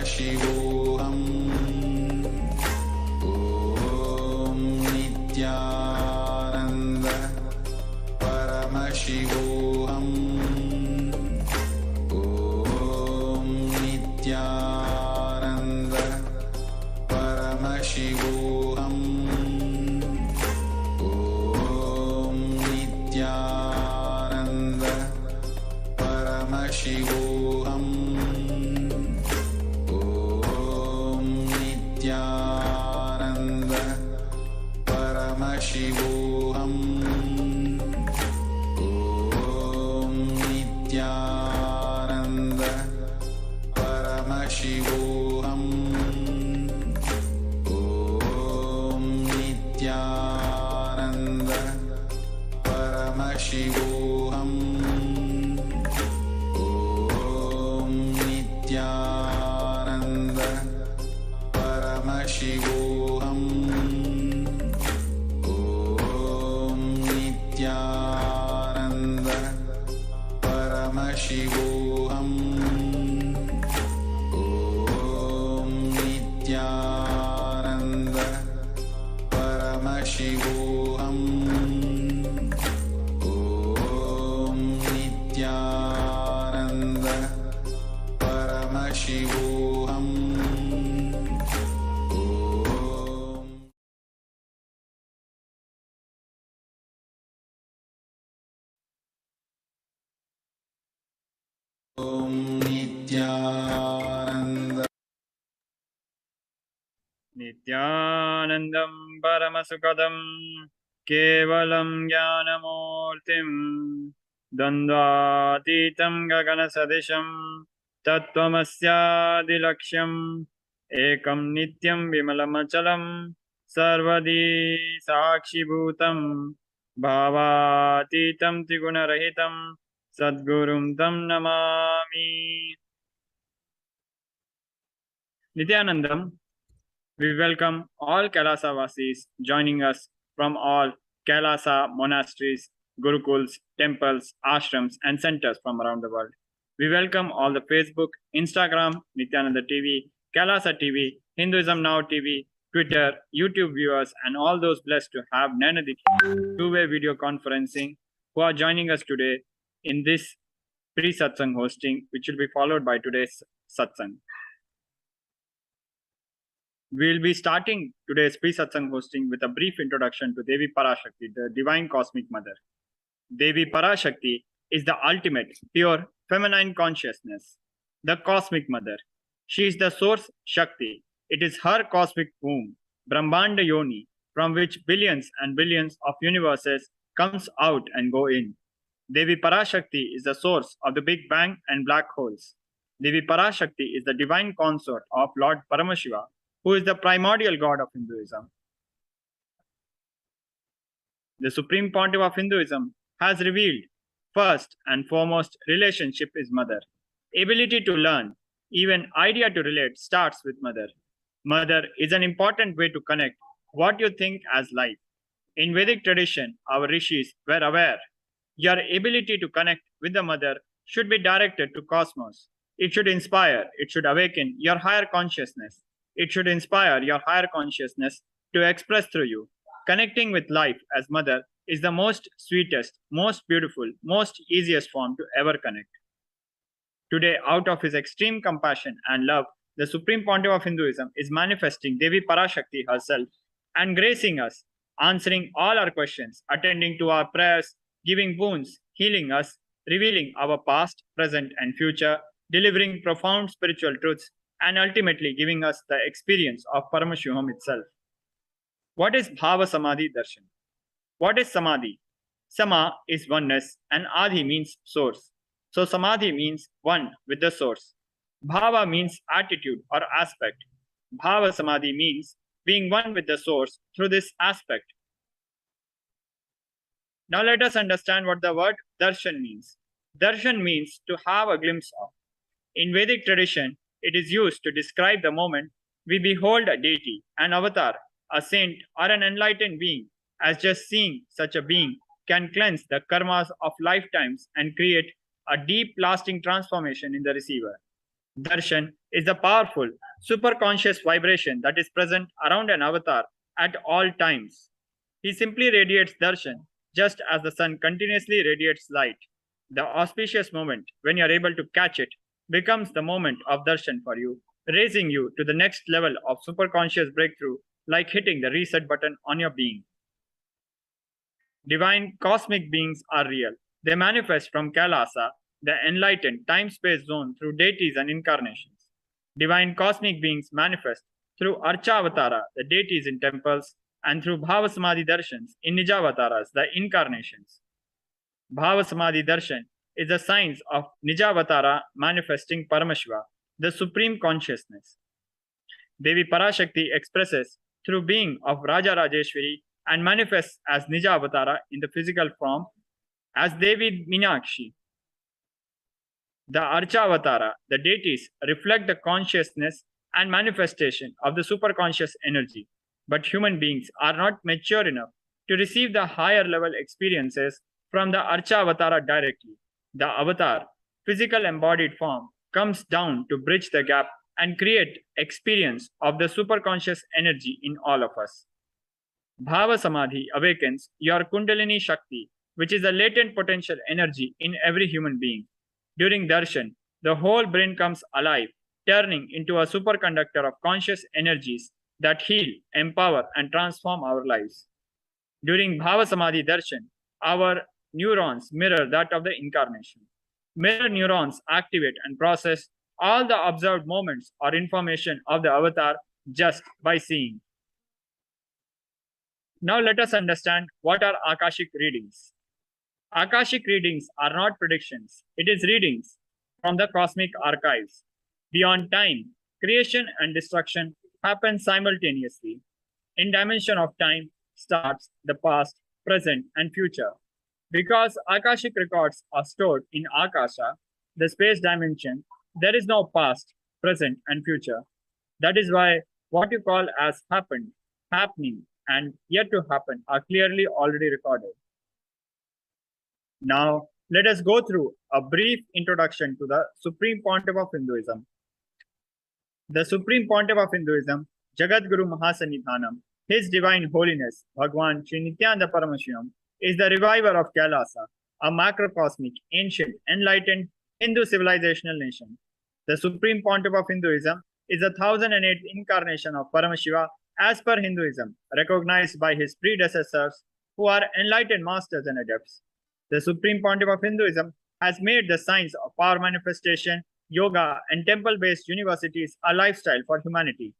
Paramashivam. Om Nityananda Paramashivam. Om Nityananda Paramashivam. Om Nityananda Paramashivam. Om Nityananda Paramashivam. Om Nityananda Paramashivam. Om Nityananda Paramashivam. Om Nityananda Paramashivam. Om Nityananda Paramashivam. Om Nityananda Paramashivam. Om Nityananda Paramashivam. Om Nityananda Nityanandam Paramasukadam Kevalam Jnanamurtim Dandvatitam Gaganasadisham Tattvamasyadilaksham Ekam Nityam Vimalamachalam Sarvadi Sakshibhutam Bhavatitam Trigunarahitam Sadgurum Tam Namami. Nityanandam, we welcome all Kailasa Vasis joining us from all Kailasa monasteries, gurukuls, temples, ashrams, and centers from around the world. We welcome all the Facebook, Instagram, Nityananda TV, Kailasa TV, Hinduism Now TV, Twitter, YouTube viewers, and all those blessed to have Nanadiki two-way video conferencing who are joining us today in this pre-satsang hosting, which will be followed by today's satsang. We'll be starting today's pre-satsang hosting with a brief introduction to Devi Parashakti, the Divine Cosmic Mother. Devi Parashakti is the ultimate, pure, feminine consciousness, the Cosmic Mother. She is the source Shakti. It is her cosmic womb, Brahmanda Yoni, from which billions and billions of universes comes out and go in. Devi Parashakti is the source of the Big Bang and black holes. Devi Parashakti is the divine consort of Lord Paramashiva, who is the primordial god of Hinduism. The Supreme Pontiff of Hinduism has revealed, first and foremost, relationship is mother. Ability to learn, even idea to relate starts with mother. Mother is an important way to connect what you think as life. In Vedic tradition, our rishis were aware your ability to connect with the mother should be directed to cosmos. It should inspire, it should awaken your higher consciousness. It should inspire your higher consciousness to express through you. Connecting with life as mother is the most sweetest, most beautiful, most easiest form to ever connect. Today, out of his extreme compassion and love, the Supreme Pontiff of Hinduism is manifesting Devi Parashakti herself and gracing us, answering all our questions, attending to our prayers, giving boons, healing us, revealing our past, present, and future, delivering profound spiritual truths, and ultimately giving us the experience of Paramashivam itself. What is Bhava Samadhi Darshan? What is Samadhi? Sama is oneness and Adi means source. So Samadhi means one with the source. Bhava means attitude or aspect. Bhava Samadhi means being one with the source through this aspect. Now let us understand what the word darshan means. Darshan means to have a glimpse of. In Vedic tradition, it is used to describe the moment we behold a deity, an avatar, a saint, or an enlightened being, as just seeing such a being can cleanse the karmas of lifetimes and create a deep lasting transformation in the receiver. Darshan is the powerful, superconscious vibration that is present around an avatar at all times. He simply radiates darshan, just as the sun continuously radiates light. The auspicious moment, when you are able to catch it, becomes the moment of darshan for you, raising you to the next level of superconscious breakthrough, like hitting the reset button on your being. Divine cosmic beings are real. They manifest from Kailasa, the enlightened time-space zone, through deities and incarnations. Divine cosmic beings manifest through Archavatara, the deities in temples, and through Bhavasamadhi Darshans in Nijavataras, the incarnations. Bhavasamadhi Darshan is the science of Nijavatara manifesting Paramashiva, the supreme consciousness. Devi Parashakti expresses through being of Raja Rajeshwari and manifests as Nijavatara in the physical form as Devi Meenakshi. The Archavatara, the deities, reflect the consciousness and manifestation of the superconscious energy, but human beings are not mature enough to receive the higher level experiences from the Archavatara directly. The avatar, physical embodied form, comes down to bridge the gap and create experience of the superconscious energy in all of us. Bhava Samadhi awakens your Kundalini Shakti, which is a latent potential energy in every human being. During darshan, the whole brain comes alive, turning into a superconductor of conscious energies that heal, empower, and transform our lives. During Bhava Samadhi darshan, our neurons mirror that of the incarnation. Mirror neurons activate and process all the observed moments or information of the avatar just by seeing. Now let us understand what are Akashik readings. Akashic readings are not predictions, it is readings from the cosmic archives. Beyond time, creation and destruction happen simultaneously. In dimension of time starts the past, present, and future. Because Akashic records are stored in Akasha, the space dimension, there is no past, present, and future. That is why what you call as happened, happening, and yet to happen are clearly already recorded. Now, let us go through a brief introduction to the Supreme Pontiff of Hinduism. The Supreme Pontiff of Hinduism, Jagadguru Mahasanidhanam, His Divine Holiness, Bhagavan Nithyanda Paramashivam, is the reviver of Kailasa, a macrocosmic, ancient, enlightened Hindu civilizational nation. The Supreme Pontiff of Hinduism is the 1008th incarnation of Paramashiva as per Hinduism, recognized by his predecessors who are enlightened masters and adepts. The Supreme Pontiff of Hinduism has made the science of power manifestation, yoga, and temple-based universities a lifestyle for humanity.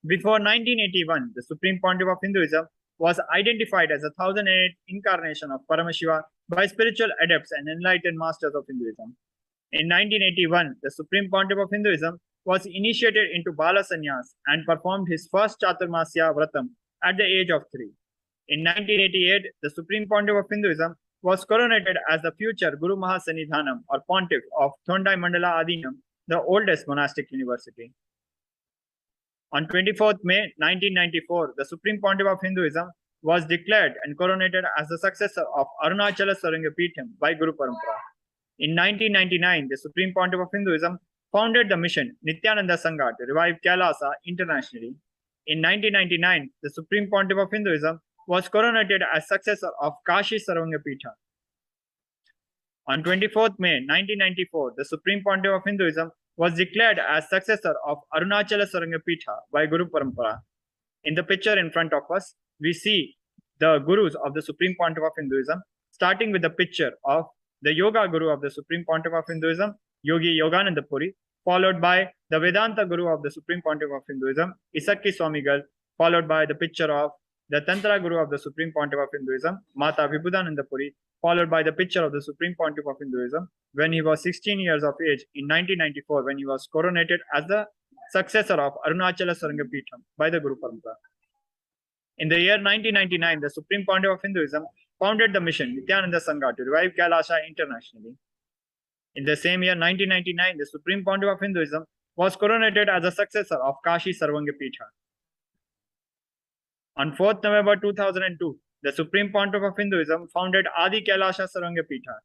Before 1981, the Supreme Pontiff of Hinduism was identified as a 1008th incarnation of Paramashiva by spiritual adepts and enlightened masters of Hinduism. In 1981, the Supreme Pontiff of Hinduism was initiated into Bala Sannyas and performed his first Chaturmasya Vratam at the age of 3. In 1988, the Supreme Pontiff of Hinduism was coronated as the future Guru Mahasanidhanam or Pontiff of Thondai Mandala Adinam, the oldest monastic university. On 24th May 1994, the Supreme Pontiff of Hinduism was declared and coronated as the successor of Arunachala Sarangapitham by Guru Parampara. In 1999, the Supreme Pontiff of Hinduism founded the mission Nithyananda Sangha to revive Kailasa internationally. In 1999, the Supreme Pontiff of Hinduism was coronated as successor of Kashi Sarvangapitha. On 24th May 1994, the Supreme Pontiff of Hinduism was declared as successor of Arunachala Sarvangapitha by Guru Parampara. In the picture in front of us, we see the gurus of the Supreme Pontiff of Hinduism, starting with the picture of the Yoga Guru of the Supreme Pontiff of Hinduism, Yogi Yogananda Puri, followed by the Vedanta Guru of the Supreme Pontiff of Hinduism, Isakki Swamigal, followed by the picture of the Tantra Guru of the Supreme Pontiff of Hinduism, Mata Vibhudananda Puri, followed by the picture of the Supreme Pontiff of Hinduism when he was 16 years of age in 1994 when he was coronated as the successor of Arunachala Sarangapitham by the Guru Parampara. In the year 1999, the Supreme Pontiff of Hinduism founded the mission Nithyananda Sangha to revive Kailasa internationally. In the same year 1999, the Supreme Pontiff of Hinduism was coronated as a successor of Kashi Sarvangapitha. On 4th November 2002, the Supreme Pontiff of Hinduism founded Adi Kailasha Sarvangapitha.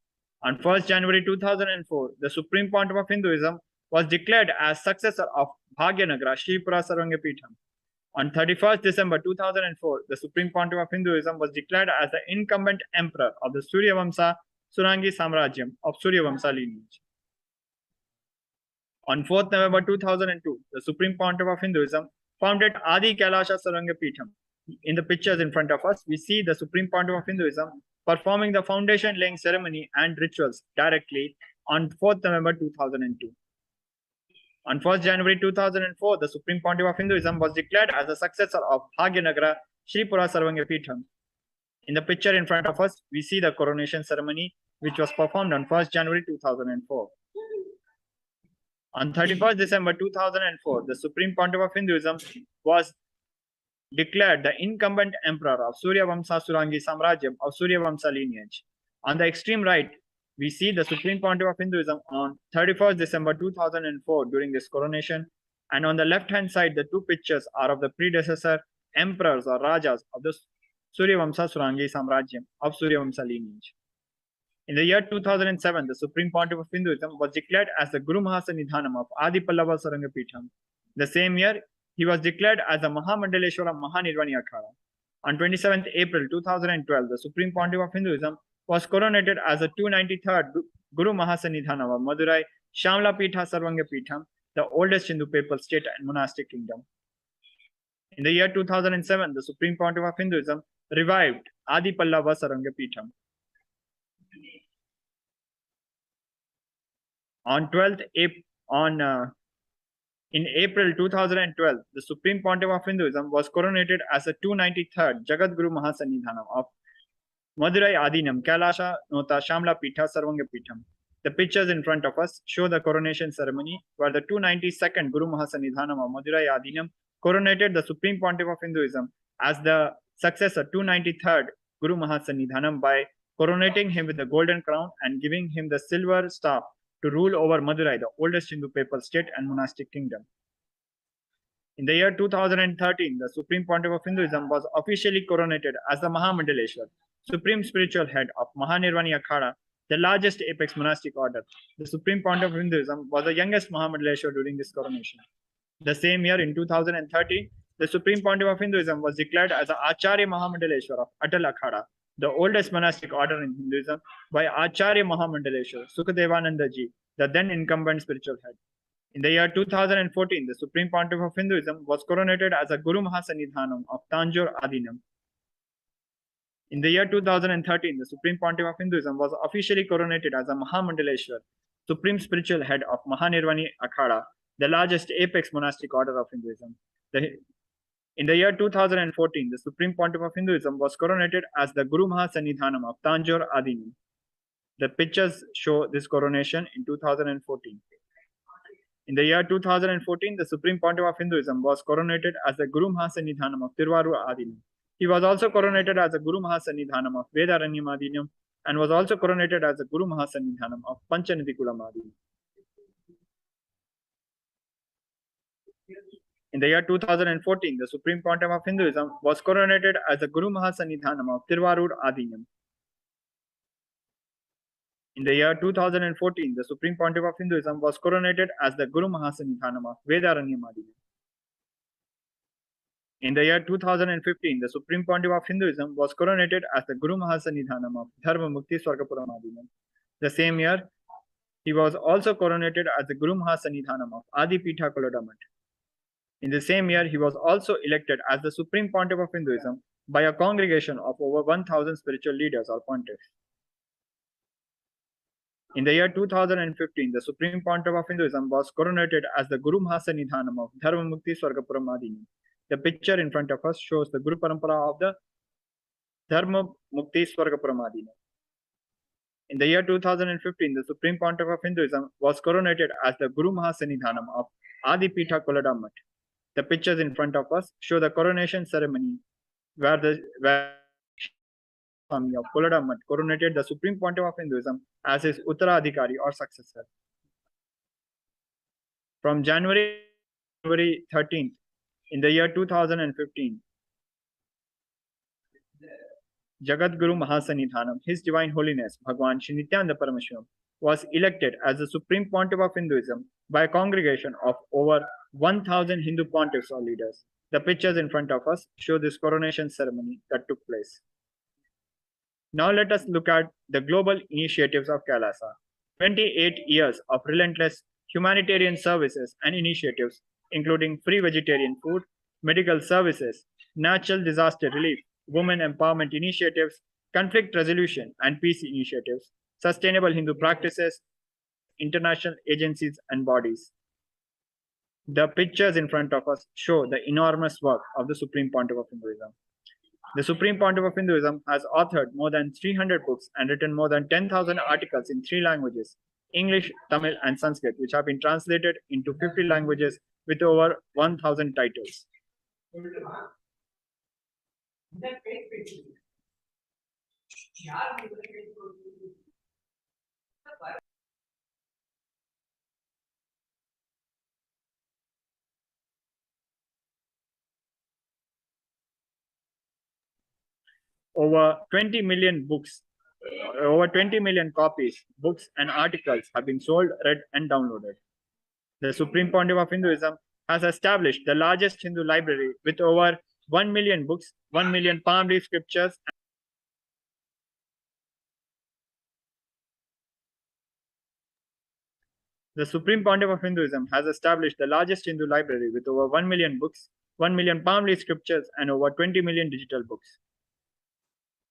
On 1st January 2004, the Supreme Pontiff of Hinduism was declared as successor of Bhagyanagara Shripura Sarvangapitham. On 31st December 2004, the Supreme Pontiff of Hinduism was declared as the incumbent emperor of the Suryavamsa Surangi Samrajyam of Suryavamsa lineage. On 4th November 2002, the Supreme Pontiff of Hinduism founded Adi Kailasa Sarvangapitham. In the pictures in front of us, we see the Supreme Pontiff of Hinduism performing the foundation laying ceremony and rituals directly on 4th November 2002. On 1st January 2004, the Supreme Pontiff of Hinduism was declared as the successor of Bhagyanagara Shripura Sarvangapitham. In the picture in front of us, we see the coronation ceremony, which was performed on 1st January 2004. On 31st December 2004, the Supreme Pontiff of Hinduism was declared the incumbent emperor of Suryavamsa Surangi Samrajyam of Suryavamsa lineage. On the extreme right, we see the Supreme Pontiff of Hinduism on 31st December 2004 during this coronation, and on the left-hand side, the two pictures are of the predecessor emperors or rajas of the Suryavamsa Surangi Samrajyam of Suryavamsa lineage. In the year 2007, the Supreme Pontiff of Hinduism was declared as the Guru Mahasanidhanam of Adi Pallava Sarvangapitham. The same year, he was declared as the Mahamandaleshwara Mahanirvani Akhada. On 27th April 2012, the Supreme Pontiff of Hinduism was coronated as the 293rd Guru Mahasanidhanam of Madurai Shamla Pitha Sarvangapitham, the oldest Hindu papal state and monastic kingdom. In the year 2007, the Supreme Pontiff of Hinduism revived Adi Pallava Sarvangapitham. In April 2012, the Supreme Pontiff of Hinduism was coronated as the 293rd Jagat Guru Mahasanidhanam of Madurai Adinam Kailasa Nota Shamla Pitha Sarvangapitham. The pictures in front of us show the coronation ceremony where the 292nd Guru Mahasanidhanam of Madurai Adinam coronated the Supreme Pontiff of Hinduism as the successor 293rd Guru Mahasanidhanam by coronating him with the golden crown and giving him the silver staff to rule over Madurai, the oldest Hindu papal state and monastic kingdom. In the year 2013, the Supreme Pontiff of Hinduism was officially coronated as the Mahamandaleshwar, Supreme Spiritual Head of Mahanirvani Akhada, the largest apex monastic order. The Supreme Pontiff of Hinduism was the youngest Mahamandaleshwar during this coronation. The same year, in 2013, the Supreme Pontiff of Hinduism was declared as the Acharya Mahamandaleshwar of Atal Akhada, the oldest monastic order in Hinduism, by Acharya Mahamandaleshwar Sukadevananda Ji, the then incumbent spiritual head. In the year 2014, the Supreme Pontiff of Hinduism was coronated as a Guru Mahasanidhanam of Tanjore Adinam. In the year 2013, the Supreme Pontiff of Hinduism was officially coronated as a Mahamandaleshwar, Supreme Spiritual Head of Mahanirvani Akhada, the largest apex monastic order of Hinduism. In the year 2014, the Supreme Pontiff of Hinduism was coronated as the Guru Mahasanidhanam of Tanjore Adinam. The pictures show this coronation in 2014. In the year 2014, the Supreme Pontiff of Hinduism was coronated as the Guru Mahasanidhanam of Tirvarur Adinam. He was also coronated as the Guru Mahasanidhanam of Vedaranyam Adinam and was also coronated as the Guru Mahasanidhanam of Panchanidikulam Adinam. In the year 2014, the Supreme Pontiff of Hinduism was coronated as the Guru Mahasanidhanam of Tirvarur Adinam. In the year 2014, the Supreme Pontiff of Hinduism was coronated as the Guru Mahasanidhanam of Vedaranyam Adinam. In the year 2015, the Supreme Pontiff of Hinduism was coronated as the Guru Mahasanidhanam of Dharma Mukti Swargapuram Adinam. The same year, he was also coronated as the Guru Mahasanidhanam of Adi Pitha Kolodamath. In the same year, he was also elected as the Supreme Pontiff of Hinduism by a congregation of over 1,000 spiritual leaders or pontiffs. In the year 2015, the Supreme Pontiff of Hinduism was coronated as the Guru Mahasanidhanam of Dharma Mukti Swargapuram Adinam. The picture in front of us shows the Guru Parampara of the Dharma Mukti Swargapuram Adinam. In the year 2015, the Supreme Pontiff of Hinduism was coronated as the Guru Mahasanidhanam of Adi Pitha Kolodamath. The pictures in front of us show the coronation ceremony where Swami of Kolodamath coronated the Supreme Pontiff of Hinduism as his Uttaradhikari or successor. From January 13th in the year 2015, Jagat Guru Mahasanidhanam, His Divine Holiness Bhagavan Nithyanda Paramashivam, was elected as the Supreme Pontiff of Hinduism by a congregation of over 1,000 Hindu pontiffs or leaders. The pictures in front of us show this coronation ceremony that took place. Now let us look at the global initiatives of Kailasa. 28 years of relentless humanitarian services and initiatives, including free vegetarian food, medical services, natural disaster relief, women empowerment initiatives, conflict resolution and peace initiatives, sustainable Hindu practices, international agencies and bodies. The pictures in front of us show the enormous work of the Supreme Pontiff of Hinduism. The Supreme Pontiff of Hinduism has authored more than 300 books and written more than 10,000 articles in 3 languages, English, Tamil, and Sanskrit, which have been translated into 50 languages with over 1,000 titles. Over 20 million copies, books, and articles have been sold, read, and downloaded. The Supreme Pontiff of Hinduism has established the largest Hindu library with over 1 million books, 1 million palm leaf scriptures. The Supreme Pontiff of Hinduism has established the largest Hindu library with over 1 million books, 1 million palm leaf scriptures, and over 20 million digital books.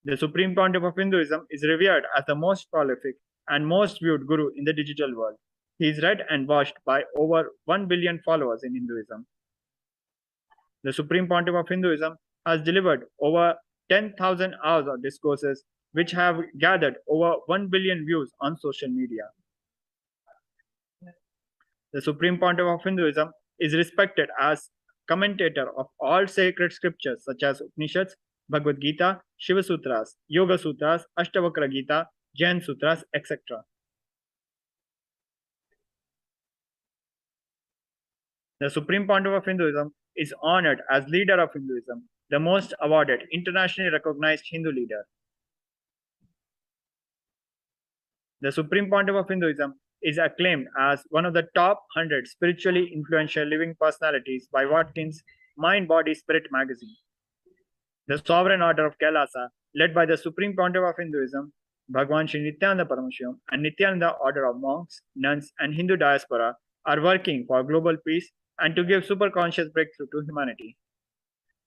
The Supreme Pontiff of Hinduism is revered as the most prolific and most viewed guru in the digital world. He is read and watched by over 1 billion followers in Hinduism. The Supreme Pontiff of Hinduism has delivered over 10,000 hours of discourses which have gathered over 1 billion views on social media. The Supreme Pontiff of Hinduism is respected as commentator of all sacred scriptures such as Upanishads, Bhagavad Gita, Shiva Sutras, Yoga Sutras, Ashtavakra Gita, Jain Sutras, etc. The Supreme Pontiff of Hinduism is honored as leader of Hinduism, the most awarded internationally recognized Hindu leader. The Supreme Pontiff of Hinduism is acclaimed as one of the top 100 spiritually influential living personalities by Watkins' Mind, Body, Spirit magazine. The Sovereign Order of Kailasa, led by the Supreme Pontiff of Hinduism, Bhagavan Nithyanaanda Paramashivam, and Nityananda Order of Monks, Nuns, and Hindu Diaspora, are working for global peace and to give superconscious breakthrough to humanity.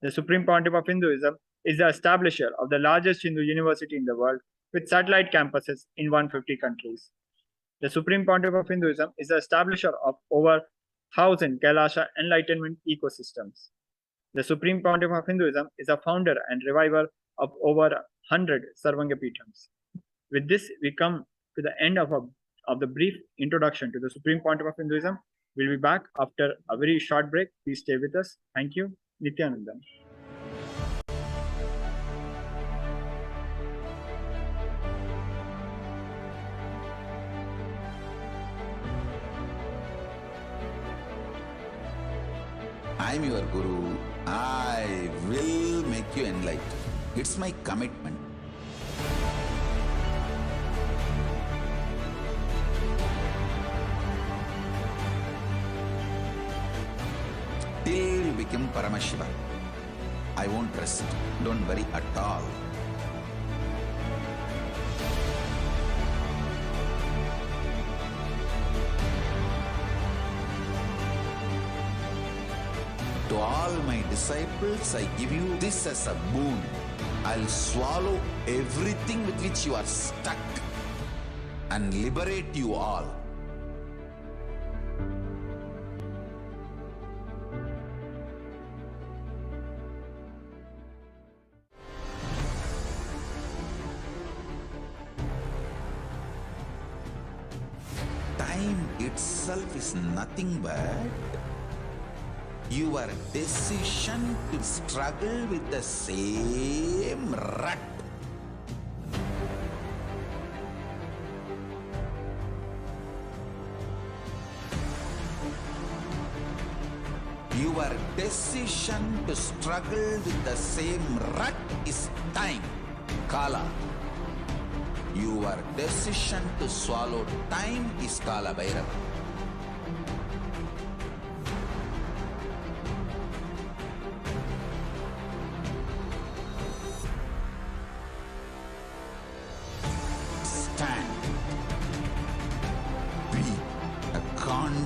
The Supreme Pontiff of Hinduism is the establisher of the largest Hindu university in the world, with satellite campuses in 150 countries. The Supreme Pontiff of Hinduism is the establisher of over 1,000 Kailasa enlightenment ecosystems. The Supreme Pontiff of Hinduism is a founder and reviver of over 100 Sarvangapithams. With this, we come to the end of the brief introduction to the Supreme Pontiff of Hinduism. We'll be back after a very short break. Please stay with us. Thank you. Nityananda. I am your Guru. I will make you enlightened. It's my commitment. Till you become Paramashiva, I won't rest. Don't worry at all. To all my disciples, I give you this as a boon. I'll swallow everything with which you are stuck and liberate you all. Time itself is nothing but your decision to struggle with the same rut. Your decision to struggle with the same rut is time, Kala. Your decision to swallow time is Kala Bhairava.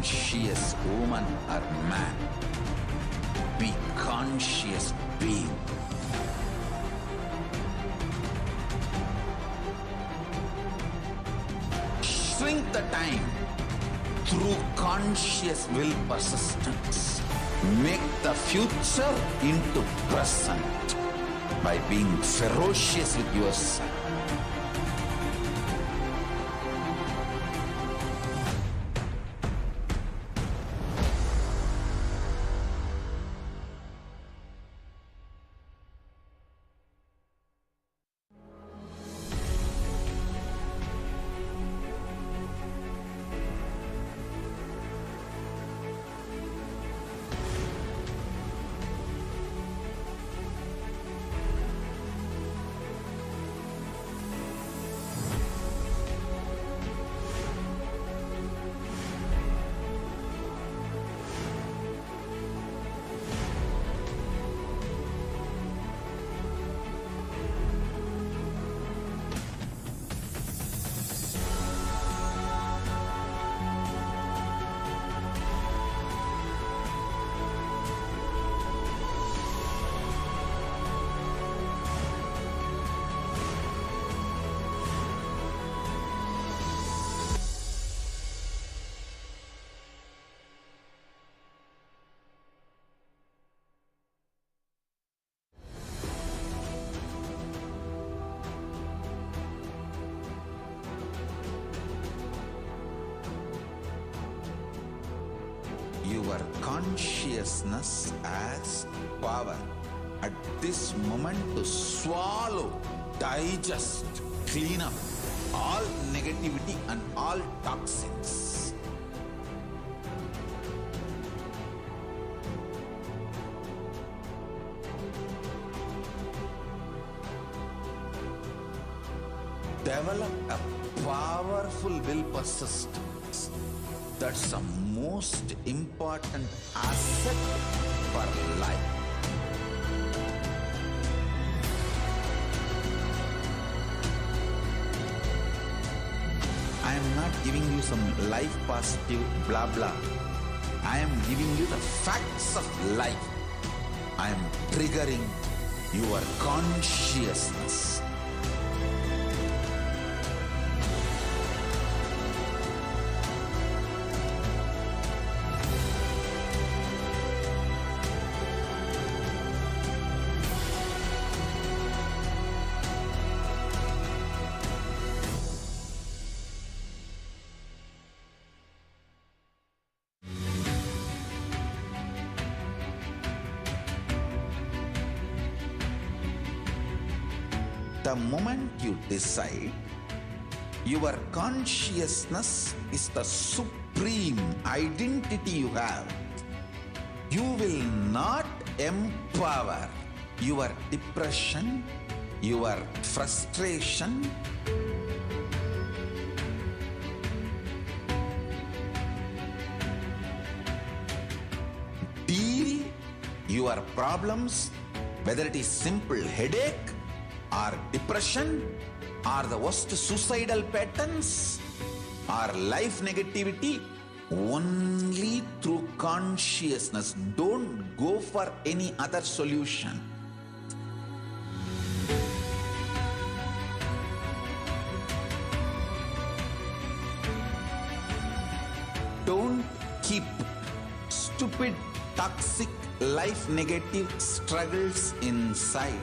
conscious woman or man. Be conscious being. Shrink the time through conscious will persistence. Make the future into present by being ferocious with yourself. Your consciousness as power at this moment to swallow, digest, clean up all negativity and all toxins. Develop a powerful will persistence. That's the most important asset for life. I am not giving you some life positive blah blah. I am giving you the facts of life. I am triggering your consciousness. The moment you decide, your consciousness is the supreme identity you have. You will not empower your depression, your frustration, deal your problems, whether it is simple headache or depression or the worst suicidal patterns or life negativity, only through consciousness. Don't go for any other solution. Don't keep stupid, toxic, life negative struggles inside.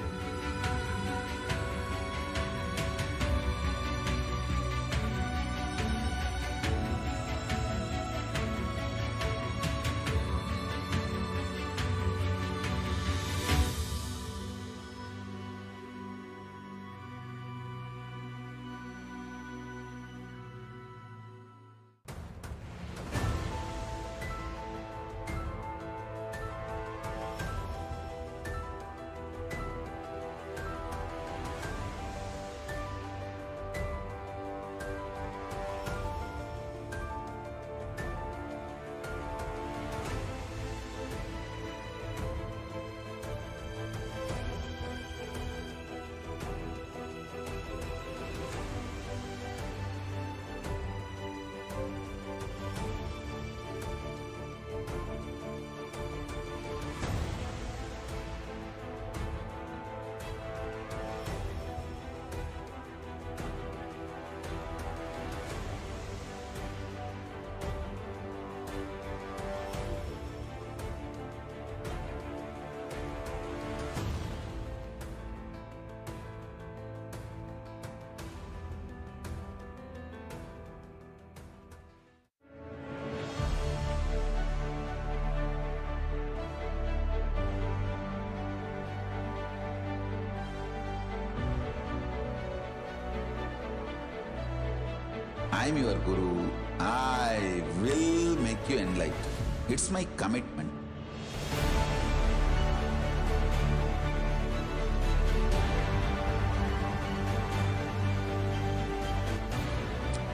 I'm your Guru. I will make you enlightened. It's my commitment.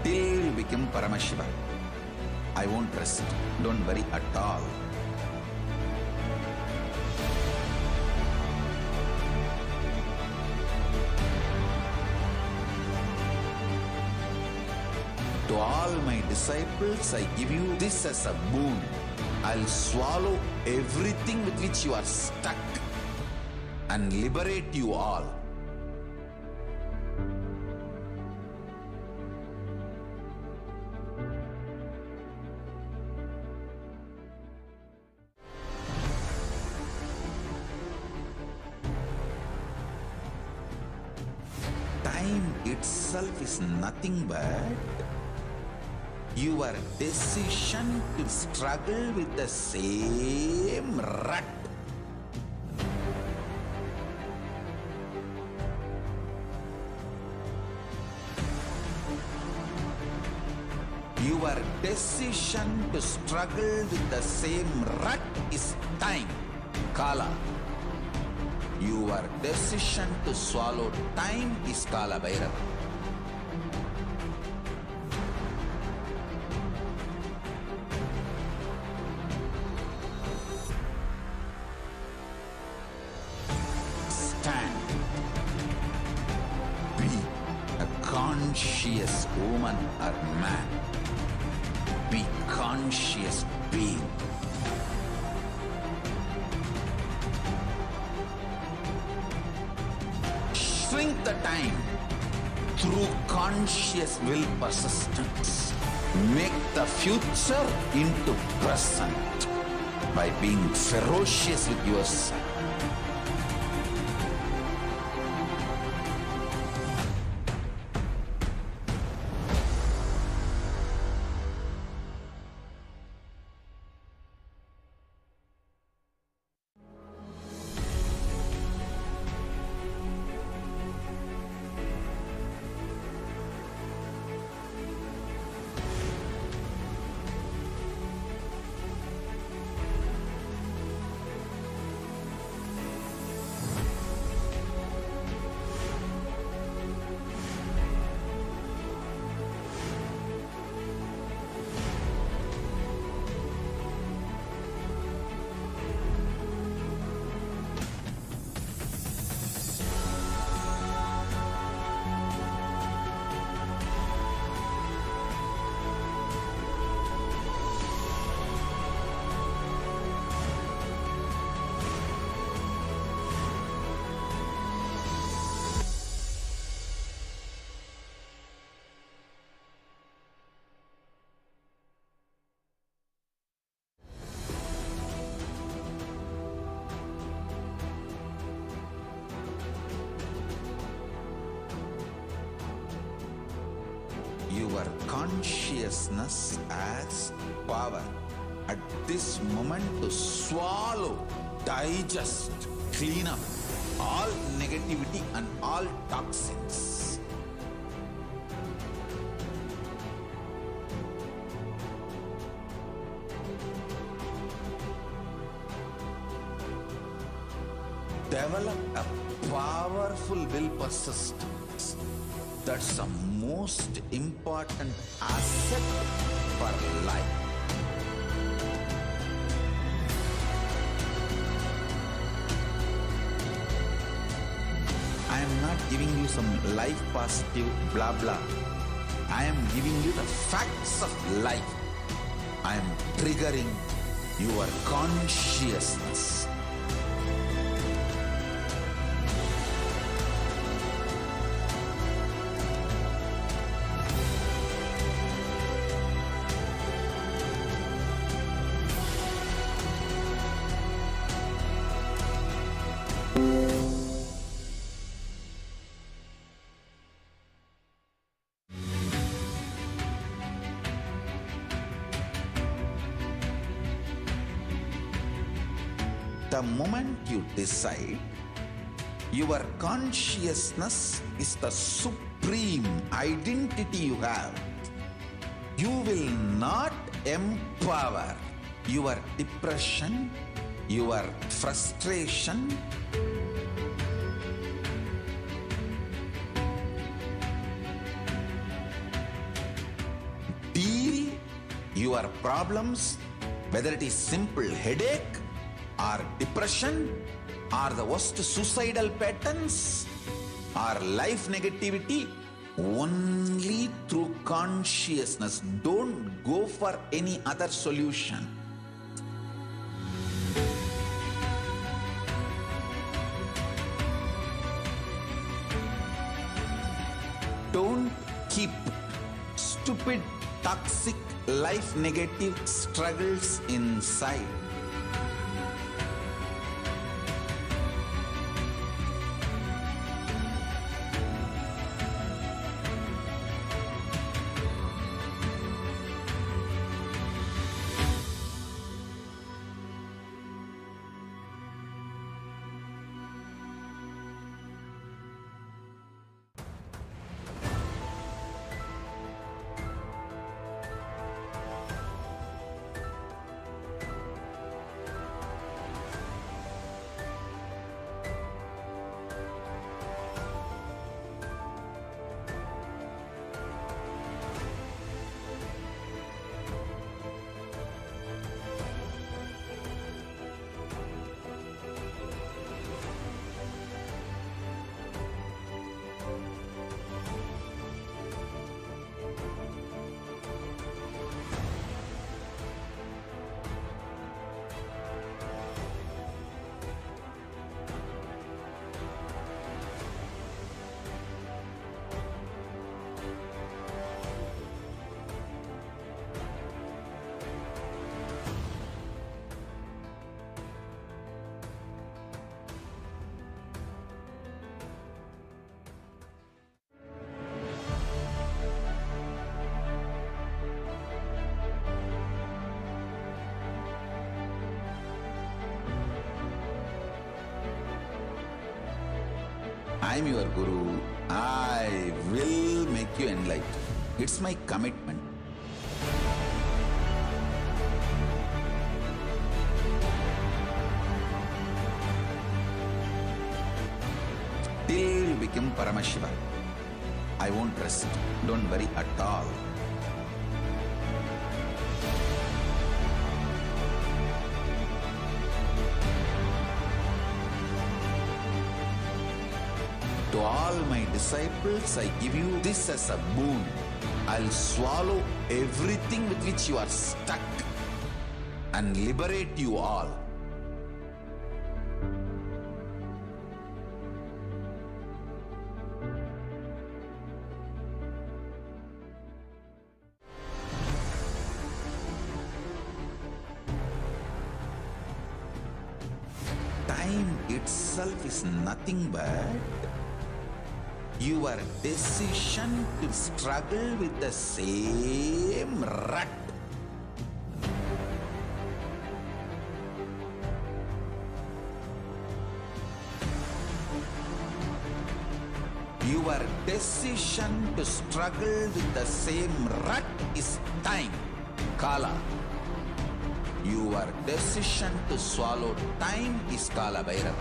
Till you become Paramashiva, I won't rest. Don't worry at all. To all my disciples, I give you this as a boon. I'll swallow everything with which you are stuck and liberate you all. Time itself is nothing but your decision to struggle with the same rut. Your decision to struggle with the same rut is time, Kala. Your decision to swallow time is Kala Bhairava. Stand. Be a conscious woman or man. Be conscious being. Shrink the time through conscious will persistence. Make the future into present by being ferocious with yourself. Your consciousness has power at this moment to swallow, digest, clean up all negativity and all toxins. Develop a powerful will persistence. That's the most important asset for life. I am not giving you some life positive blah blah. I am giving you the facts of life. I am triggering your consciousness. The moment you decide, your consciousness is the supreme identity you have. You will not empower your depression, your frustration, deal your problems, whether it is simple headache or depression or the worst suicidal patterns or life negativity, only through consciousness. Don't go for any other solution. Don't keep stupid, toxic, life negative struggles inside. I am your Guru. I will make you enlightened. It's my commitment. Till you become Paramashivam, I won't rest. Don't worry at all. To all my disciples, I give you this as a boon. I'll swallow everything with which you are stuck and liberate you all. Time itself is nothing but your decision to struggle with the same rut. Your decision to struggle with the same rut is time, Kala. Your decision to swallow time is Kala Bhairava.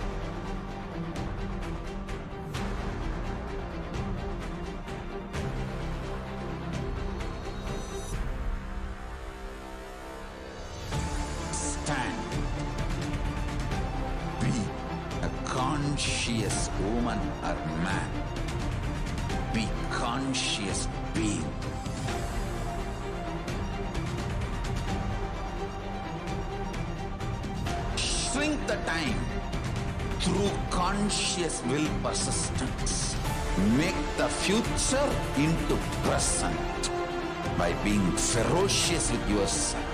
Stand. Be a conscious woman or man. Be conscious being. Shrink the time through conscious will persistence. Make the future into present by being ferocious with yourself.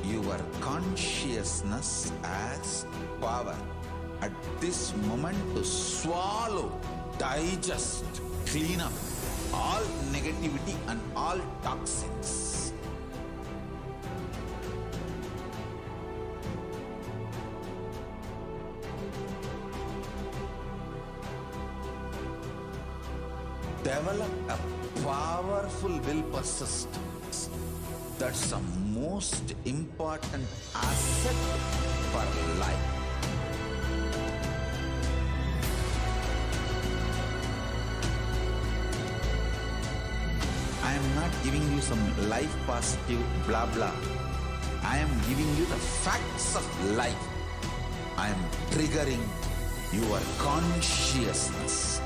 your consciousness as power at this moment to swallow, digest, clean up all negativity and all toxins. Develop a powerful will persistence. That's the most important asset for life. I am not giving you some life positive blah blah. I am giving you the facts of life. I am triggering your consciousness.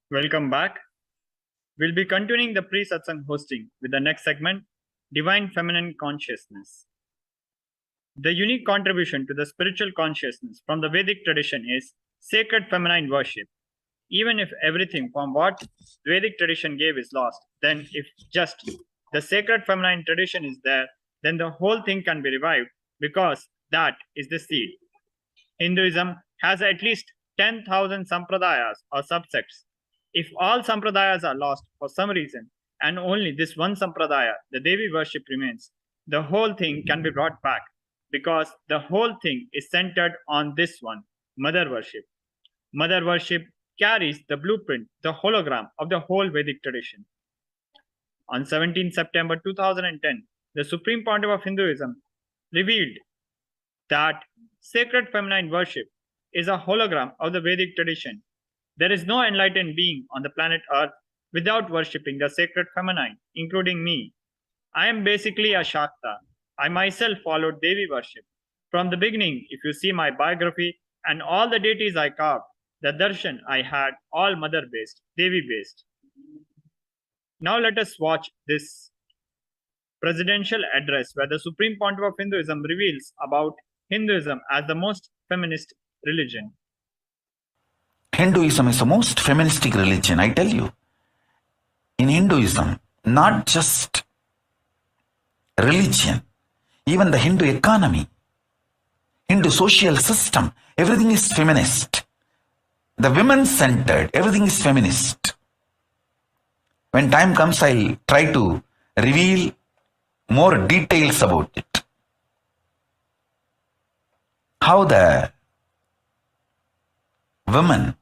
Welcome back. We'll be continuing the pre-satsang hosting with the next segment, Divine Feminine Consciousness. The unique contribution to the spiritual consciousness from the Vedic tradition is sacred feminine worship. Even if everything from what Vedic tradition gave is lost, then if just the sacred feminine tradition is there, then the whole thing can be revived because that is the seed. Hinduism has at least 10,000 sampradayas or subsects. If all sampradayas are lost for some reason, and only this one sampradaya, the Devi worship, remains, the whole thing can be brought back because the whole thing is centered on this one, mother worship. Mother worship carries the blueprint, the hologram of the whole Vedic tradition. On 17 September 2010, the Supreme Pontiff of Hinduism revealed that sacred feminine worship is a hologram of the Vedic tradition. There is no enlightened being on the planet Earth without worshipping the sacred feminine, including me. I am basically a Shakta. I myself followed Devi worship. From the beginning, if you see my biography and all the deities I carved, the darshan I had, all mother-based, Devi-based. Now let us watch this presidential address where the Supreme Pontiff of Hinduism reveals about Hinduism as the most feminist religion. Hinduism is the most feministic religion, I tell you. In Hinduism, not just religion, even the Hindu economy, Hindu social system, everything is feminist. The women-centered, everything is feminist. When time comes, I'll try to reveal more details about it. How the women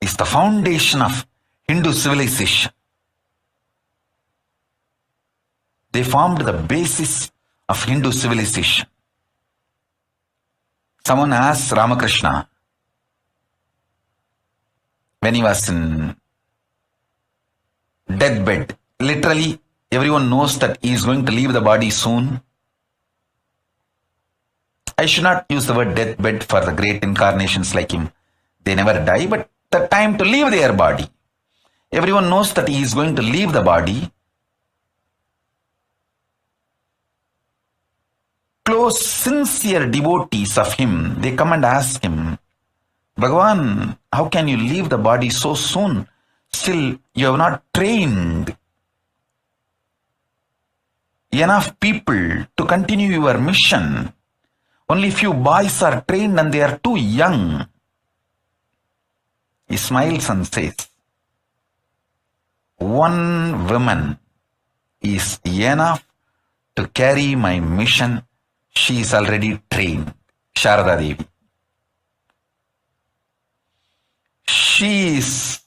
is the foundation of Hindu civilization. They formed the basis of Hindu civilization. Someone asked Ramakrishna when he was in deathbed. Literally, everyone knows that he is going to leave the body soon. I should not use the word deathbed for the great incarnations like him. They never die, but the time to leave their body. Everyone knows that he is going to leave the body. Close, sincere devotees of him, they come and ask him, Bhagavan, how can you leave the body so soon? Still, you have not trained enough people to continue your mission. Only few boys are trained and they are too young. He smiles and says, one woman is enough to carry my mission. She is already trained. Sharada Devi. She is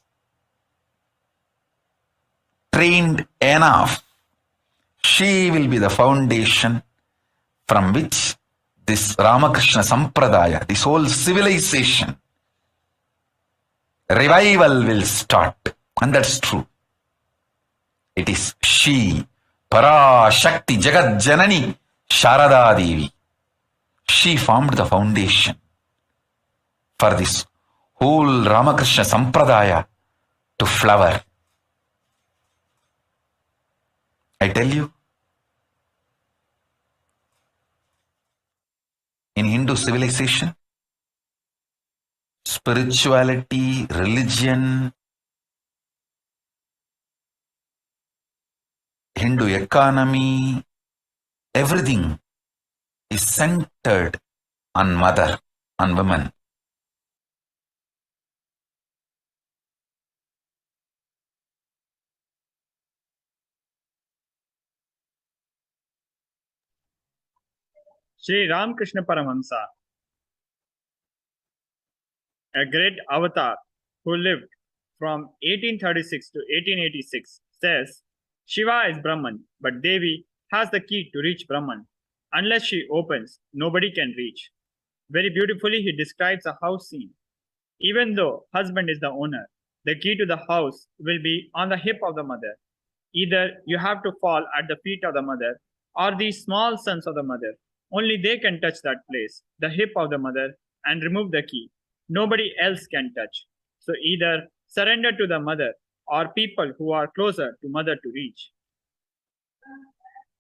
trained enough. She will be the foundation from which this Ramakrishna Sampradaya, this whole civilization, revival will start. And that's true. It is she, Parashakti, Jagat Janani, Sharada Devi. She formed the foundation for this whole Ramakrishna Sampradaya to flower. I tell you, in Hindu civilization, spirituality, religion, Hindu economy, everything is centered on mother, on women. Sri Ramakrishna Paramahamsa, a great avatar who lived from 1836 to 1886, says, Shiva is Brahman, but Devi has the key to reach Brahman. Unless she opens, nobody can reach. Very beautifully, he describes a house scene. Even though husband is the owner, the key to the house will be on the hip of the mother. Either you have to fall at the feet of the mother, or these small sons of the mother. Only they can touch that place, the hip of the mother, and remove the key. Nobody else can touch. So either surrender to the mother or people who are closer to mother to reach.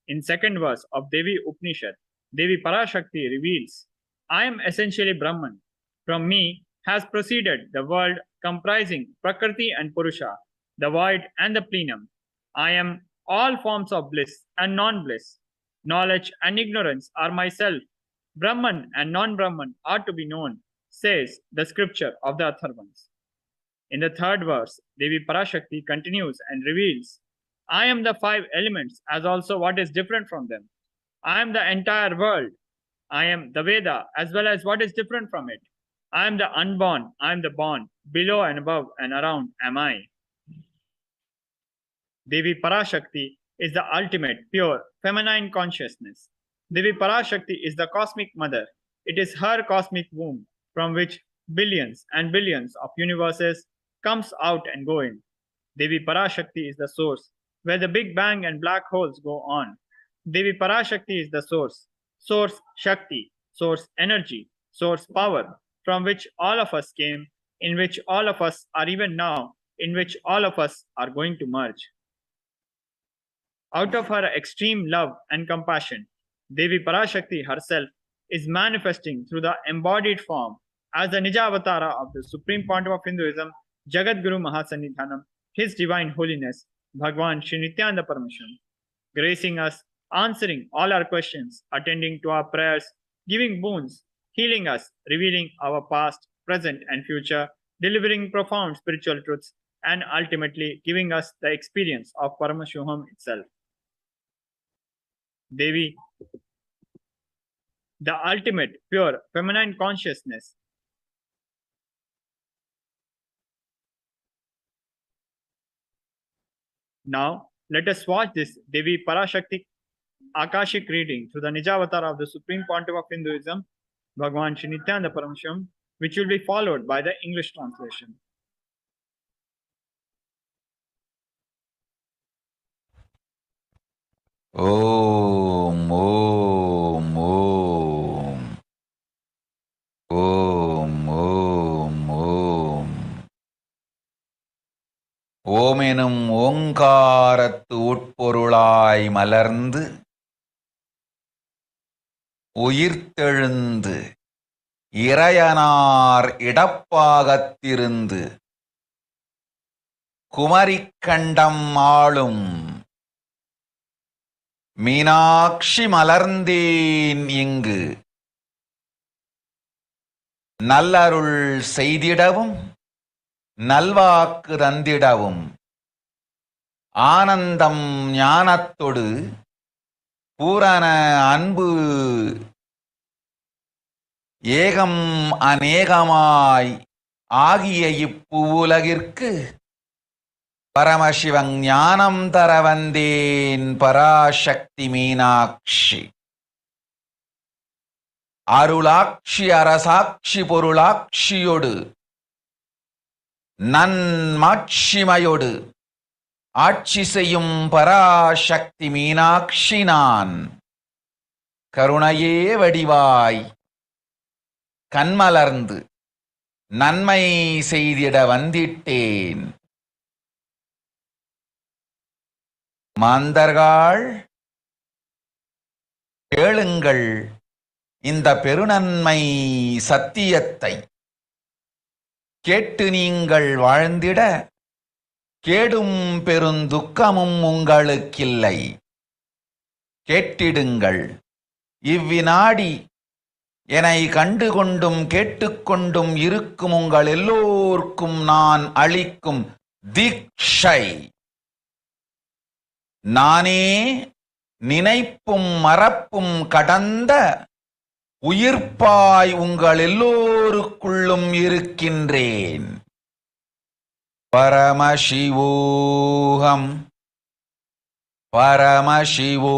In second verse of Devi Upanishad, Devi Parashakti reveals, I am essentially Brahman. From me has proceeded the world comprising Prakriti and Purusha, the void and the plenum. I am all forms of bliss and non-bliss. Knowledge and ignorance are myself. Brahman and non-Brahman are to be known, says the scripture of the Atharvans. In the third verse, Devi Parashakti continues and reveals, I am the five elements as also what is different from them. I am the entire world. I am the Veda as well as what is different from it. I am the unborn. I am the born. Below and above and around am I. Devi Parashakti is the ultimate, pure, feminine consciousness. Devi Parashakti is the cosmic mother. It is her cosmic womb from which billions and billions of universes comes out and go in. Devi Parashakti is the source where the Big Bang and black holes go on. Devi Parashakti is the source Shakti, source energy, source power, from which all of us came, in which all of us are even now, in which all of us are going to merge. Out of her extreme love and compassion, Devi Parashakti herself is manifesting through the embodied form as the Nijavatara of the Supreme Pontiff of Hinduism, Jagat Guru Mahasannidhanam, His Divine Holiness, Bhagavan Nithyanda Paramashivam, gracing us, answering all our questions, attending to our prayers, giving boons, healing us, revealing our past, present, and future, delivering profound spiritual truths, and ultimately giving us the experience of Paramashivam itself. Devi, the ultimate, pure, feminine consciousness. Now, let us watch this Devi Parashakti Akashik reading through the Nijavatara of the Supreme Pontiff of Hinduism, Bhagavan Nithyanda Paramashivam, which will be followed by the English translation. Om, Om, Om. Om, Om, Om. ஓமெனும் ஓங்காரத்து உட்பொருளாய் மலர்ந்து உயிர்த்தெழுந்து இறையனார் இடப்பாகத்திருந்து குமரிக்கண்டம் ஆளும் மீனாட்சி மலர்ந்தேன் இங்கு நல்லருள் செய்திடவும் நல்வாக்கு தந்திடவும் ஆனந்தம் ஞானத்தொடு பூரண அன்பு ஏகம் அநேகமாய் ஆகிய இப்புவுலகிற்கு பரமசிவன் ஞானம் தர வந்தேன் பராசக்தி மீனாட்சி அருளாட்சி அரசாட்சி பொருளாட்சியோடு நன்மாட்சிமையோடு ஆட்சி செய்யும் பராசக்தி மீனாட்சி நான் கருணையே வடிவாய் கண்மலர்ந்து நன்மை செய்திட வந்திட்டேன். மாந்தர்கள் கேளுங்கள் இந்த பெருநன்மை சத்தியத்தை. கேட்டு நீங்கள் வாழ்ந்திட கேடும் பெருந்துக்கமும் உங்களுக்கில்லை. கேட்டிடுங்கள். இவ்வினாடி என்னை கண்டுகொண்டும் கேட்டுக்கொண்டும் இருக்கும் உங்கள் எல்லோருக்கும் நான் அளிக்கும் தீட்சை. நானே நினைப்பும் மறப்பும் கடந்த உயிர்ப்பாய் உங்கள் எல்லோருக்குள்ளும் இருக்கின்றேன். பரமசிவோகம் பரமசிவோகம்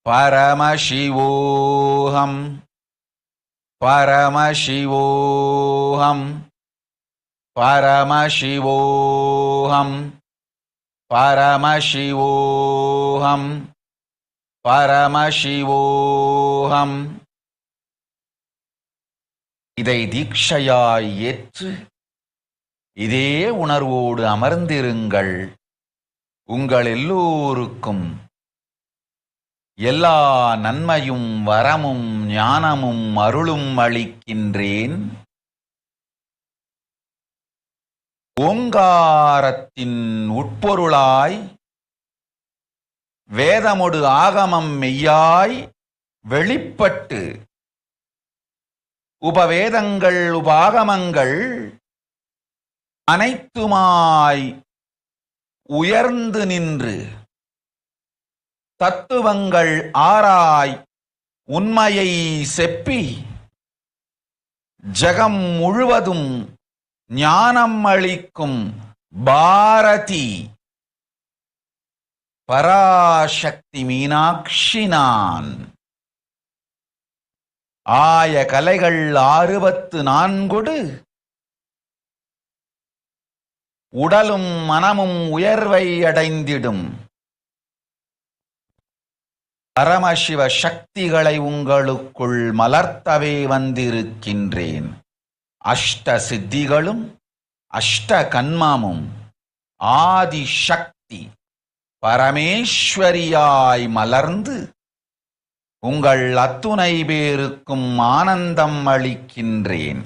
பரமசிவோகம் பரமசிவோகம் பரமசிவோகம் பரமசிவோகம் பரமசிவோகம். இதை தீட்சையாய் ஏற்று இதே உணர்வோடு அமர்ந்திருங்கள். உங்கள் எல்லோருக்கும் எல்லா நன்மையும் வரமும் ஞானமும் அருளும் அளிக்கின்றேன். ஓங்காரத்தின் உட்பொருளாய் வேதமொடு ஆகமம் மெய்யாய் வெளிப்பட்டு உபவேதங்கள் உபாகமங்கள் அனைத்துமாய் உயர்ந்து நின்று தத்துவங்கள் ஆராய் உண்மையை செப்பி ஜகம் முழுவதும் ஞானம் அளிக்கும் பாரதி பராசக்தி மீனாட்சி நான். ஆய கலைகள் 64 உடலும் மனமும் உயர்வை அடைந்திடும். பரமசிவ சக்திகளை உங்களுக்குள் மலர்த்தவே வந்திருக்கின்றேன். அஷ்ட சித்திகளும் அஷ்ட கன்மமும் ஆதி சக்தி பரமேஸ்வரியாய் மலர்ந்து உங்கள் அத்துணை பேருக்கும் ஆனந்தம் அளிக்கின்றேன்.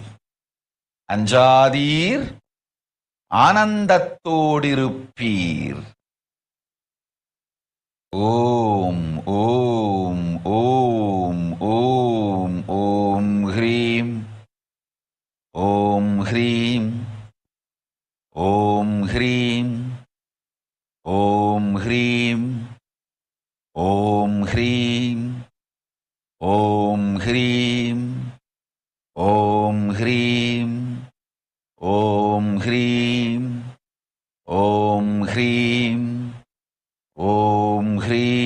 அஞ்சாதீர், ஆனந்தத்தோடிருப்பீர். ஓம் ஓம் ஓம் ஓம் ஓம் ஹ்ரீம் ஓம் ஹ்ரீம் ஓம் ஹ்ரீம் ஓம் ஹ்ரீம் ஓம் ஹ்ரீம் ஓம் ஹ்ரீம் ஓம் ஹ்ரீம் ஓம் ஹ்ரீம் ஓம் ஹ்ரீம் ஓம் ஹ்ரீம்.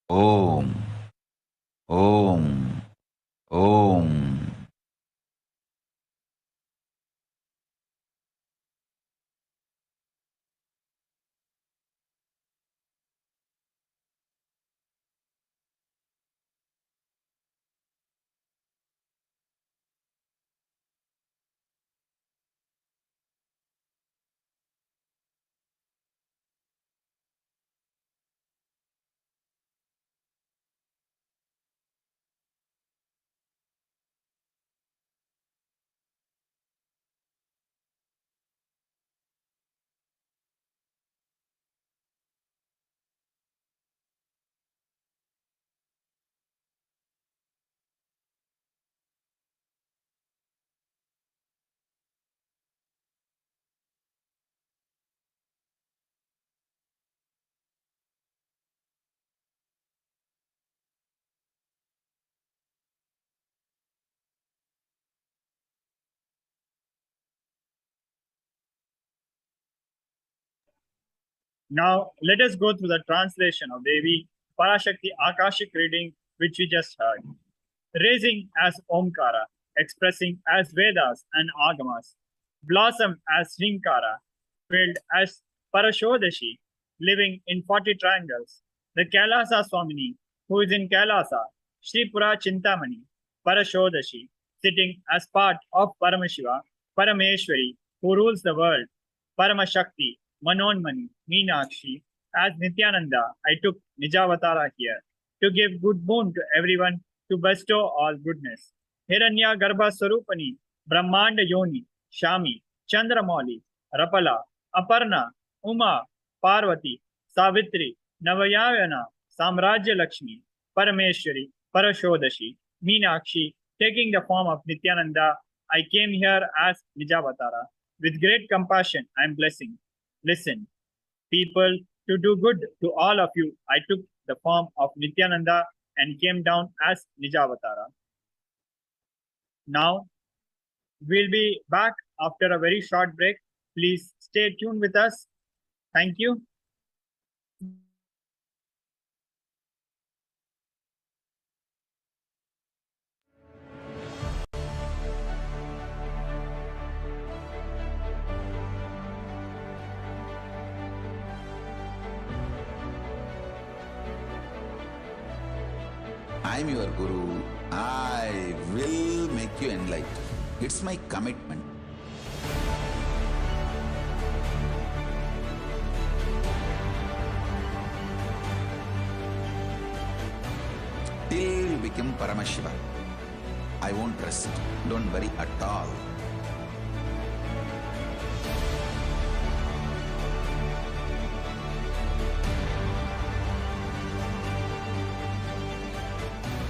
ஓம் ஓம் ஓம். Now, let us go through the translation of Devi Parashakti Akashik reading, which we just heard. Raising as Omkara, expressing as Vedas and Agamas, blossom as Hrinkara, filled as Parashodashi, living in 40 triangles. The Kailasa Swamini, who is in Kailasa, Sri Pura Chintamani, Parashodashi, sitting as part of Paramashiva, Parameshwari, who rules the world, Paramashakti, Manonmani, Meenakshi. As Nithyananda, I took Nijavatara here to give good boon to everyone, to bestow all goodness. Hiranya Garbha Swarupani, Brahmanda Yoni, Shami, Chandramali, Rapala, Aparna, Uma, Parvati, Savitri, Navayayana, Samrajya Lakshmi, Parameshwari, Parashodashi, Meenakshi, taking the form of Nithyananda, I came here as Nijavatara. With great compassion, I am blessing. Listen, people, to do good to all of you, I took the form of Nithyananda and came down as Nijavatara. Now, we'll be back after a very short break. Please stay tuned with us. Thank you. I'm your Guru. I will make you enlightened. It's my commitment. Till you become Paramashiva, I won't rest. Don't worry at all.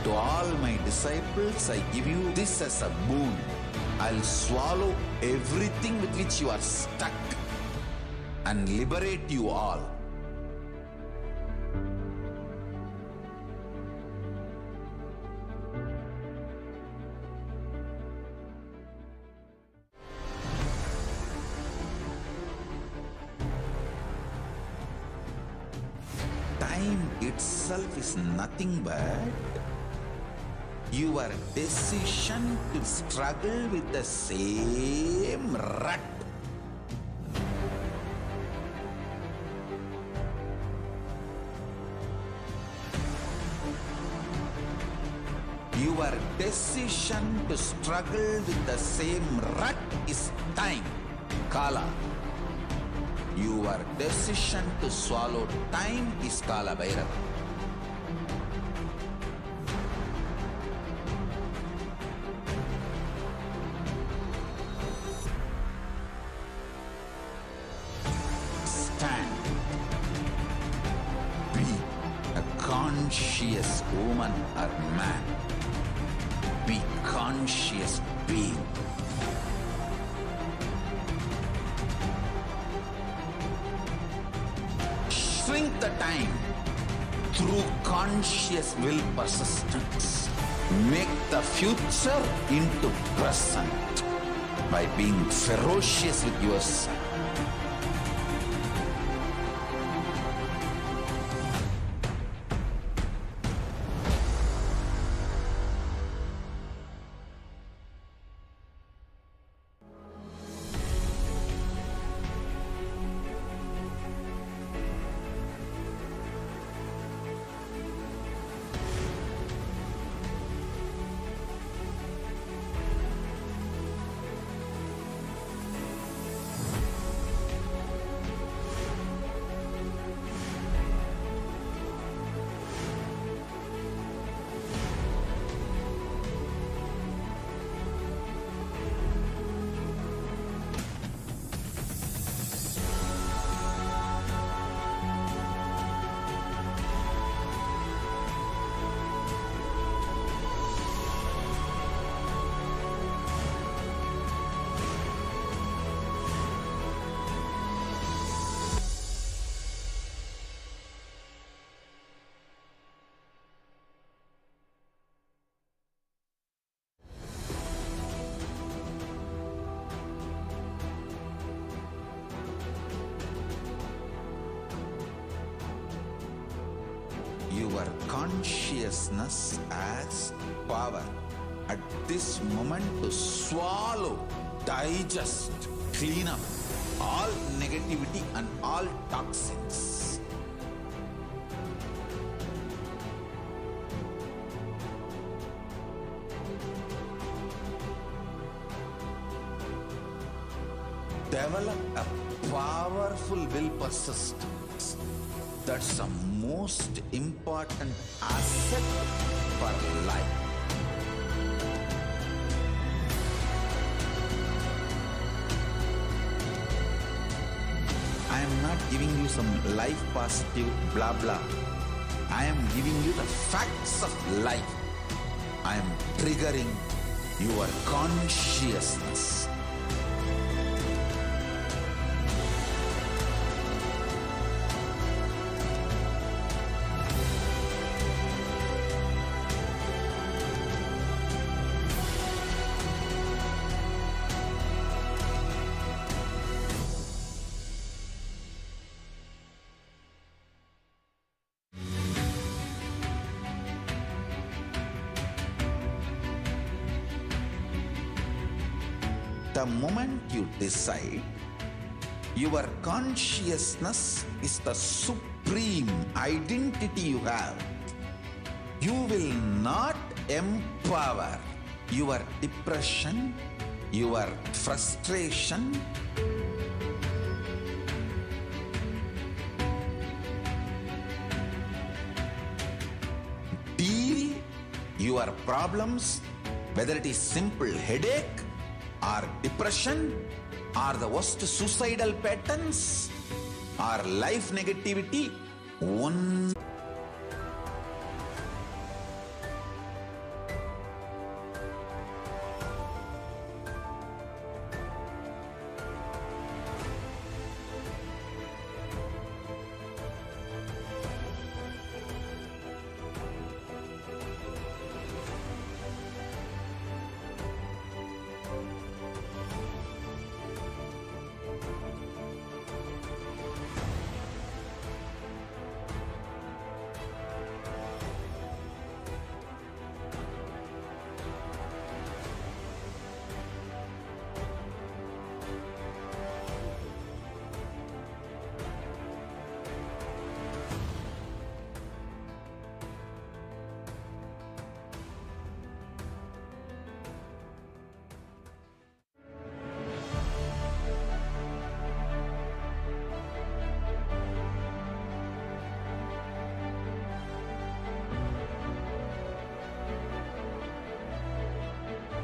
To all my disciples, I give you this as a boon. I'll swallow everything with which you are stuck and liberate you all. Time itself is nothing but your decision to struggle with the same rut. Your decision to struggle with the same rut is time, Kala. Your decision to swallow time is Kala Bhairava. Stand. Be a conscious woman or man. Be conscious being. Shrink the time through conscious will persistence. Make the future into present by being ferocious with yourself. Your consciousness as power at this moment to swallow, digest, clean up all negativity and all toxins. develop a powerful will persistence. That's the most important asset for life. I am not giving you some life positive blah blah. I am giving you the facts of life. I am triggering your consciousness. The moment you decide, your consciousness is the supreme identity you have. You will not empower your depression, your frustration, deal your problems, whether it is simple headache or depression or the worst suicidal patterns or life negativity, one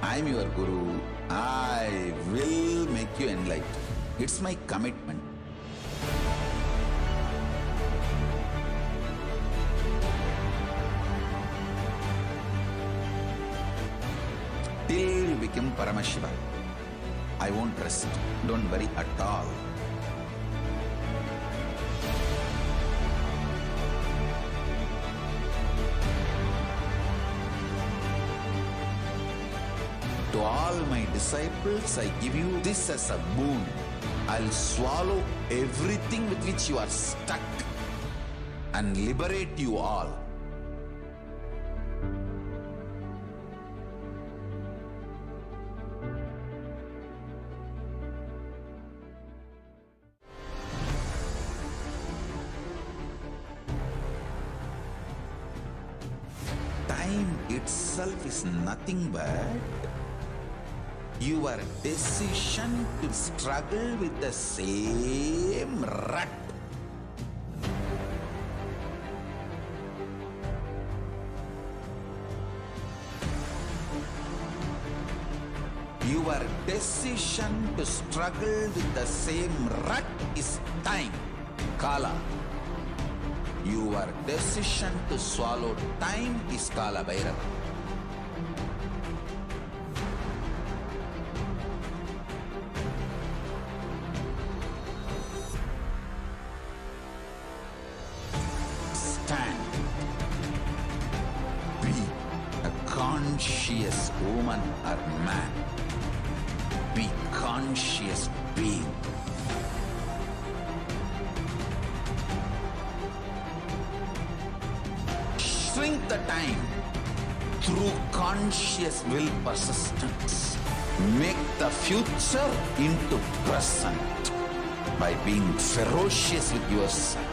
I am your Guru. I will make you enlightened. It's my commitment. Till you become Paramashivam, I won't rest. Don't worry at all. To all my disciples, I give you this as a boon. I'll swallow everything with which you are stuck and liberate you all. Time itself is nothing but your decision to struggle with the same rut. Your decision to struggle with the same rut is time, Kala. Your decision to swallow time is Kala Bhairava. Stand. Be a conscious woman or man. Be conscious being. Shrink the time through conscious will persistence. Make the future into present by being ferocious with yourself.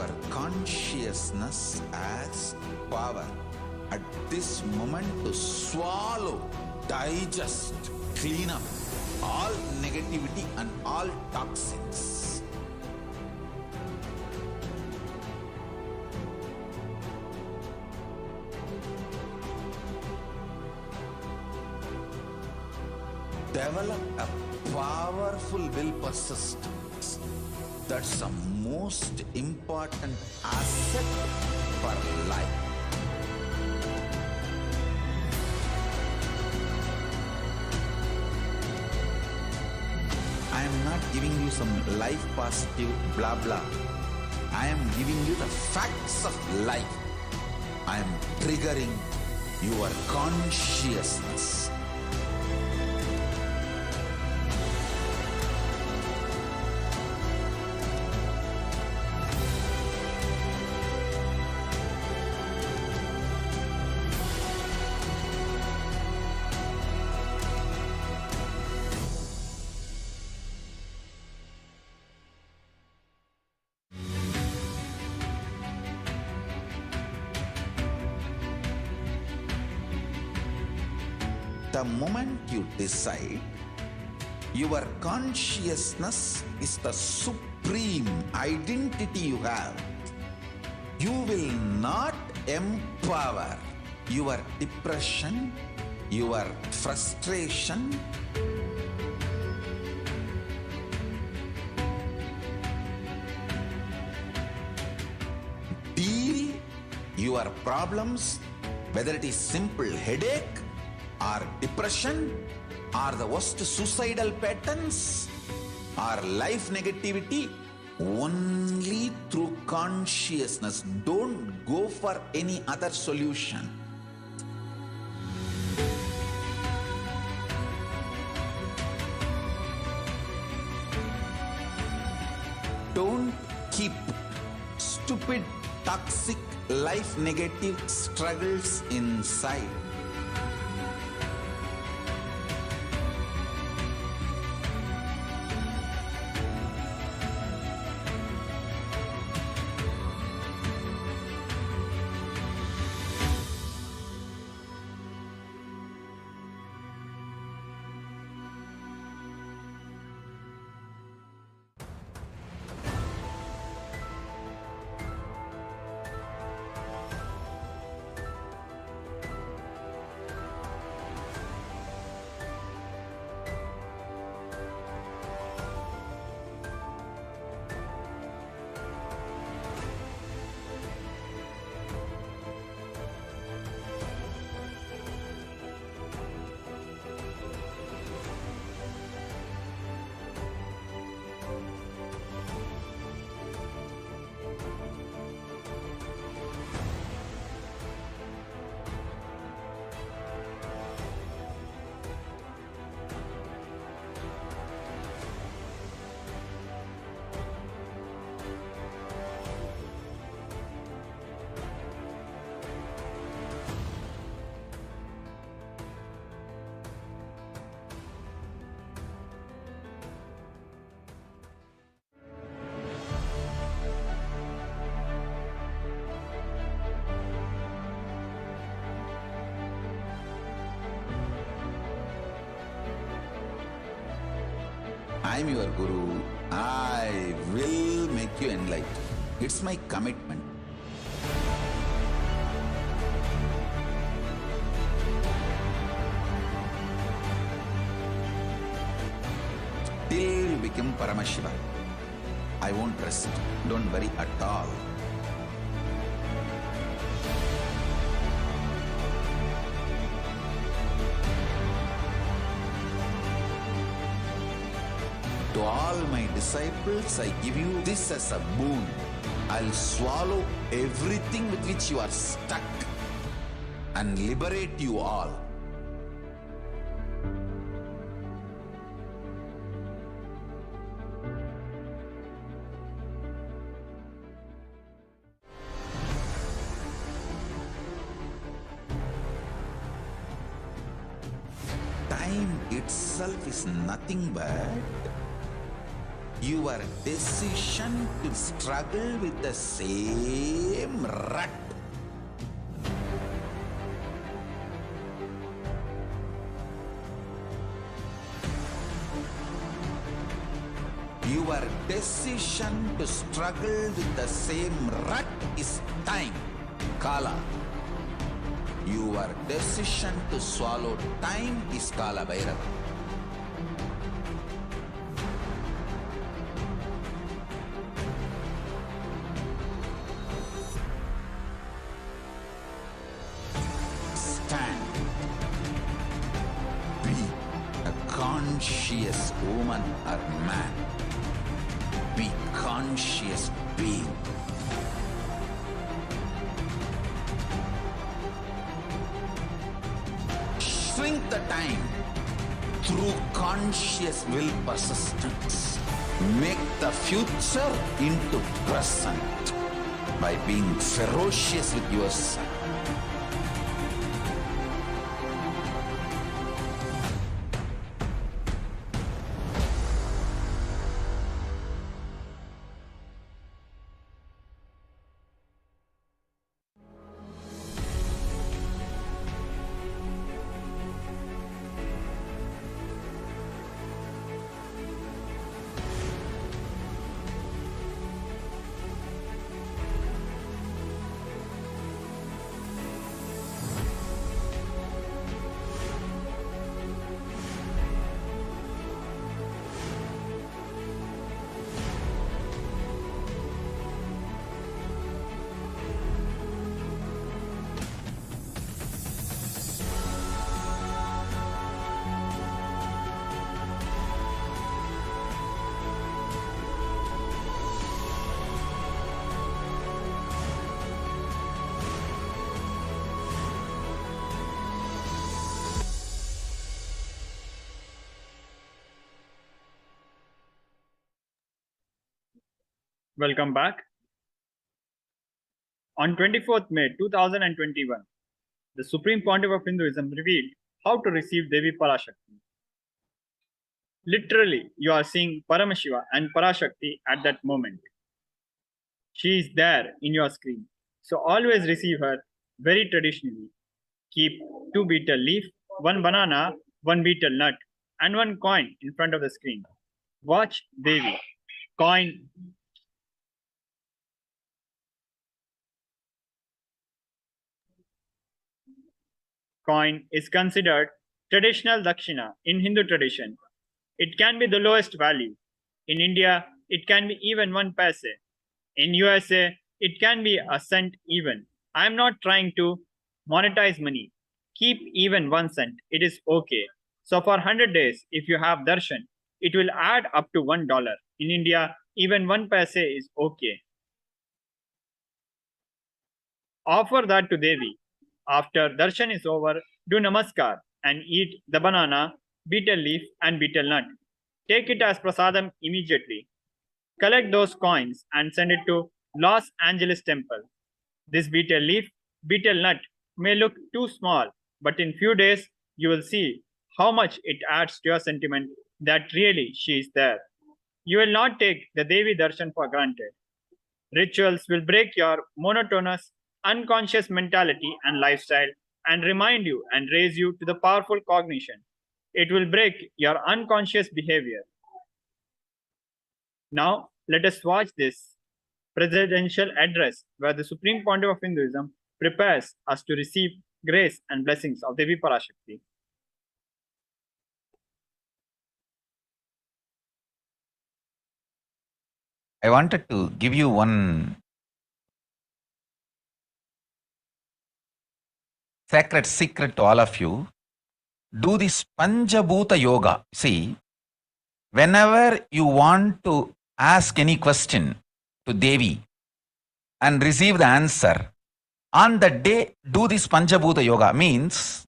your consciousness as power at this moment to swallow, digest, clean up all negativity and all toxins. Develop a powerful will persistence. That's the most important asset for life. I am not giving you some life positive blah blah. I am giving you the facts of life. I am triggering your consciousness. The moment you decide, your consciousness is the supreme identity you have. You will not empower your depression, your frustration, deal your problems, whether it is simple headache or depression or the worst suicidal patterns or life negativity, only through consciousness. Don't go for any other solution. Don't keep stupid, toxic, life negative struggles inside. I am your Guru. I will make you enlightened. It's my commitment. Till you become Paramashivam, I won't rest. Don't worry at all. To all my disciples, I give you this as a boon. I'll swallow everything with which you are stuck and liberate you all. Time itself is nothing but Your decision to struggle with the same rut. Your decision to struggle with the same rut is time, Kala. Your decision to swallow time is Kala Bhairava. Stand. Be a conscious woman or man. Be conscious being. Shrink the time through conscious will persistence. Make the future into present by being ferocious with yourself. Welcome back. On 24th May 2021, the Supreme Pontiff of Hinduism revealed how to receive Devi Parashakti. Literally, you are seeing Paramashiva and Parashakti at that moment. She is there in your screen. So always receive her very traditionally. Keep 2 betel leaf, 1 banana, 1 betel nut, and 1 coin in front of the screen. Watch Devi. Coin is considered traditional dakshina in Hindu tradition. It can be the lowest value. In India, it can be even 1 paise. In USA, it can be a cent even. I am not trying to monetize money. Keep even 1 cent. It is okay. So for 100 days, if you have darshan, it will add up to $1. In India, even 1 paise is okay. Offer that to Devi. After darshan is over, do namaskar and eat the banana, betel leaf and betel nut. Take it as prasadam immediately. Collect those coins and send it to Los Angeles temple. This betel leaf, betel nut may look too small, but in few days you will see how much it adds to your sentiment that really she is there. You will not take the Devi darshan for granted. Rituals will break your monotonous, unconscious mentality and lifestyle and remind you and raise you to the powerful cognition. It will break your unconscious behavior. Now, let us watch this presidential address where the Supreme Pontiff of Hinduism prepares us to receive grace and blessings of Devi Parashakti. I wanted to give you one sacred secret to all of you. Do this Panchabhuta Yoga. See, whenever you want to ask any question to Devi and receive the answer, on the day, do this Panchabhuta Yoga. Means,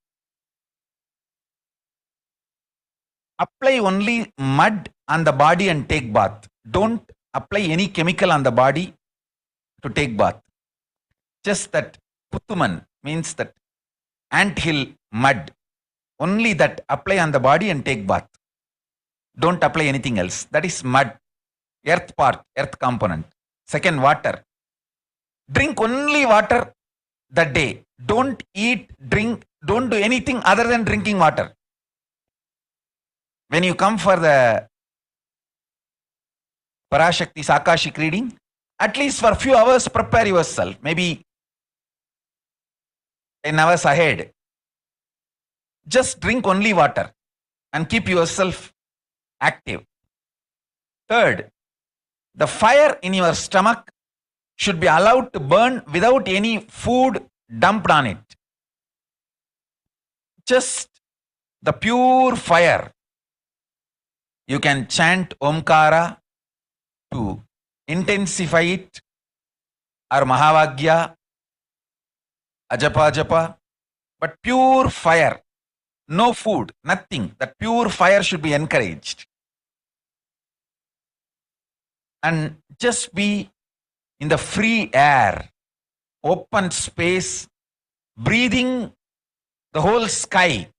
apply only mud on the body and take bath. Don't apply any chemical on the body to take bath. Just that Puttuman means that anthill mud. Only that apply on the body and take bath. Don't apply anything else. That is mud. earth part, earth component. Second, water. Drink only water that day. Don't eat, drink, don't do anything other than drinking water. When you come for the Parashakti's Akashik reading, at least for a few hours, prepare yourself. Maybe 10 hours ahead. Just drink only water and keep yourself active. Third, the fire in your stomach should be allowed to burn without any food dumped on it. Just the pure fire. You can chant Omkara to intensify it, or Mahavagya, Ajapa Japa, but pure fire, no food, nothing. That pure fire should be encouraged. And just be in the free air, open space, breathing the whole sky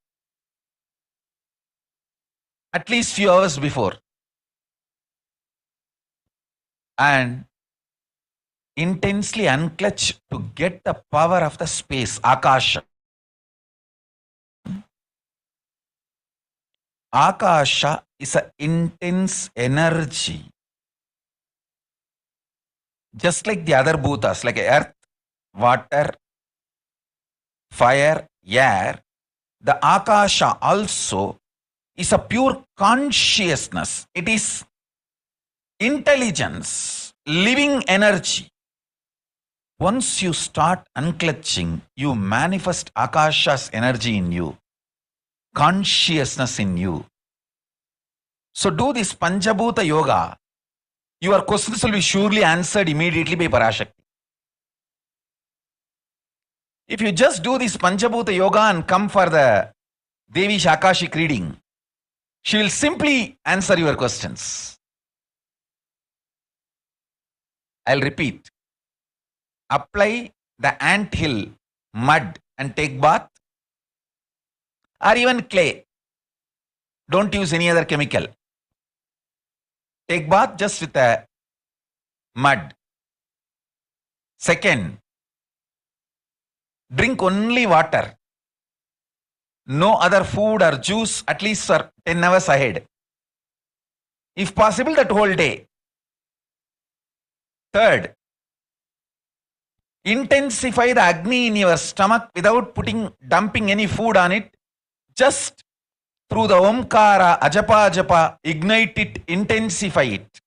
at least few hours before. And intensely unclutch to get the power of the space, Akasha. Akasha is an intense energy. Just like the other bhutas, like earth, water, fire, air, the Akasha also is a pure consciousness. It is intelligence, living energy. Once you start unclutching, you manifest Akasha's energy in you, consciousness in you. So do this Panchabhuta Yoga. Your questions will be surely answered immediately by Parashakti. If you just do this Panchabhuta Yoga and come for the Devi Akashik reading, she will simply answer your questions. I'll repeat. Apply the ant hill mud and take bath, or even clay. Don't use any other chemical. Take bath just with a mud. Second, drink only water. No other food or juice at least for 10 hours ahead. If possible, that whole day. Third, intensify the Agni in your stomach without dumping any food on it. Just through the Omkara, Ajapa Ajapa, ignite it, intensify it.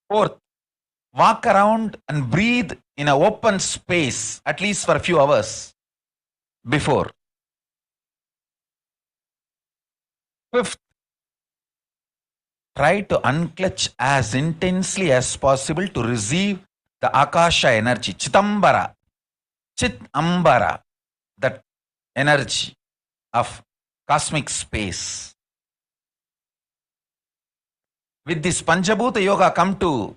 Fourth, walk around and breathe in an open space at least for a few hours before. Fifth, try to unclutch as intensely as possible to receive the Akasha energy, Chitambara, Chitambara, that energy of cosmic space. With this Panchabhuta Yoga, come to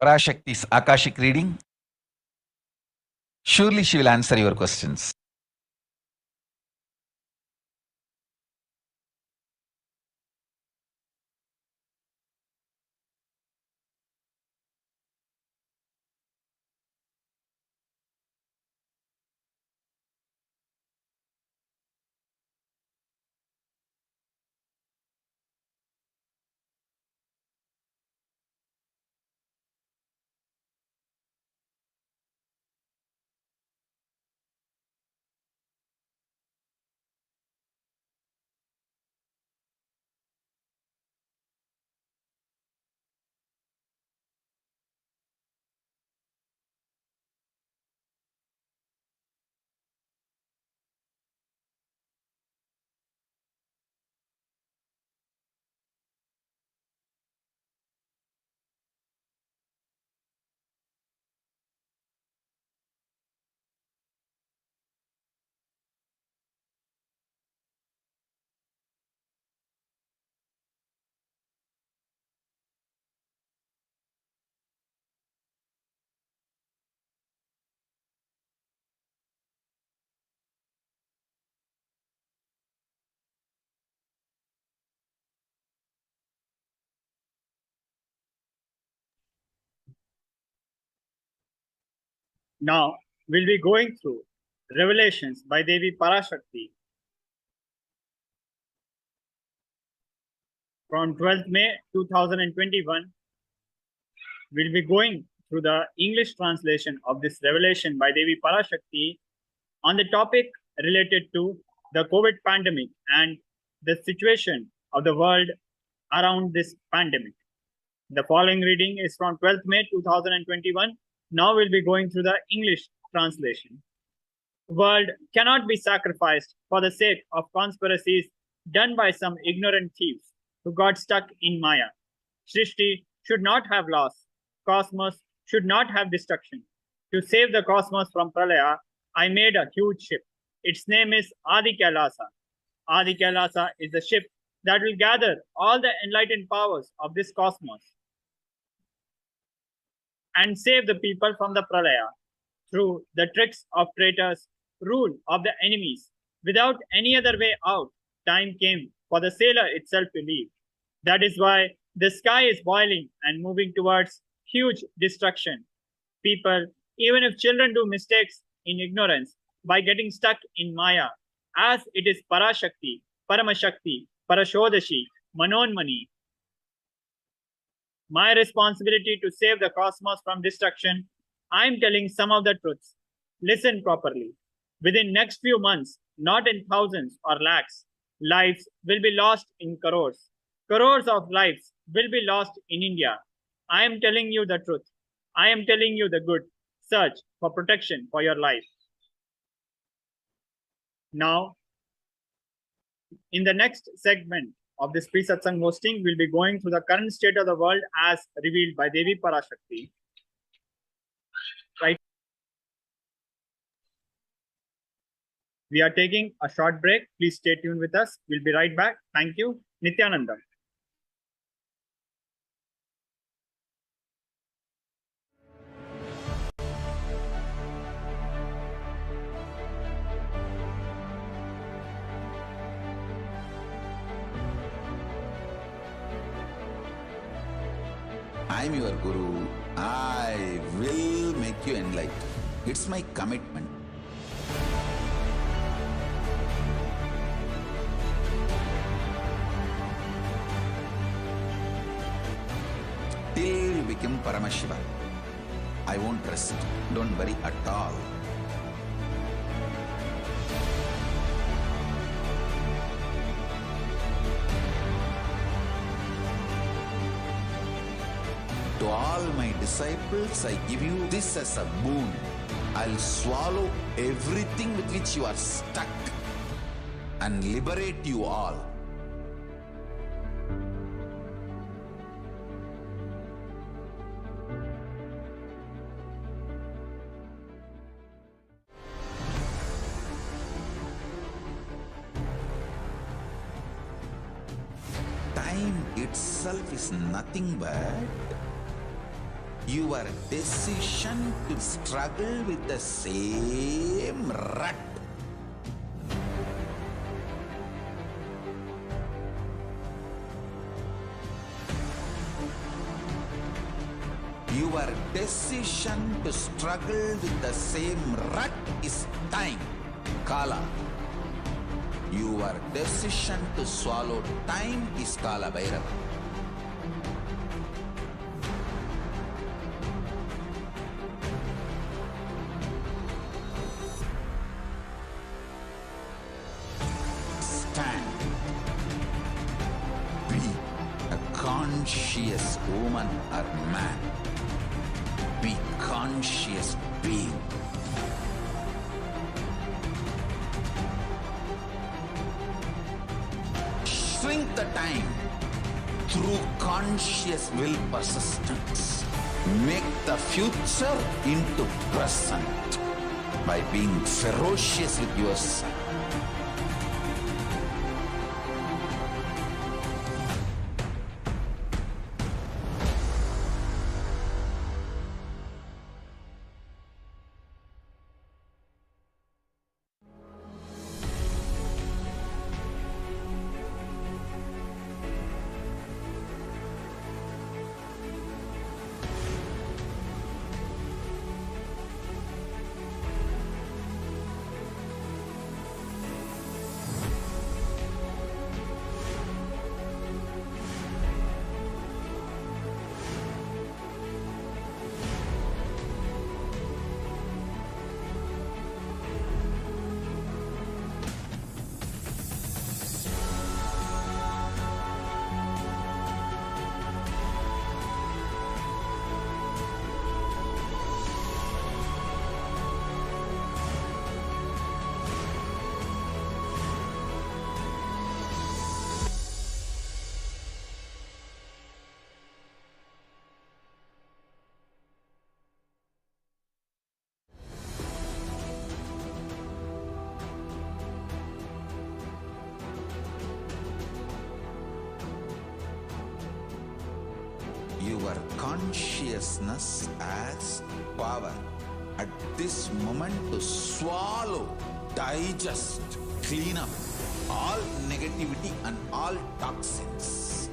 Parashakti's Akashic reading. Surely she will answer your questions. Now we'll be going through revelations by Devi Parashakti from 12th May 2021. We'll be going through the English translation of this revelation by Devi Parashakti on the topic related to the COVID pandemic and the situation of the world around this pandemic. The following reading is from 12th May 2021. Now we'll be going through the English translation. The world cannot be sacrificed for the sake of conspiracies done by some ignorant thieves who got stuck in Maya. Srishti should not have loss. Cosmos should not have destruction. To save the cosmos from Pralaya, I made a huge ship. Its name is Adi Kailasa. Adi Kailasa is the ship that will gather all the enlightened powers of this cosmos and save the people from the Pralaya through the tricks of traitors, rule of the enemies. Without any other way out, time came for the sailor itself to leave. That is why the sky is boiling and moving towards huge destruction. People, even if children do mistakes in ignorance by getting stuck in Maya, as it is Parashakti, Paramashakti, Parashodashi, Manonmani. My responsibility to save the cosmos from destruction. I am telling some of the truths. Listen properly. Within next few months, not in thousands or lakhs, lives will be lost in crores. Crores of lives will be lost in India. I am telling you the truth. I am telling you the good. Search for protection for your life. Now, in the next segment of this pre-satsang hosting, we'll be going through the current state of the world as revealed by Devi Parashakti. Right. We are taking a short break. Please stay tuned with us. We'll be right back. Thank you. Nityananda. I'm your Guru. I will make you enlightened. It's my commitment. Till you become Paramashivam, I won't rest. Don't worry at all. To all my disciples, I give you this as a boon. I'll swallow everything with which you are stuck and liberate you all. Time itself is nothing but your decision to struggle with the same rut. Your decision to struggle with the same rut is time, Kala. Your decision to swallow time is Kala Bhairava. Conscious woman or man. Be conscious being. Shrink the time through conscious will persistence. Make the future into present by being ferocious with yourself. your consciousness as power at this moment to swallow, digest, clean up all negativity and all toxins.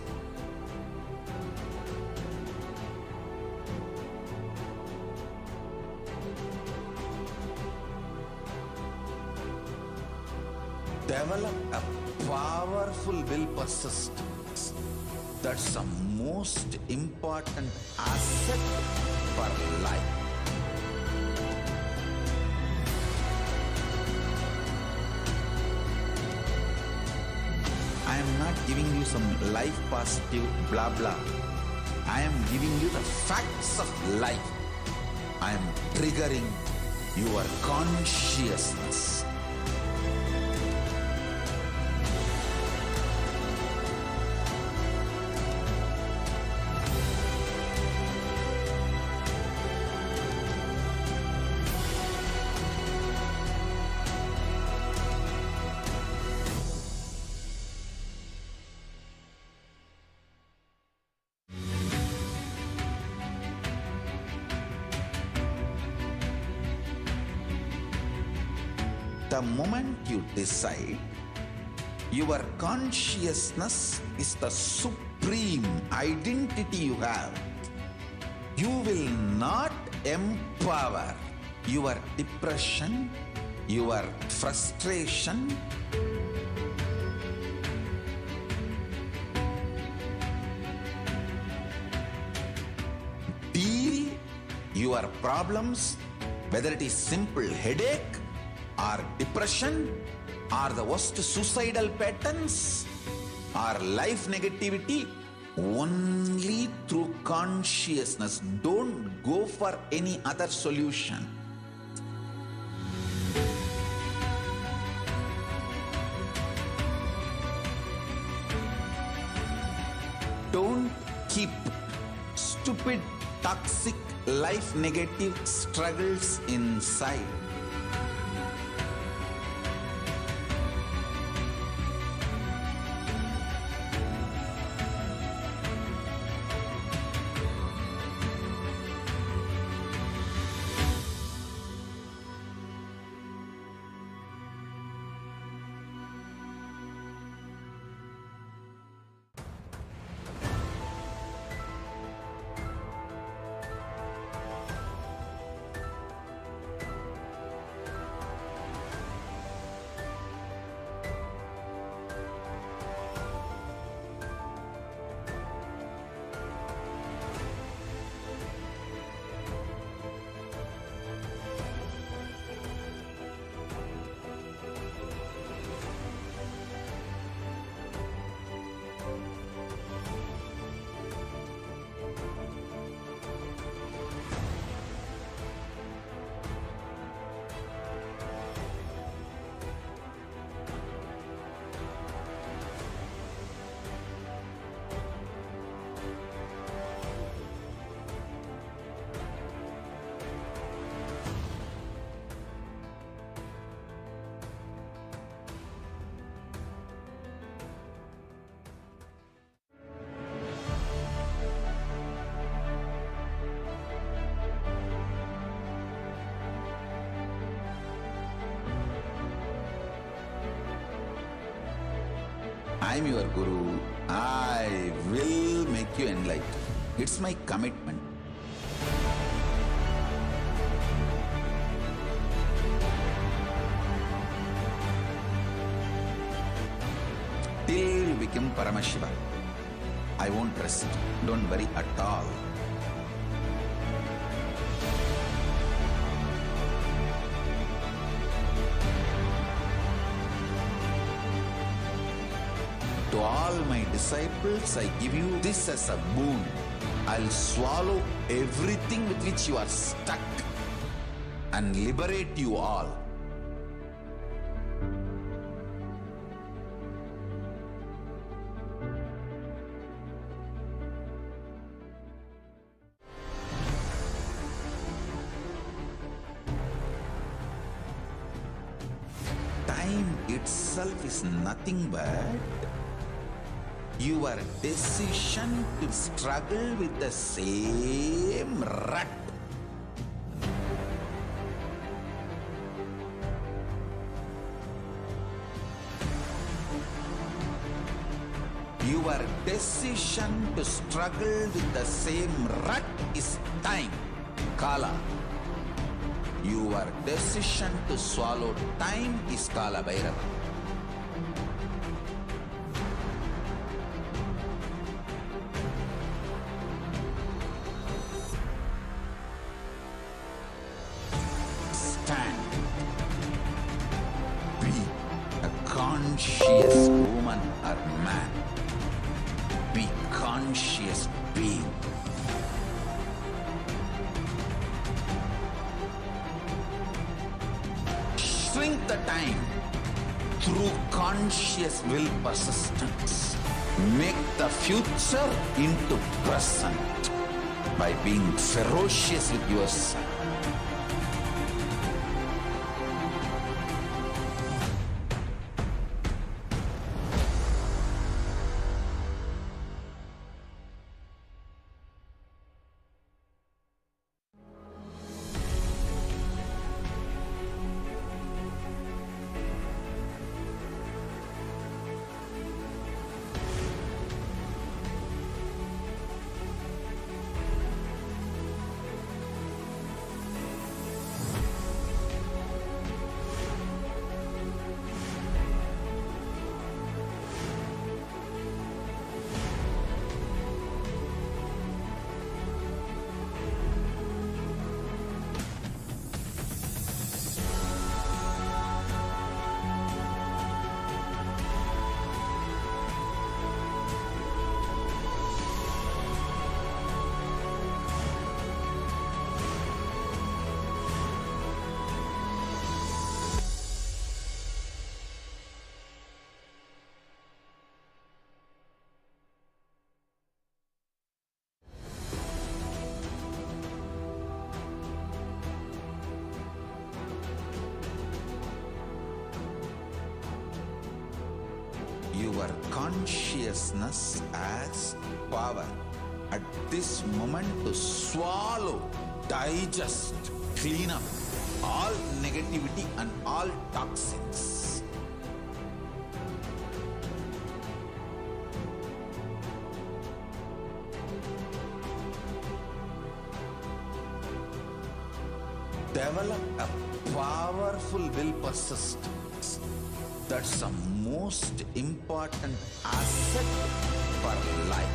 Develop a powerful will persistence. That's the most important asset for life. I am not giving you some life positive blah blah. I am giving you the facts of life. I am triggering your consciousness. The moment you decide, your consciousness is the supreme identity you have. You will not empower your depression, your frustration, deal your problems, whether it is simple headache or depression or the worst suicidal patterns or life negativity, only through consciousness. Don't go for any other solution. Don't keep stupid, toxic, life negative struggles inside. I am your Guru. I will make you enlightened. It's my commitment. Till you become Paramashivam, I won't rest. Don't worry at all. To all my disciples, I give you this as a boon. I'll swallow everything with which you are stuck and liberate you all. Time itself is nothing but Your decision to struggle with the same rut. Your decision to struggle with the same rut is time, Kala. Your decision to swallow time is Kala Bhairava. Stand. Be a conscious woman or man. Be conscious being. Shrink the time through conscious will persistence. Make the future into present by being ferocious with yourself. Your consciousness as power at this moment to swallow, digest, clean up all negativity and all toxins. Develop a powerful will persistence. That's the most important asset for life.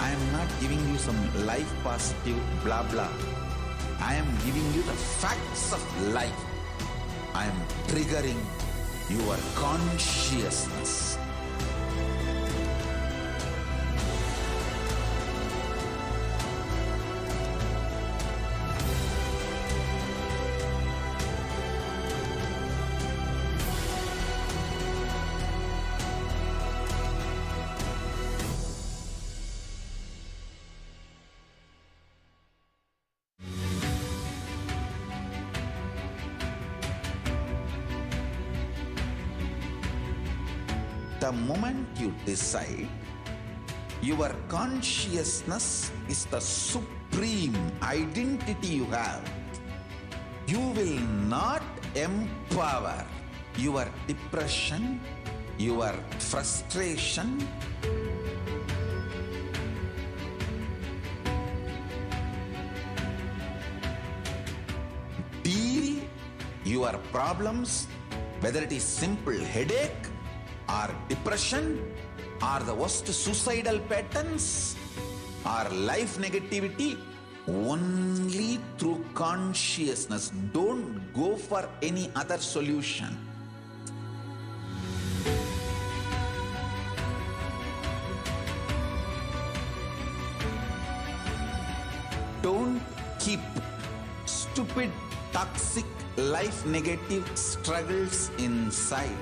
I am not giving you some life positive blah blah. I am giving you the facts of life. I am triggering your consciousness. The moment you decide, your consciousness is the supreme identity you have. You will not empower your depression, your frustration, deal your problems, whether it is simple headache or depression or the worst suicidal patterns or life negativity, only through consciousness. Don't go for any other solution. Don't keep stupid, toxic, life negative struggles inside.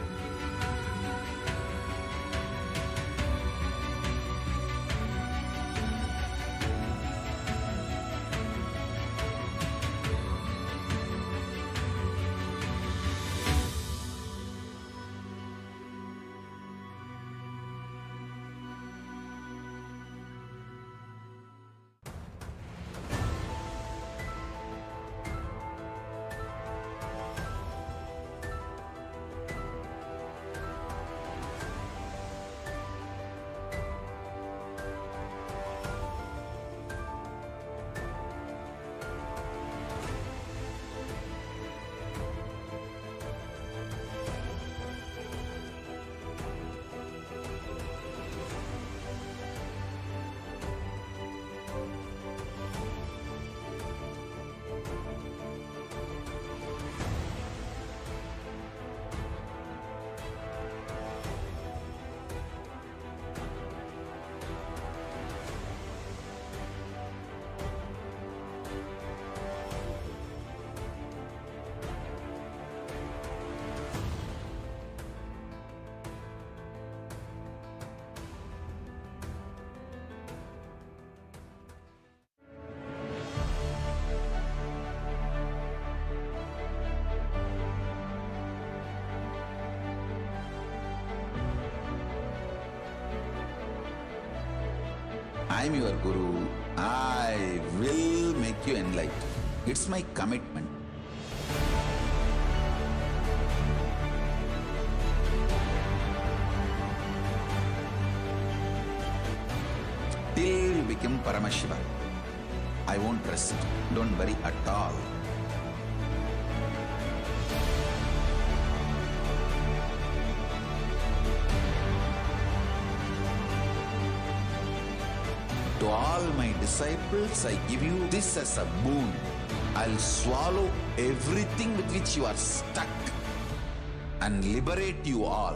I'm your guru. I will make you enlightened. It's my commitment. Till you become Paramashiva, I won't rest. Don't worry at all. To all my disciples, I give you this as a boon. I'll swallow everything with which you are stuck and liberate you all.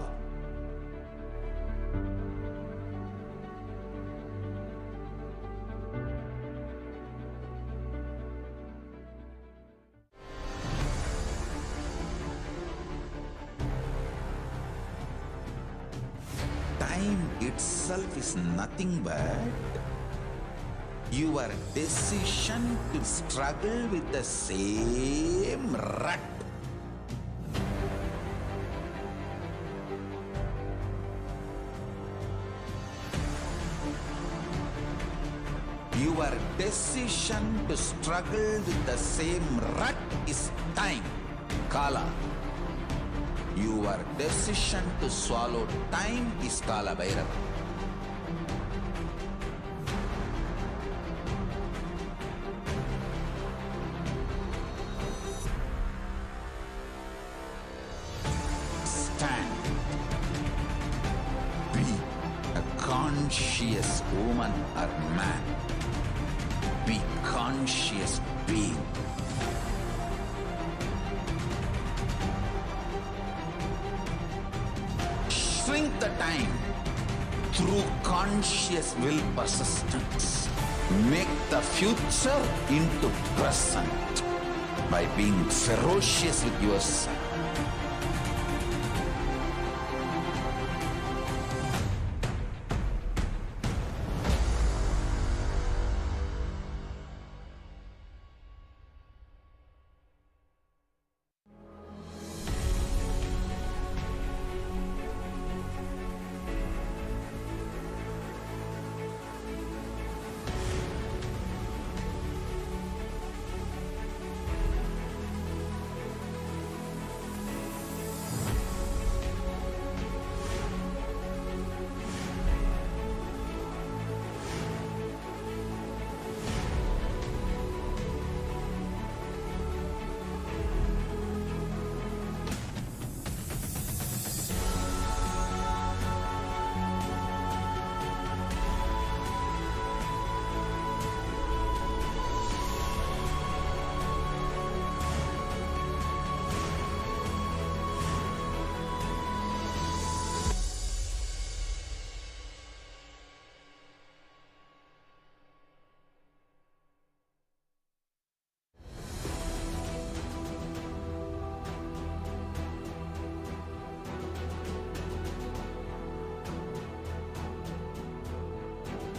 Time itself is nothing but your decision to struggle with the same rut. Your decision to struggle with the same rut is time, Kala. Your decision to swallow time is Kala Bhairava. Stand. Be a conscious woman or man. Be conscious being. Shrink the time through conscious will persistence. Make the future into present by being ferocious with yourself.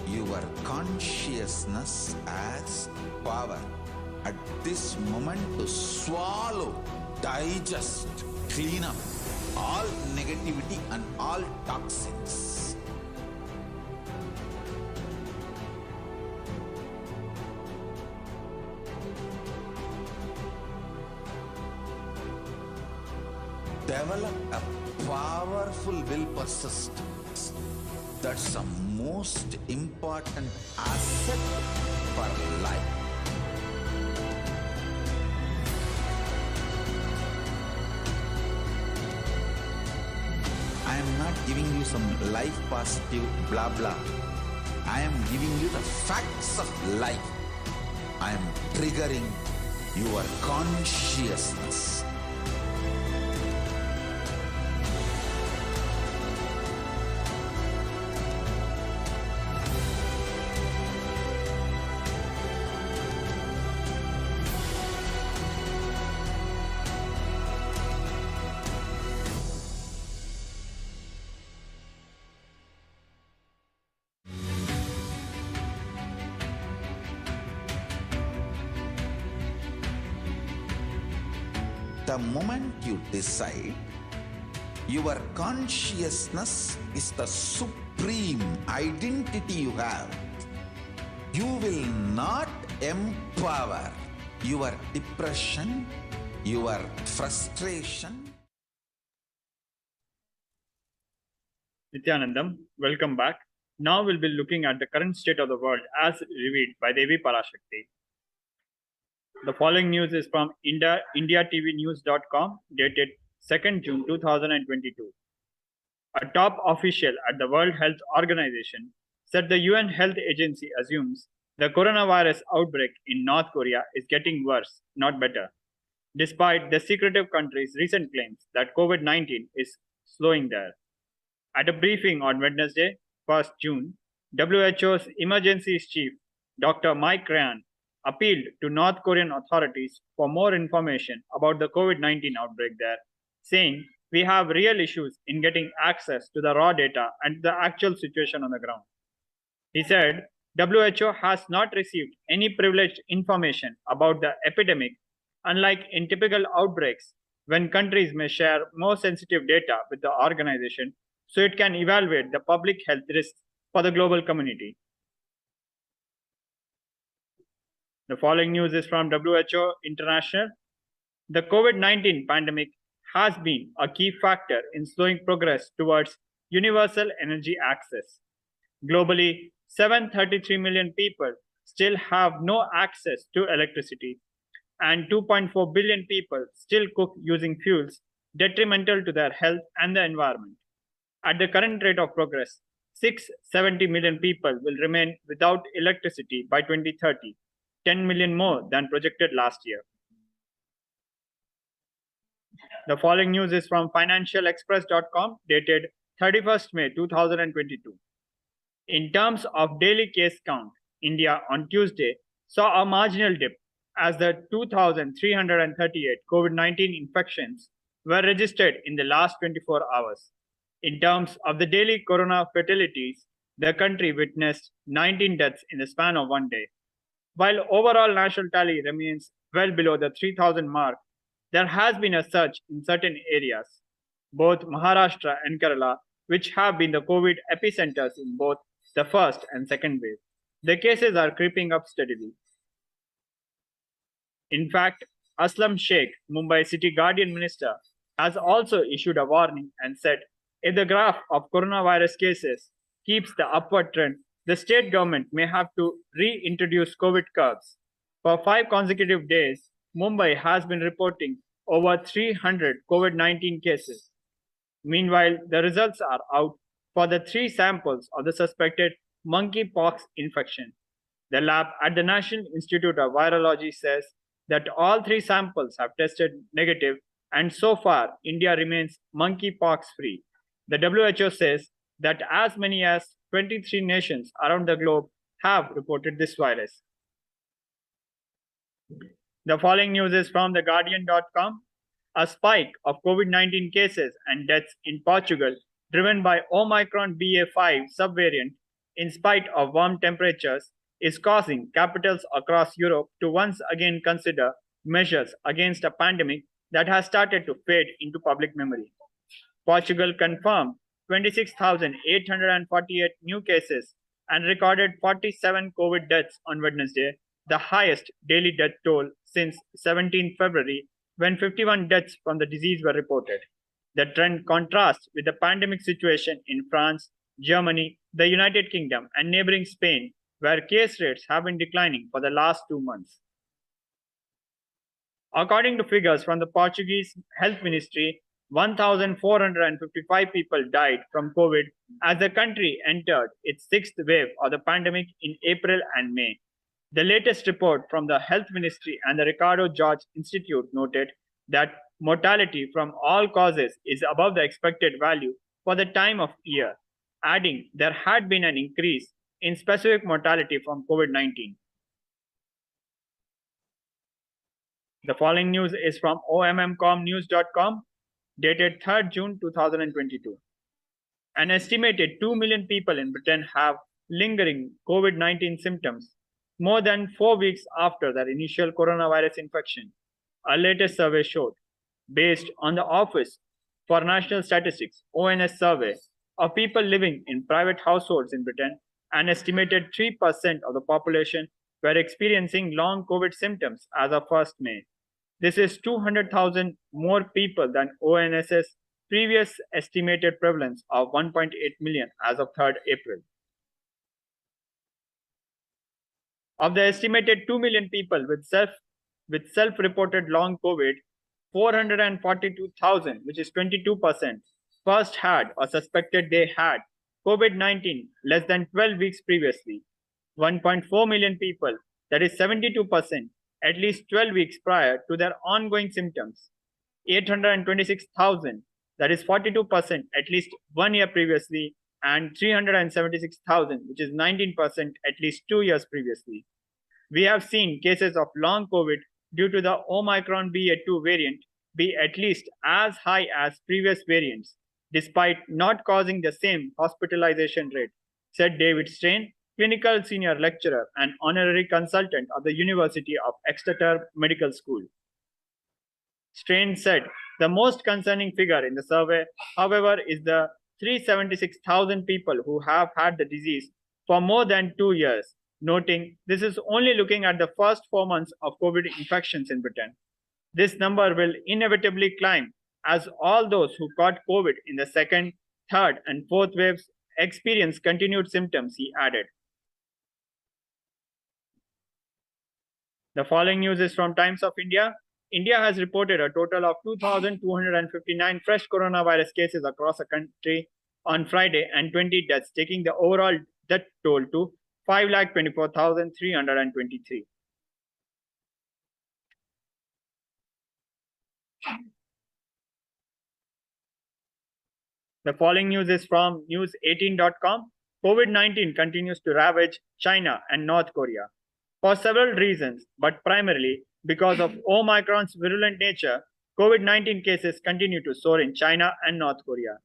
Your consciousness as power at this moment to swallow, digest, clean up all negativity and all toxins. Develop a powerful will persistence. That's the most important asset for life. I am not giving you some life positive blah blah. I am giving you the facts of life. I am triggering your consciousness. The moment you decide, your consciousness is the supreme identity you have. You will not empower your depression, your frustration. Nithyanandam, welcome back. Now we'll be looking at the current state of the world as revealed by Devi Parashakti. The following news is from indiatvnews.com, dated 2nd June 2022. A top official at the World Health Organization said the UN Health Agency assumes the coronavirus outbreak in North Korea is getting worse, not better, despite the secretive country's recent claims that COVID-19 is slowing there. At a briefing on Wednesday, 1st June, WHO's emergency chief, Dr. Mike Ryan, appealed to North Korean authorities for more information about the COVID-19 outbreak there, saying, "We have real issues in getting access to the raw data and the actual situation on the ground." He said, WHO has not received any privileged information about the epidemic, unlike in typical outbreaks, when countries may share more sensitive data with the organization so it can evaluate the public health risks for the global community. The following news is from WHO International. The COVID-19 pandemic has been a key factor in slowing progress towards universal energy access. Globally, 733 million people still have no access to electricity, and 2.4 billion people still cook using fuels detrimental to their health and the environment. At the current rate of progress, 670 million people will remain without electricity by 2030, 10 million more than projected last year. The following news is from financialexpress.com, dated 31st May 2022. In terms of daily case count, India on Tuesday saw a marginal dip as the 2,338 COVID-19 infections were registered in the last 24 hours. In terms of the daily corona fatalities, the country witnessed 19 deaths in the span of one day. While overall national tally remains well below the 3,000 mark, there has been a surge in certain areas, both Maharashtra and Kerala, which have been the COVID epicenters in both the first and second wave. The cases are creeping up steadily. In fact, Aslam Sheikh, Mumbai City Guardian Minister, has also issued a warning and said, if the graph of coronavirus cases keeps the upward trend, the state government may have to reintroduce COVID curbs. For 5 consecutive days, Mumbai has been reporting over 300 COVID-19 cases. Meanwhile, the results are out for the 3 samples of the suspected monkeypox infection. The lab at the National Institute of Virology says that all 3 samples have tested negative, and so far, India remains monkeypox free. The WHO says that as many as 23 nations around the globe have reported this virus. The following news is from theguardian.com. A spike of COVID-19 cases and deaths in Portugal, driven by Omicron BA.5 subvariant, in spite of warm temperatures, is causing capitals across Europe to once again consider measures against a pandemic that has started to fade into public memory. Portugal confirmed 26,848 new cases and recorded 47 COVID deaths on Wednesday, the highest daily death toll since 17 February, when 51 deaths from the disease were reported. The trend contrasts with the pandemic situation in France, Germany, the United Kingdom, and neighboring Spain, where case rates have been declining for the last 2 months. According to figures from the Portuguese Health Ministry, 1,455 people died from COVID as the country entered its 6th wave of the pandemic in April and May. The latest report from the Health Ministry and the Ricardo George Institute noted that mortality from all causes is above the expected value for the time of year, adding there had been an increase in specific mortality from COVID-19. The following news is from ommcomnews.com, dated 3rd June 2022. An estimated 2 million people in Britain have lingering COVID-19 symptoms more than 4 weeks after their initial coronavirus infection, a latest survey showed, based on the Office for National Statistics (ONS) survey of people living in private households in Britain An estimated 3% of the population were experiencing long COVID symptoms as of 1st May. This is 200,000 more people than ONS's previous estimated prevalence of 1.8 million as of 3rd April. Of the estimated 2 million people with self-reported long COVID, 442,000, which is 22%, first had or suspected they had COVID-19 less than 12 weeks previously. 1.4 million people, that is 72%, at least 12 weeks prior to their ongoing symptoms. 826,000, that is 42%, at least 1 year previously, and 376,000, which is 19%, at least 2 years previously. We have seen cases of long COVID due to the Omicron BA.2 variant be at least as high as previous variants, despite not causing the same hospitalization rate, said David Strain, clinical senior lecturer and honorary consultant of the University of Exeter Medical School. Strain said, the most concerning figure in the survey, however, is the 376,000 people who have had the disease for more than 2 years, noting this is only looking at the first 4 months of COVID infections in Britain. This number will inevitably climb as all those who caught COVID in the second, third, and fourth waves experience continued symptoms, he added. The following news is from Times of India. India has reported a total of 2,259 fresh coronavirus cases across the country on Friday and 20 deaths, taking the overall death toll to 5,24,323. The following news is from news18.com. COVID-19 continues to ravage China and North Korea. For several reasons, but primarily because of Omicron's virulent nature, COVID-19 cases continue to soar in China and North Korea.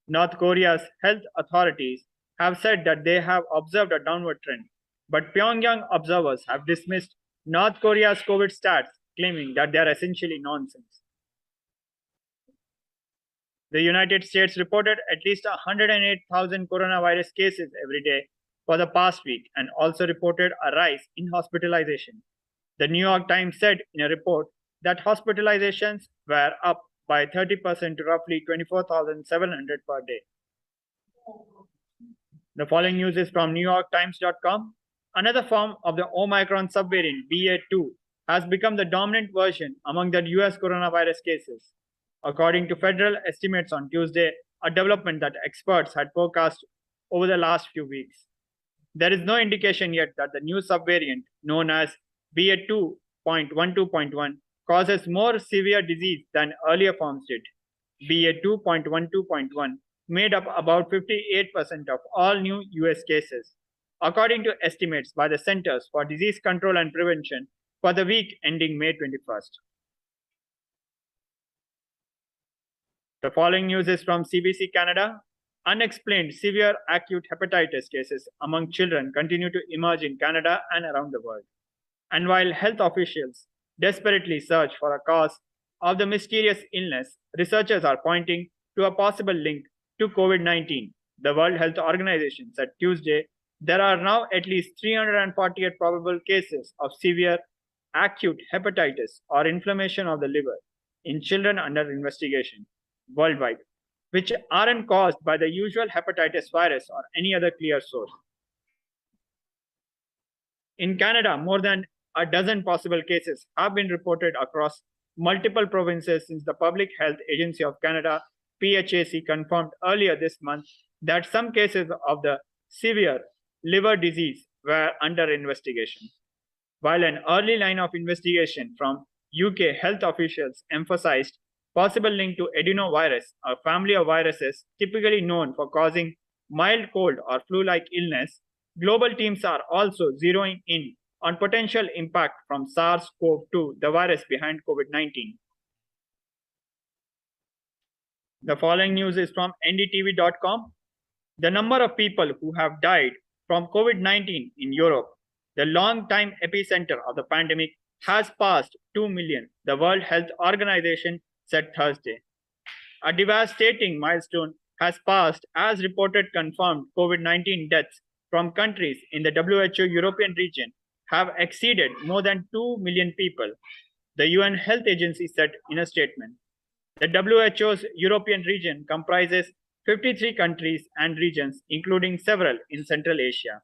North Korea's health authorities have said that they have observed a downward trend, but Pyongyang observers have dismissed North Korea's COVID stats, claiming that they are essentially nonsense. The United States reported at least 108,000 coronavirus cases every day for the past week and also reported a rise in hospitalization. The New York Times said in a report that hospitalizations were up by 30% to roughly 24,700 per day. The following news is from NewYorkTimes.com. Another form of the Omicron subvariant BA.2 has become the dominant version among the US coronavirus cases, according to federal estimates on Tuesday, a development that experts had forecast over the last few weeks. There is no indication yet that the new subvariant, known as BA.2.12.1, causes more severe disease than earlier forms did. BA.2.12.1 made up about 58% of all new US cases, according to estimates by the Centers for Disease Control and Prevention for the week ending May 21st. The following news is from CBC Canada. Unexplained severe acute hepatitis cases among children continue to emerge in Canada and around the world. And while health officials desperately search for a cause of the mysterious illness, researchers are pointing to a possible link to COVID-19. The World Health Organization said Tuesday there are now at least 348 probable cases of severe acute hepatitis or inflammation of the liver in children under investigation worldwide, which aren't caused by the usual hepatitis virus or any other clear source. In Canada, more than a dozen possible cases have been reported across multiple provinces since the Public Health Agency of Canada, PHAC, confirmed earlier this month that some cases of the severe liver disease were under investigation. While an early line of investigation from UK health officials emphasized possible link to adenovirus, a family of viruses typically known for causing mild cold or flu-like illness, global teams are also zeroing in on potential impact from SARS-CoV-2, the virus behind COVID-19. The following news is from ndtv.com. The number of people who have died from COVID-19 in Europe, the long-time epicenter of the pandemic, has passed 2 million, the World Health Organization said Thursday. A devastating milestone has passed as reported confirmed COVID-19 deaths from countries in the WHO European region have exceeded more than 2 million people, the UN Health Agency said in a statement. The WHO's European region comprises 53 countries and regions, including several in Central Asia.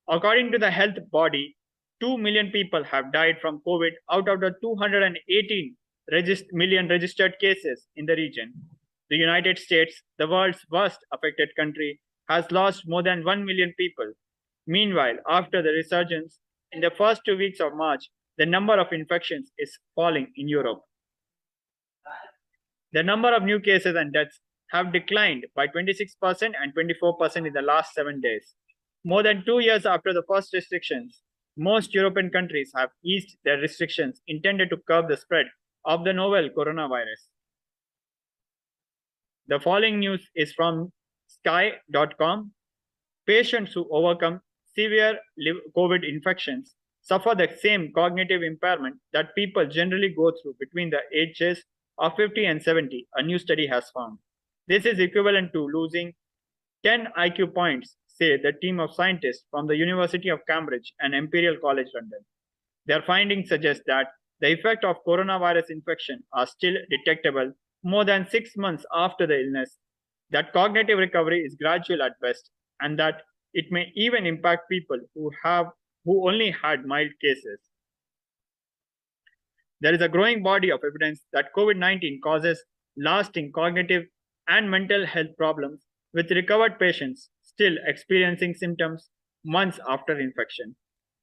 According to the health body, 2 million people have died from COVID out of the 218 million registered cases in the region. The United States, the world's worst affected country, has lost more than 1 million people. Meanwhile, after the resurgence, in the first 2 weeks of March, the number of infections is falling in Europe. The number of new cases and deaths have declined by 26% and 24% in the last 7 days. More than 2 years after the first restrictions, most European countries have eased their restrictions intended to curb the spread of the novel coronavirus. The following news is from sky.com. Patients who overcome severe COVID infections suffer the same cognitive impairment that people generally go through between the ages of 50 and 70, a new study has found. This is equivalent to losing 10 IQ points, say the team of scientists from the University of Cambridge and Imperial College London. Their findings suggest that the effect of coronavirus infection are still detectable more than 6 months after the illness, that cognitive recovery is gradual at best, and that it may even impact people who only had mild cases. There is a growing body of evidence that COVID-19 causes lasting cognitive and mental health problems, with recovered patients still experiencing symptoms months after infection.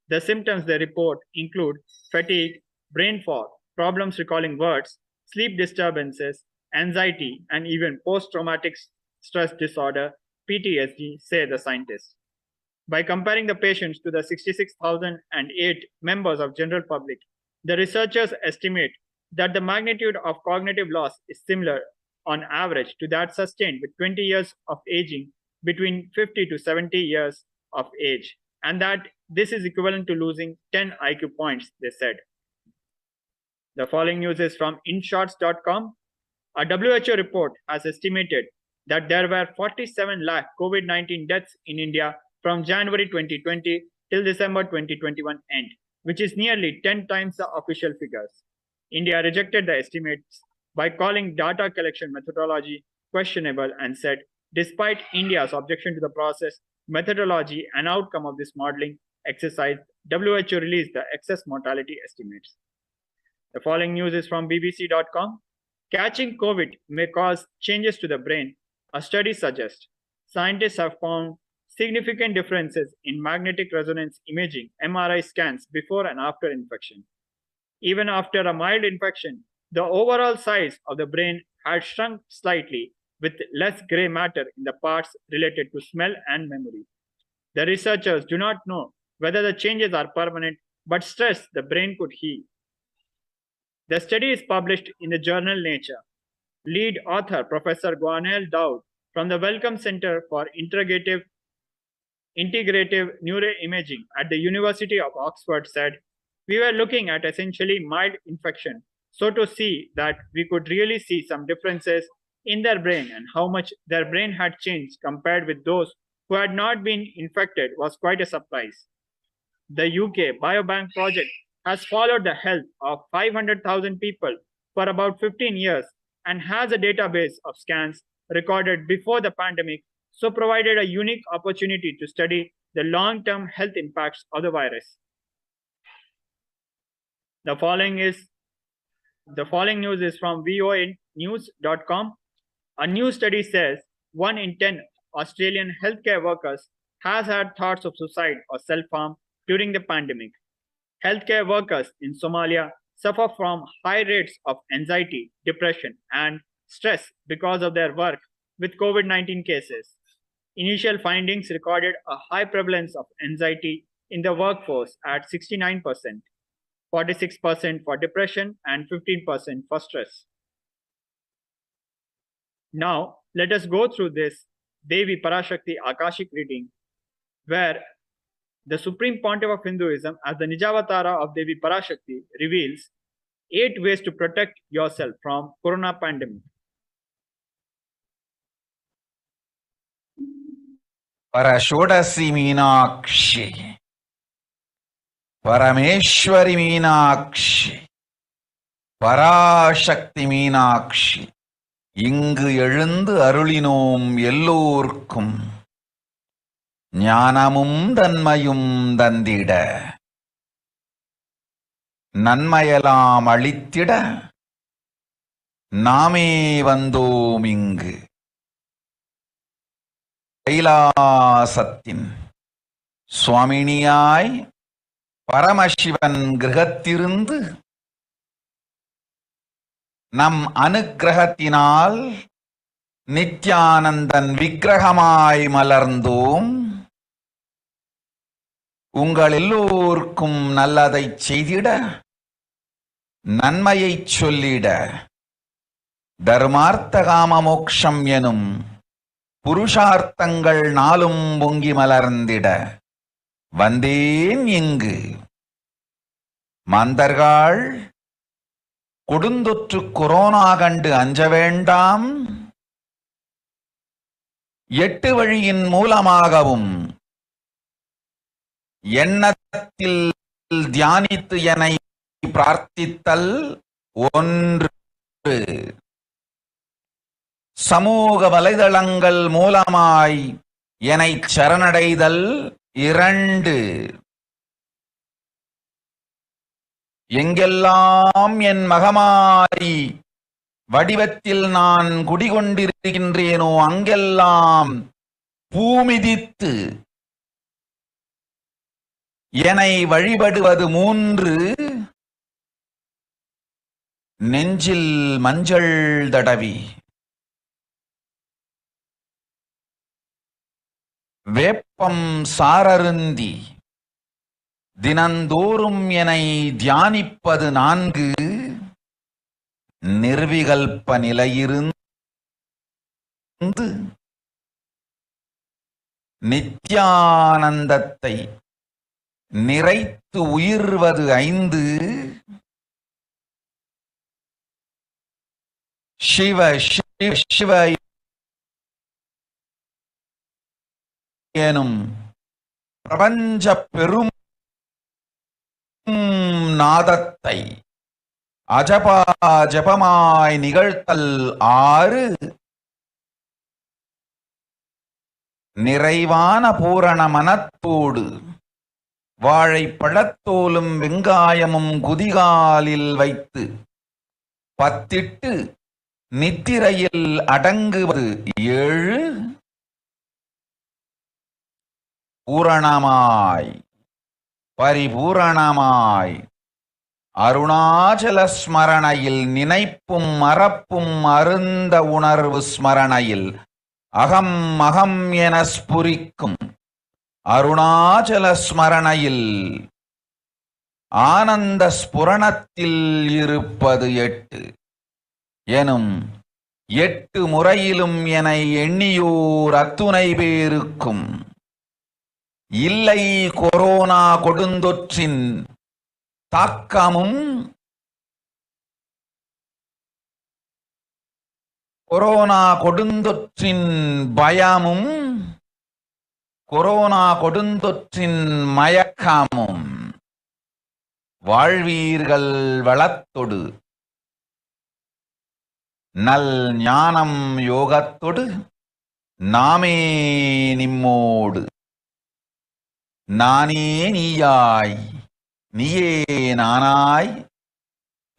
The symptoms they report include fatigue, brain fog, problems recalling words, sleep disturbances, anxiety, and even post-traumatic stress disorder, PTSD, say the scientists. By comparing the patients to the 66,008 members of general public, the researchers estimate that the magnitude of cognitive loss is similar on average to that sustained with 20 years of aging between 50 to 70 years of age, and that this is equivalent to losing 10 IQ points, they said. The following news is from InShots.com. A WHO report has estimated that there were 47 lakh COVID-19 deaths in India from January 2020 till December 2021 end, which is nearly 10 times the official figures. India rejected the estimates by calling data collection methodology questionable and said, despite India's objection to the process, methodology, and outcome of this modeling exercise, WHO released the excess mortality estimates. The following news is from BBC.com. Catching COVID may cause changes to the brain, a study suggests. Scientists have found significant differences in magnetic resonance imaging (MRI) scans before and after infection. Even after a mild infection, the overall size of the brain had shrunk slightly, with less gray matter in the parts related to smell and memory. The researchers do not know whether the changes are permanent, but stress the brain could heal. The study is published in the journal Nature. Lead author Professor Gwanel Dowd from the Wellcome Center for Integrative Neuroimaging at the University of Oxford said, "We were looking at essentially mild infection, so to see that we could really see some differences in their brain and how much their brain had changed compared with those who had not been infected was quite a surprise." The UK Biobank project has followed the health of 500,000 people for about 15 years and has a database of scans recorded before the pandemic, so provided a unique opportunity to study the long-term health impacts of the virus. The following news is from voanews.com. A new study says 1 in 10 Australian healthcare workers has had thoughts of suicide or self-harm during the pandemic. Healthcare workers in Somalia suffer from high rates of anxiety, depression, and stress because of their work with COVID-19 cases. Initial findings recorded a high prevalence of anxiety in the workforce at 69%, 46% for depression, and 15% for stress. Now, let us go through this Devi Parashakti Akashik reading, where the Supreme Pontiff of Hinduism, as the Nijavatara of Devi Parashakti, reveals 8 ways to protect yourself from corona pandemic. Parashodasi Meenakshi, Parameshwari Meenakshi, Parashakti Meenakshi, இங்கு எழுந்து அருளினோம் எல்லோர்க்கும் ஞானமும் தன்மையும் தந்திட, நன்மையெல்லாம் அளித்திட நாமே வந்தோம் இங்கு. கைலாசத்தின் சுவாமினியாய் பரமசிவன் கிரகத்திருந்து நம் அனுக்கிரகத்தினால் நித்யானந்தன் விக்கிரகமாய் மலர்ந்தோம். உங்கள் எல்லோருக்கும் நல்லதைச் செய்திட, நன்மையைச் சொல்லிட, தர்மார்த்த காம மோக்ஷம் எனும் புருஷார்த்தங்கள் நாளும் பொங்கி மலர்ந்திட வந்தேன் இங்கு. மாந்தர்கள் கொடுந்தொற்று கொரோனா கண்டு அஞ்ச வேண்டாம். 8 வழியின் மூலமாகவும் எண்ணத்தில் தியானித்து என்னை பிரார்த்தித்தல் 1, சமூக வலைதளங்கள் மூலமாய் என்னை சரணடைதல் 2, எங்கெல்லாம் என் மகமாரி வடிவத்தில் நான் குடிகொண்டிருக்கின்றேனோ அங்கெல்லாம் பூமிதித்து என்னை வழிபடுவது 3, நெஞ்சில் மஞ்சள் தடவி வேப்பம் சாரருந்தி தினந்தோறும் என்னை தியானிப்பது 4, நிர்விகல்ப நிலையிருந்து நித்யானந்தத்தை நிறைத்து உயிர்வது 5, சிவ சிவ சிவ எனும் பிரபஞ்ச பெரும் நாதத்தை அஜபா ஜபமாய் நிகழ்த்தல் 6, நிறைவான பூரண மனத்தோடு வாழைப்பழத்தோலும் வெங்காயமும் குதிகாலில் வைத்து பத்திட்டு நித்திரையில் அடங்குவது 7, பூரணமாய் பரிபூரணமாய் அருணாச்சல ஸ்மரணையில் நினைப்பும் மறப்பும் அருந்த உணர்வு ஸ்மரணையில் அகம் அகம் என ஸ்புரிக்கும் அருணாச்சல ஸ்மரணையில் ஆனந்த ஸ்புரணத்தில் இருப்பது 8 எனும் 8 முறையிலும் என எண்ணியோர் அத்துணை பேருக்கும் இல்லை கொரோனா கொடுந்தொற்றின் தாக்கமும் கொரோனா கொடுந்தொற்றின் பயமும் கொரோனா கொடுந்தொற்றின் மயக்கமும் வாழ்வீர்கள் வளத்தொடு நல் ஞானம் யோகத்தொடு நாமே நிம்மோடு நானே நீயாய் நீயே நானாய்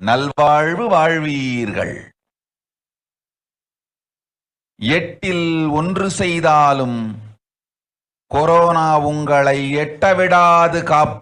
நல்வாழ்வு வாழ்வீர்கள். 8இல் 1 செய்தாலும் கொரோனா உங்களை எட்டவிடாது காப்பு.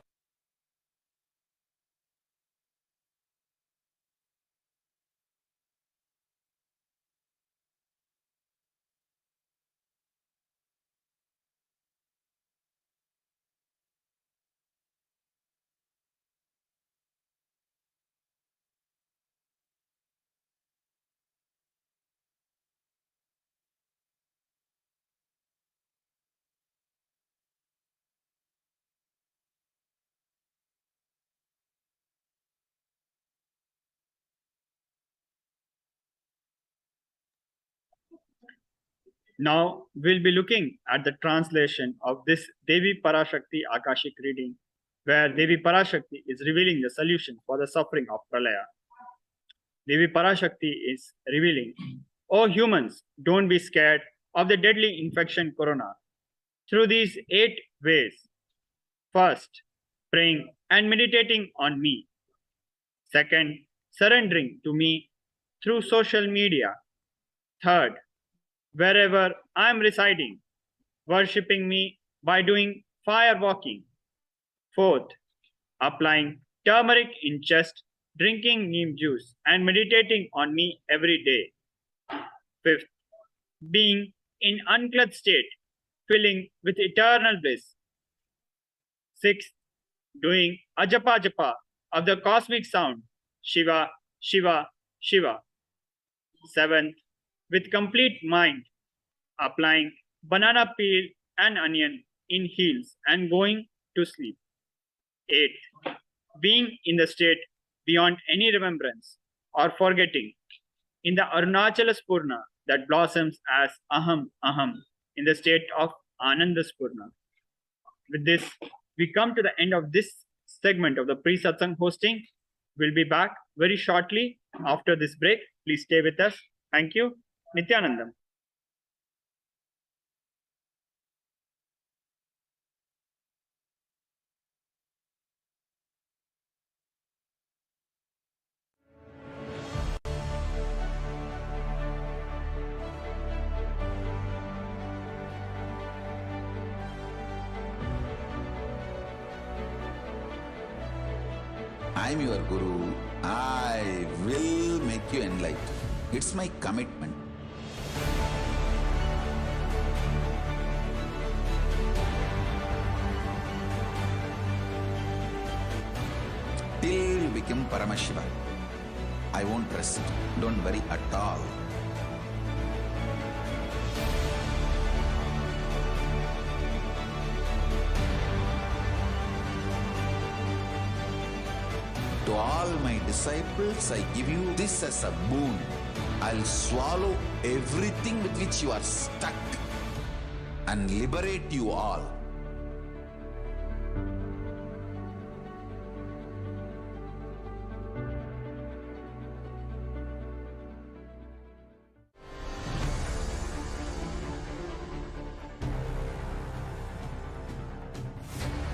Now we'll be looking at the translation of this Devi Parashakti Akashik reading, where Devi Parashakti is revealing the solution for the suffering of Pralaya. Devi Parashakti is revealing, "O humans, don't be scared of the deadly infection corona through these 8 ways. First, praying and meditating on me. Second, surrendering to me through social media. Third, wherever I am residing, worshipping me by doing fire walking. Fourth, applying turmeric in chest, drinking neem juice, and meditating on me every day. Fifth, being in unclothed state, filling with eternal bliss. Sixth, doing ajapa japa of the cosmic sound, Shiva, Shiva, Shiva. Seventh, with complete mind, applying banana peel and onion in heels and going to sleep. Eighth, being in the state beyond any remembrance or forgetting, in the Arunachala Spurna that blossoms as Aham Aham, in the state of Ananda Spurna. With this, we come to the end of this segment of the pre-satsang hosting. We'll be back very shortly after this break. Please stay with us. Thank you. Nithyanandam. I'm your Guru. I will make you enlightened. It's my commitment. Till you become Paramashivam, I won't rest. Don't worry at all. To all my disciples, I give you this as a boon. I'll swallow everything with which you are stuck and liberate you all.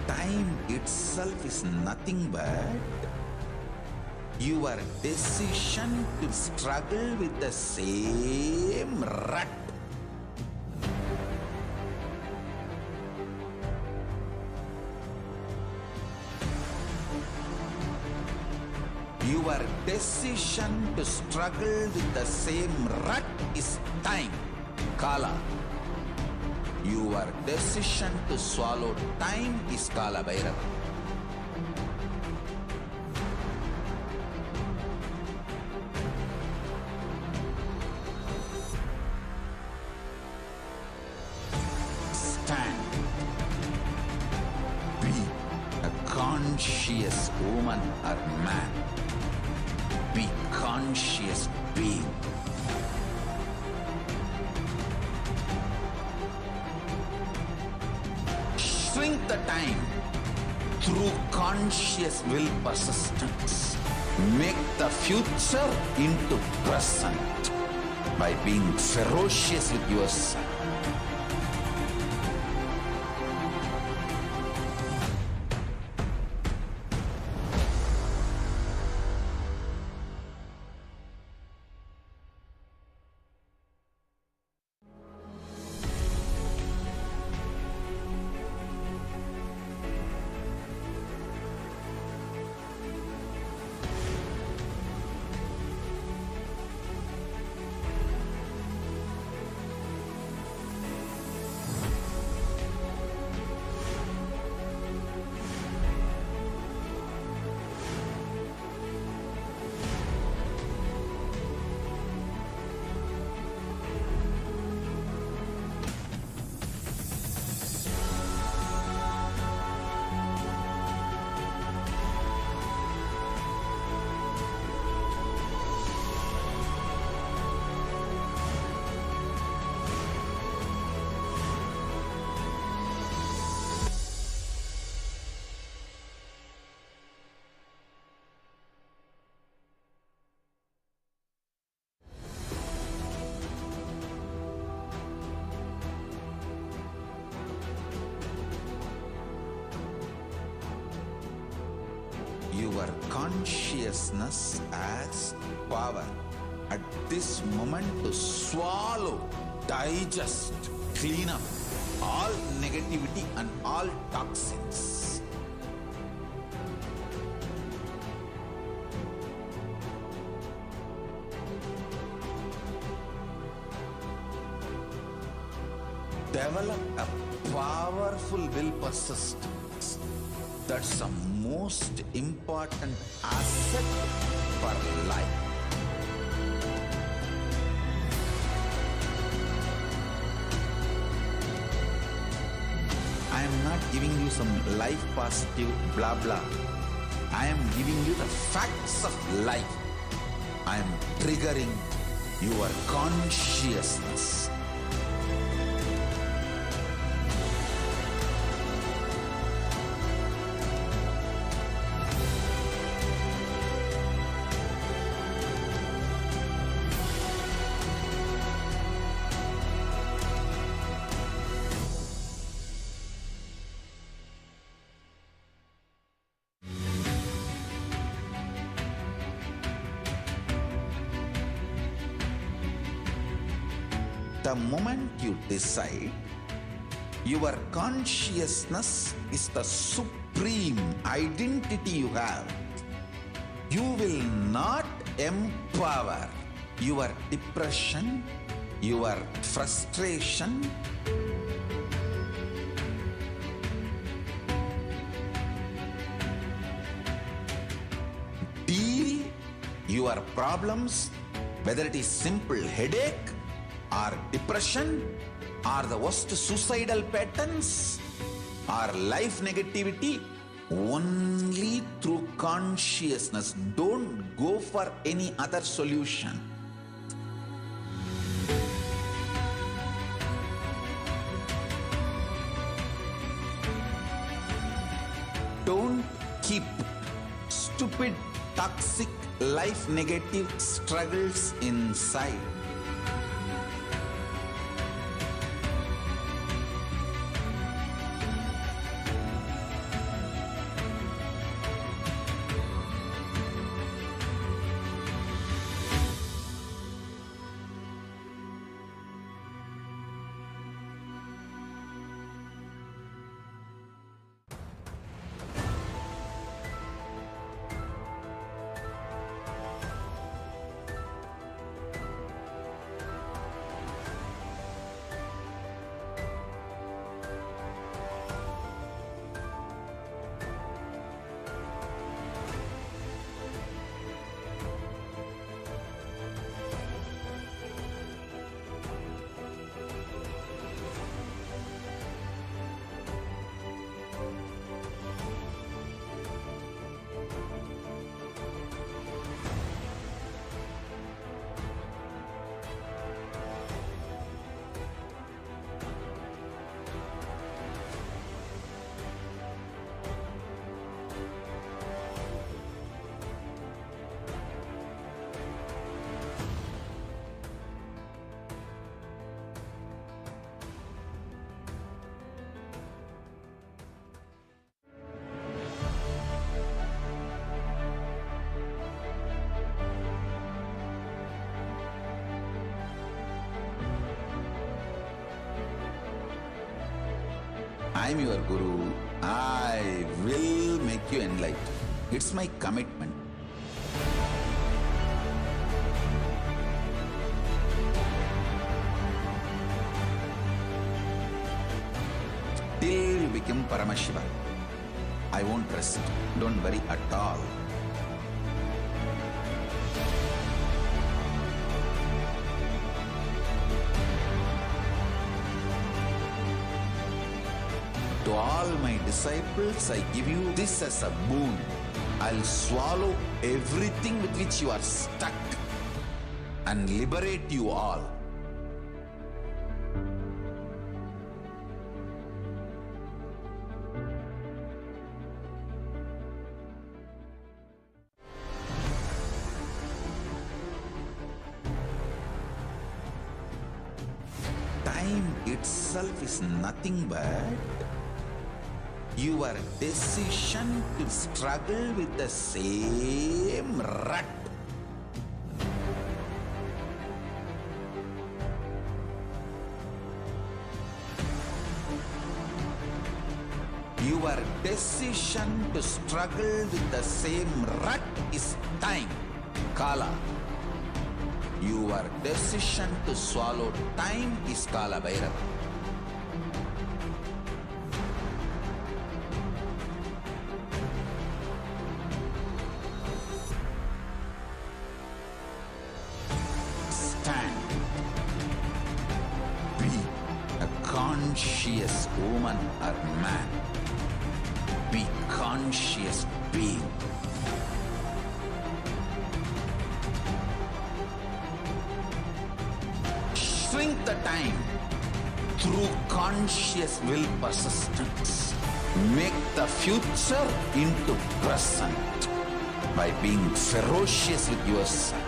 Time itself is nothing but your decision to struggle with the same rut. Your decision to struggle with the same rut is time, Kala. Your decision to swallow time is Kala Bhairava. Stand. Be a conscious woman or man. Be conscious being. Shrink the time through conscious will persistence. Make the future into present by being ferocious with yourself. consciousness as power at this moment to swallow, digest, clean up all negativity and all toxins. Develop a powerful will persistence. That's the most important asset for life. I am not giving you some life positive blah blah. I am giving you the facts of life. I am triggering your consciousness. The moment you decide, your consciousness is the supreme identity you have. You will not empower your depression, your frustration, deal your problems, whether it is simple headache or depression or the worst suicidal patterns or life negativity, only through consciousness. Don't go for any other solution. Don't keep stupid, toxic, life negative struggles inside. I am your Guru. I will make you enlightened. It's my commitment. Till you become Paramashivam, I won't rest. Don't worry at all. To all my disciples, I give you this as a boon. I'll swallow everything with which you are stuck and liberate you all. Time itself is nothing but Your decision to struggle with the same rut. Your decision to struggle with the same rut is time, Kala. Your decision to swallow time is Kala Bhairava. Stand. Be a conscious woman or man. Be conscious being. Shrink the time through conscious will persistence. Make the future into present by being ferocious with yourself.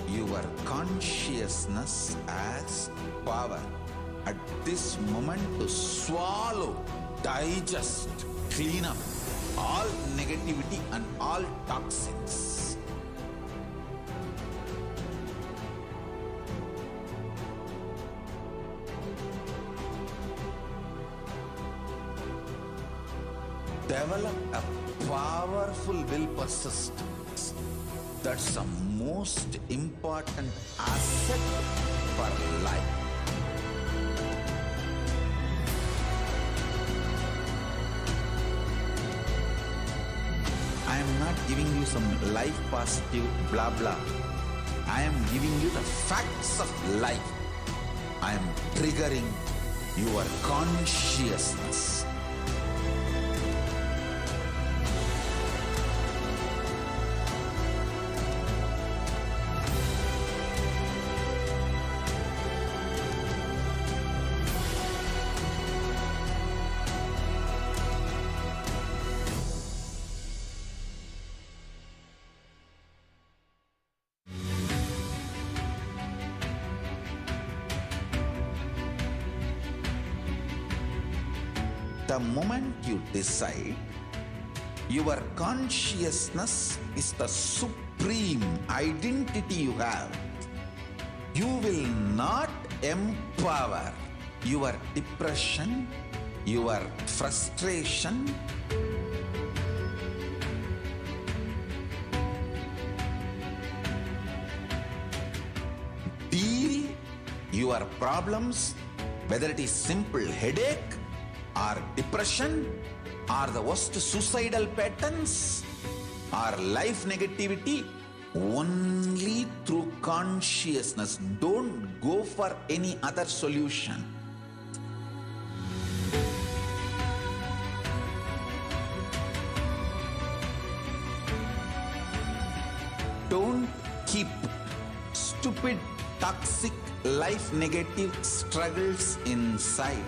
Your consciousness as power at this moment to swallow, digest, clean up all negativity and all toxins. Develop a powerful will persistence. That's the most important asset for life. I am not giving you some life positive blah blah. I am giving you the facts of life. I am triggering your consciousness. The moment you decide, your consciousness is the supreme identity you have. You will not empower your depression, your frustration, deal your problems, whether it is simple headache or depression or the worst suicidal patterns or life negativity, only through consciousness. Don't go for any other solution. Don't keep stupid, toxic, life negative struggles inside.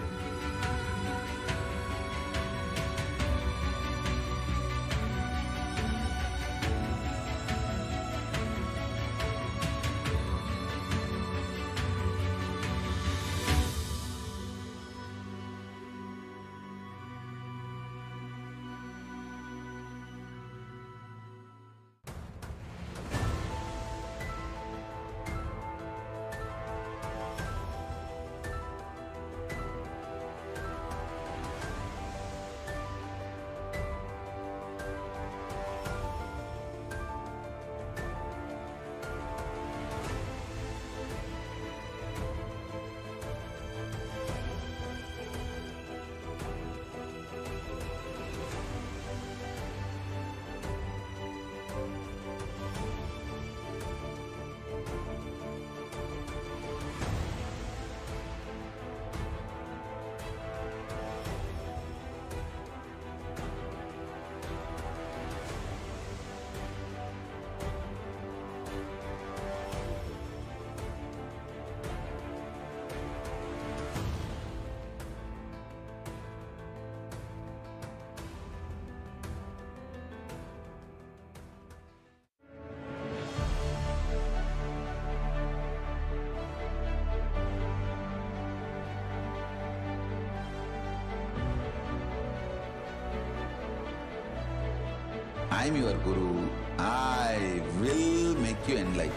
I'm your Guru. I will make you enlightened.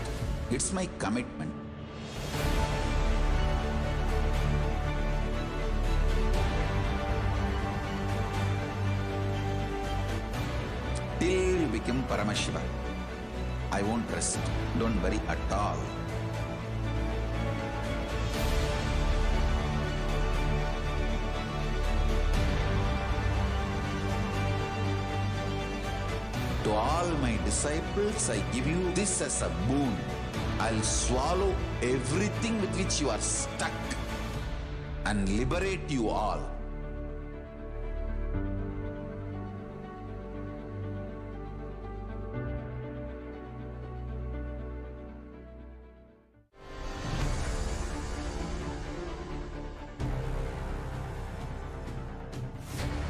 It's my commitment. Till you become Paramashiva, I won't rest. Don't worry at all. To all my disciples, I give you this as a boon. I'll swallow everything with which you are stuck and liberate you all.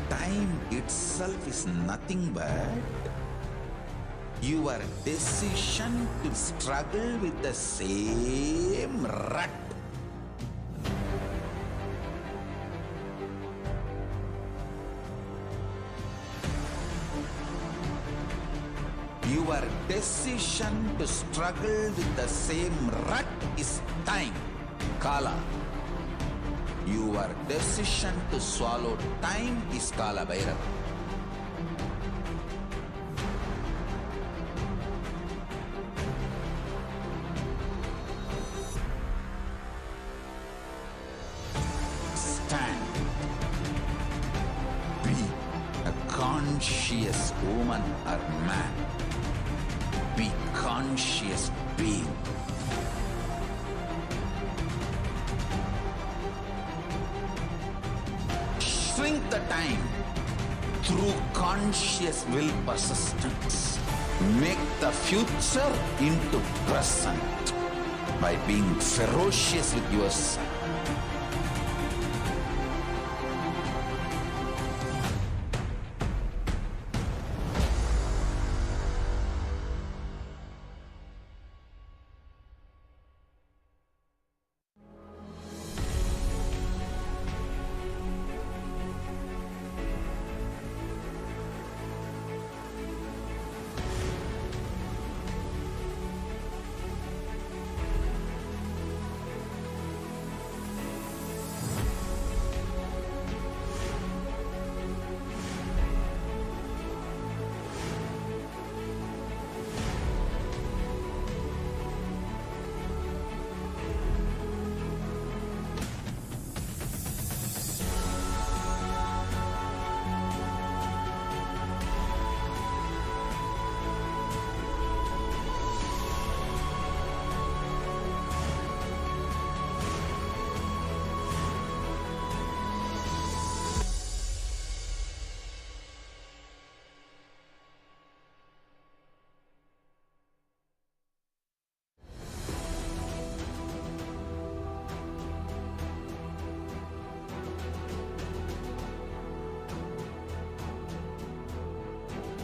Time itself is nothing but your decision to struggle with the same rut. Your decision to struggle with the same rut is time, Kala. Your decision to swallow time is Kala Bhairava. Stand. Be a conscious woman or man. Be conscious being. Shrink the time through conscious will persistence. Make the future into present by being ferocious with yourself.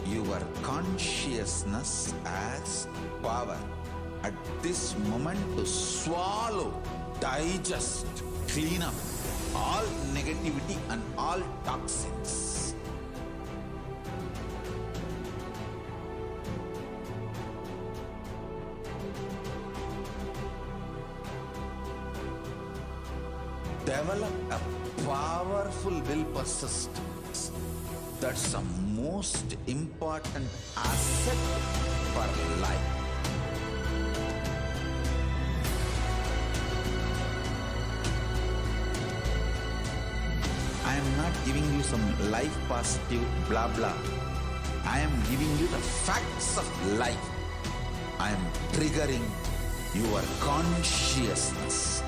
Your consciousness as power at this moment to swallow, digest, clean up all negativity and all toxins. Develop a powerful will persistence. That's the most important asset for life. I am not giving you some life positive blah blah. I am giving you the facts of life. I am triggering your consciousness.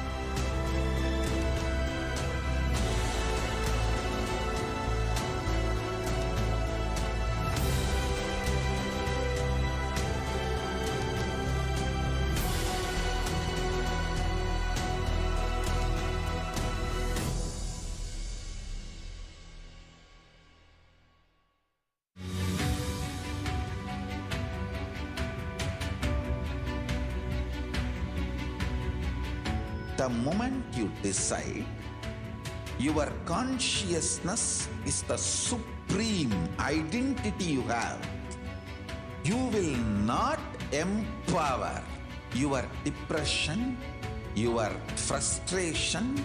The moment you decide, your consciousness is the supreme identity you have. You will not empower your depression, your frustration,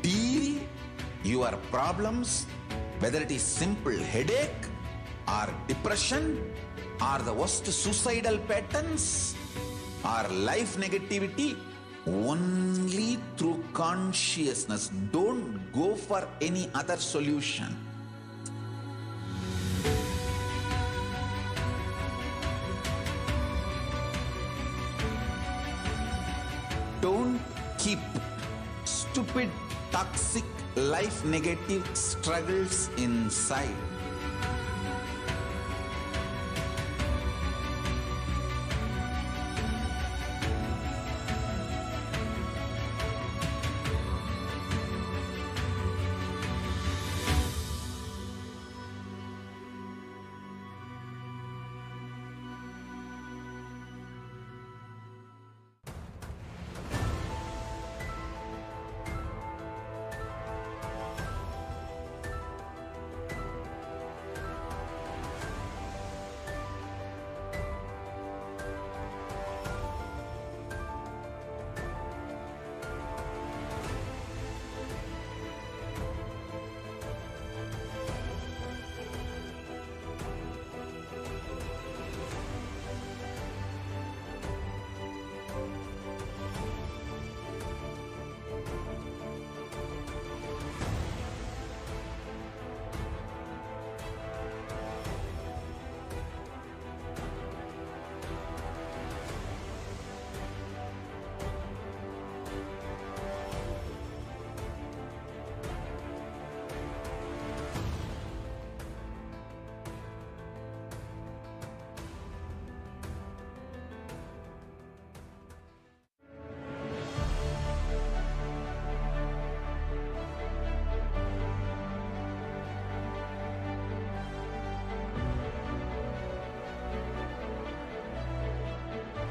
deal your problems, whether it is simple headache or depression or the worst suicidal patterns or life negativity, only through consciousness. Don't go for any other solution. Don't keep stupid, toxic, life negative struggles inside.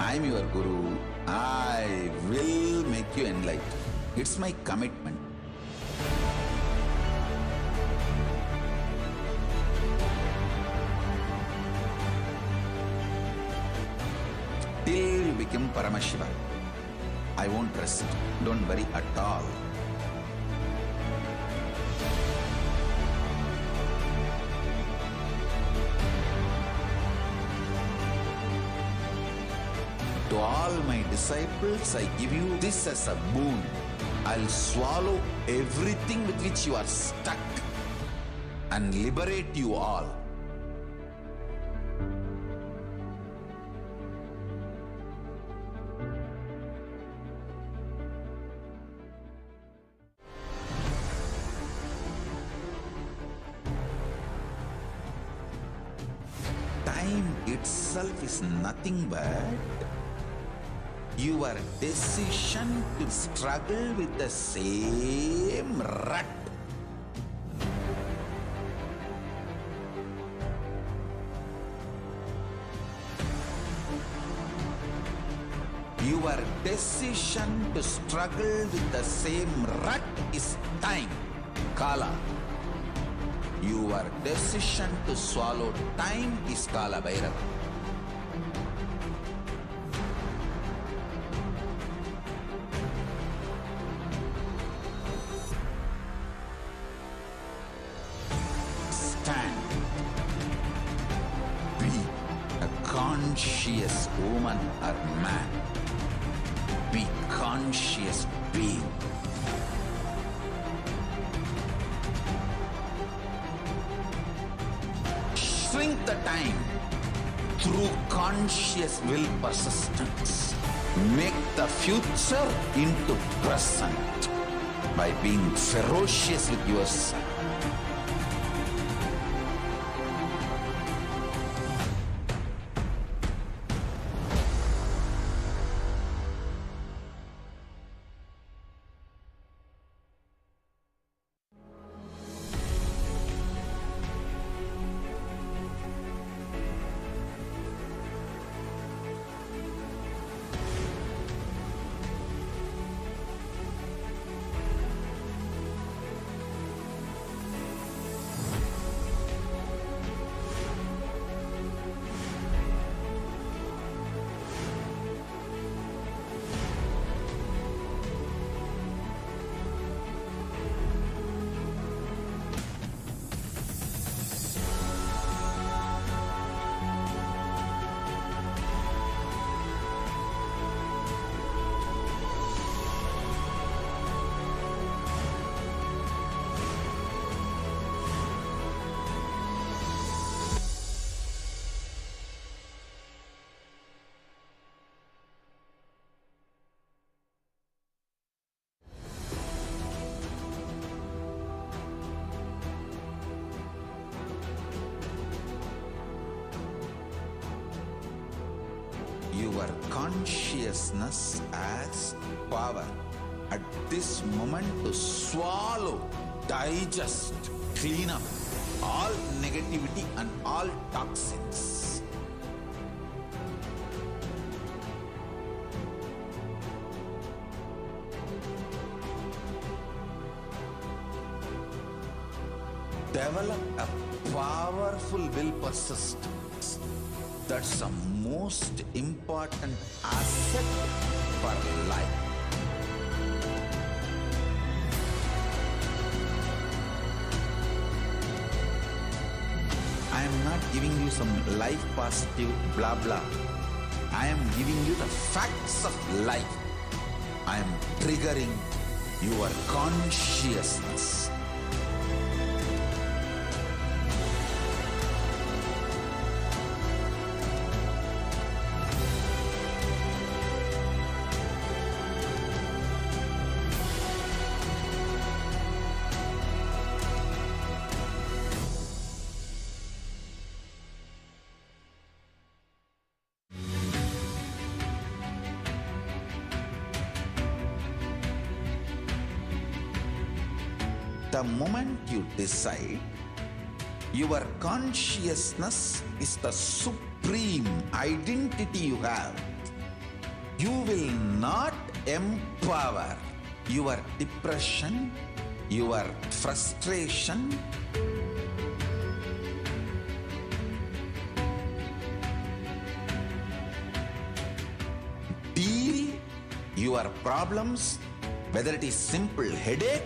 I am your Guru. I will make you enlightened. It's my commitment. Till you become Paramashivam, I won't rest. Don't worry at all. To all my disciples, I give you this as a boon. I'll swallow everything with which you are stuck and liberate you all. Time itself is nothing but your decision to struggle with the same rut. Your decision to struggle with the same rut is time, Kala. Your decision to swallow time is Kala Bhairava. Conscious woman or man. Be conscious being. Shrink the time through conscious will persistence. Make the future into present by being ferocious with yourself. consciousness as power at this moment to swallow, digest, clean up all negativity and all toxins. Develop a powerful will persistence. That's the most important asset for life. I am not giving you some life positive blah blah. I am giving you the facts of life. I am triggering your consciousness. The moment you decide, your consciousness is the supreme identity you have. You will not empower your depression, your frustration, deal your problems, whether it is simple headache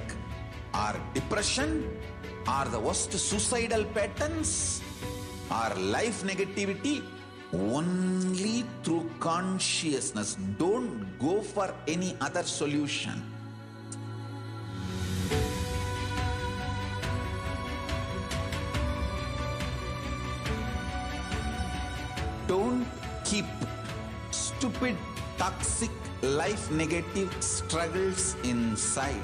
or depression or the worst suicidal patterns or life negativity, only through consciousness. Don't go for any other solution. Don't keep stupid, toxic, life negative struggles inside.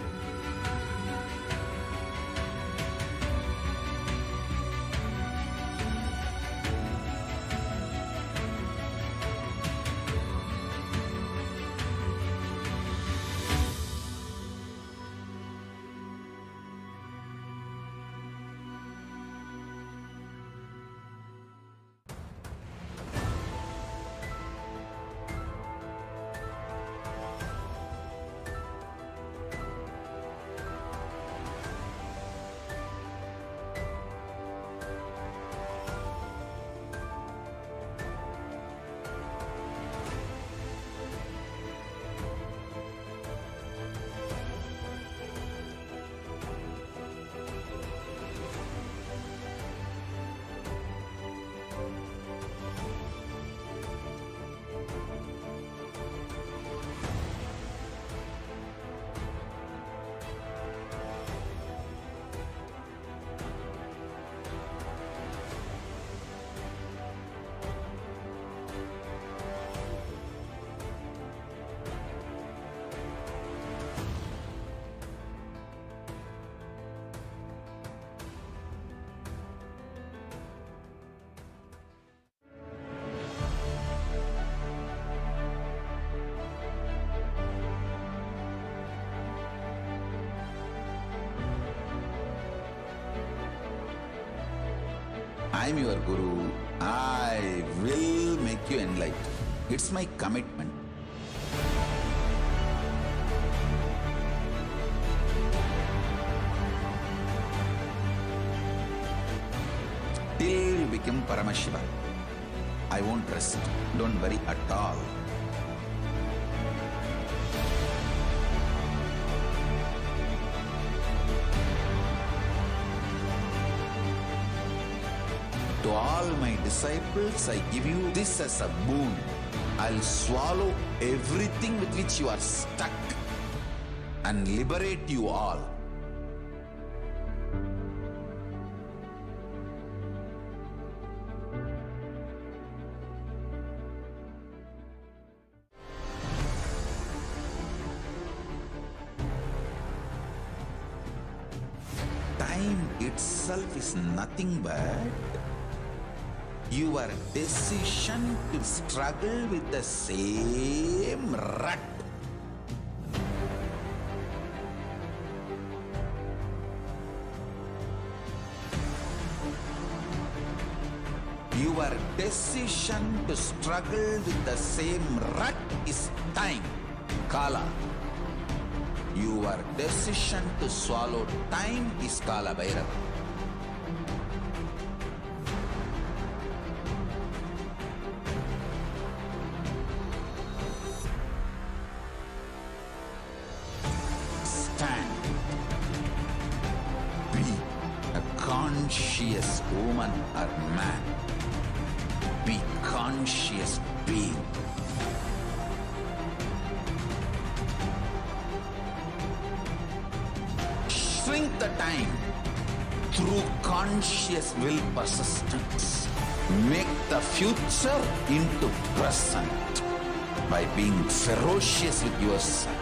I am your Guru. I will make you enlightened. It's my commitment. Till you become Paramashivam, I won't rest. Don't worry at all. To all my disciples, I give you this as a boon. I'll swallow everything with which you are stuck and liberate you all. Time itself is nothing but Your decision to struggle with the same rut. Your decision to struggle with the same rut is time, Kala. Your decision to swallow time is Kala Bhairava. Stand. Be a conscious woman or man. Be conscious being. Shrink the time through conscious will persistence. Make the future into present by being ferocious with yourself.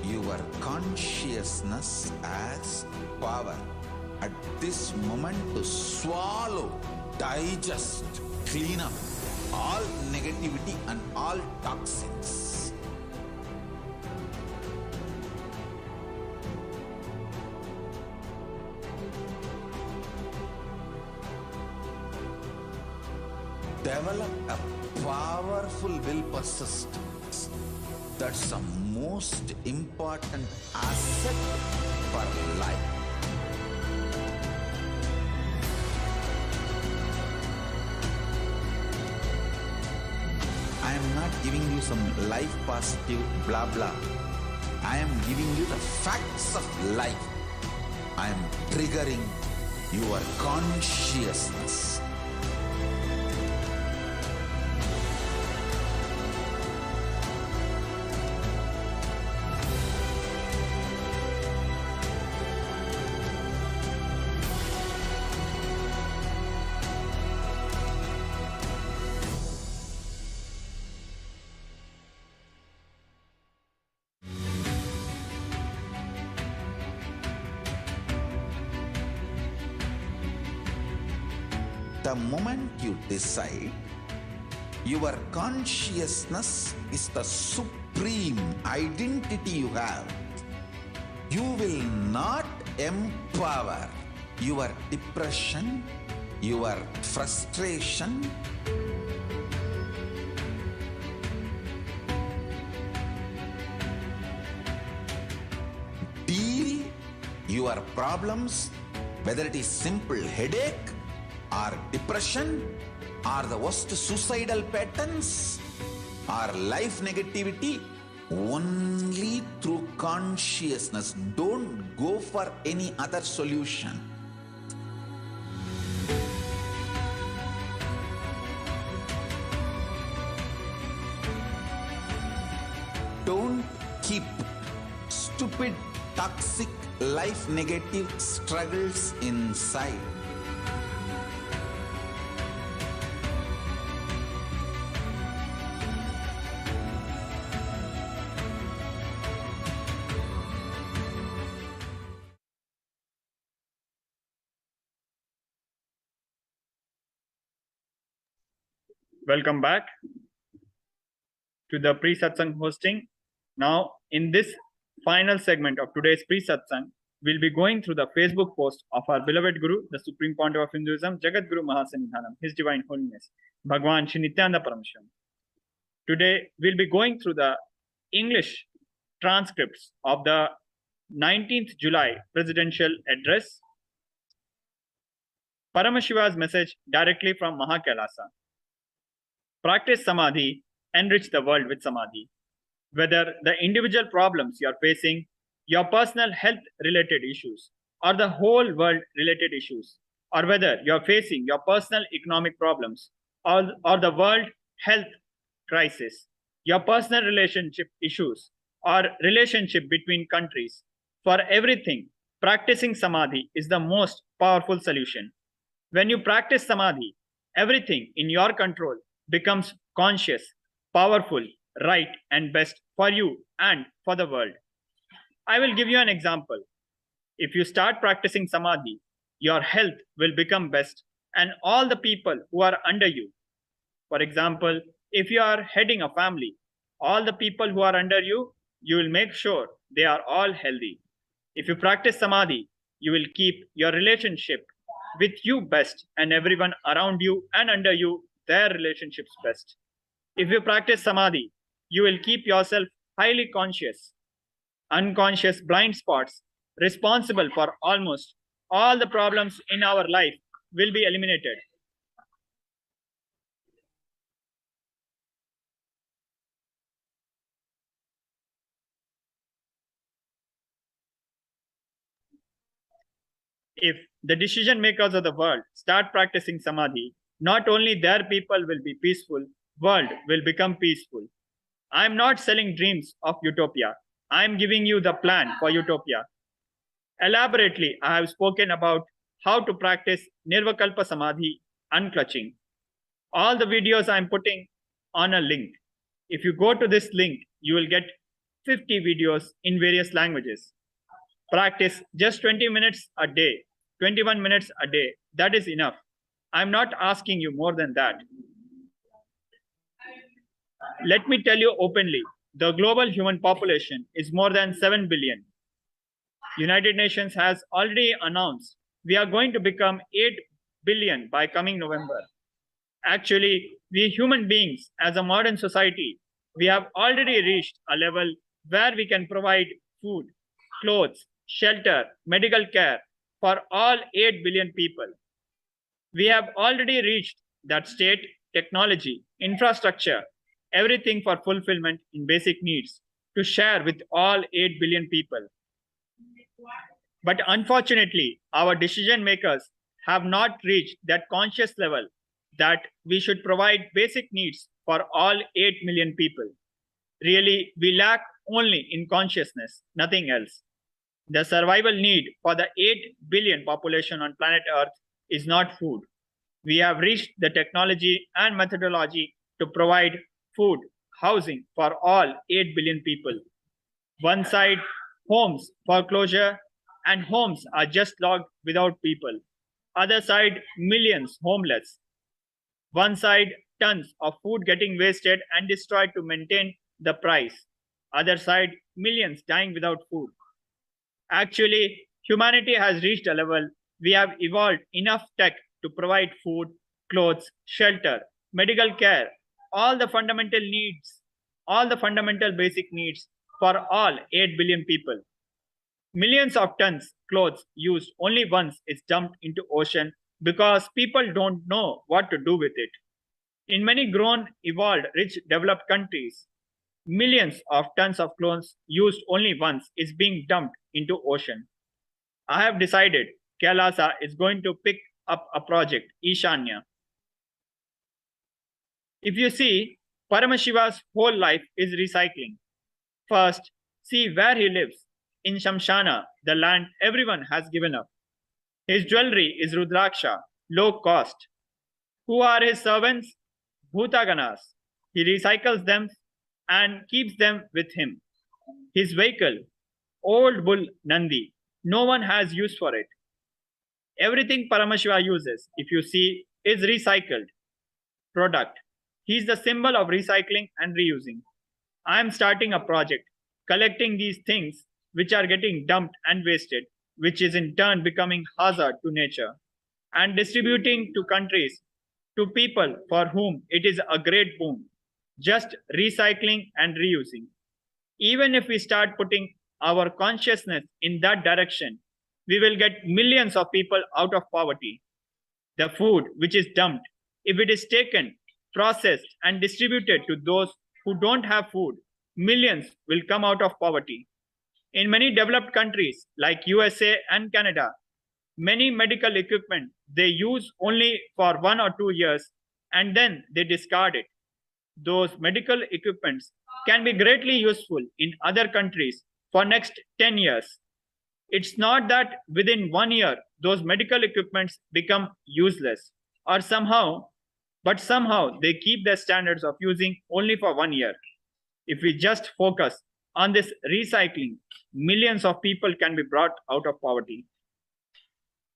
Your consciousness as power at this moment to swallow, digest, clean up all negativity and all toxins. Develop a powerful will persistence. That's the most important asset for life. I am not giving you some life positive blah blah. I am giving you the facts of life. I am triggering your consciousness. The moment you decide, your consciousness is the supreme identity you have. You will not empower your depression, your frustration, deal your problems, whether it is simple headache or depression or the worst suicidal patterns or life negativity, only through consciousness. Don't go for any other solution. Don't keep stupid, toxic, life negative struggles inside. Welcome back to the pre-satsang hosting. Now, in this final segment of today's pre-satsang, we'll be going through the Facebook post of our beloved Guru, the Supreme Pontiff of Hinduism, Jagat Guru Mahasanidhanam, His Divine Holiness, Bhagavan Paramashivam Paramasham. Today, we'll be going through the English transcripts of the 19th July presidential address, Paramashiva's message directly from Mahakailasa. Practice Samadhi, enrich the world with Samadhi. Whether the individual problems you are facing, your personal health related issues, or the whole world related issues, or whether you are facing your personal economic problems, or the world health crisis, your personal relationship issues, or relationship between countries, for everything, practicing Samadhi is the most powerful solution. When you practice Samadhi, everything in your control becomes conscious, powerful, right, and best for you and for the world. I will give you an example. If you start practicing Samadhi, your health will become best and all the people who are under you. For example, if you are heading a family, all the people who are under you, you will make sure they are all healthy. If you practice Samadhi, you will keep your relationship with you best and everyone around you and under you, their relationships best. If you practice Samadhi, you will keep yourself highly conscious. Unconscious blind spots responsible for almost all the problems in our life will be eliminated. If the decision makers of the world start practicing Samadhi, not only their people will be peaceful, world will become peaceful. I am not selling dreams of utopia. I am giving you the plan for utopia. Elaborately, I have spoken about how to practice Nirvikalpa Samadhi unclutching. All the videos I am putting on a link. If you go to this link, you will get 50 videos in various languages. Practice just 20 minutes a day, 21 minutes a day. That is enough. I'm not asking you more than that. Let me tell you openly, the global human population is more than 7 billion. United Nations has already announced we are going to become 8 billion by coming November. Actually, we human beings as a modern society, we have already reached a level where we can provide food, clothes, shelter, medical care for all 8 billion people. We have already reached that state, technology, infrastructure, everything for fulfillment in basic needs to share with all 8 billion people. But unfortunately, our decision makers have not reached that conscious level that we should provide basic needs for all 8 million people. Really, we lack only in consciousness, nothing else. The survival need for the 8 billion population on planet Earth is not food. We have reached the technology and methodology to provide food, housing for all 8 billion people. One side, homes foreclosure and homes are just locked without people. Other side, millions homeless. One side, tons of food getting wasted and destroyed to maintain the price. Other side, millions dying without food. Actually, humanity has reached a level we have evolved enough tech to provide food, clothes, shelter, medical care, all the fundamental needs, all the fundamental basic needs for all 8 billion people. Millions of tons clothes used only once is dumped into ocean because people don't know what to do with it. In many grown, evolved, rich, developed countries, millions of tons of clothes used only once is being dumped into ocean. I have decided Kailasa is going to pick up a project, Ishanya. If you see, Paramashiva's whole life is recycling. First, see where he lives. In Shamshana, the land everyone has given up. His jewelry is Rudraksha, low cost. Who are his servants? Bhutaganas. He recycles them and keeps them with him. His vehicle, old bull Nandi, no one has use for it. Everything Paramashiva uses, if you see, is recycled product. He is the symbol of recycling and reusing. I am starting a project collecting these things which are getting dumped and wasted, which is in turn becoming hazard to nature, and distributing to countries, to people for whom it is a great boon, just recycling and reusing. Even if we start putting our consciousness in that direction, we will get millions of people out of poverty. The food which is dumped, if it is taken, processed, and distributed to those who don't have food, millions will come out of poverty. In many developed countries like USA and Canada, many medical equipment they use only for 1 or 2 years and then they discard it. Those medical equipments can be greatly useful in other countries for next 10 years. It's not that within 1 year those medical equipments become useless or somehow they keep their standards of using only for 1 year. If we just focus on this recycling, millions of people can be brought out of poverty.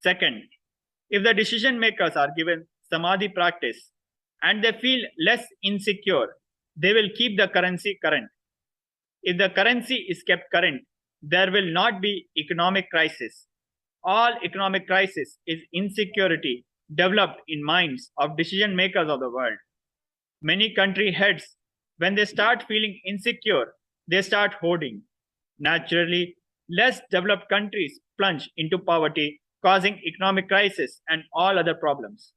Second, if the decision makers are given samadhi practice and they feel less insecure, they will keep the currency current. If the currency is kept current, there will not be economic crisis. All economic crisis is insecurity developed in minds of decision makers of the world. Many country heads, when they start feeling insecure, they start hoarding. Naturally, less developed countries plunge into poverty, causing economic crisis and all other problems.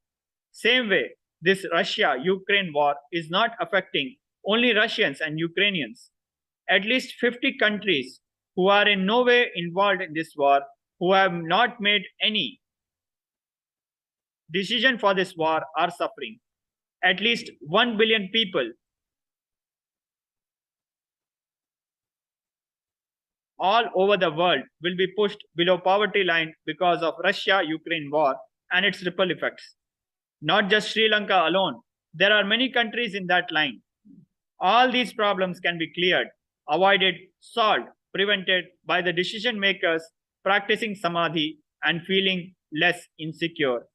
Same way, this Russia-Ukraine war is not affecting only Russians and Ukrainians. At least 50 countries who are in no way involved in this war, who have not made any decision for this war, are suffering. At least 1 billion people all over the world will be pushed below poverty line because of Russia-Ukraine war and its ripple effects. Not just Sri Lanka alone, there are many countries in that line. All these problems can be cleared, avoided, solved, prevented by the decision makers practicing samadhi and feeling less insecure.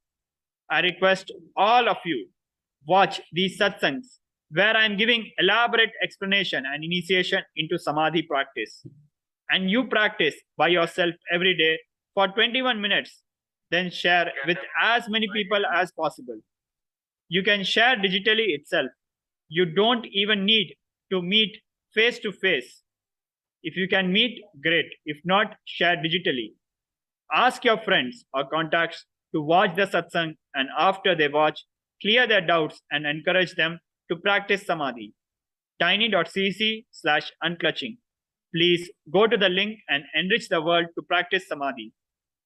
I request all of you watch these satsangs where I am giving elaborate explanation and initiation into samadhi practice. And you practice by yourself every day for 21 minutes, then share with as many people as possible. You can share digitally itself. You don't even need to meet face to face. If you can meet, great. If not, share digitally. Ask your friends or contacts to watch the satsang, and after they watch, clear their doubts and encourage them to practice samadhi. tiny.cc/unclutching. Please go to the link and enrich the world to practice samadhi.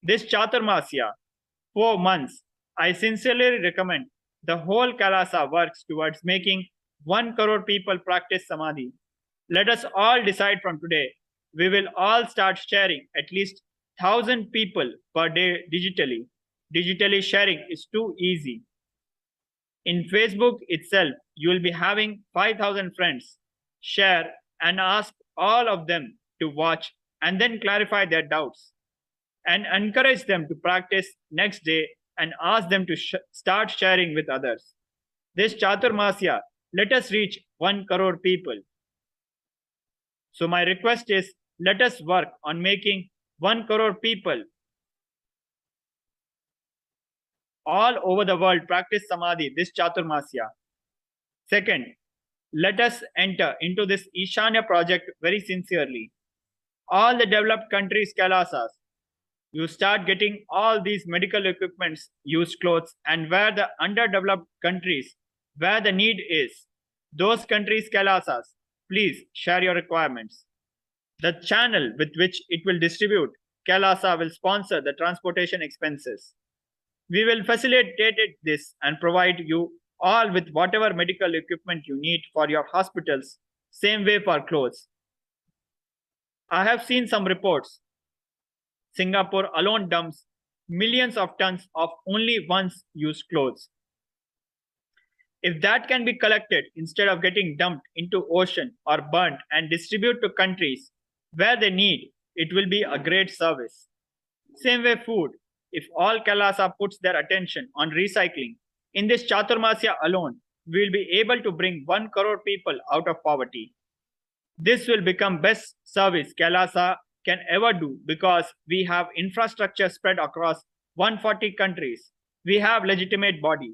This Chaturmasya, 4 months, I sincerely recommend the whole Kailasa works towards making 1 crore people practice samadhi. Let us all decide from today. We will all start sharing at least 1,000 people per day digitally. Digitally sharing is too easy. In Facebook itself, you will be having 5,000 friends. Share and ask all of them to watch and then clarify their doubts. And encourage them to practice next day and ask them to start sharing with others. This Chaturmasya, let us reach 1 crore people. So my request is, let us work on making 1 crore people all over the world practice samadhi this Chaturmasya. Second, let us enter into this Ishanya project very sincerely. All the developed countries' Kailasas, you start getting all these medical equipments, used clothes, and where the underdeveloped countries, where the need is, those countries' Kailasas, please share your requirements. The channel with which it will distribute, Kailasa will sponsor the transportation expenses. We will facilitate this and provide you all with whatever medical equipment you need for your hospitals, same way for clothes. I have seen some reports. Singapore alone dumps millions of tons of only once used clothes. If that can be collected instead of getting dumped into ocean or burnt and distributed to countries where they need, it will be a great service. Same way food. If all Kailasa puts their attention on recycling, in this Chaturmasya alone, we will be able to bring 1 crore people out of poverty. This will become best service Kailasa can ever do because we have infrastructure spread across 140 countries. We have legitimate body.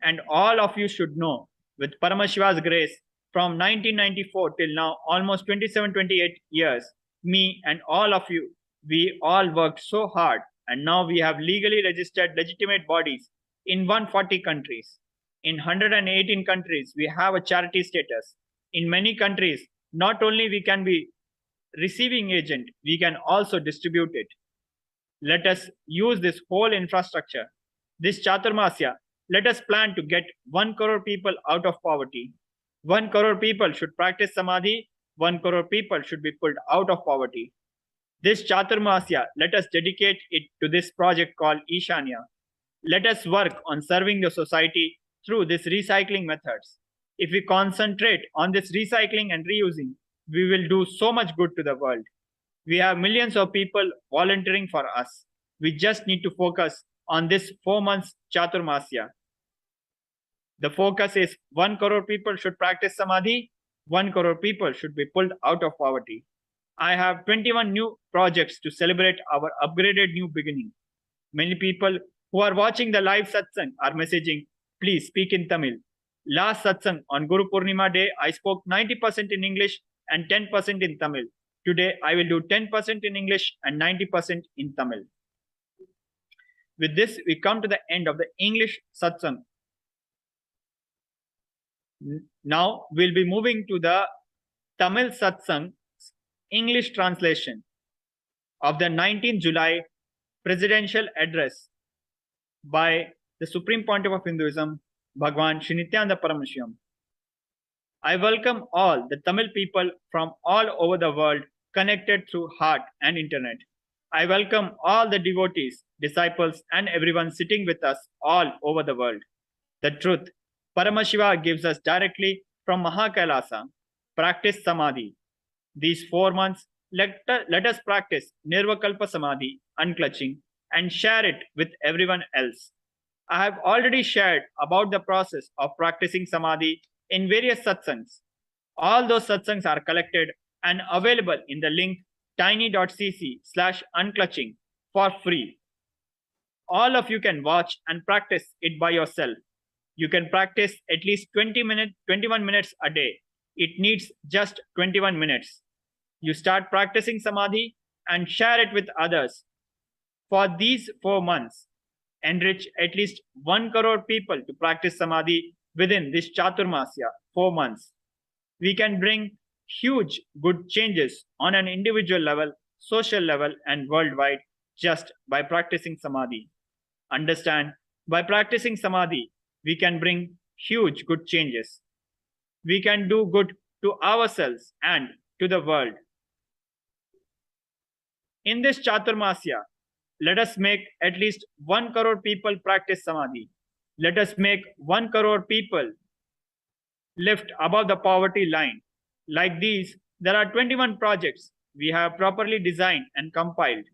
And all of you should know, with Paramashiva's grace, from 1994 till now, almost 27-28 years, me and all of you, we all worked so hard, and now we have legally registered legitimate bodies in 140 countries. In 118 countries, we have a charity status. In many countries, not only we can be receiving agent, we can also distribute it. Let us use this whole infrastructure. This Chaturmasya, let us plan to get 1 crore people out of poverty. 1 crore people should practice Samadhi. 1 crore people should be pulled out of poverty. This Chaturmasya, let us dedicate it to this project called Ishanya. Let us work on serving the society through this recycling methods. If we concentrate on this recycling and reusing, we will do so much good to the world. We have millions of people volunteering for us. We just need to focus on this 4 months Chaturmasya. The focus is 1 crore people should practice Samadhi, 1 crore people should be pulled out of poverty. I have 21 new projects to celebrate our upgraded new beginning. Many people who are watching the live satsang are messaging, please speak in Tamil. Last satsang on Guru Purnima day, I spoke 90% in English and 10% in Tamil. Today, I will do 10% in English and 90% in Tamil. With this, we come to the end of the English satsang. Now, we'll be moving to the Tamil satsang English translation of the 19th July presidential address by the Supreme Pontiff of Hinduism, Bhagavan Paramashivam. I welcome all the Tamil people from all over the world connected through heart and internet. I welcome all the devotees, disciples, and everyone sitting with us all over the world. The truth, Paramashiva gives us directly from Mahakailasa. Practice Samadhi. These 4 months, let us practice Nirvakalpa Samadhi, unclutching, and share it with everyone else. I have already shared about the process of practicing Samadhi in various satsangs. All those satsangs are collected and available in the link tiny.cc/unclutching for free. All of you can watch and practice it by yourself. You can practice at least 21 minutes a day. It needs just 21 minutes. You start practicing Samadhi and share it with others. For these 4 months, enrich at least 1 crore people to practice Samadhi within this Chaturmasya, 4 months. We can bring huge good changes on an individual level, social level, and worldwide just by practicing Samadhi. Understand, by practicing Samadhi, we can bring huge good changes. We can do good to ourselves and to the world. In this Chaturmasya, let us make at least 1 crore people practice Samadhi. Let us make 1 crore people lift above the poverty line. Like these, there are 21 projects we have properly designed and compiled.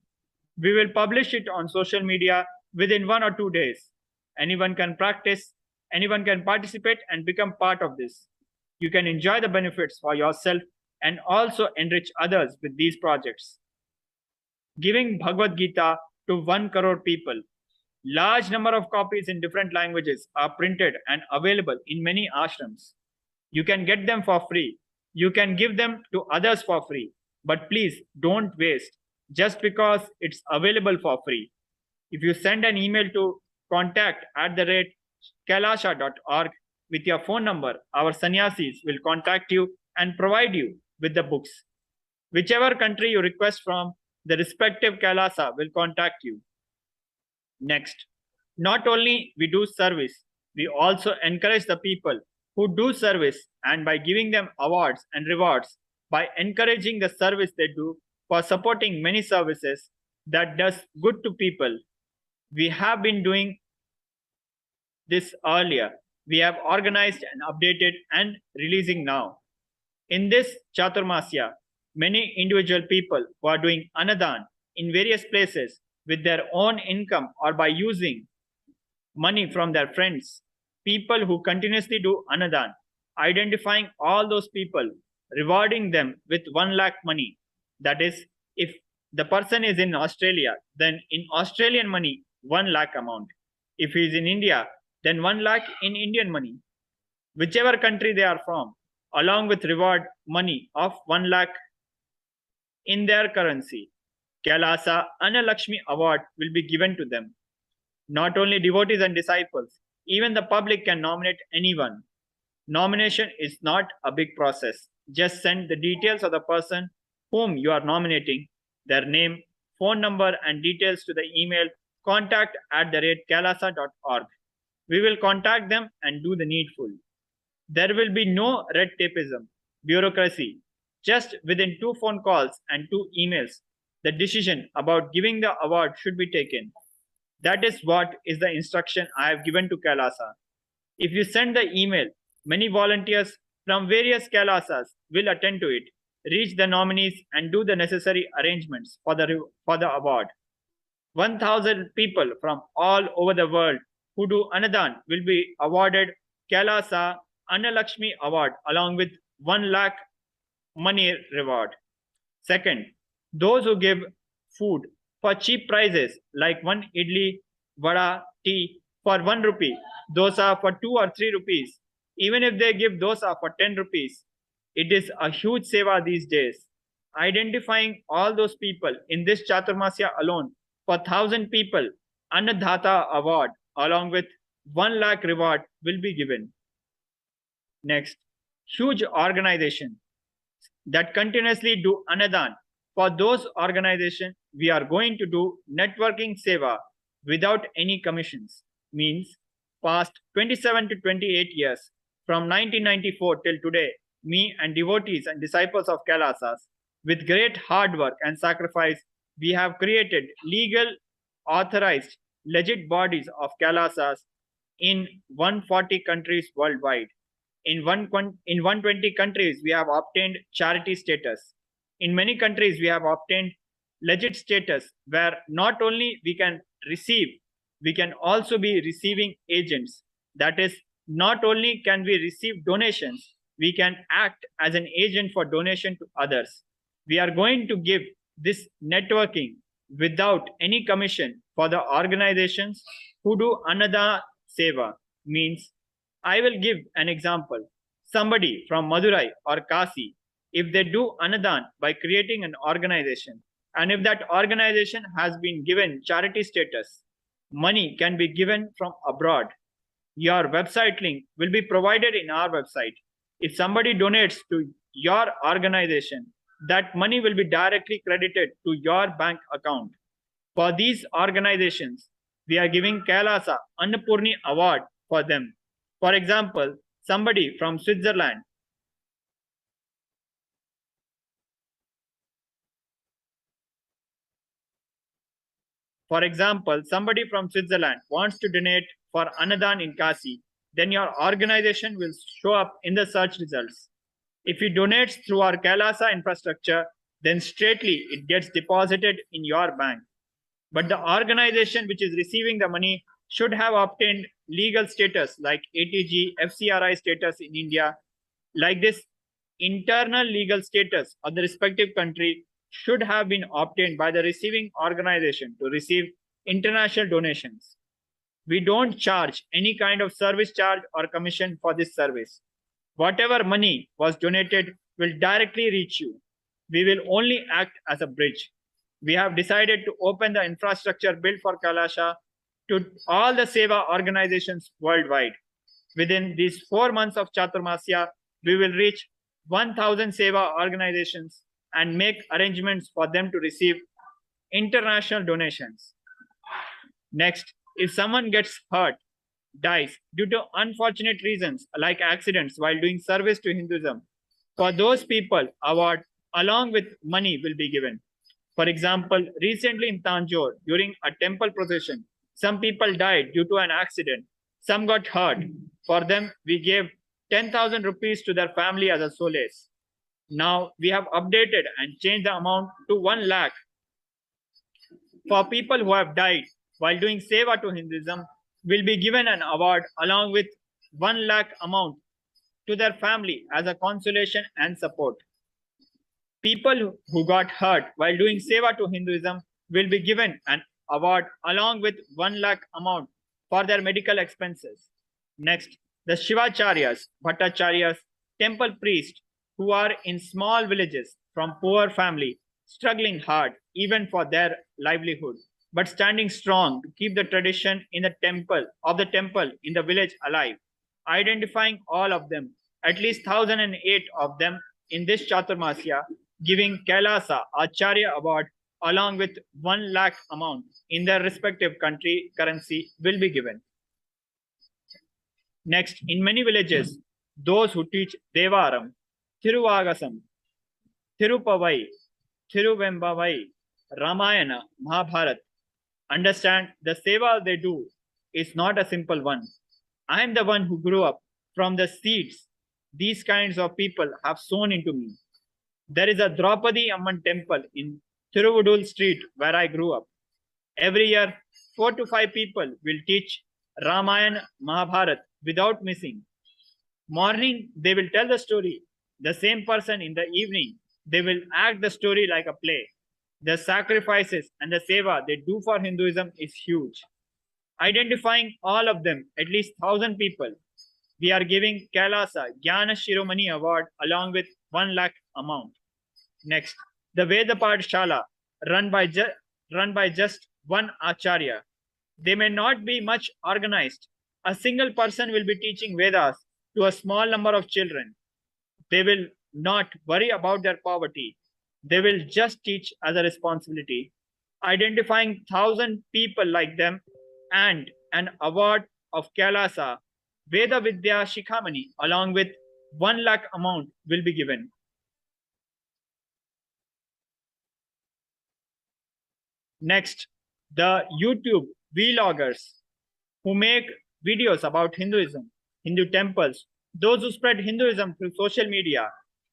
We will publish it on social media within 1 or 2 days. Anyone can practice, anyone can participate and become part of this. You can enjoy the benefits for yourself and also enrich others with these projects. Giving Bhagavad Gita to 1 crore people. Large number of copies in different languages are printed and available in many ashrams. You can get them for free. You can give them to others for free. But please don't waste just because it's available for free. If you send an email to contact@kailasa.org with your phone number, our sannyasis will contact you and provide you with the books. Whichever country you request from, the respective Kailasa will contact you. Next, not only we do service, we also encourage the people who do service, and by giving them awards and rewards, by encouraging the service they do for supporting many services that does good to people. We have been doing this earlier. We have organized and updated and releasing now. In this Chaturmasya, many individual people who are doing Anadan in various places with their own income or by using money from their friends, people who continuously do Annadan, identifying all those people, rewarding them with 1 lakh money. That is, if the person is in Australia, then in Australian money, 1 lakh amount. If he is in India, then 1 lakh in Indian money. Whichever country they are from, along with reward money of 1 lakh in their currency. Kailasa Annalakshmi Award will be given to them. Not only devotees and disciples, even the public can nominate anyone. Nomination is not a big process. Just send the details of the person whom you are nominating, their name, phone number, and details to the email contact@kailasa.org. We will contact them and do the needful. There will be no red tapeism, bureaucracy. Just within 2 phone calls and 2 emails, the decision about giving the award should be taken. That is what is the instruction I have given to Kailasa. If you send the email, many volunteers from various Kailasas will attend to it, reach the nominees, and do the necessary arrangements for the award. 1,000 people from all over the world who do Annadan will be awarded Kailasa Annalakshmi Award along with 1 lakh money reward. Second, those who give food for cheap prices like 1 idli, vada, tea for 1 rupee, dosa for 2 or 3 rupees, even if they give dosa for 10 rupees, it is a huge seva these days. Identifying all those people in this Chaturmasya alone, for 1,000 people, Annadhata Award along with 1 lakh reward will be given. Next, huge organization that continuously do Annadan. For those organizations, we are going to do networking seva without any commissions. Means past 27 to 28 years, from 1994 till today, me and devotees and disciples of Kailasas, with great hard work and sacrifice, we have created legal, authorized, legit bodies of Kailasas in 140 countries worldwide. In 120 countries, we have obtained charity status. In many countries, we have obtained legit status where not only we can receive, we can also be receiving agents. That is, not only can we receive donations, we can act as an agent for donation to others. We are going to give this networking without any commission for the organizations who do Annada Seva. Means, I will give an example. Somebody from Madurai or Kasi, if they do Annadan by creating an organization, and if that organization has been given charity status, money can be given from abroad. Your website link will be provided in our website. If somebody donates to your organization, that money will be directly credited to your bank account. For these organizations, we are giving Kailasa Annapurni Award for them. For example, somebody from Switzerland wants to donate for Annadan in Kasi, then your organization will show up in the search results. If you donate through our Kailasa infrastructure, then straightly it gets deposited in your bank. But the organization which is receiving the money should have obtained legal status like ATG, FCRI status in India. Like this, internal legal status of the respective country should have been obtained by the receiving organization to receive international donations. We don't charge any kind of service charge or commission for this service. Whatever money was donated will directly reach you. We will only act as a bridge. We have decided to open the infrastructure built for Kailasa to all the Seva organizations worldwide. Within these 4 months of Chaturmasya, we will reach 1,000 Seva organizations and make arrangements for them to receive international donations. Next, if someone gets hurt, dies due to unfortunate reasons like accidents while doing service to Hinduism, for those people, award along with money will be given. For example, recently in Tanjore, during a temple procession, some people died due to an accident. Some got hurt. For them, we gave 10,000 rupees to their family as a solace. Now we have updated and changed the amount to 1 lakh. For people who have died while doing seva to Hinduism, will be given an award along with 1 lakh amount to their family as a consolation and support. People who got hurt while doing seva to Hinduism will be given an award along with 1 lakh amount for their medical expenses. Next, the Shivacharyas, Bhattacharyas, temple priests who are in small villages from poor family, struggling hard even for their livelihood, but standing strong to keep the tradition in the temple in the village alive. Identifying all of them, at least 1008 of them in this Chaturmasya, giving Kailasa Acharya Award along with 1 lakh amount in their respective country currency will be given. Next, in many villages, those who teach Devaram, Thiruvagasam, Thirupavai, Thiruvembavai, Ramayana, Mahabharata, understand the seva they do is not a simple one. I am the one who grew up from the seeds these kinds of people have sown into me. There is a Draupadi Amman temple in Thiruvudul street where I grew up. Every year, 4 to 5 people will teach Ramayana, Mahabharata without missing. Morning, they will tell the story. The same person in the evening, they will act the story like a play. The sacrifices and the seva they do for Hinduism is huge. Identifying all of them, at least 1,000 people, we are giving Kailasa Jnana Shiromani Award along with 1 lakh amount. Next, the Veda Pathshala run by just one Acharya. They may not be much organized. A single person will be teaching Vedas to a small number of children. They will not worry about their poverty. They will just teach as a responsibility. Identifying 1,000 people like them and an award of Kailasa, Veda Vidya Shikhamani along with 1 lakh amount will be given. Next, the YouTube vloggers who make videos about Hinduism, Hindu temples, those who spread Hinduism through social media,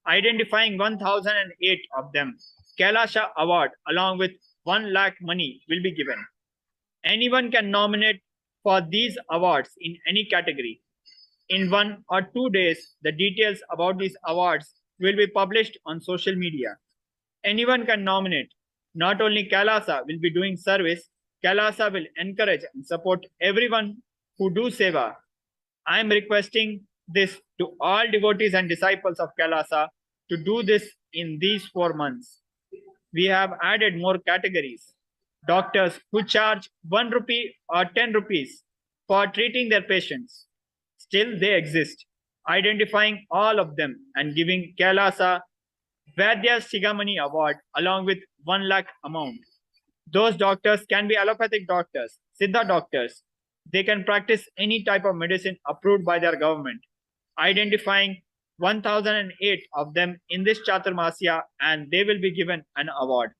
identifying 1,008 of them, Kailasa Award along with 1 lakh money will be given. Anyone can nominate for these awards in any category. In 1 or 2 days, the details about these awards will be published on social media. Anyone can nominate. Not only Kailasa will be doing service, Kailasa will encourage and support everyone who do seva. I am requesting this to all devotees and disciples of Kailasa to do this in these 4 months. We have added more categories. Doctors who charge 1 rupee or 10 rupees for treating their patients. Still they exist. Identifying all of them and giving Kailasa Vaidya Shigamani Award along with 1 lakh amount. Those doctors can be allopathic doctors, Siddha doctors. They can practice any type of medicine approved by their government. Identifying 1,008 of them in this Chaturmasya and they will be given an award.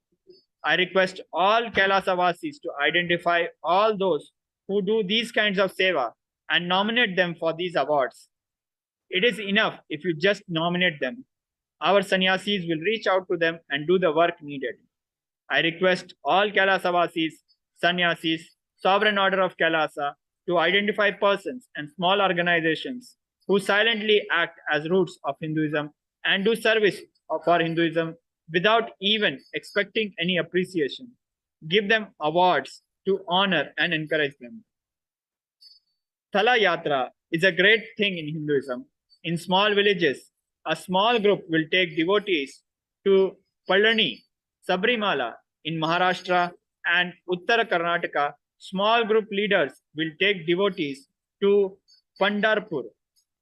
I request all Kailasavasis to identify all those who do these kinds of seva and nominate them for these awards. It is enough if you just nominate them. Our sannyasis will reach out to them and do the work needed. I request all Kailasavasis, sannyasis, Sovereign Order of Kailasa to identify persons and small organizations who silently act as roots of Hinduism and do service for Hinduism without even expecting any appreciation. Give them awards to honor and encourage them. Thala Yatra is a great thing in Hinduism. In small villages, a small group will take devotees to Palani, Sabrimala in Maharashtra and Uttara Karnataka. Small group leaders will take devotees to Pandharpur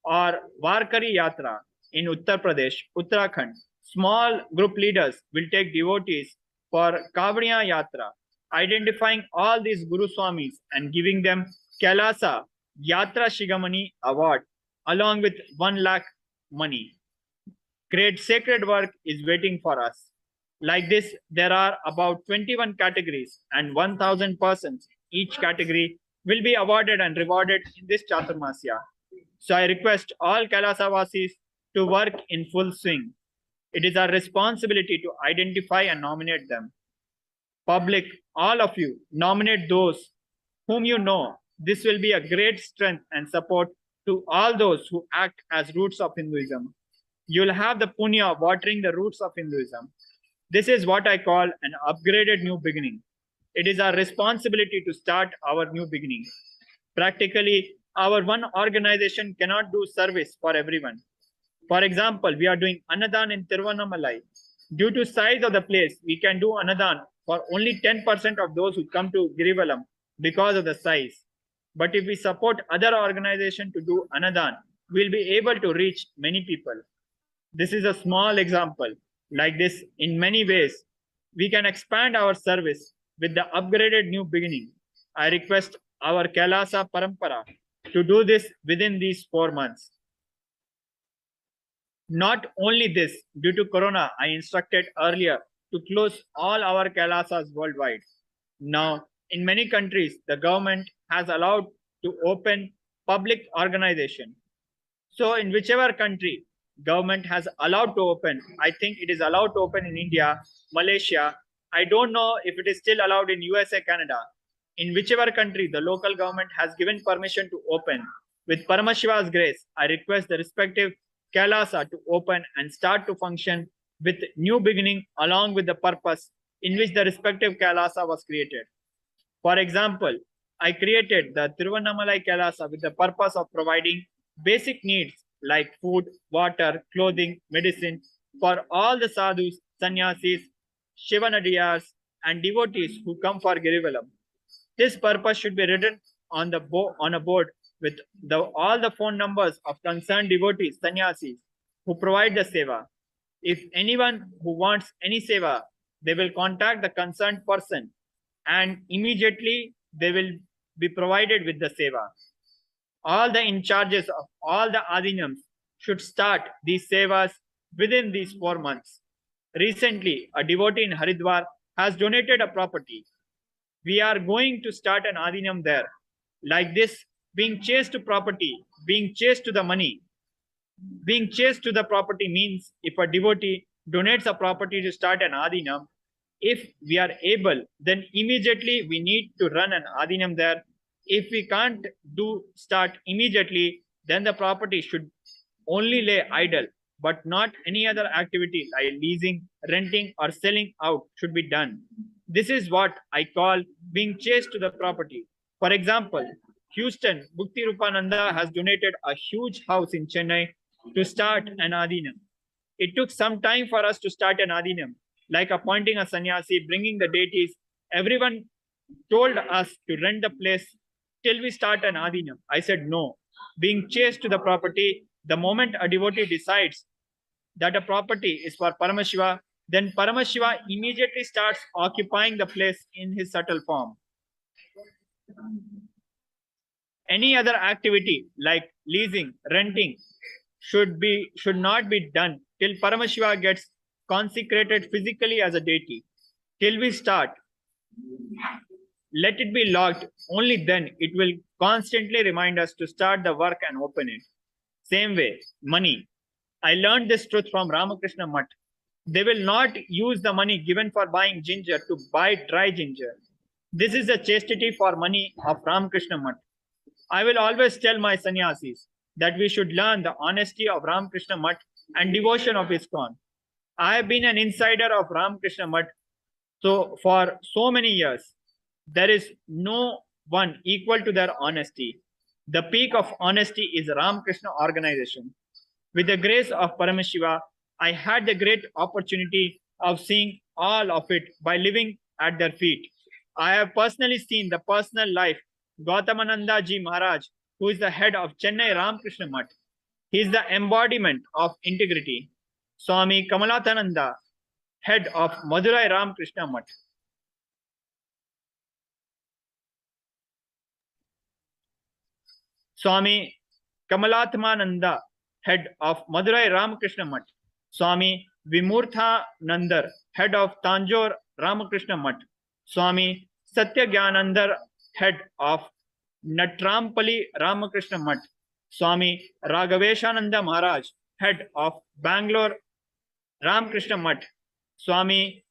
or Varkari Yatra in Uttar Pradesh, Uttarakhand. Small group leaders will take devotees for Kavadiya Yatra, identifying all these Guru Swamis and giving them Kailasa Yatra Shigamani Award along with 1 lakh money. Great sacred work is waiting for us. Like this, there are about 21 categories and 1,000 persons. Each category will be awarded and rewarded in this Chaturmasya. So I request all Kailasavasis to work in full swing. It is our responsibility to identify and nominate them. Public, all of you, nominate those whom you know. This will be a great strength and support to all those who act as roots of Hinduism. You'll have the punya of watering the roots of Hinduism. This is what I call an upgraded new beginning. It is our responsibility to start our new beginning. Practically, our one organization cannot do service for everyone. For example, we are doing Annadan in Tiruvannamalai. Due to size of the place, we can do Annadan for only 10% of those who come to Girivalam because of the size. But if we support other organizations to do Annadan, we'll be able to reach many people. This is a small example. Like this, in many ways, we can expand our service with the upgraded new beginning. I request our Kailasa Parampara to do this within these 4 months. Not only this, due to Corona, I instructed earlier to close all our Kailasas worldwide. Now, in many countries, the government has allowed to open public organization. So in whichever country government has allowed to open, I think it is allowed to open in India, Malaysia. I don't know if it is still allowed in USA, Canada. In whichever country the local government has given permission to open, with Paramashiva's grace, I request the respective Kailasa to open and start to function with new beginning along with the purpose in which the respective Kailasa was created. For example, I created the Tiruvannamalai Kailasa with the purpose of providing basic needs like food, water, clothing, medicine for all the sadhus, sannyasis, Shivanadiyas, and devotees who come for Girivalam. This purpose should be written on a board with all the phone numbers of concerned devotees, sannyasis, who provide the seva. If anyone who wants any seva, they will contact the concerned person and immediately they will be provided with the seva. All the in charges of all the adinams should start these sevas within these 4 months. Recently, a devotee in Haridwar has donated a property. We are going to start an adinam there. Like this, being chased to property, being chased to the money. Being chased to the property means if a devotee donates a property to start an adinam, if we are able, then immediately we need to run an adinam there. If we can't start immediately, then the property should only lay idle, but not any other activity like leasing, renting, or selling out should be done. This is what I call being chased to the property. For example, Houston, Bhakti Rupananda has donated a huge house in Chennai to start an adinam. It took some time for us to start an adinam, like appointing a sannyasi, bringing the deities. Everyone told us to rent the place till we start an adinam. I said no. Being chased to the property, the moment a devotee decides that a property is for Paramashiva, then Paramashiva immediately starts occupying the place in his subtle form. Any other activity like leasing, renting should not be done till Paramashiva gets consecrated physically as a deity. Till we start, let it be locked. Only then it will constantly remind us to start the work and open it. Same way, money. I learned this truth from Ramakrishna Mutt. They will not use the money given for buying ginger to buy dry ginger. This is the chastity for money of Ramakrishna Mutt. I will always tell my sannyasis that we should learn the honesty of Ramakrishna Mutt and devotion of ISKCON. I have been an insider of Ramakrishna Mutt for so many years. There is no one equal to their honesty. The peak of honesty is Ramakrishna organization. With the grace of Paramashiva, I had the great opportunity of seeing all of it by living at their feet. I have personally seen the personal life Gautamananda Ji Maharaj, who is the head of Chennai Ramakrishna Mutt. He is the embodiment of integrity. Swami Kamalathananda, head of Madurai Ramakrishna Mutt. Swami Kamalatmananda, head of Madurai Ramakrishna Mutt. Swami Vimurtha Nandar, head of Tanjore Ramakrishna Mutt. Swami Satyagyanandar, head of Natrampally Ramakrishna Mutt. Swami Raghaveshananda Maharaj, head of Bangalore Ramakrishna Mutt. Swami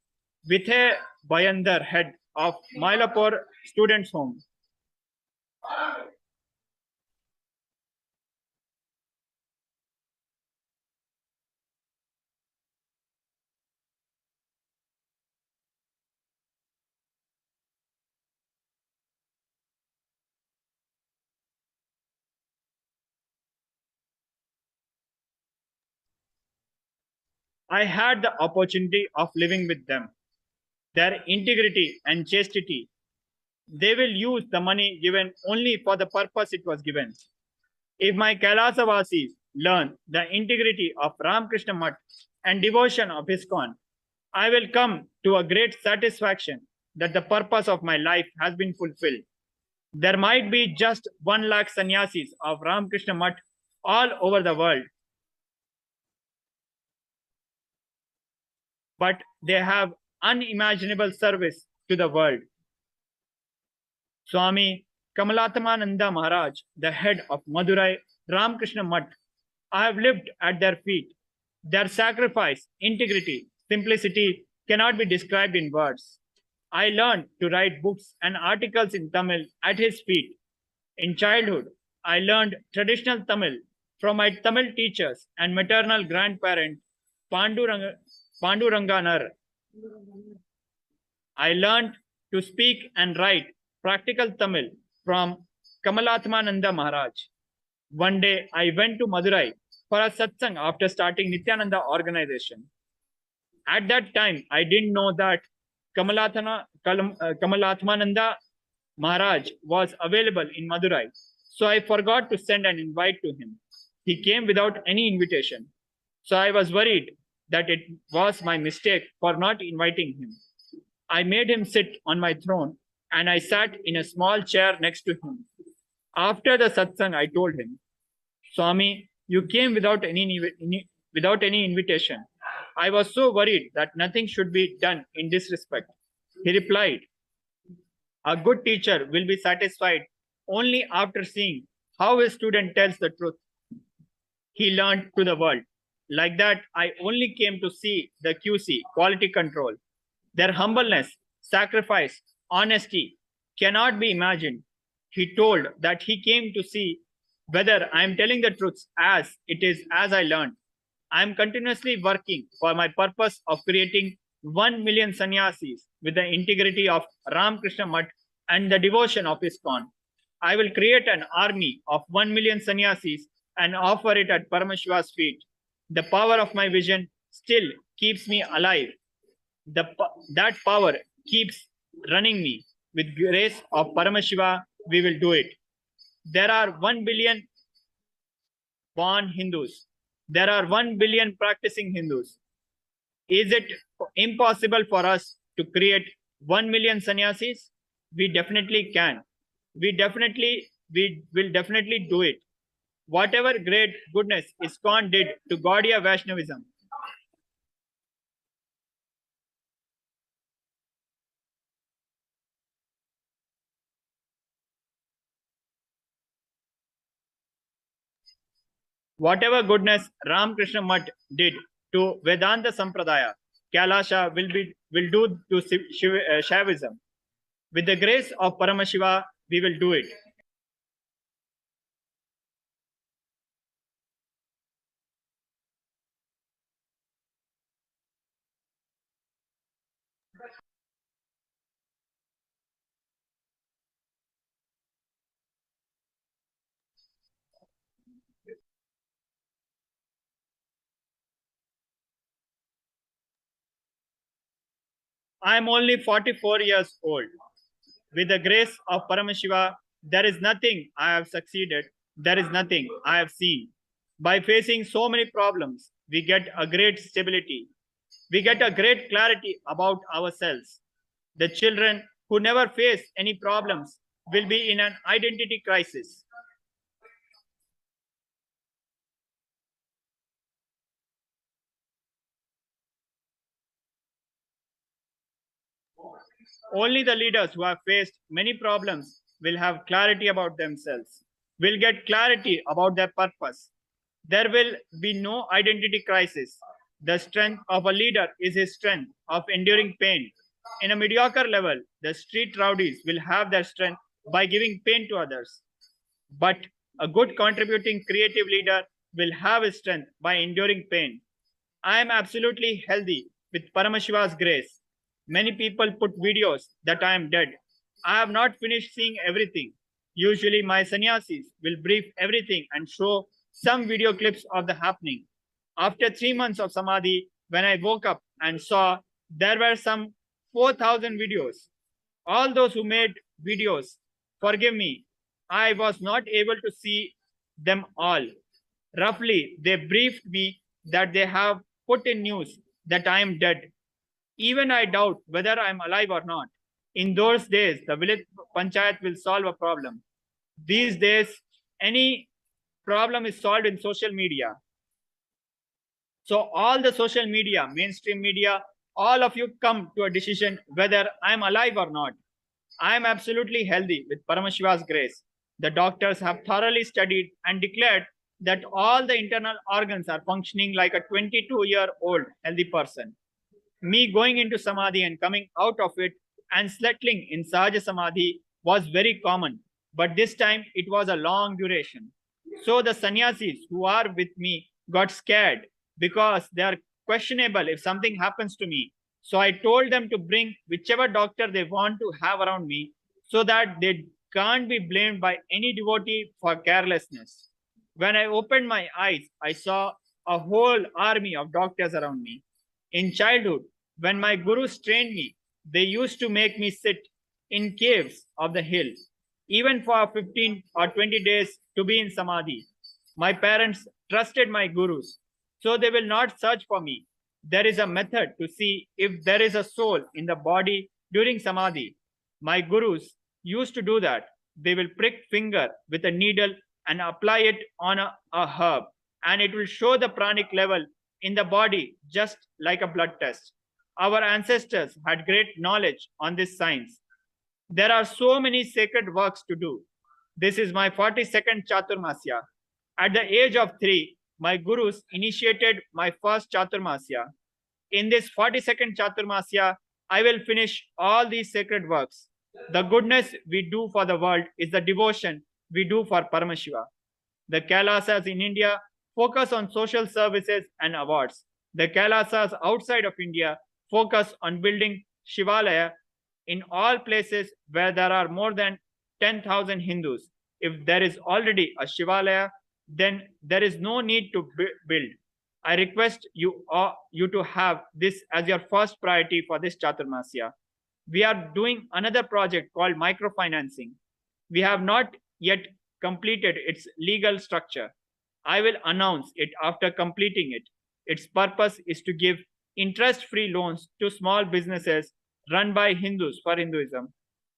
Vithe Bayandar, head of Mylapore Students' Home. I had the opportunity of living with them. Their integrity and chastity, they will use the money given only for the purpose it was given. If my Kailasa Vasis learn the integrity of Ramakrishna Mutt and devotion of ISKCON, I will come to a great satisfaction that the purpose of my life has been fulfilled. There might be just 1 lakh sannyasis of Ramakrishna Mutt all over the world, but they have unimaginable service to the world. Swami Kamalatmananda Maharaj, the head of Madurai Ramakrishna Mutt, I have lived at their feet. Their sacrifice, integrity, simplicity cannot be described in words. I learned to write books and articles in Tamil at his feet. In childhood, I learned traditional Tamil from my Tamil teachers and maternal grandparent Panduranganar. I learned to speak and write practical Tamil from Kamalatmananda Maharaj. One day I went to Madurai for a satsang after starting Nithyananda organization. At that time, I didn't know that Kamalatmananda Maharaj was available in Madurai. So I forgot to send an invite to him. He came without any invitation. So I was worried that it was my mistake for not inviting him. I made him sit on my throne and I sat in a small chair next to him. After the satsang, I told him, Swami, you came without any invitation. I was so worried that nothing should be done in this respect. He replied, a good teacher will be satisfied only after seeing how his student tells the truth. He learned to the world. Like that, I only came to see the QC, quality control. Their humbleness, sacrifice, honesty cannot be imagined. He told that he came to see whether I am telling the truth as it is as I learned. I am continuously working for my purpose of creating 1 million sannyasis with the integrity of Ramakrishna Mutt and the devotion of ISKCON. I will create an army of 1 million sannyasis and offer it at Paramashiva's feet. The power of my vision still keeps me alive. That power keeps running me. With grace of Paramashiva, we will do it. There are 1 billion born Hindus. There are 1 billion practicing Hindus. Is it impossible for us to create 1 million sannyasis? We definitely can. We will definitely do it. Whatever great goodness ISKCON did to Gaudiya Vaishnavism, whatever goodness Ramakrishna Mutt did to Vedanta Sampradaya, Kailasa will do to Shaivism. With the grace of Paramashiva, we will do it. I am only 44 years old. With the grace of Paramashiva, there is nothing I have succeeded. There is nothing I have seen. By facing so many problems, we get a great stability. We get a great clarity about ourselves. The children who never face any problems will be in an identity crisis. Only the leaders who have faced many problems will have clarity about themselves, will get clarity about their purpose. There will be no identity crisis. The strength of a leader is his strength of enduring pain. In a mediocre level, the street rowdies will have their strength by giving pain to others. But a good contributing creative leader will have his strength by enduring pain. I am absolutely healthy with Paramashiva's grace. Many people put videos that I am dead. I have not finished seeing everything. Usually my sannyasis will brief everything and show some video clips of the happening. After 3 months of samadhi, when I woke up and saw there were some 4,000 videos. All those who made videos, forgive me, I was not able to see them all. Roughly, they briefed me that they have put in news that I am dead. Even I doubt whether I am alive or not. In those days, the village panchayat will solve a problem. These days, any problem is solved in social media. So all the social media, mainstream media, all of you come to a decision whether I am alive or not. I am absolutely healthy with Paramashiva's grace. The doctors have thoroughly studied and declared that all the internal organs are functioning like a 22-year-old healthy person. Me going into Samadhi and coming out of it and settling in Sahaja Samadhi was very common, but this time it was a long duration. So the sannyasis who are with me got scared because they are questionable if something happens to me. So I told them to bring whichever doctor they want to have around me so that they can't be blamed by any devotee for carelessness. When I opened my eyes, I saw a whole army of doctors around me. In childhood, when my gurus trained me, they used to make me sit in caves of the hill, even for 15 or 20 days to be in Samadhi. My parents trusted my gurus, so they will not search for me. There is a method to see if there is a soul in the body during Samadhi. My gurus used to do that. They will prick finger with a needle and apply it on a herb, and it will show the pranic level in the body just like a blood test. Our ancestors had great knowledge on this science. There are so many sacred works to do. This is my 42nd Chaturmasya. At the age of 3, my gurus initiated my first Chaturmasya. In this 42nd Chaturmasya, I will finish all these sacred works. The goodness we do for the world is the devotion we do for Paramashiva. The Kailasas in India focus on social services and awards. The Kailasas outside of India focus on building Shivalaya in all places where there are more than 10,000 Hindus. If there is already a Shivalaya, then there is no need to build. I request you to have this as your first priority for this Chaturmasya. We are doing another project called microfinancing. We have not yet completed its legal structure. I will announce it after completing it. Its purpose is to give interest-free loans to small businesses run by Hindus for Hinduism,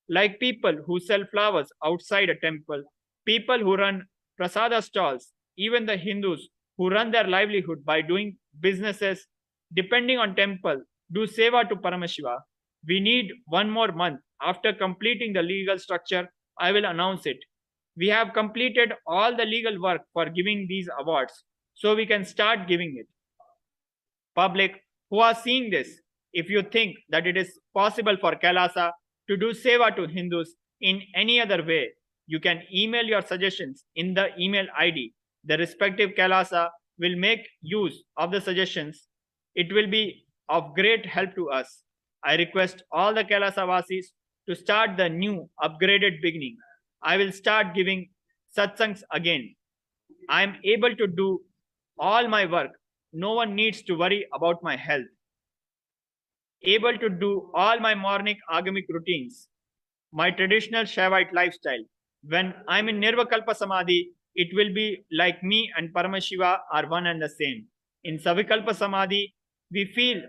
like people who sell flowers outside a temple, people who run prasada stalls, even the Hindus who run their livelihood by doing businesses depending on temple, do seva to Paramashiva. We need one more month. After completing the legal structure, I will announce it. We have completed all the legal work for giving these awards, so we can start giving it. Public who are seeing this, if you think that it is possible for Kailasa to do seva to Hindus in any other way, you can email your suggestions in the email ID. The respective Kailasa will make use of the suggestions. It will be of great help to us. I request all the Kailasa Vasis to start the new upgraded beginning. I will start giving satsangs again. I am able to do all my work. No one needs to worry about my health. Able to do all my morning agamic routines. My traditional Shaivite lifestyle. When I'm in Nirvakalpa Samadhi, it will be like me and Paramashiva are one and the same. In Savikalpa Samadhi, we feel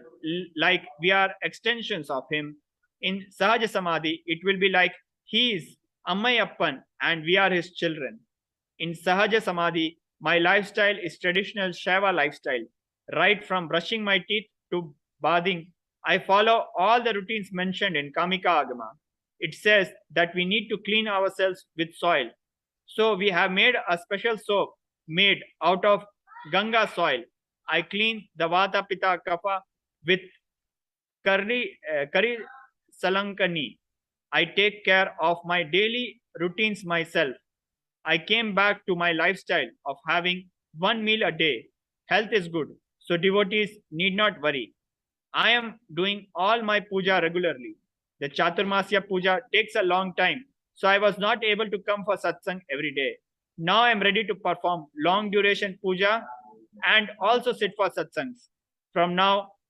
like we are extensions of him. In Sahaja Samadhi, it will be like he is Ammayappan and we are his children. In Sahaja Samadhi, my lifestyle is traditional Shaiva lifestyle. Right from brushing my teeth to bathing, I follow all the routines mentioned in Kamika Agama. It says that we need to clean ourselves with soil. So we have made a special soap made out of Ganga soil. I clean the Vata Pitta Kapha with Kari Salankani. I take care of my daily routines myself. I came back to my lifestyle of having one meal a day. Health is good, so devotees need not worry. I am doing all my puja regularly. The Chaturmasya puja takes a long time, so I was not able to come for satsang every day. Now I am ready to perform long duration puja and also sit for satsangs. From now,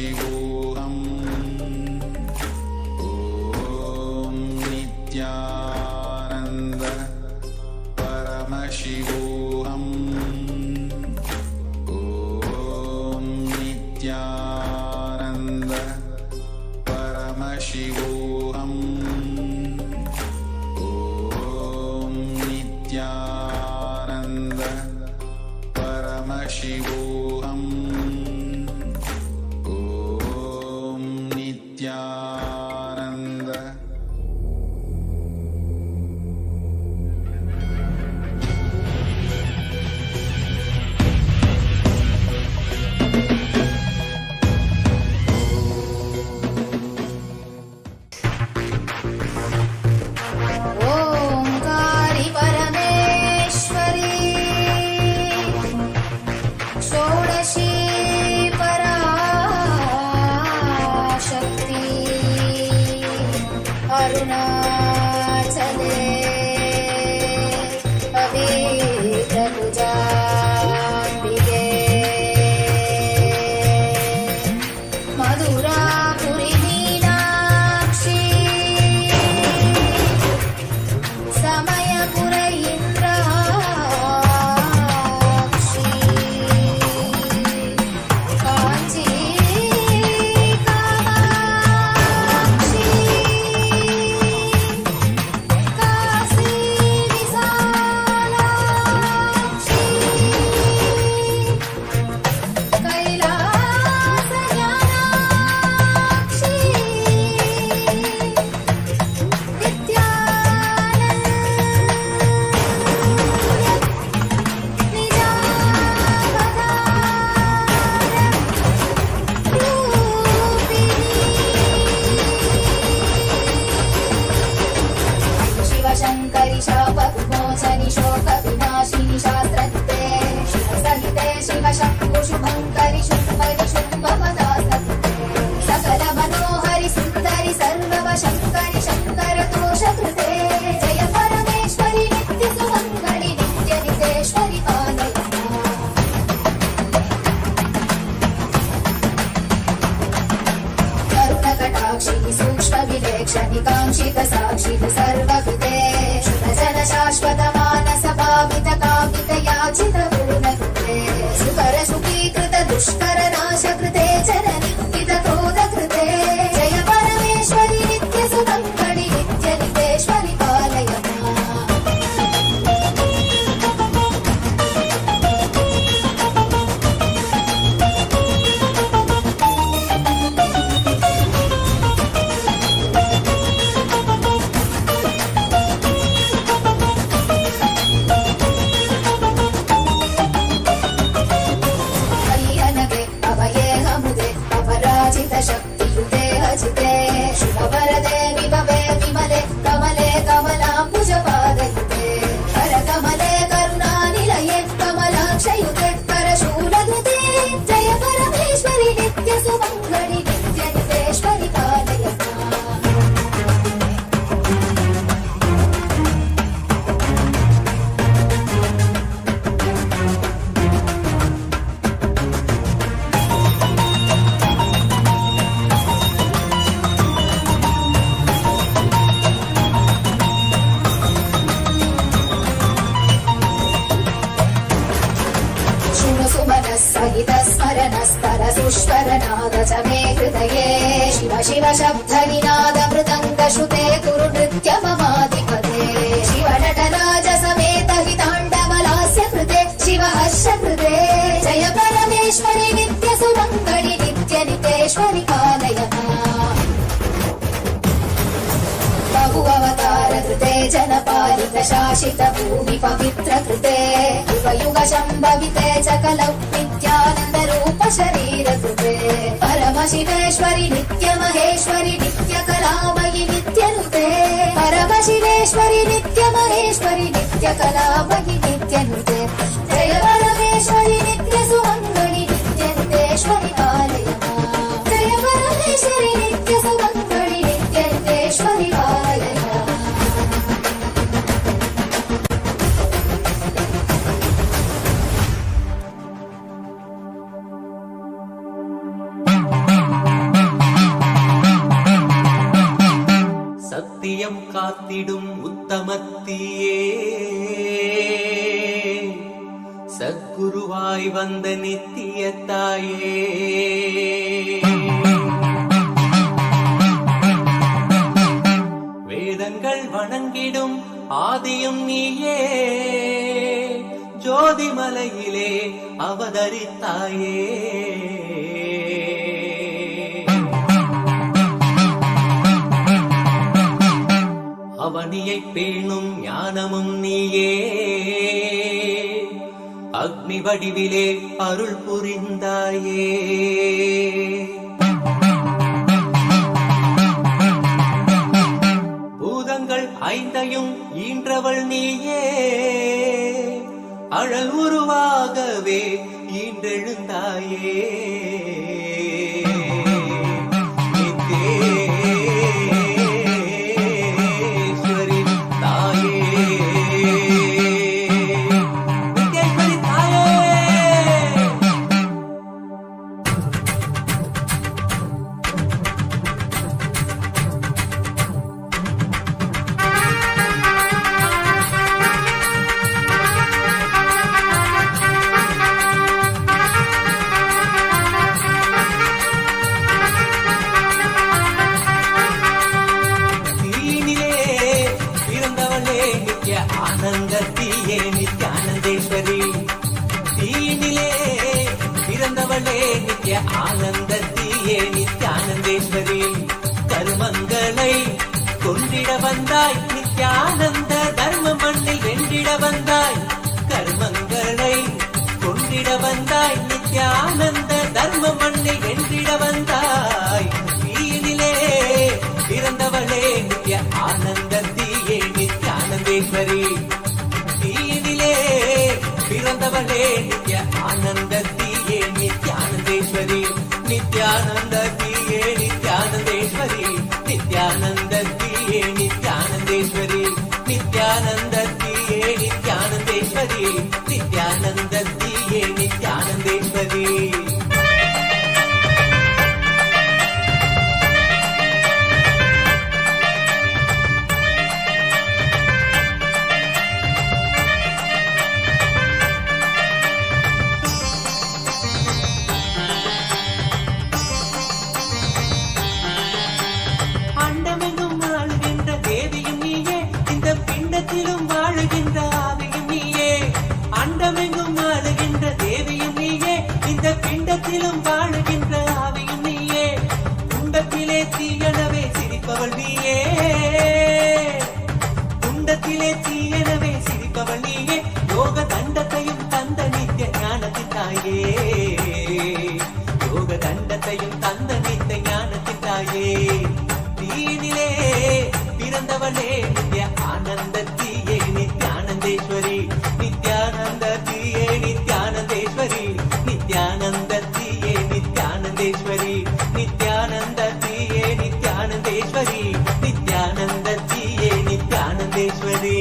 Paramashivam. Om Nityananda Paramashivam. Om Nityananda Paramashivam. Om Nityananda Paramashivam. Om Nityananda. Omkari परमेश्वरी षोडशी पराशक्ति अरुणाचले पवित्रभुजाम्बिके मधुरापुरी मीनाक्षी समयपुर इंद्राक्षी कांची कामाक्षी काशी विशालाक्षी कैलास ज्ञानाक्षी शिवशङ्करि शापविमोचनि शोकविनाशिनि शास्त्रते शिवसहिते शिवशम्भु शुभङ्करि शुम्भरि शुम्भपदास्तते सकल मनोहरि सुन्दरि सर्ववशङ्करि शङ्कर दोषकृते जय परमेश्वरि नित्य सुमङ्गलि नित्य नितेश्वरि पालय करुणकटाक्षिः सूक्ष्मविवेक्षणि काङ्क्षितसाक्षिः सर्वकृते शुभजन शाश्वत मानस भावित कामित याचित पूर्णकृते सुकर सुखीकृत दुष्कर नाशकृते जननिन्दित क्रोधकृते जय परमेश्वरि नित्य सुमङ्गलि नित्य नितेश्वरि पालय अय्यनगे अभयेहमुदे अपराजित शक्तियुते हजिते शुभवरदे विभवे विमले कमले कमलाम्बुजपादयुते करकमले करुणानिलये कमलाक्षयुते करशूलधृते जय परमेश्वरि नित्य सुमङ्गलि नित्य नितेश्वरि पालय शृणु सुमनः सहित स्मरणस्तर सुष्वरनाद च मे हृदये शिव शिव शब्दनिनाद मृदङ्ग श्रुते कुरु नृत्य ममाधिपते शिव नटराज समेत हिताण्डवलास्य कृते शिव हर्ष कृते जय परमेश्वरि नित्य सुमङ्गलि नित्य नितेश्वरि पालय बहु अवतार कृते जनपालित शासित भूमि पवित्र कृते युग युग शम्भविते च कलौ नित्यानन्द रूप शरीर कृते परम शिवेश्वरि नित्य महेश्वरि नित्य कलामयि नित्य नुते परम शिवेश्वरि नित्य महेश्वरि नित्य कलामयि नित्य नुते जय परमेश्वरि नित्य सुमङ्गलि नित्य नितेश्वरि पालय जय परमेश्वरि नित्य सुमङ्गलि नित्य नितेश्वरि पालय புண்ணியம் காத்திடும் உத்தமத்தியே சத்குருவாய் வந்த நித்திய தாயே வேதங்கள் வணங்கிடும் ஆதியும் நீயே ஜோதிமலையிலே அவதரித்தாயே அவனியை பேணும் ஞானமும் நீயே அக்னி வடிவிலே அருள் புரிந்தாயே பூதங்கள் ஐந்தையும் ஈன்றவள் நீயே அழல் உருவாகவே ஈன்றெழுந்தாயே ஆனந்தத்தியே நித்யானந்தேஸ்வரி தீனிலே பிறந்தவளே நித்ய ஆனந்தத்தியே நித்யானந்தேஸ்வரி கருமங்களை கொண்டிட வந்தாய் நித்யானந்த தர்ம மண்ணில் வென்றிட வந்தாய் கருமங்களை கொண்டிட வந்தாய் நித்யானந்த தர்ம மண்ணில் வென்றிட வந்தாய் தீனிலே பிறந்தவளே நித்ய ஆனந்தத்தியே நித்யானந்தேஸ்வரி தீனிலே பிறந்தவளே நித்ய ஆனந்தத்தியே நித்யானந்தேஸ்வரி நித்யானந்தத்தியே நித்யானந்தேஸ்வரி நித்யானந்தத்தியே நித்யானந்தேஸ்வரி நித்யானந்தத்தியே நித்யானந்தேஸ்வரி நித்யானந்தத்தியே நித்யானந்தேஸ்வரி வாழுகின்ற ஆவியும் நீயே அண்டமெங்கும் வாழுகின்ற தேவியும் நீயே இந்த பிண்டத்திலும் வாழுகின்ற ஆவியும் நீயே குண்டத்திலே தீயனவே சிரிப்பவள் நீயே குண்டத்திலே தீயனவே சிரிப்பவள் நீயே யோக தண்டத்தையும் தந்த நித்திய ஞானத்தின் தாயே யோக தண்டத்தையும் தந்த நித்திய ஞானத்தின் தாயே தீனிலே பிறந்தவளே நித்ய ஆனந்தத்தியே நித்யானந்தேஸ்வரி நித்யானந்தத்தியே நித்யானந்தேஸ்வரி நித்யானந்தத்தியே நித்யானந்தேஸ்வரி நித்யானந்தத்தியே நித்யானந்தேஸ்வரி நித்யானந்தத்தியே நித்யானந்தேஸ்வரி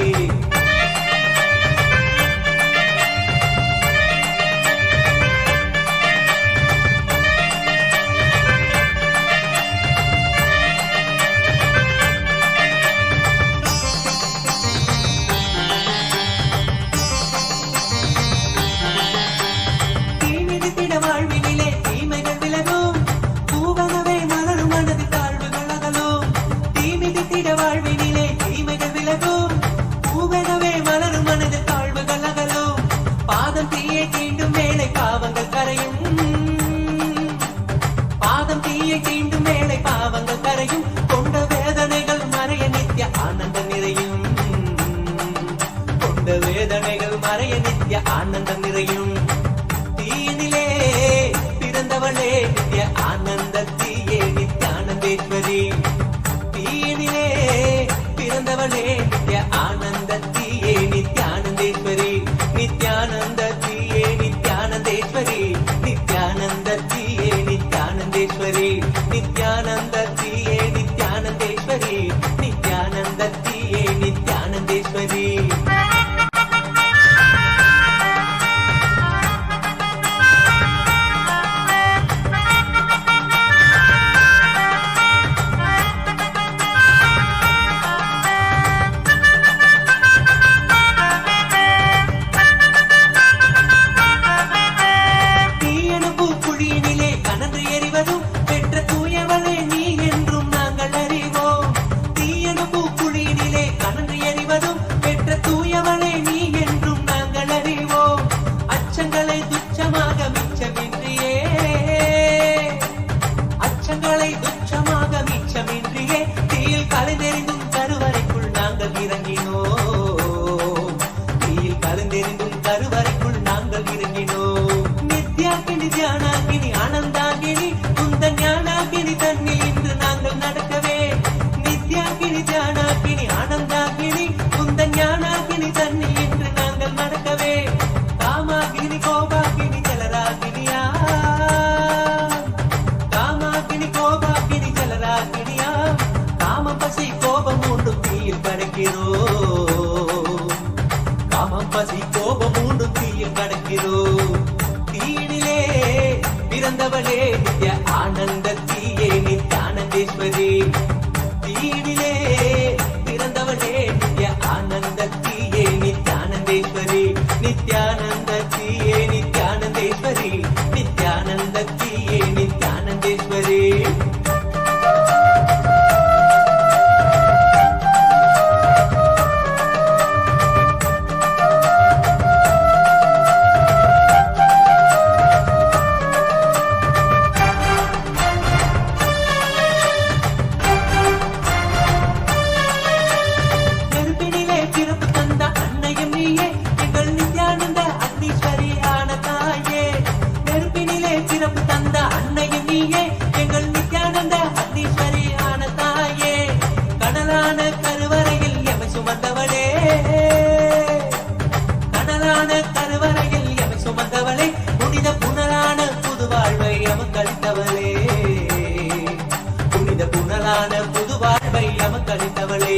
வேதனைகள் மறைய நித்ய ஆனந்தம் நிறையும் தீனிலே பிறந்தவளே நித்ய ஆனந்தத்தியே நித்யானந்தேஸ்வரி தீனிலே பிறந்தவளே நித்ய ஆனந்தத்தியே நித்யானந்தேஸ்வரி நித்யானந்தத்தியே நித்யானந்தேஸ்வரி நித்யானந்தத்தியே நித்யானந்தேஸ்வரி நித்யானந்தத்தியே நித்யானந்தேஸ்வரி நித்யானந்தத்தியே நித்யானந்தேஸ்வரி ஞானாகினி ஆனந்தாகினி உந்தன் ஞானாகினி தன்னில் இன்று நாங்கள் நடக்கவே. நித்யாகினி ஞானாகினி ஆனந்தாகினி உந்தன் ஞானாகினி தன்னில் இன்று நாங்கள் நடக்கவே. காமாகினி கோபாகினி ஜலராகினியா, காமாகினி கோபாகினி ஜலராகினியா, காமம் பசி கோபம் மூன்றும் தீயில் கடக்கிறோம். காமம் பசி கோபம் மூன்றும் தீயில் கடக்கிறோம். தீயினிலே பிறந்தவளே நித்ய ஆனந்த தீயே நித்யானந்தேஸ்வரி. தீயினிலே பிறந்தவளே நித்ய ஆனந்த தீயே நித்யானந்தேஸ்வரி. நித்யானந்த தீயே நித்யானந்தேஸ்வரி. நித்யானந்த தீயே நித்யானந்தேஸ்வரி. நெருப்பினிலே பிறப்பு தந்த அன்னையும் நீயே எங்கள் நித்யானந்த அக்னீஸ்வரி ஆன தாயே. நெருப்பினிலே பிறப்பு தந்த அன்னையும் நீயே எங்கள் நித்யானந்த அக்னீஸ்வரி ஆன தாயே. கடலான கருவறையில் எமை சுமந்தவளே, கடலான கருவறையில் எமை சுமந்தவளே, புனித புனலான புது வாழ்வை எமக்களித்தவளே. புனித புனலான புது வாழ்வை எமக்களித்தவளே.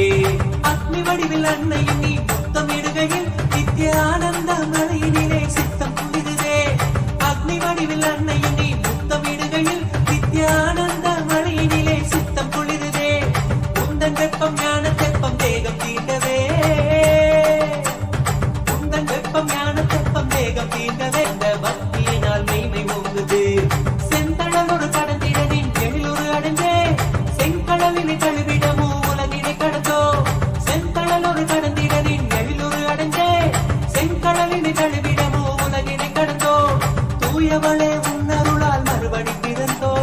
அக்னி வடிவில் அன்னையும் நீ முத்தமிடுகையில் நித்ய ஆனந்த மலையினிலே சித்தம் குளிருதே. அக்னி வடிவில் அன்னையும் நீ முத்தமிடுகையில் நித்ய ஆனந்த மலையினிலே சித்தம் குளிருதே. உந்தன் வெப்பம் ஞான தெப்பம் தேகம் தீண்டவே, உந்தன் வெப்பம் ஞான தெப்பம் தேகம் தீண்டவே. இந்த பக்தியினால் மெய்மை ஓங்குது. செந்தழலொரு கடந்திடனின் எழிலொரு அடைந்தே, செங்கடலினை கழுவிடமோ உலகினை கடந்தோ. செந்தழலொரு கடந்திடனின் எழிலொரு அடைந்தே, செங்கடலினை கழுவிடமோ உலகினை கடந்தோ. தூயவளே உன்னருளால் மறுபடி பிறந்தோ,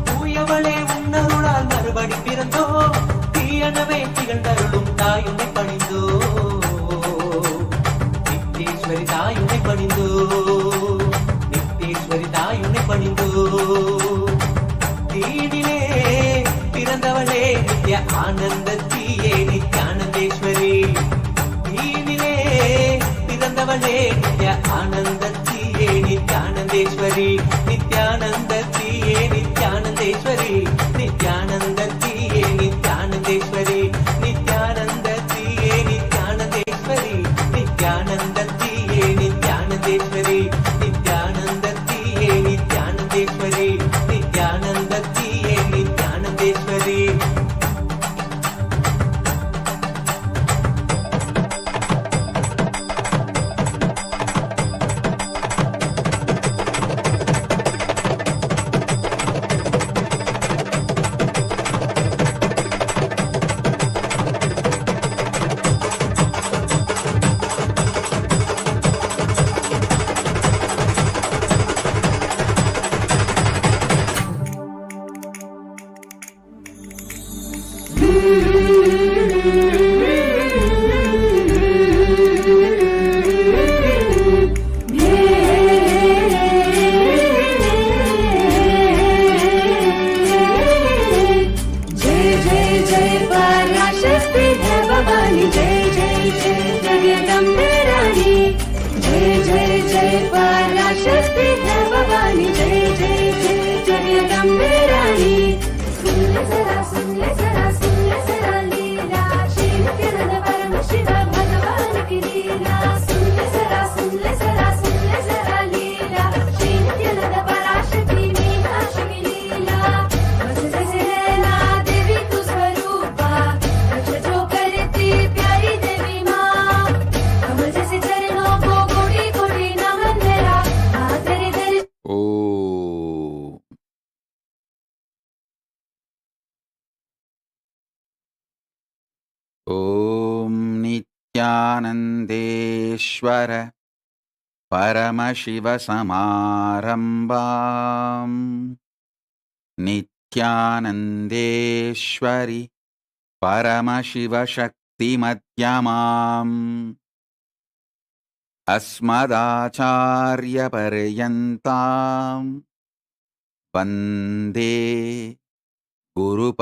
தூயவளே உன்னருளால் மறுபடி பிறந்தோ. தீயனவே திகழ்ந்தருளும் தாயுனை பணிந்தோ, நித்தேஸ்வரி தாயுனை பணிந்தோ, நித்தேஸ்வரி தாயுனை பணிந்தோ. தீயினிலே பிறந்தவளே நித்ய ஆனந்த தீயே நித்யானந்தேஸ்வரி. தீயினிலே பிறந்தவளே நித்ய ஆனந்த தீயே நித்யானந்தேஸ்வரி. நித்யானந்த தீயே நித்யானந்தேஸ்வரி. நித்யானந்த தீயே நித்யானந்தேஸ்வரி. நித்யானந்த தீயே நித்யானந்தேஸ்வரி. நித்யானந்த தீயே நித்யானந்தேஸ்வரி. நித்யானந்த தீயே நித்யானந்தேஸ்வரி. நித்யானந்த தீயே நித்யானந்தேஸ்வரி. जय जय जय पराशक्ति है भवानी, जय जय जय जगदम्बे रानी. जय जय जय पराशक्ति है भवानी, जय जय जय जगदम्बे रानी. सुन ले जरा सुन ले जरा सुन ले जरा लीला, श्री नित्यानंद परमशिव भगवान की लीला. सुन ले जरा सुन ले जरा सुन ले जरा लीला, श्री नित्यानंद पराशक्ति मीनाक्षी की लीला. बस जैसे नैना देवी तू स्वरूपा, रक्षा जो करती प्यारी देवी माँ. कमल जैसे चरणों को कोटि कोटि नमन मेरा, माँ तेरे दर्शन. ஓ ஓம் நித்யானந்தேஸ்வர பரமசிவசமாரம்பாம் நித்யானந்தேஸ்வரி பரமசிவசக்திமத்யமாம் अस्मदाचार्यपर्यन्तां वन्दे गुरुपरम्पराम्।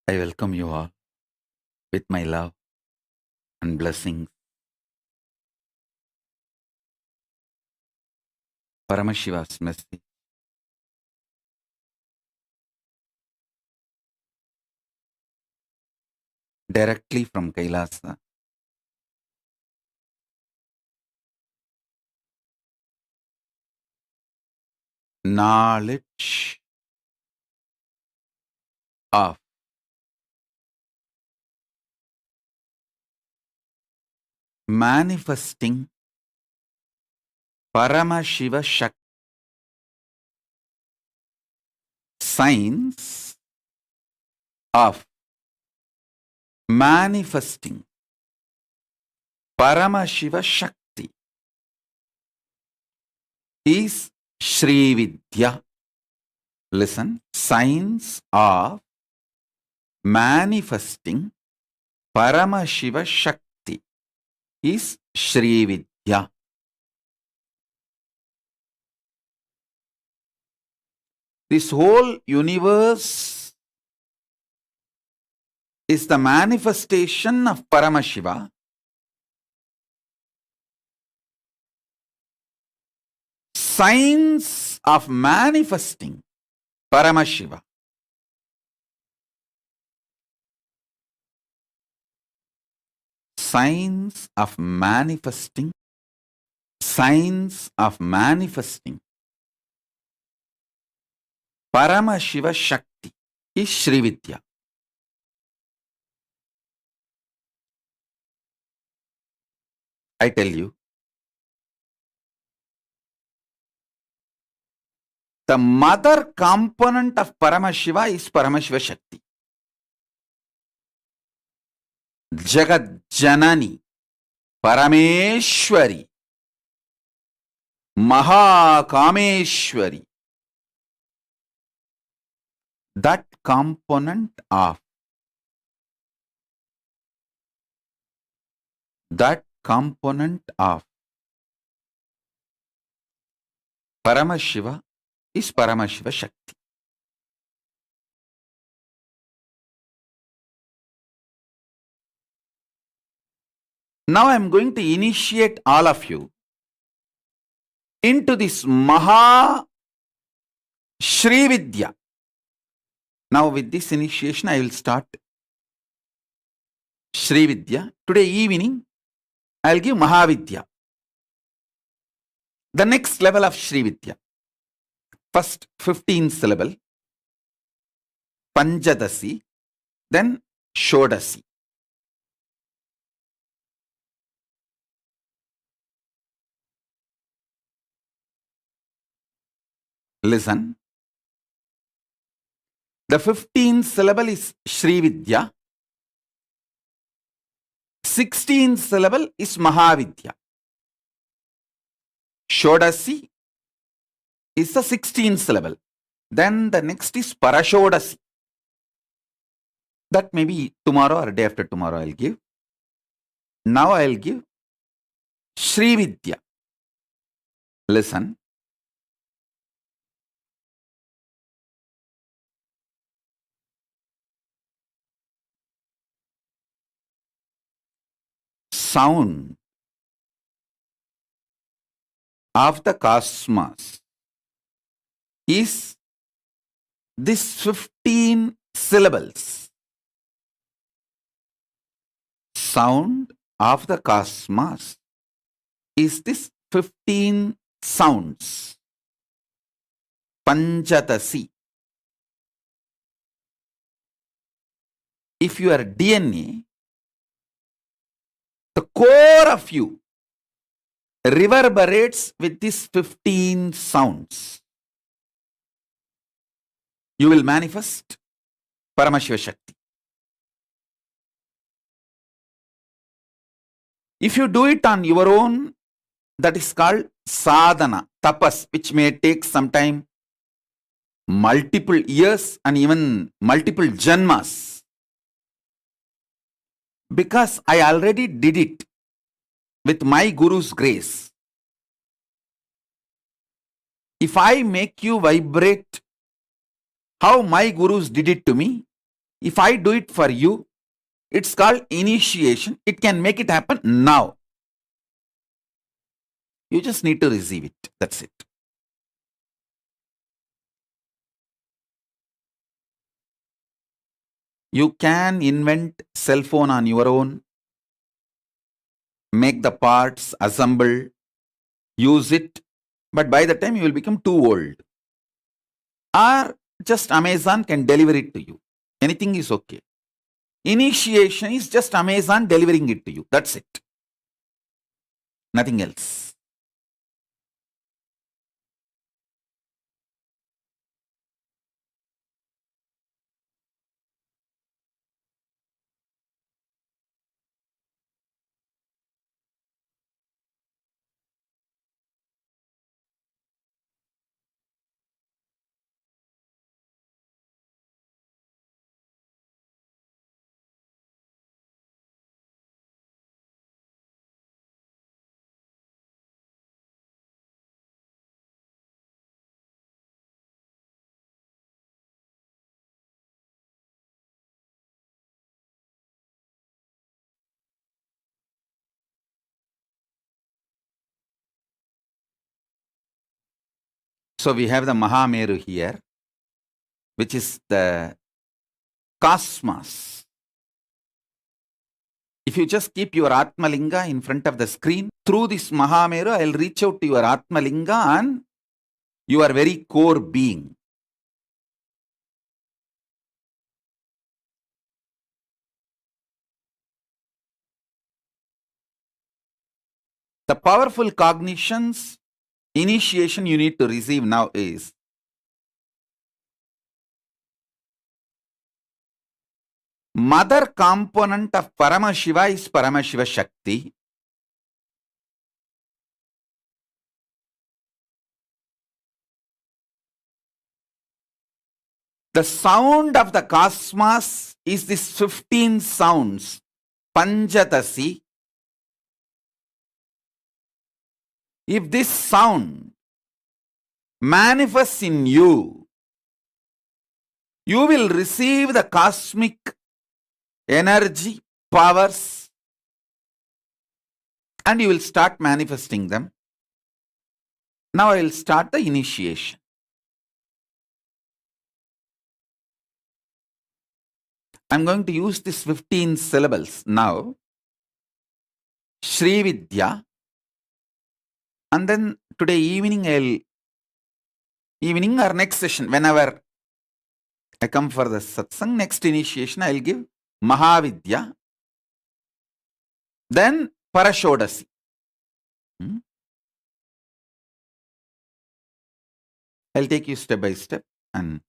I welcome you all with my love and blessings. Paramashiva's message. Directly from Kailasa. Knowledge of manifesting Paramashiva Shakti. Science of manifesting Paramashiva Shakti is Sri Vidya. Listen, science of manifesting Paramashiva Shakti is Sri Vidya. This whole universe is the manifestation of Paramashiva. Science of manifesting Paramashiva. Science of manifesting Paramashiva Shakti is Sri Vidya. I tell you, the mother component of Paramashiva is Paramashiva Shakti. Jagat Janani, Parameshwari, Mahakameshwari. That component of Paramashiva is Paramashiva Shakti. Now I am going to initiate all of you into this Maha Sri Vidya. Now with this initiation I will start Sri Vidya. Today evening I will give Mahavidya. The next level of Sri Vidya. First 15 syllable, Panchadasi, then Shodasi. Listen. The 15th syllable is Sri Vidya. 16th syllable is Mahavidya. Shodasi is the 16th syllable. Then the next is Parashodasi. That may be tomorrow or day after tomorrow I will give. Now I will give Sri Vidya. Listen. Sound of the cosmos is this 15 syllables. Sound of the cosmos is this 15 sounds. Panchatasi. If you are DNA, the core of you reverberates with these 15 sounds. You will manifest Paramashiva Shakti. If you do it on your own, that is called sadhana, tapas, which may take some time, multiple years and even multiple janmas. Because I already did it with my Guru's grace. If I make you vibrate how my Gurus did it to me, If I do it for you, it's called initiation. It can make it happen now. You just need to receive it. That's it. You can invent cell phone on your own, make the parts, assemble, use it, but by the time you will become too old. Or just Amazon can deliver it to you. Anything is okay. Initiation is just Amazon delivering it to you. That's it. Nothing else. So we have the Mahameru here, which is the cosmos. If you just keep your Atmalinga in front of the screen, through this Mahameru, I'll reach out to your Atmalinga and your very core being. The powerful cognitions, initiation you need to receive now is mother component of Paramashiva is Paramashiva Shakti. The sound of the cosmos is these 15 sounds, Panjatasi. If this sound manifests in you, you will receive the cosmic energy, powers, and you will start manifesting them. Now I will start the initiation. I'm going to use these 15 syllables now. Shri Vidya. And then today evening or next session, whenever I come for the satsang, next initiation, I'll give Mahavidya. Then Parashodasi. I'll take you step by step and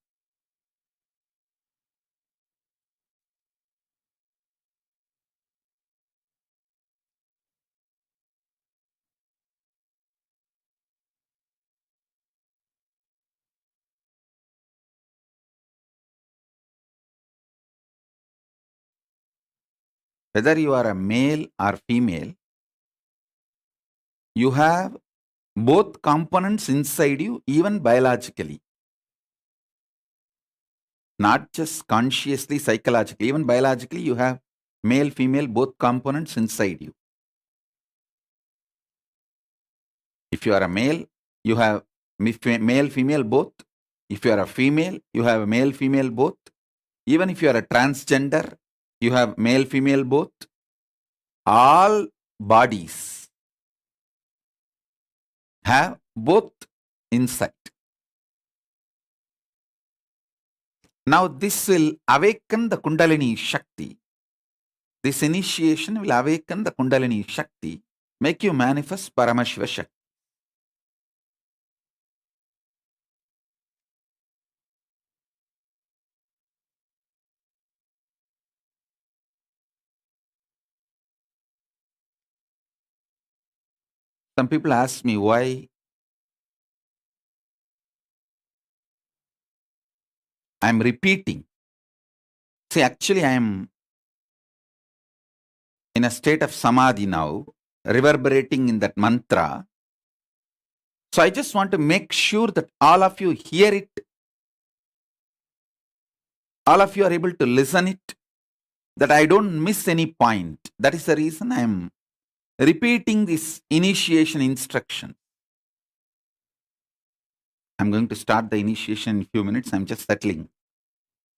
whether you are a male or female, you have both components inside you, even biologically. Not just consciously, psychologically, even biologically, you have male, female, both components inside you. If you are a male, you have male, female, both. If you are a female, you have male, female, both. Even if you are a transgender, you have male, female, both. All bodies have both inside. Now this will awaken the Kundalini Shakti. This initiation will awaken the Kundalini Shakti, make you manifest Paramashiva Shakti. Some people ask me why I'm repeating. See, actually I am in a state of samadhi now, reverberating in that mantra. So I just want to make sure that all of you hear it all of you are able to listen it, that I don't miss any point. That is the reason I am repeating this initiation instruction. I'm going to start the initiation in a few minutes. I'm just settling.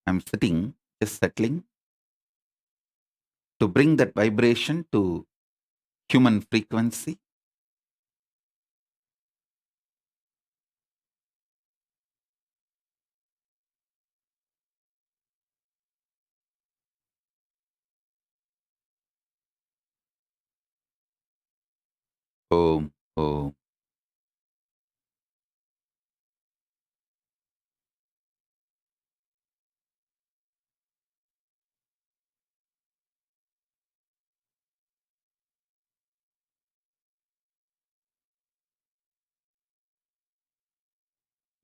I'm sitting, just settling to bring that vibration to human frequency. Om, Om.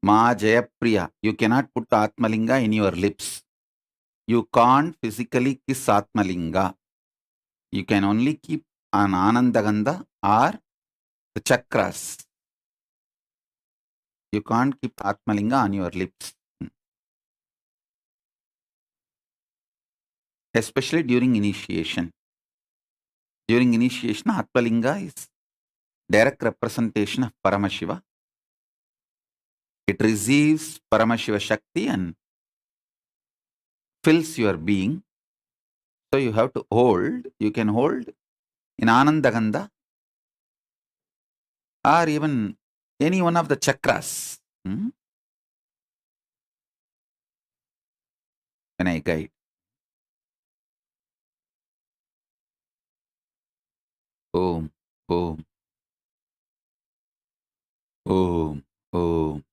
Ma Jayapriya, you cannot put Atmalinga in your lips. You can't physically kiss Atmalinga. You can only keep an Anandagandha or the chakras. You can't keep Atmalinga on your lips. Especially during initiation. During initiation, Atmalinga is direct representation of Paramashiva. It receives Paramashiva Shakti and fills your being. So you have to hold, you can hold in Anandagandha or even any one of the chakras. When I guide. Om, Om, Om, Om.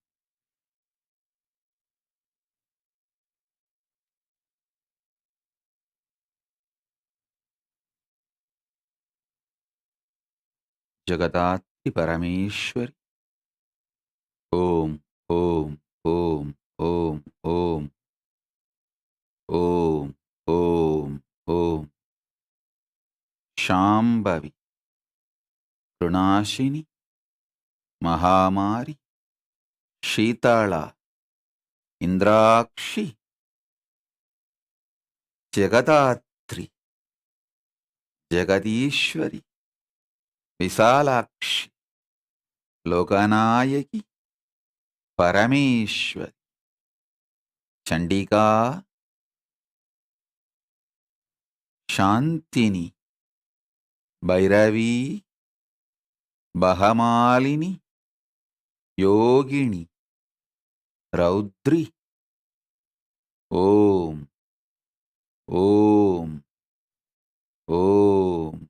Jagadati Parameshwari. Om, Om, Om, Om, Om, Om, Om, Om. Shambhavi, Prunashini, Mahamari, Shitala, Indrakshi, Jagadatri, Jagadishwari, Visalakshi, Lokanayaki, Parameshwari, Chandika, Shantini, Bhairavi, Bahamalini, Yogini, Raudri. Om, Om, Om,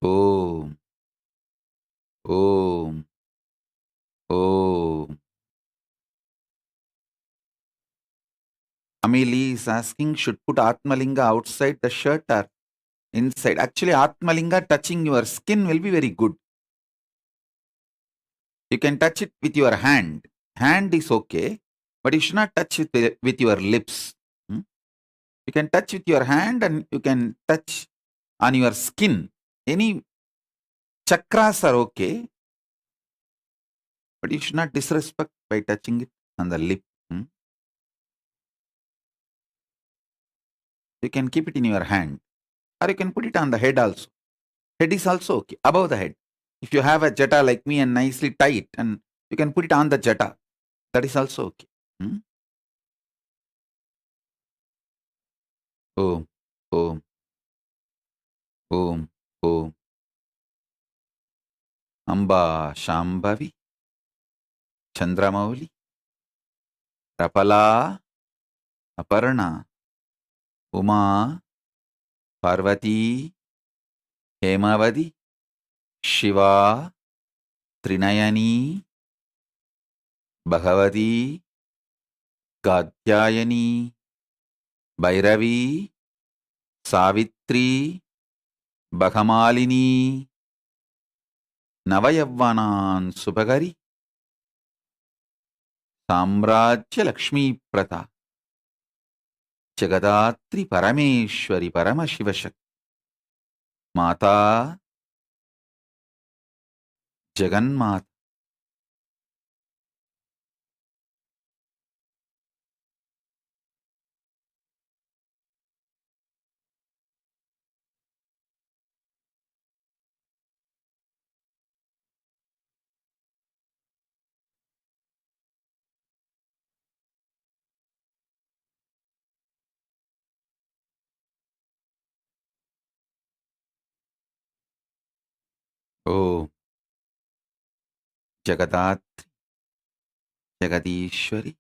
Om, Om, Om. Amili is asking, should put Atmalinga outside the shirt or inside? Actually, Atmalinga touching your skin will be very good. You can touch it with your hand. Hand is okay, but you should not touch it with your lips. You can touch with your hand and you can touch on your skin. Any chakras are okay, but you should not disrespect by touching it on the lip. You can keep it in your hand, or you can put it on the head also. Head is also okay, above the head. If you have a jata like me and nicely tie it, and you can put it on the jata, that is also okay. Om, Om, Om, Om. Amba Shambhavi, Chandramauli, Rapala, Aparna, Uma, Parvati, Hemavadi, Shiva, Trinayani, Bhagavati, Katyayani, Bhairavi, Savitri, Bhagamalini, Navayavanan Subhagari, Samrajya Lakshmi Prata, Jagadatri Parameshwari Paramashiva Shakti, Mata, Jaganmata, Om Jagadatri Jagadishwari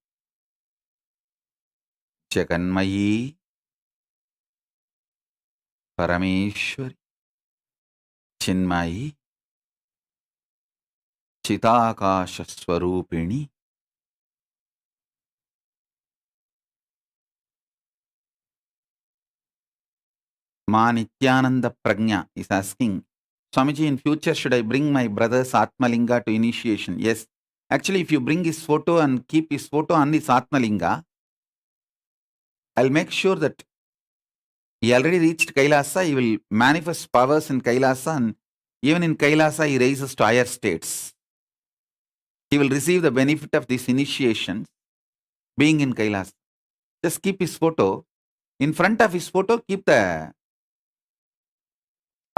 Jaganmayi Parameshwari Chinmayi Chitakasha Swarupini Ma Nityananda Prajna is asking, Swamiji, in future should I bring my brother's Atmalinga to initiation? Yes. Actually, if you bring his photo and keep his photo on his Atmalinga, I'll make sure that he already reached Kailasa, he will manifest powers in Kailasa, and even in Kailasa, he raises to higher states. He will receive the benefit of this initiation being in Kailasa. Just keep his photo. In front of his photo, keep the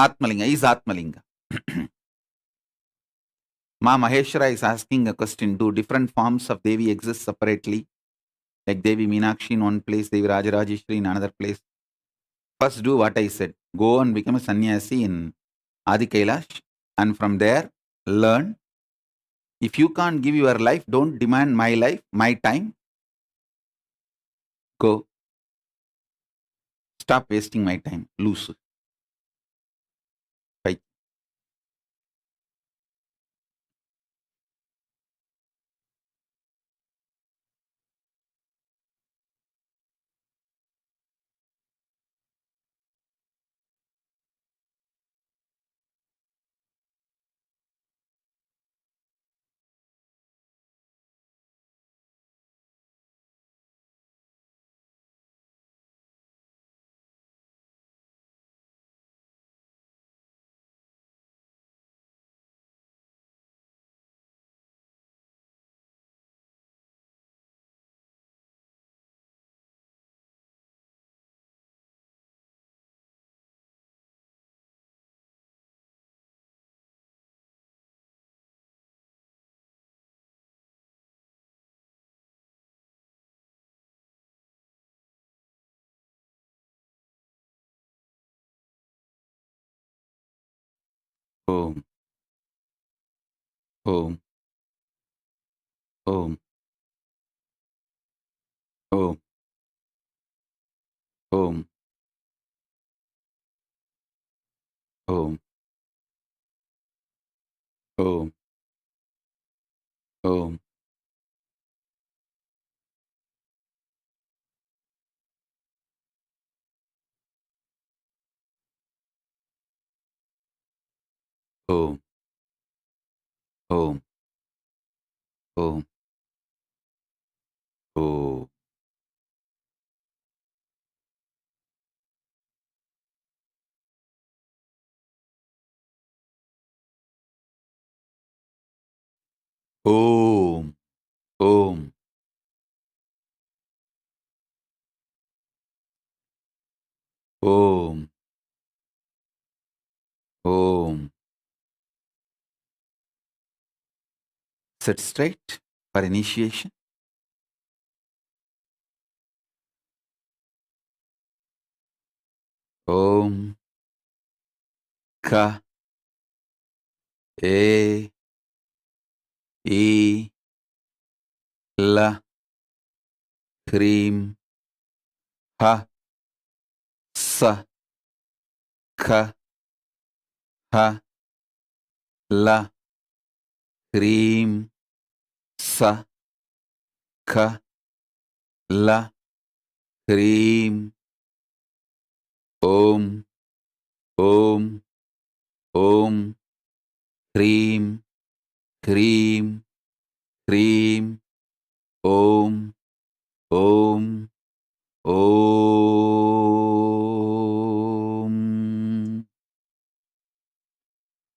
Atmalinga, his Atmalinga. Ma Maheshwara is asking a question. Do different forms of Devi exist separately? Like Devi Meenakshi in one place, Devi Rajarajeshwari in another place. First do what I said. Go and become a sannyasi in Adi Kailash, and from there learn. If you can't give your life, don't demand my life, my time. Go. Stop wasting my time. Lose. Bye. Om. Om. Om. Om. Om. Om. Om. Om. Om. Om. Om. Om. Om. Om. Om. Om. Sit straight for initiation. Om. Ka. E. E. La. Krim. Ha. Sa. Ka. Ha. La. Krim. Sa. Ka. La. Krim. Om. Om. Om. Krim. Krim. Krim. Om. Om. Om.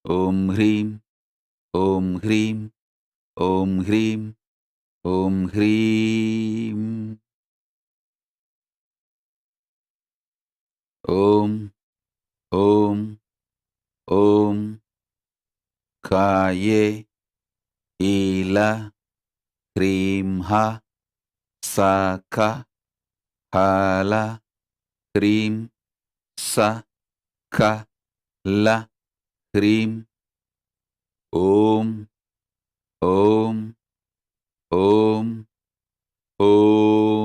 Om Hrim. Om Hrim. Om Hrim. Om Hrim. Om. Om. Om. Kaye. Ila. Krim Ha. Saka. Hala. Krim. Sa. Ka. La. Krim. ஓம் ஓம் ஓம் ஓம்.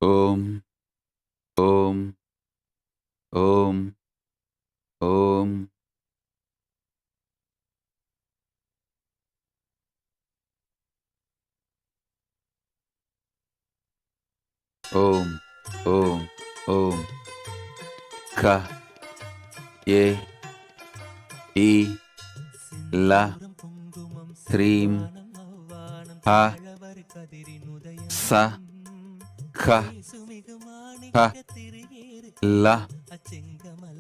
ஓம் ஓம் ஓம் ஓம். ஓம் ஓம் ஓம். க ஏ இ ல ह्रीं ह स ख ह ल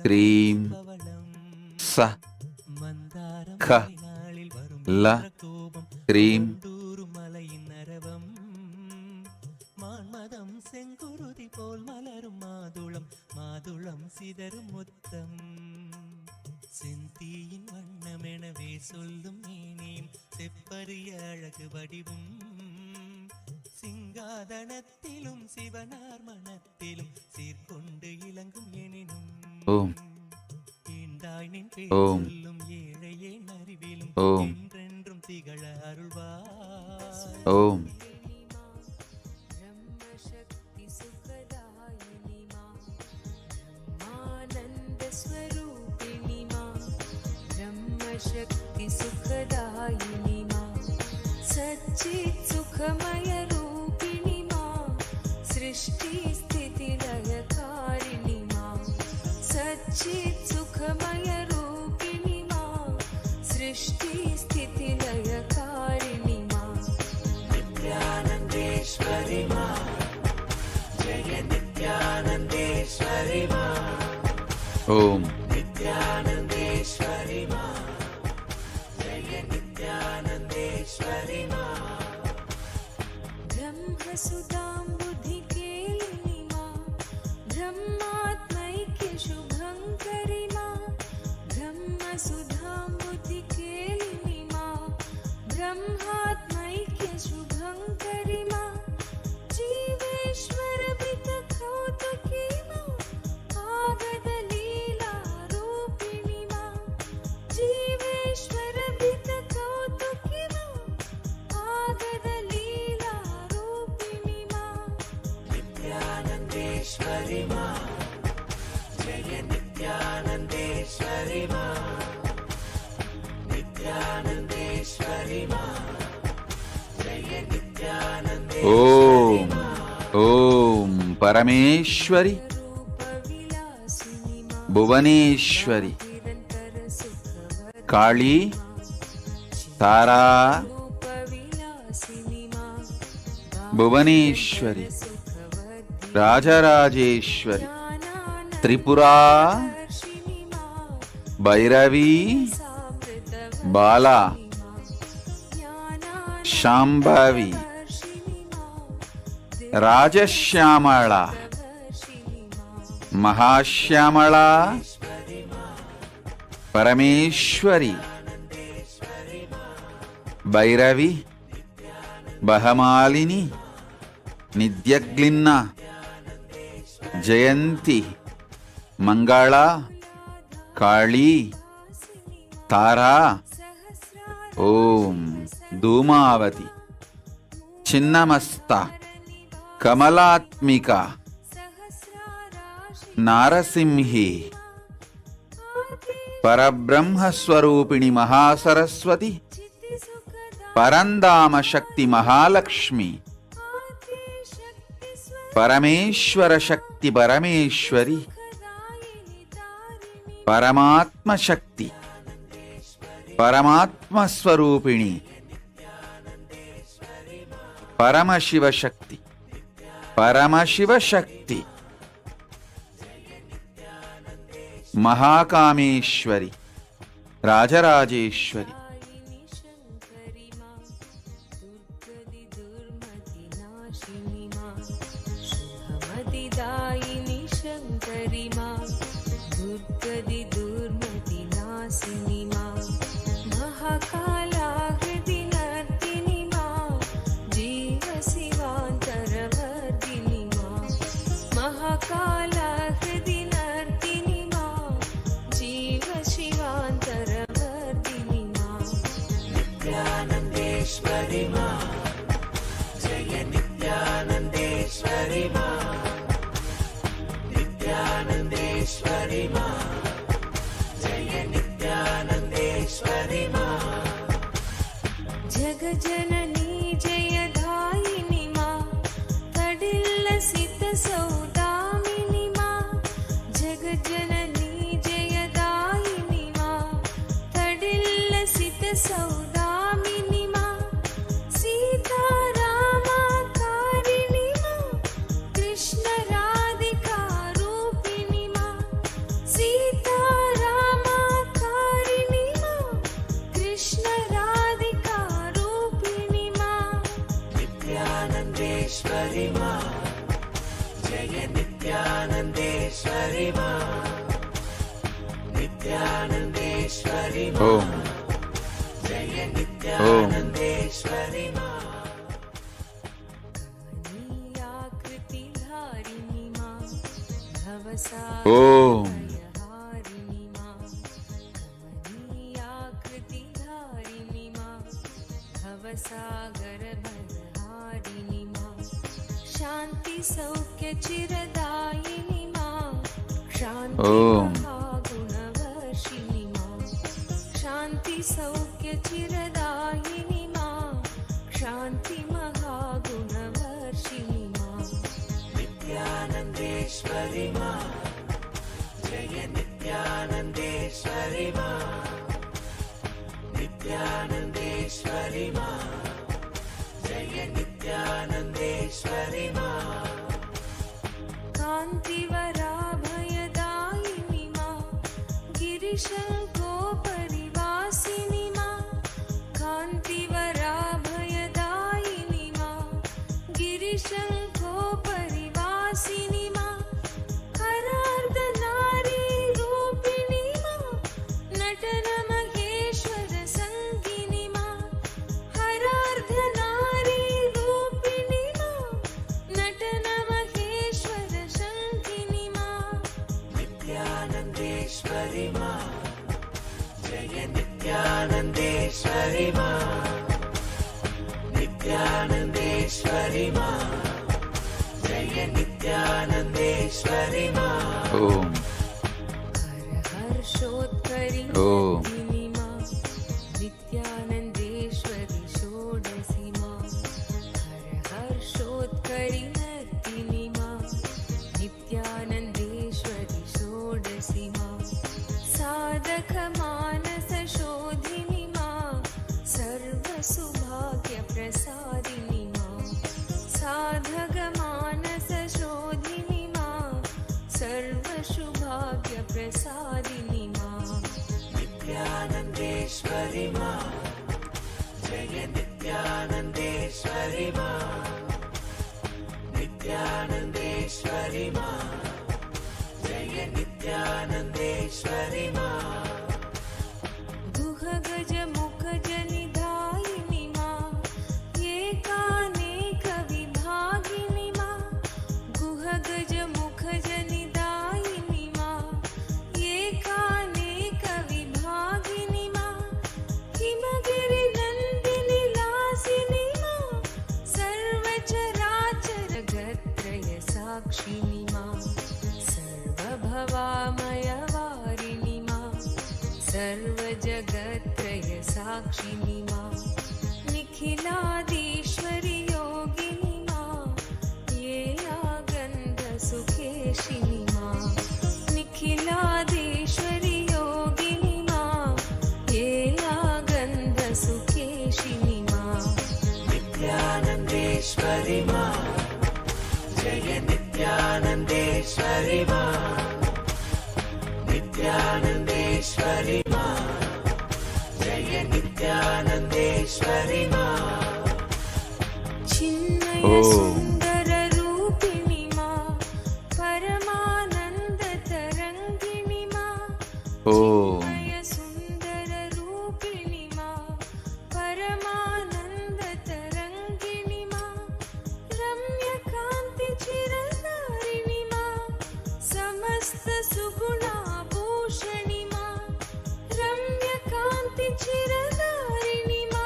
ह्रीं स ख ल ह्रीं மான்மதம் செங்குருதி போல் மலரும் மாதுளம் மாதுளம் சிதறும் முத்தம் செந்தீயின் வண்ணமெனவே சொல்லும் மேனியும் செப்பரிய அழகு வடிவும் சிங்காதனத்திலும் சிவனார் மனத்திலும் சீர்கொண்டு இளங்கும் எனினும் ஓம் ஈண்டாய் நின் ஓம் சொல்லும் ஏழையே அறிவிலும் ஓம் என்றென்றும் திகழ அருள்வாய். ஓம் शक्ति सुखदायिनी मां सच्चित् सुखमय रूपिणी मां सृष्टि स्थिति लयकारिणी मां सच्चित् सुखमय रूपिणी मां सृष्टि स्थिति लयकारिणी मां नित्यानन्देश्वरि मां जय नित्यानन्देश्वरि मां ओम नित्यानन्देश्वरि मां नित्यानन्देश्वरि मां ब्रह्मसुतां बुद्धिकेलिनी मां ब्रह्मात्मैक्य शुभङ्करि मां ब्रह्मसुधां बुद्धिकेलिनी मां ब्रह्मात्मैक्य शुभङ्करि मां जीवेश्वर वृतकौतुकी मां आगदलीला रूपिणी मां जीवेश्वर नित्यानन्देश्वरि मां जय नित्यानन्देश्वरि मां नित्यानन्देश्वरि मां जय नित्यानन्देश्वरि ओम ओम परमेश्वरी भुवनेश्वरी काली तारा भुवनेश्वरी राजराजेश्वरी त्रिपुरा भैरवी बाला शांभवी राजश्यामला महाश्यामला परमेश्वरी भैरवी बहमालिनी नित्यग्लिन्ना जयंती मंगला काली तारा ओम धूमावती छिन्नमस्ता कमलात्मिका नारसिंही परब्रह्म स्वरूपिणी महासरस्वती परंदाम शक्ति महालक्ष्मी परमेश्वर शक्ति परमेश्वरी परमात्म शक्ति परमात्म स्वरूपिणी परमशिव शक्ति మహాకామేశ్వరి, రాజరాజేశ్వరి. शङ्करि मा दुर्गति दुर्मति नाशिनि मा शुभमतिदायिनि शङ्करि मा दुर्गति दुर्मति नाशिनि मा महाकालाकृति नर्तिनि मा जीव शिवान्तरवर्धिनि मा महाकालाकृति नर्तिनि मा जीव शिवान्तरवर्धिनि मा नित्यानन्देश्वरि मा जय नित्यानन्देश्वरि मा नित्यानन्देश्वरि मा जय नित्यानन्देश्वरि मा जगजननी जयदायिनि मा तडिल्लसित सौदामिनि मा जगजननी जयदायिनि मा तडिल्लसित सौदामिनि मा सीतारामाकारिणि मा कृष्ण राधिका रूपिणि मा सीतारामाकारिणि मा कृष्ण राधिका रूपिणि मा नित्यानन्देश्वरि मा जय नित्यानन्देश्वरि मा नित्यानन्देश्वरि मा ఓం जय नित्यानन्देश्वरि मा कमनीयाकृतिधारिणि मा ఓం भवसागरहारिणि मा कमनीयाकृतिधारिणि मा भवसागरभरहारिणि मा शान्ति सौख्य चिरदायिनि मा शान्ति ఓం महागुणवर्षिणि मा शान्ति सौख्य चिरदायिनि मा शान्ति महागुणवर्षिणि मा नित्यानन्देश्वरि मा जय नित्यानन्देश्वरि मा नित्यानन्देश्वरि मा जय नित्यानन्देश्वरि मा कान्तिवराभयदायिनि मा गिरिशङ्कोपरिवासिनि मा कान्तिवराभयदायिनि मा गिरिशङ्कोपरिवासिनि मा हरार्धनारी रूपिणि मा नटनमहेश्वर सङ्गिनि मा हरार्धनारी रूपिणि मा नटनमहेश्वर सङ्गिनि मा नित्यानन्देश्वरि मा जय नित्यानन्देश्वरि मा नित्यानन्देश्वरि मा जय नित्यानन्देश्वरि मा ఓం हर हर्षोत्करि ఓం नर्तिनि मा नित्यानन्देश्वरि षोडशि मा हर हर्षोत्करि नर्तिनि मा नित्यानन्देश्वरि षोडशि मा साधकमानसशोधिनि मा सर्वसुभाग्यप्रसादिनि मा साधकमानसशोधिनि मा सर्वसुभाग्यप्रसादिनि मा नित्यानन्देश्वरि मा जय नित्यानन्देश्वरि मा नित्यानन्देश्वरि मा जय नित्यानन्देश्वरि मा गुहगजमुखजनिधायिनि मा एकानेकविभागिनि मा गुहगजमुखजनिधायिनि मा एकानेकविभागिनि मा हिमगिरिनन्दिनि लासिनि मा सर्वचराचरगत्रयसाक्षिणि मा सर्वभवामयवारिणि मा सर्वजगत्त्रयसाक्षिणि मा निखिलादीश्वरि योगिनि मा येलागन्धसुखेशिनि मा निखिलादीश्वरि योगिनि मा येलागन्धसुखेशिनि मा नित्यानन्देश्वरि मा जय नित्यानन्देश्वरि मा नित्यानन्देश्वरि मा जय नित्यानन्देश्वरि मा चिन्मय सुन्दर रूपिणि मा परमानन्द तरङ्गिणि मा चिन्मय सुन्दर रूपिणि मा परमानन्द तरङ्गिणि मा रम्यकान्ति चिरधारिणि मा समस्त सुगुणाभूषणि मा रम्यकान्ति चिरधारिणि मा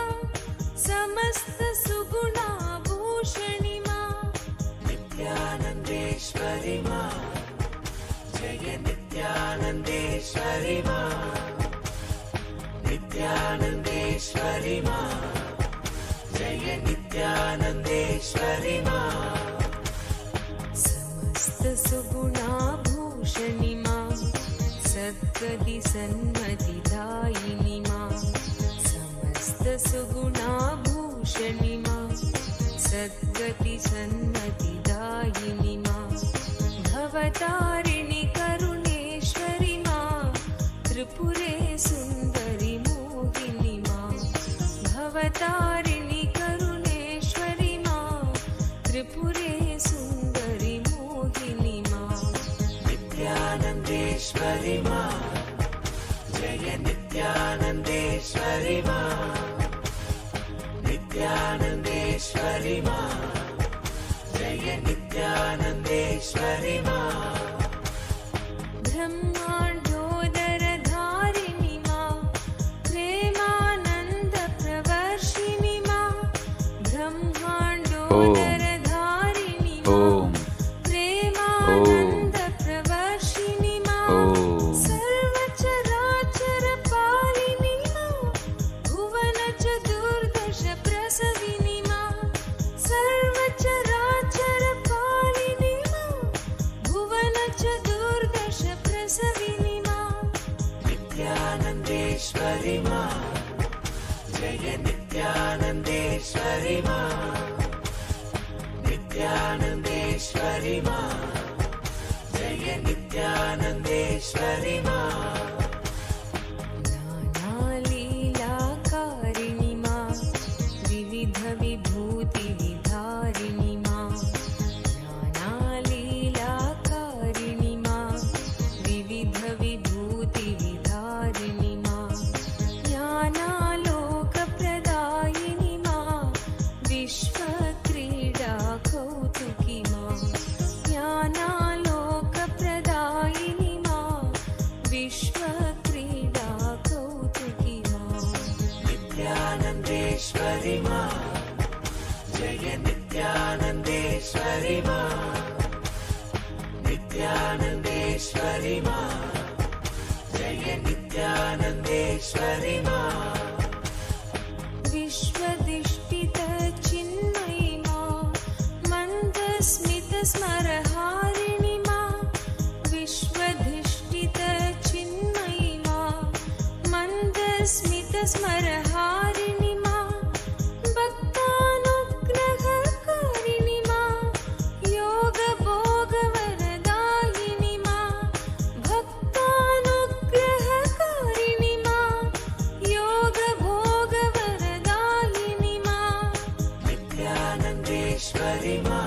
समस्त सुगुणाभूषणि मा नित्यानन्देश्वरि मा जय नित्यानन्देश्वरि मा नित्यानन्देश्वरि मा जय नित्यानन्देश्वरि मा समस्त सुगुणाभूषणि मा सद्गति सन्मतिदायिनि मा समस्त सुगुणाभूषणि मा सद्गति सन्मतिदायिनि मा भवतारिणि करुणेश्वरि मा त्रिपुरे सुन्दरि मोहिनि मा भवतारिणि करुणेश्वरि मा त्रिपुरे सुन्दरि मोहिनि मा नित्यानन्देश्वरि मा जय नित्यानन्देश्वरि मा नित्यानन्देश्वरि मा जय नित्यानन्देश्वरि मा ब्रह्माण्डोदरधारिणि मा प्रेमानन्द प्रवर्षिणि मा ब्रह्माण्डोदरधारिणि मा प्रेमानन्द प्रवर्षिणि मा सर्वचराचर पालिनि मा भुवन चतुर्दश प्रसविनि मा सर्वचराचर पालिनि मा भुवन चतुर्दश प्रसविनि मा नित्यानन्देश्वरि मा जय नित्यानन्देश्वरि मा नित्यानन्देश्वरि मा जय नित्यानन्देश्वरि मा ज्ञानालीलाकारिणि मा विविध विभूति विधारिणि मा ज्ञानालीलाकारिणि मा विविध विभूति विधारिणि मा ज्ञानालोकप्रदायिनि मा विश्वक्रीडा कौतुकी मा ज्ञानालोकप्रदायिनि मा विश्वक्रीडा कौतुकी मा नित्यानन्देश्वरि मा जय नित्यानन्देश्वरि मा नित्यानन्देश्वरि मा जय नित्यानन्देश्वरि मा विश्वदिष्टित चिन्मयि मा मन्दस्मित स्मरहारिणि मा विश्वधिष्ठित चिन्मयि मा मन्दस्मित स्मरहारिणि मा भक्तानुग्रहकारिणि मा योगभोगवरदायिनि मा भक्तानुग्रहकारिणि मा योगभोगवरदायिनि मा नित्यानन्देश्वरि मा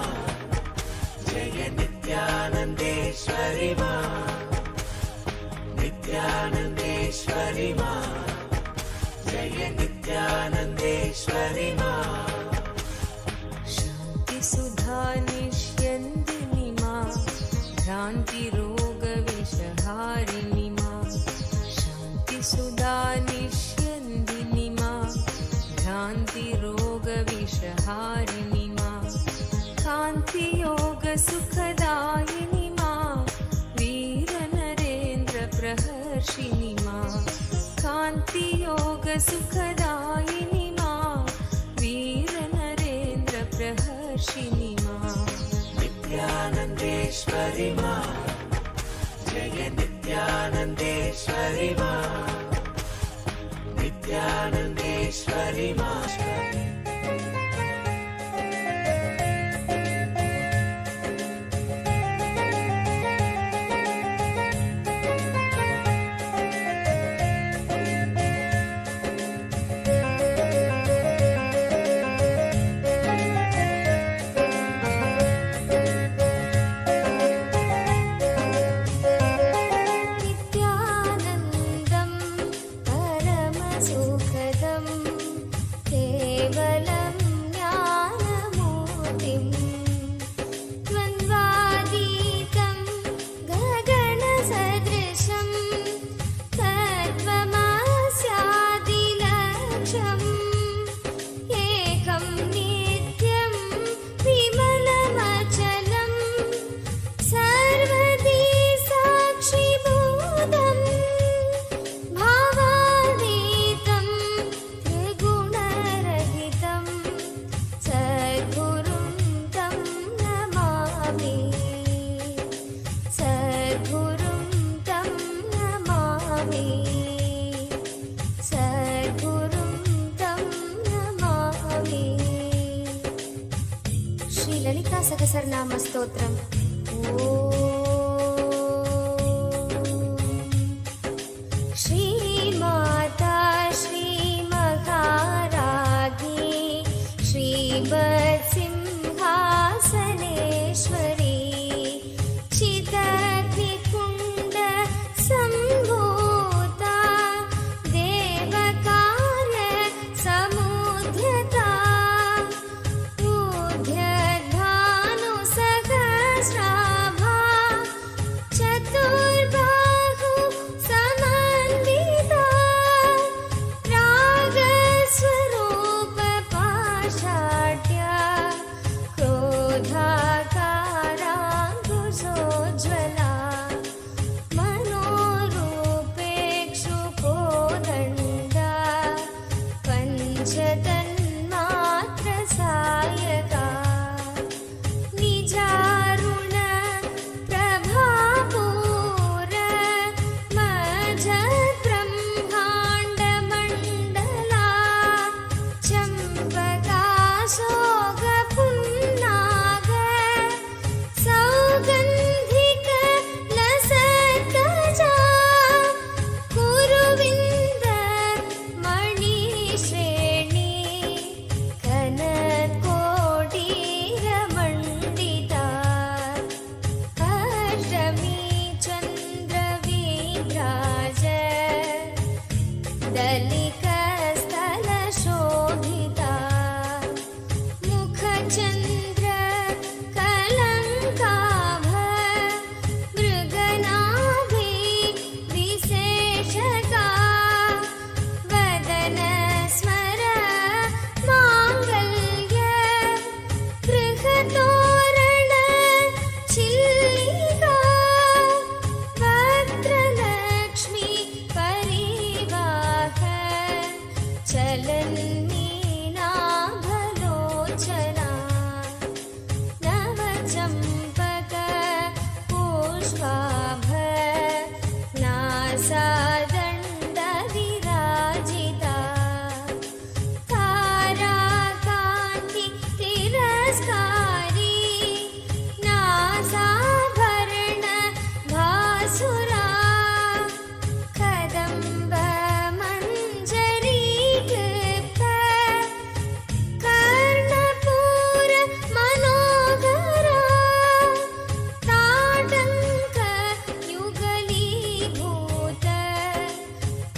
जय नित्यानन्देश्वरि मा नित्यानन्देश्वरि मा जय नित्यानन्देश्वरि मा शान्तिसुधा निष्यन्दिनि मा भ्रान्तिरोगविषहारिणि मा शान्तिसुधा निष्यन्दिनि मा भ्रान्तिरोगविषहारिणि मा कान्तियोगसुखदायिनि मा वीरनरेन्द्रप्रहर्षिणि मा कान्तियोगसुखदायिनि मा वीरनरेन्द्रप्रहर्षिणि मा नित्यानन्देश्वरि मा जय नित्यानन्देश्वरि मा नित्यानन्देश्वरि मा సహస్రనామ స్తోత్రం. శ్రీమాతా శ్రీ మహారాజ్ఞి శ్రీవత్సింహాసనేశ్వరి చిదగ్నికుండ సంభూత దేవకార్య సముద్యతా ఊర్ధ్వధాను సహస్రాభా చతుర్బాహు సమన్వితా రాగస్వరూప పాషాఢ్య క్రోధాకారాంకుశోజ్వలా మనోరూపేక్షుకోదండా పంచతన్మాత్ర సాయకా నిజారుణ ప్రభాపూర మజబ్రహ్మాండ మండలా చంపకాశోక పున్నాగ సౌగంధిక లసత్కజా కురువింద మణిశ్రేణి కనకోటీరమండితా అష్టమీ చంద్రవిభ్రాజ దళికస్థలశోభితా ముఖచంద్ర కలంకాభ మృగనాభి విశేషకా వదన స్మర మాంగళ్య గృహతోరణ చిల్లికా వక్రలక్ష్మి పరివాహ చలన్మీనాభలోచనా నవచంపక పుష్పాభ నాసాదండ విరాజితా తారాకాంతి తిరస్కారీ నాసాభరణ భాసురా కదంబ మంజరీ క్లిప్త కర్ణపూర మనోహరా తాటంక యుగలీభూత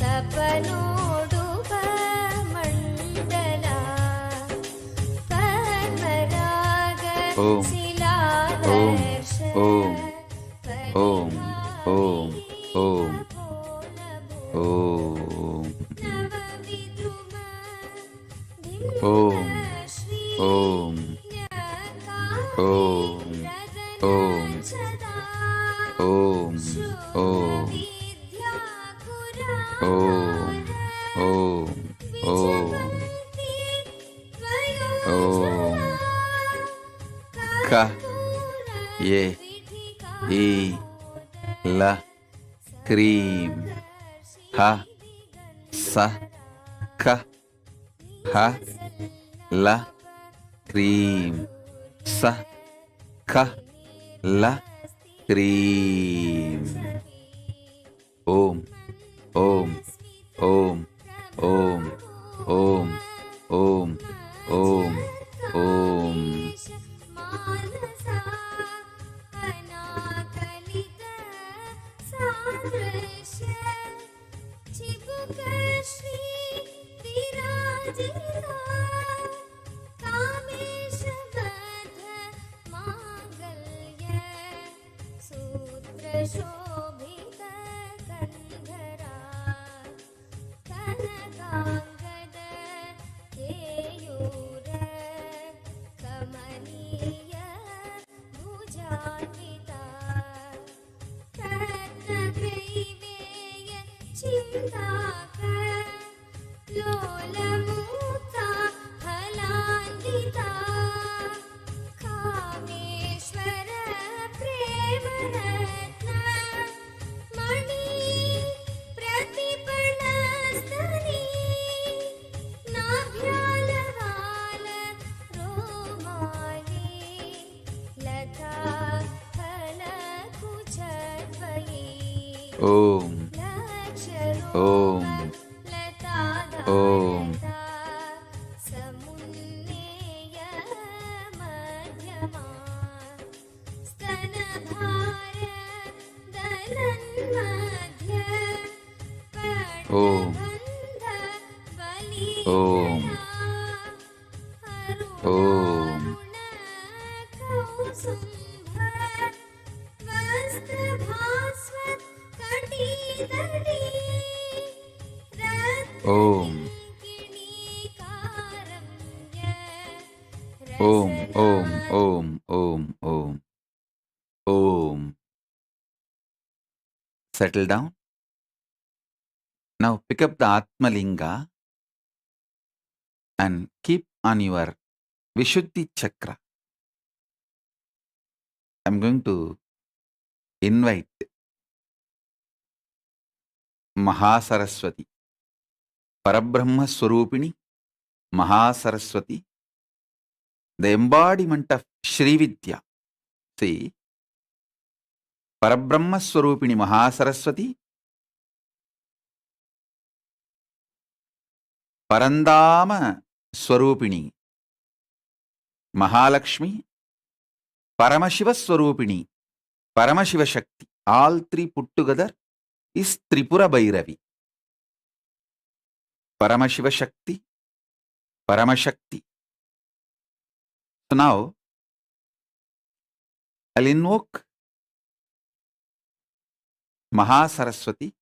తపనోడుప మండలా పద్మరాగ ఓం శిలాదర్శ ఓం ఓం ఓం ఓం ఓం ఓం ఓం ఓం ఓం ఓం ఓం ఓం ఓం ఓం ఓం క ఏ ఈ ల క్రీం హ స ఖ హ ల క్రీం స ఖ ల క్రీం ఓం ఓం ఓం ఓం ఓం ఓం ఓం ఓం మానసా అనాకలిత సాదృశ్య చిబుక శ్రీ విరాజితా కామేశ బద్ధ మాంగళ్య సూత్ర శోభిత కంధరా కనకాంగద కేయూర కమనీయ భుజాన్వితా రత్నగ్రైవేయ చింతాక లోలముక్తా ఫలాన్వితా కామేశ్వర ప్రేమరత్న మణి ప్రతిపణస్తని నాభ్యాలవాల rumali Om. Om. Om. Om. Om. Om. Om. Om. Om. Om. Om. Om. Om. Settle down. Now pick up the Atma Linga and keep on your Vishuddhi Chakra. I'm going to invite Mahasaraswati, Parabrahma Swarupini, Mahasaraswati, the embodiment of Shri Vidya. See, Parabrahma Swarupini Mahasaraswati, Parandama Swarupini Mahalakshmi, Paramashiva Swarupini, Paramashiva Shakti. All three put together is Tripura Bhairavi. Paramashiva Shakti, Paramashakti. So now, I'll invoke Mahasaraswati.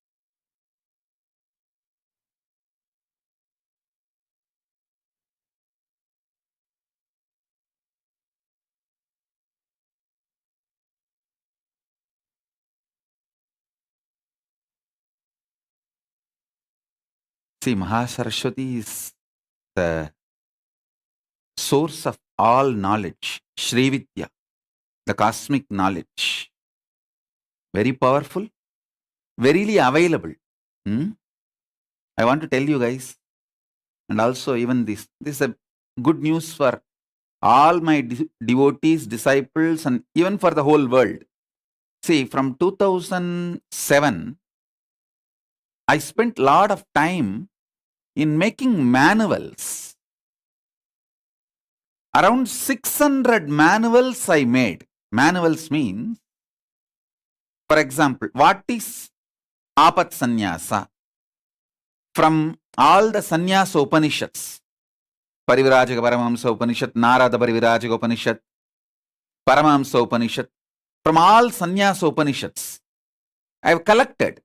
See, Mahasaraswati is the source of all knowledge, Shri Vidya, the cosmic knowledge. Very powerful, verily available. I want to tell you guys, and also even this is a good news for all my devotees, disciples, and even for the whole world. See, from 2007, I spent a lot of time in making manuals. Around 600 manuals I made. Manuals means, for example, what is Apat Sannyasa? From all the Sannyasa Upanishads, Parivirajaka Paramahamsa Upanishad, Narada Parivirajaka Upanishad, Paramahamsa Upanishad, from all Sannyasa Upanishads, I have collected,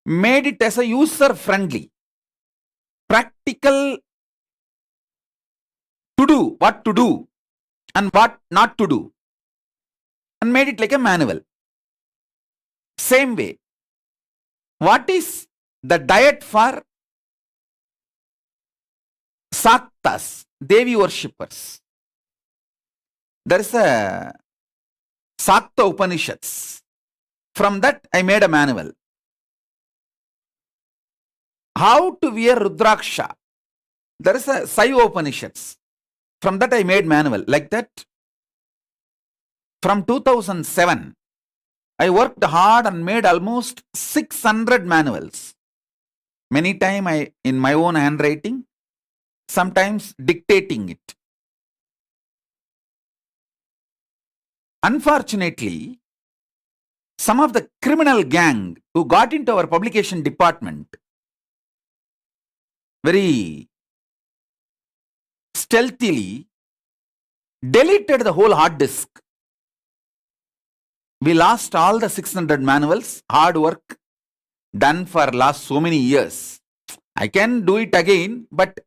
made it as a user-friendly, practical to do, what to do and what not to do, and made it like a manual. Same way, what is the diet for Saktas, Devi worshippers? There is a Sakta Upanishads. From that I made a manual. How to wear Rudraksha? There is a Saiva Upanishads. From that I made manual. Like that, from 2007, I worked hard and made almost 600 manuals. Many times I, in my own handwriting, sometimes dictating it. Unfortunately, some of the criminal gang who got into our publication department very stealthily deleted the whole hard disk. We lost all the 600 manuals, hard work done for last so many years. I can do it again, but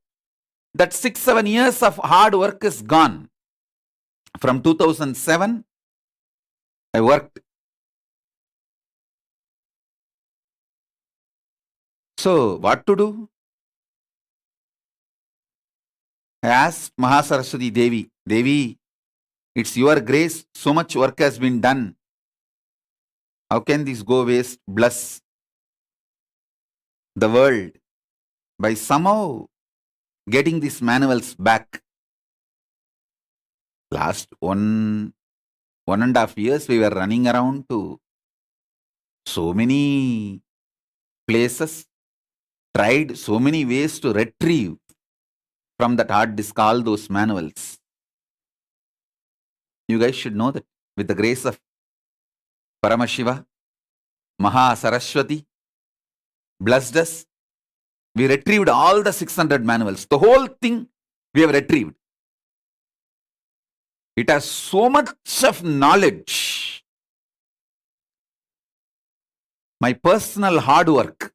that 6-7 years of hard work is gone. From 2007, I worked. So, what to do? I asked Mahasaraswati Devi, Devi, it's your grace, so much work has been done. How can this go waste? Bless the world by somehow getting these manuals back. Last 1 1.5 years we were running around to so many places, tried so many ways to retrieve from that hard disk all those manuals. You guys should know that with the grace of Paramashiva, Maha Saraswati blessed us. We retrieved all the 600 manuals. The whole thing we have retrieved. It has so much of knowledge. My personal hard work.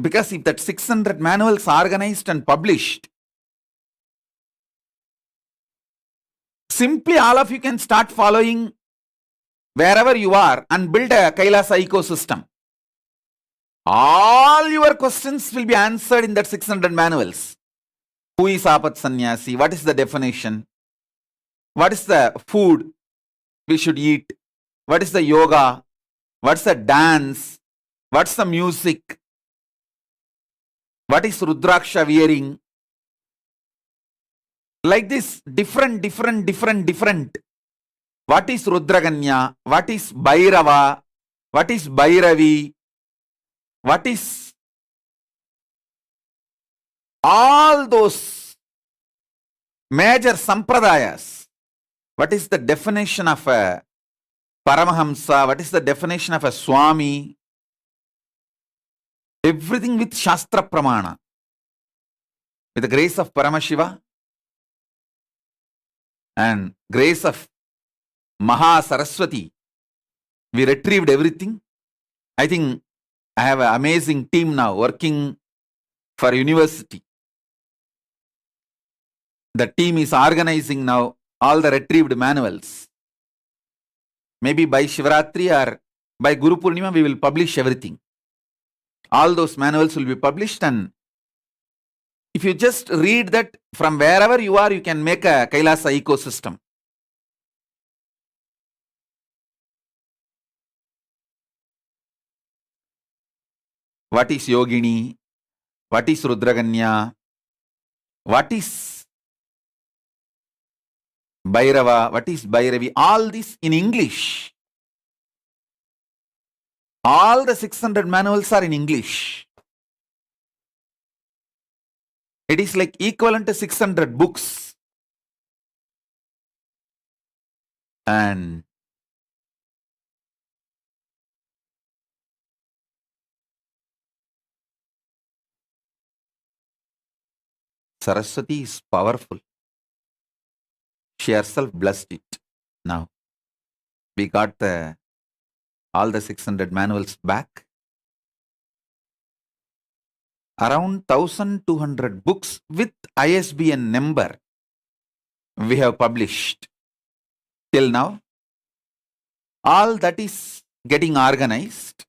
Because if that 600 manuals organized and published, simply all of you can start following wherever you are and build a Kailasa ecosystem. All your questions will be answered in that 600 manuals. Who is Apat Sannyasi? What is the definition? What is the food we should eat? What is the yoga? What's the dance? What's the music? What is Rudraksha wearing? Like this, different. What is Rudraganya? What is Bhairava? What is Bhairavi? What is all those major sampradayas? What is the definition of a Paramahamsa? What is the definition of a Swami? Everything with Shastra Pramana. With the grace of Paramashiva and grace of Maha Saraswati, we retrieved everything. I think I have an amazing team now working for university. The team is organizing now all the retrieved manuals. Maybe by Shivaratri or by Guru Purnima we will publish everything. All those manuals will be published, and if you just read that from wherever you are, you can make a Kailasa ecosystem. What is Yogini? What is Rudraganya? What is Bhairava? What is Bhairavi? All this in English. All the 600 manuals are in English. It is like equivalent to 600 books. And Saraswati is powerful. She herself blessed it. Now, we got all the 600 manuals back. Around 1200 books with ISBN number we have published till now. All that is getting organized.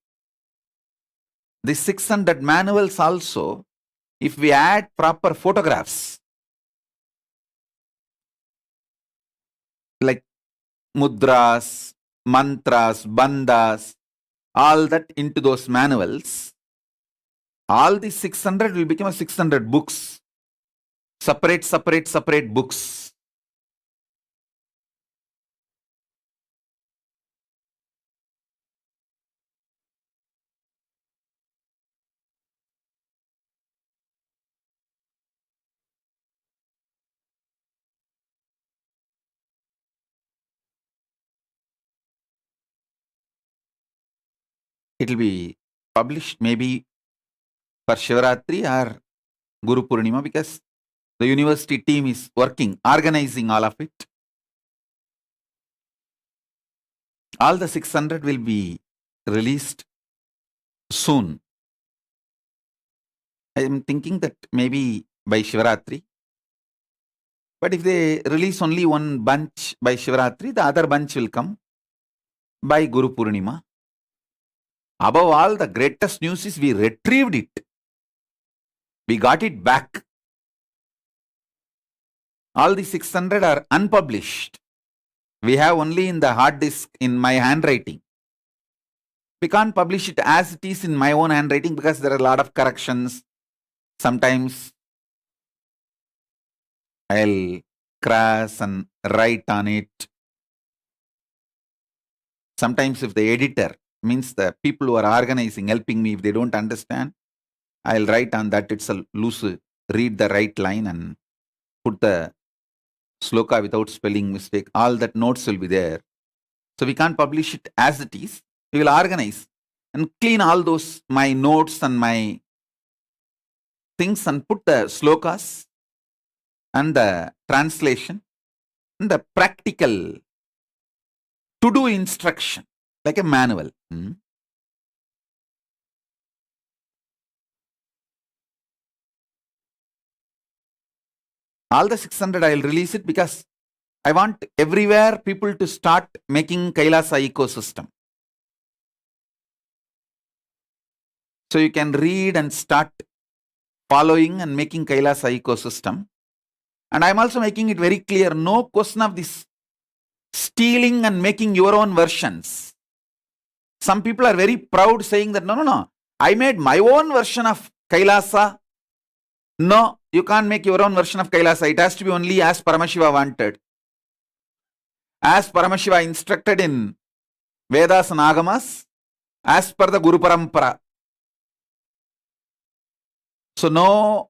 The 600 manuals also, if we add proper photographs, like mudras, mantras, bandhas, all that into those manuals, all the 600 will become a 600 books. Separate books. It will be published maybe for Shivaratri or Guru Purnima, because the university team is working, organizing all of it. All the 600 will be released soon. I am thinking that maybe by Shivaratri. But if they release only one bunch by Shivaratri, the other bunch will come by Guru Purnima. Above all, the greatest news is we retrieved it. We got it back. All the 600 are unpublished. We have only in the hard disk in my handwriting. We can't publish it as it is in my own handwriting because there are a lot of corrections. Sometimes I'll crass and write on it. Sometimes if the editor, means the people who are organizing, helping me, if they don't understand, I'll write on that it's a loose, read the right line and put the sloka without spelling mistake. All that notes will be there. So we can't publish it as it is. We will organize and clean all those, my notes and my things, and put the slokas and the translation and the practical to-do instruction, like a manual. All the 600 I'll release it because I want everywhere people to start making Kailasa ecosystem. So you can read and start following and making Kailasa ecosystem. And I'm also making it very clear, no question of this stealing and making your own versions. Some people are very proud saying that, no, I made my own version of Kailasa. No, you can't make your own version of Kailasa. It has to be only as Paramashiva wanted. As Paramashiva instructed in Vedas and Agamas, as per the Guru Parampara. So no,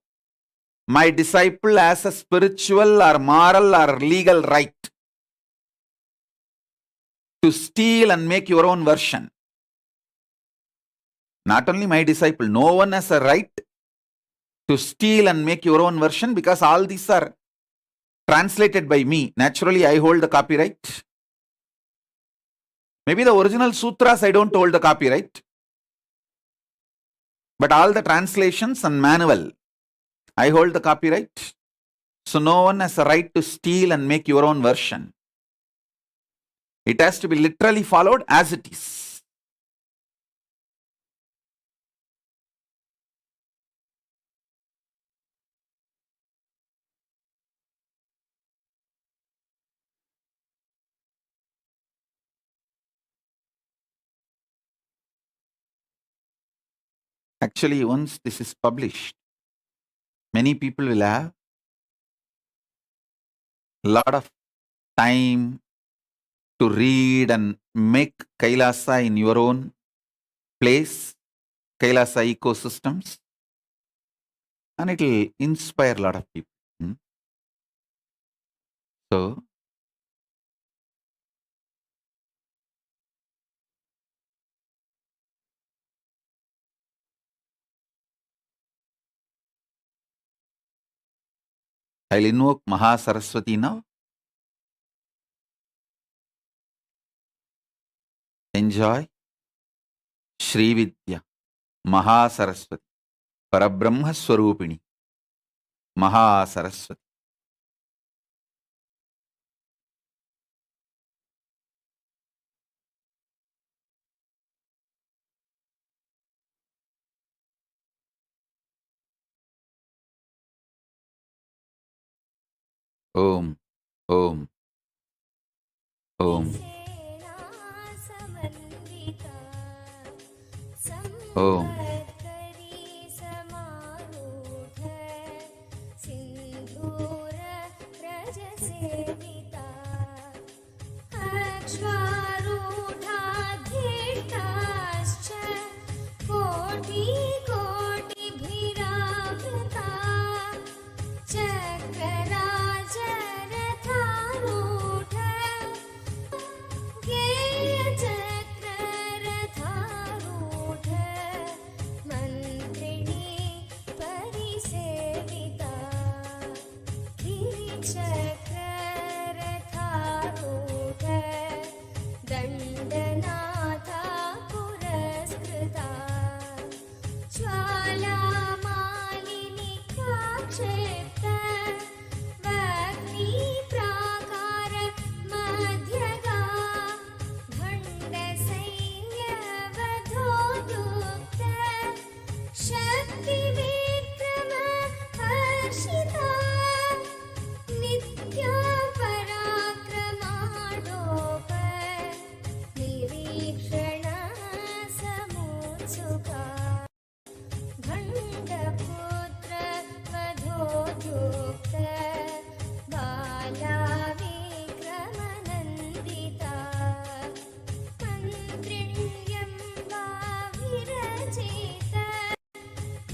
my disciple has a spiritual or moral or legal right to steal and make your own version. Not only my disciple, no one has a right to steal and make your own version because all these are translated by me. Naturally, I hold the copyright. Maybe the original sutras I don't hold the copyright. But all the translations and manual, I hold the copyright. So no one has a right to steal and make your own version. It has to be literally followed as it is. Actually, once this is published, many people will have a lot of time to read and make Kailasa in your own place, Kailasa ecosystems, and it will inspire a lot of people. So, I'll invoke Mahasaraswati now. Enjoy Shri Vidya Mahasaraswati Parabrahma Swarupini Mahasaraswati. Om, Om, Om, Om.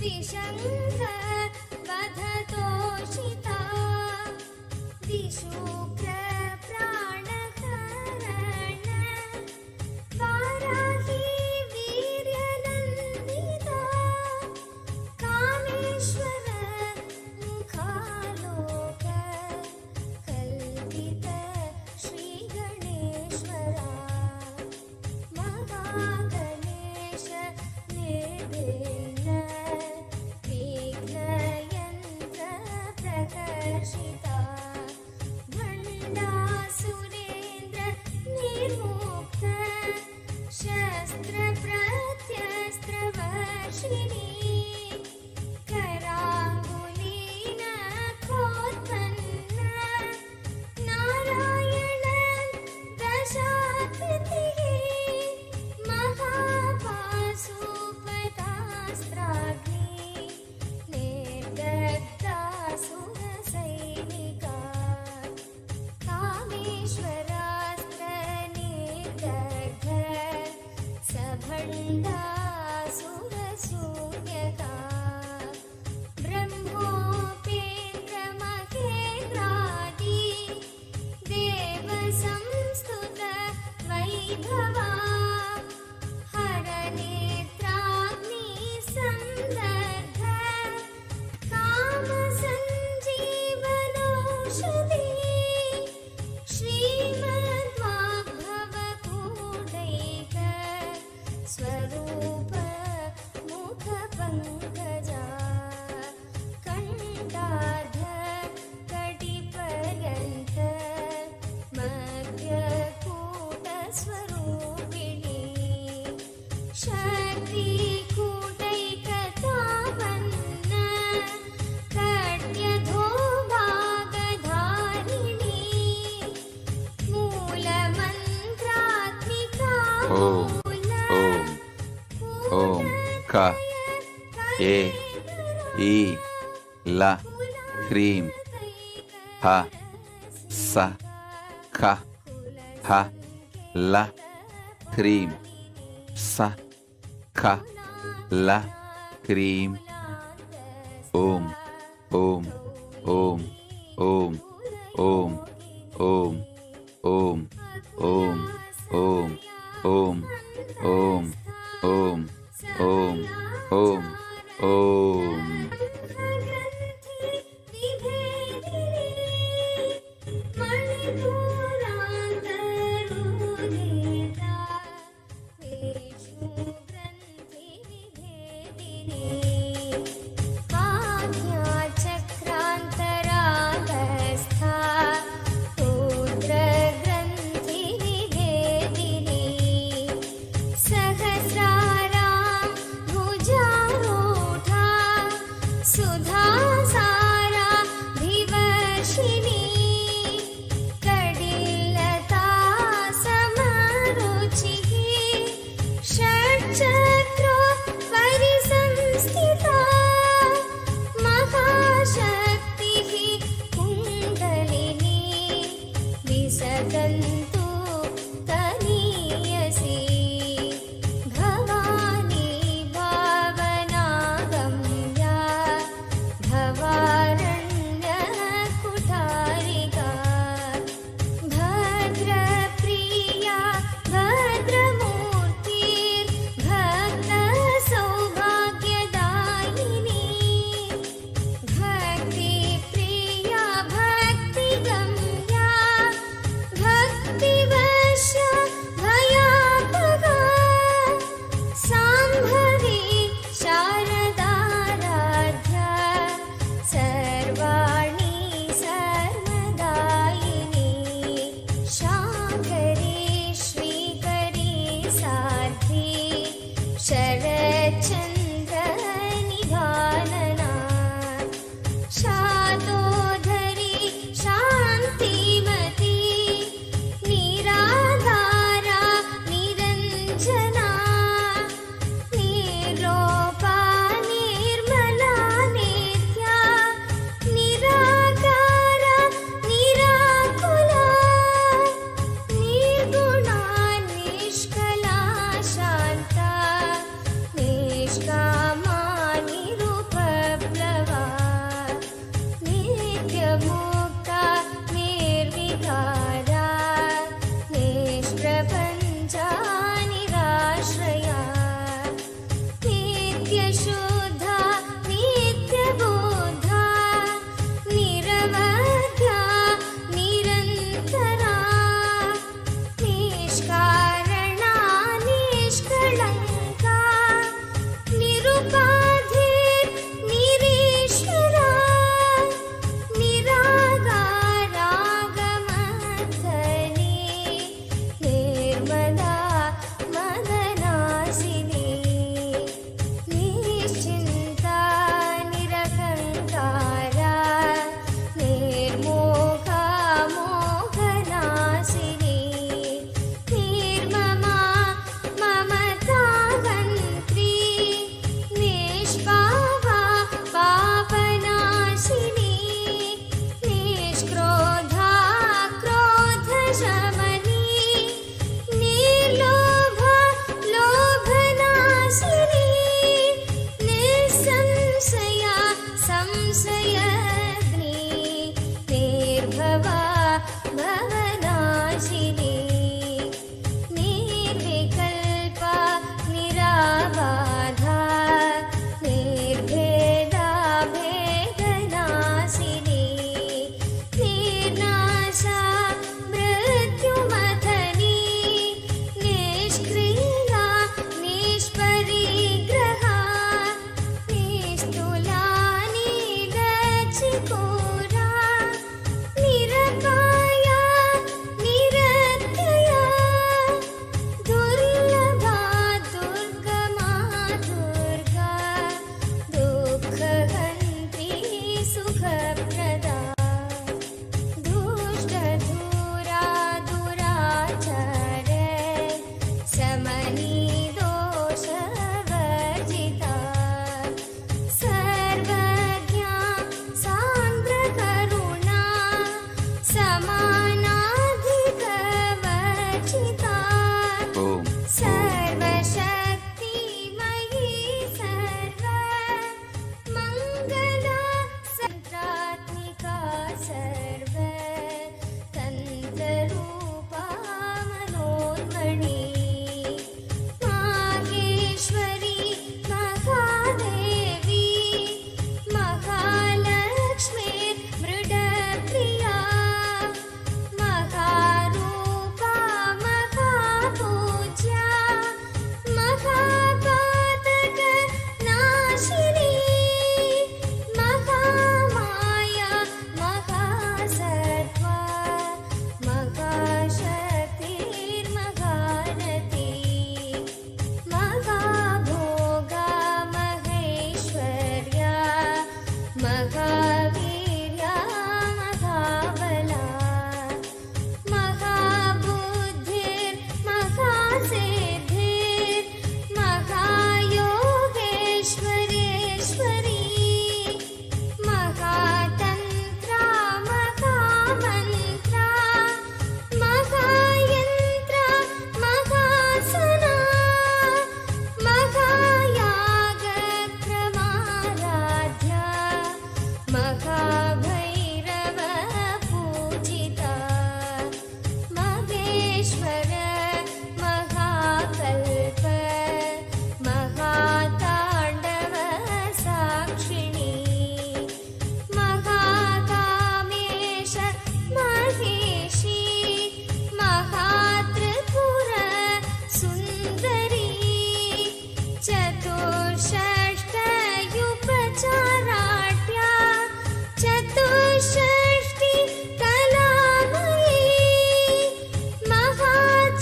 त्रिशङ्ख वधतोषिता दिशुक्र प्राणहरण Varahi वीर्यनन्दिता Kameshwar मुखालोक कल्पित श्रीगणेश्वरा महागणेश निर्भिन्न विघ्नयन्त्र प्रकर्षिता भण्डासुरेन्द्र निर्मुक्त शस्त्रप्रत्यस्त्रवर्षिणी कराङ्गुलीन खोत्पन्न नारायण दशाकृतिः महापाशुपतास्त्राग्नि निर्दग्धासुरसैनिका कामेश्वरास्त्र निर्दग्ध सभण्डासुरसूर्यका ब्रह्मोपेन्द्रमहेन्द्रादि देवसंस्तुत वैभवा हरनेत्राग्नि सन्दर्भ कामसञ्जीवनौषधि श्रीमद्वाग्भवकूटैक स्वरूप मुखपङ्कजा कण्ठाध कटिपर्यन्त मध्यकूटस्वरूपिणी शक्तिकूटैकतावन्न कट्यधोभागधारिणी मूलमन्त्रात्मिका ఓం క ఏ ఈ ల హ్రీం హ స ఖ హ ల హ్రీం స ఖ ల హ్రీం ఓం ఓం ఓం ఓం ఓం ఓం ఓం ఓం ఓం ఓం ఓం ఓం ఓం ఓం ఓం आज्ञाचक्रान्तरागस्था रुद्रग्रन्थि विभेदिनी सहस्रारां भुजारूढा सुधासारा भिवर्षिणी कडिलता समरुचिः षट्चक्रो परिसंस्थिता महाशक्तिः कुण्डलिनी विसदन्तु तनीयसी भवानी भावनागम्या भवारण्यकुठारिका भद्रप्रिया भद्रमूर्तिर्भक्तसौभाग्यदायिनी भक्तिप्रिया भक्तिगम्या भक्ति निर्विकल्पा निराबाधा निर्भेदा भेदनाशिनी निर्नाशा मृत्युमथनी निष्क्रिया निष्परिग्रहा निस्तुला निरचिकोरा निरपाया निरत्यया दुर्लभा दुर्गमा दुर्गा दुःखहन्त्री सुखप्रदा दुष्टधूरा दुराचार समनी दोषवर्जिता सर्वज्ञा सान्द्रकरुणा समानाधिकवर्जिता Om. सर्वशक्तिमयी serve Mangala सत्रात्मिका serve तन्त्ररूपा मनोन्मणि Maheshwari Mahadevi महालक्ष्मीर्मृडप्रिया महारूपा महापूज्या महापातकनाशिनी Mahamaya महासत्त्वा महाशक्तिर्महारती महाभोगा महेश्वर्या महावीर्या महाबला महाबुद्धिर्महासिद्धिर्महायोगेश्वरेश्वरी महातन्त्रा महामन्त्रा महायन्त्रा महासना महायागक्रमाराध्या Mahabhairav Pujita Maheshwar महाकल्प महाताण्डव साक्षिणी महाकामेश Maheshi Mahatripur Sundari चतुष्षष्टयुपचाराढ्या चतुष्षष्टि कलामयी महाचतुष्षष्टि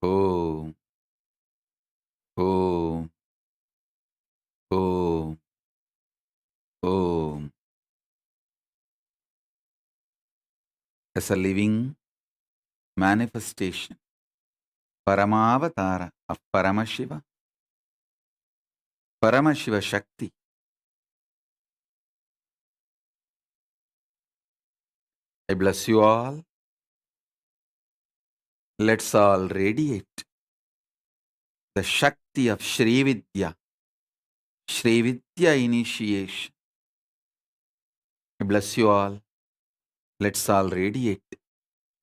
Om. Om. Om. Om. As a living manifestation, Paramavatara of Paramashiva, Paramashiva Shakti, I bless you all. Let's all radiate the Shakti of Srividya initiation. I bless you all. Let's all radiate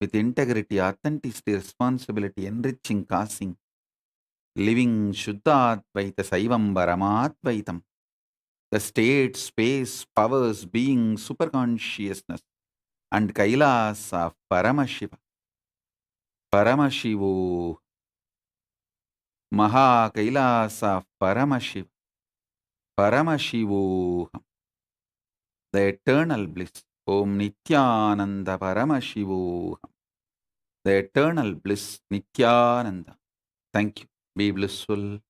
with integrity, authenticity, responsibility, enriching, causing, living Shuddhadvaita Saivam Paramadvaitam, the state, space, powers, being, superconsciousness, and Kailasa of Paramashiva, Paramashivo, Maha Kailasa of Paramashiva, Paramashivo, the eternal bliss. Om Nityananda Paramashivo, the eternal bliss, Nityananda. Thank you. Be blissful.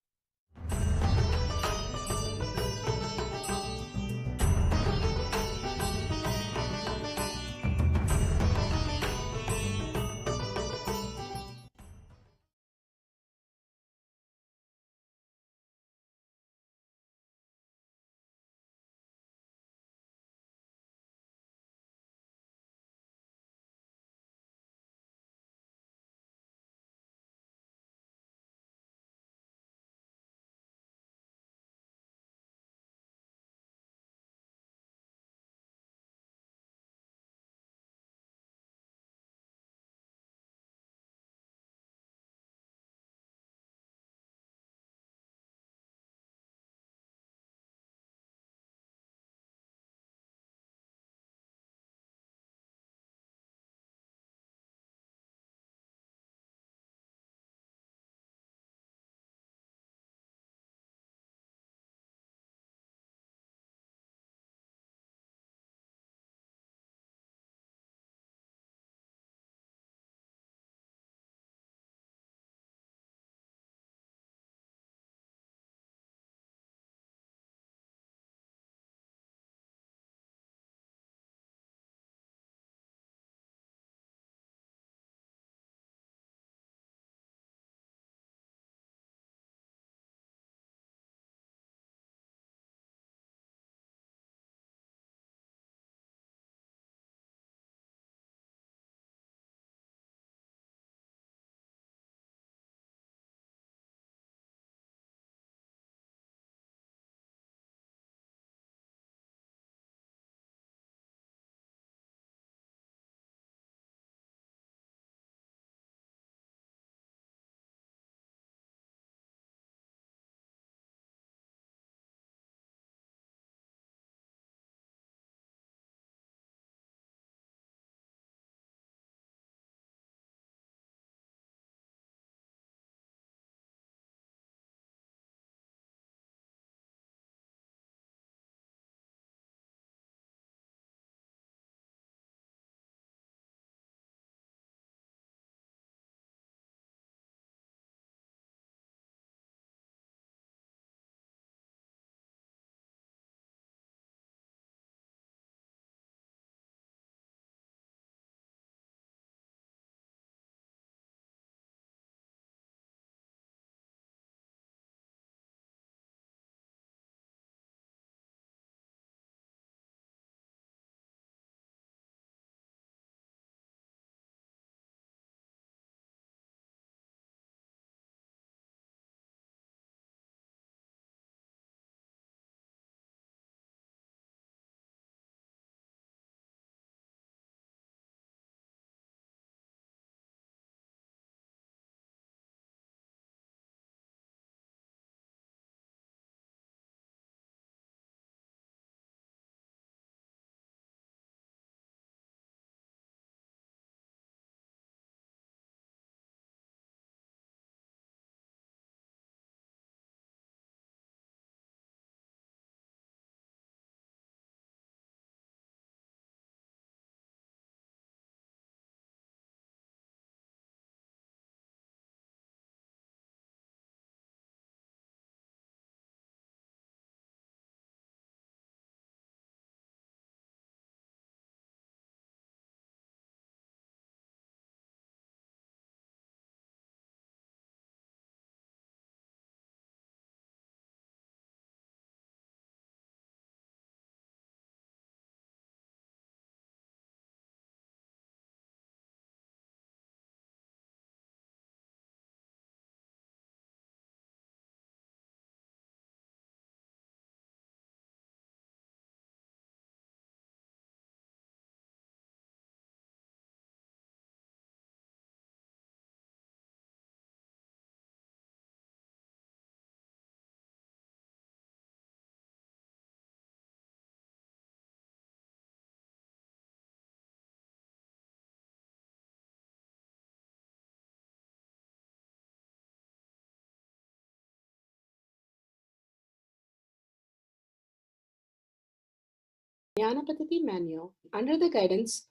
Jnanapatiti Manual, under the guidance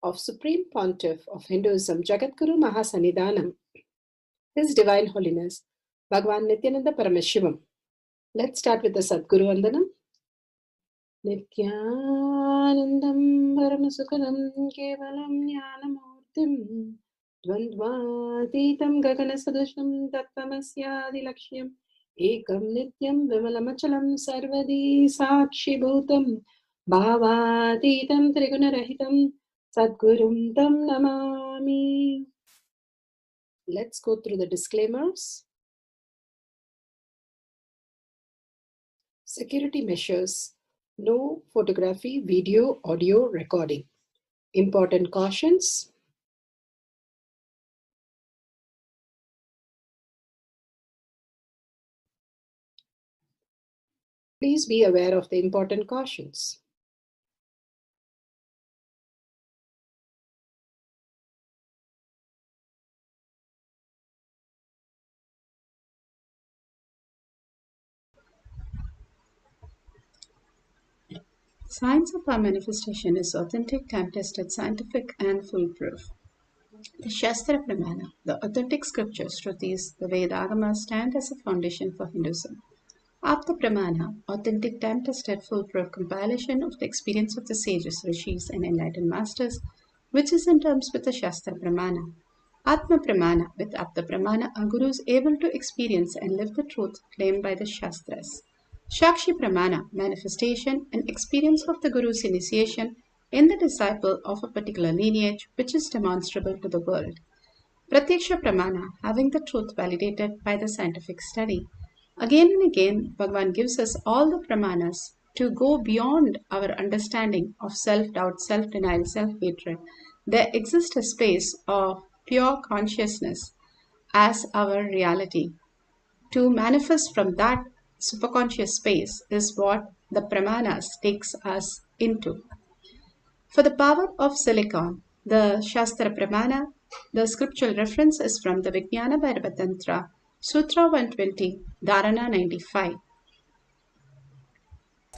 of Supreme Pontiff of Hinduism, Jagadguru Mahasannidhanam, His Divine Holiness, Bhagavan Nityananda Paramashivam. Let's start with the Sadguru Vandanam. Nityanandam Paramasukhanam Kevalam Jnanamurtim Dvandvatitam Gaganasadusham Tattvamasyaadilakshya Ekam Nityam Vimalamachalam Sarvadi Sakshi Bhutam Bhavatitam Trigunarahitam Sadgurum Tam Namami. Let's go through the disclaimers. Security measures. No photography, video, audio recording. Important cautions. Please be aware of the important cautions. Science of our manifestation is authentic, time-tested, scientific, and foolproof. The Shastra Pramana, the authentic scriptures, Shrutis, the Veda-agamas stand as a foundation for Hinduism. Apta Pramana, authentic, time-tested, foolproof compilation of the experience of the sages, rishis, and enlightened masters, which is in terms with the Shastra Pramana. Atma Pramana, with Apta Pramana, are gurus able to experience and live the truth claimed by the Shastras. Shakshi Pramana, manifestation and experience of the Guru's initiation in the disciple of a particular lineage which is demonstrable to the world. Pratyaksha Pramana, having the truth validated by the scientific study. Again and again, Bhagavan gives us all the Pramanas to go beyond our understanding of self-doubt, self-denial, self-hatred. There exists a space of pure consciousness as our reality. To manifest from that superconscious space is what the Pramanas takes us into. For the power of silicon, the Shastra Pramana, the scriptural reference is from the Vijnana Bhairava Tantra, Sutra 120, Dharana 95.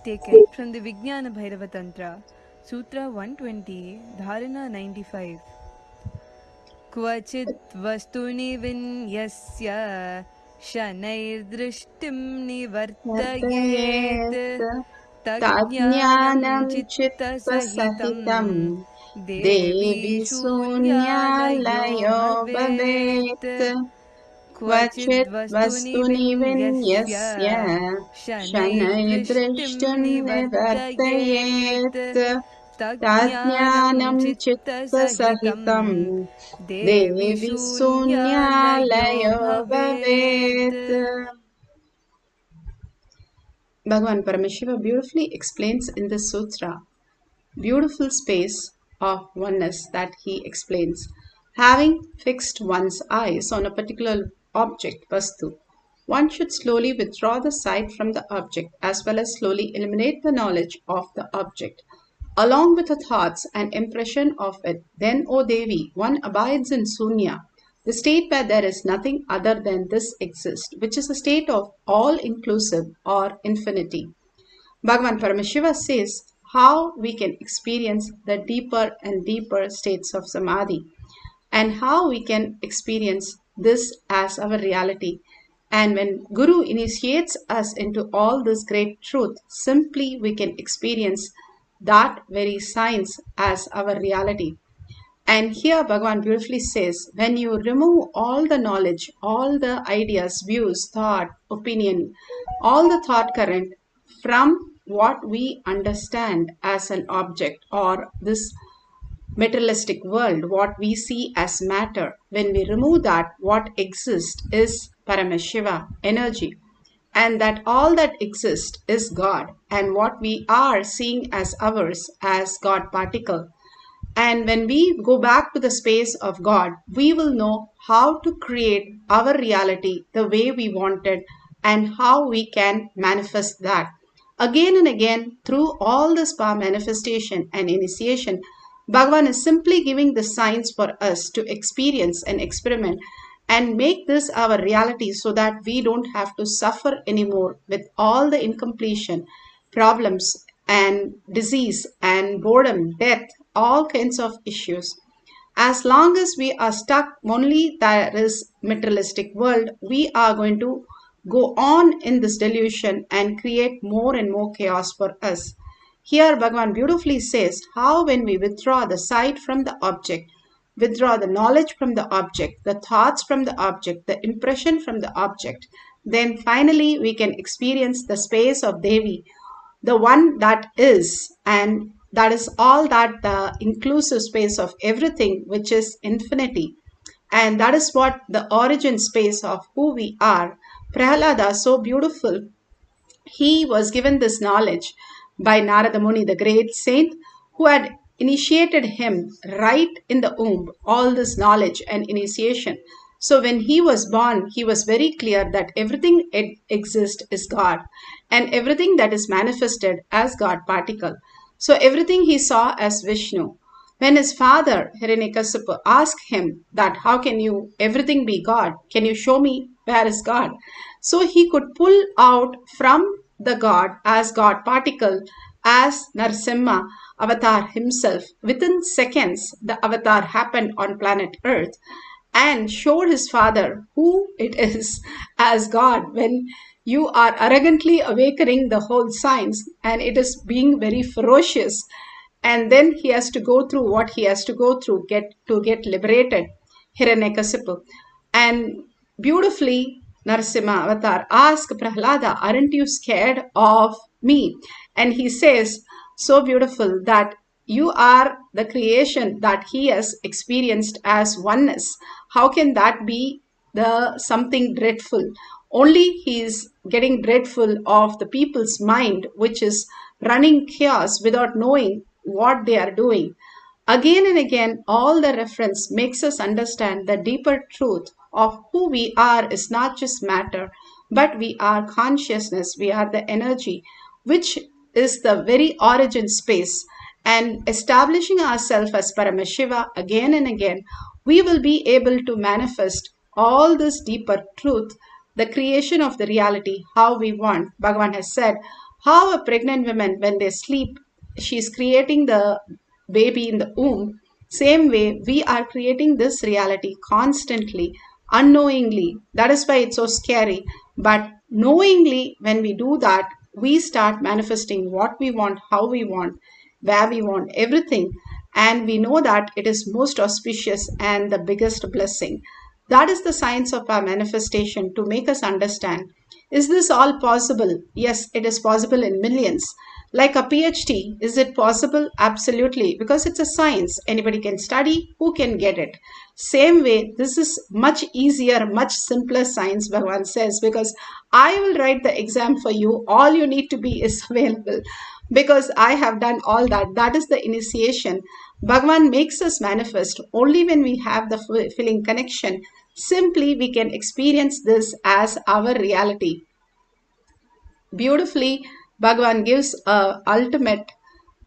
Taken from the Vijnana Bhairava Tantra, Sutra 120, Dharana 95. Kvachit vastuni vinyasya shanairdrishtim nivartayet tajnanam chitta sahitam devi sunyalayo bhavet. Kvachit vastuni vinyasya shanairdrishtim nivartayet tajnanam chitta sahitam devi sunyalayo bhavet. Bhagavan Paramashiva beautifully explains in the sutra, beautiful space of oneness that he explains. Having fixed one's eyes on a particular object, vastu, one should slowly withdraw the sight from the object as well as slowly eliminate the knowledge of the object, along with the thoughts and impression of it. Then, O Devi, one abides in Sunya, the state where there is nothing other than this exists, which is a state of all-inclusive or infinity. Bhagavan Paramashiva says how we can experience the deeper and deeper states of Samadhi and how we can experience this as our reality. And when Guru initiates us into all this great truth, simply we can experience that very science as our reality. And here Bhagavan beautifully says, when you remove all the knowledge, all the ideas, views, thought, opinion, all the thought current from what we understand as an object or this materialistic world, what we see as matter, when we remove that, what exists is Paramashiva, energy. And that all that exists is God. And what we are seeing as ours as God particle. And when we go back to the space of God, we will know how to create our reality the way we wanted and how we can manifest that. Again and again, through all this power manifestation and initiation, Bhagavan is simply giving the signs for us to experience and experiment and make this our reality so that we don't have to suffer anymore with all the incompletion, problems, and disease and boredom, death, all kinds of issues. As long as we are stuck only there is materialistic world, we are going to go on in this delusion and create more and more chaos for us. Here Bhagavan beautifully says how when we withdraw the sight from the object, withdraw the knowledge from the object, the thoughts from the object, the impression from the object, then finally we can experience the space of Devi, the one that is, and that is all that the inclusive space of everything, which is infinity. And that is what the origin space of who we are. Prahlada, so beautiful, he was given this knowledge by Narada Muni, the great saint, who had initiated him right in the womb, all this knowledge and initiation. So when he was born, he was very clear that everything exists is God, and everything that is manifested as God particle. So everything he saw as Vishnu. When his father Hiranyakasipu asked him that how can you everything be God? Can you show me where is God? So he could pull out from the God as God particle as Narasimha avatar himself. Within seconds, the avatar happened on planet Earth and showed his father who it is as God when you are arrogantly awakening the whole science and it is being very ferocious. And then he has to go through what he has to go through to get liberated, Hiranyakasipu. And beautifully, Narasimha Avatar asked Prahlada, aren't you scared of me? And he says, so beautiful, that you are the creation that he has experienced as oneness. How can that be the something dreadful? Only he is getting dreadful of the people's mind, which is running chaos without knowing what they are doing. Again and again, all the reference makes us understand the deeper truth of who we are is not just matter, but we are consciousness, we are the energy, which is the very origin space. And establishing ourselves as Paramashiva again and again, we will be able to manifest all this deeper truth, the creation of the reality, how we want. Bhagavan has said, how a pregnant woman, when they sleep, she is creating the baby in the womb. Same way, we are creating this reality constantly, unknowingly. That is why it's so scary. But knowingly, when we do that, we start manifesting what we want, how we want, where we want, everything. And we know that it is most auspicious and the biggest blessing. That is the science of our manifestation, to make us understand. Is this all possible? Yes, it is possible in millions. Like a PhD, is it possible? Absolutely, because it's a science. Anybody can study, who can get it? Same way, this is much easier, much simpler science, Bhagavan says, because I will write the exam for you. All you need to be is available, because I have done all that. That is the initiation. Bhagavan makes us manifest only when we have the feeling connection. Simply, we can experience this as our reality. Beautifully, Bhagavan gives a ultimate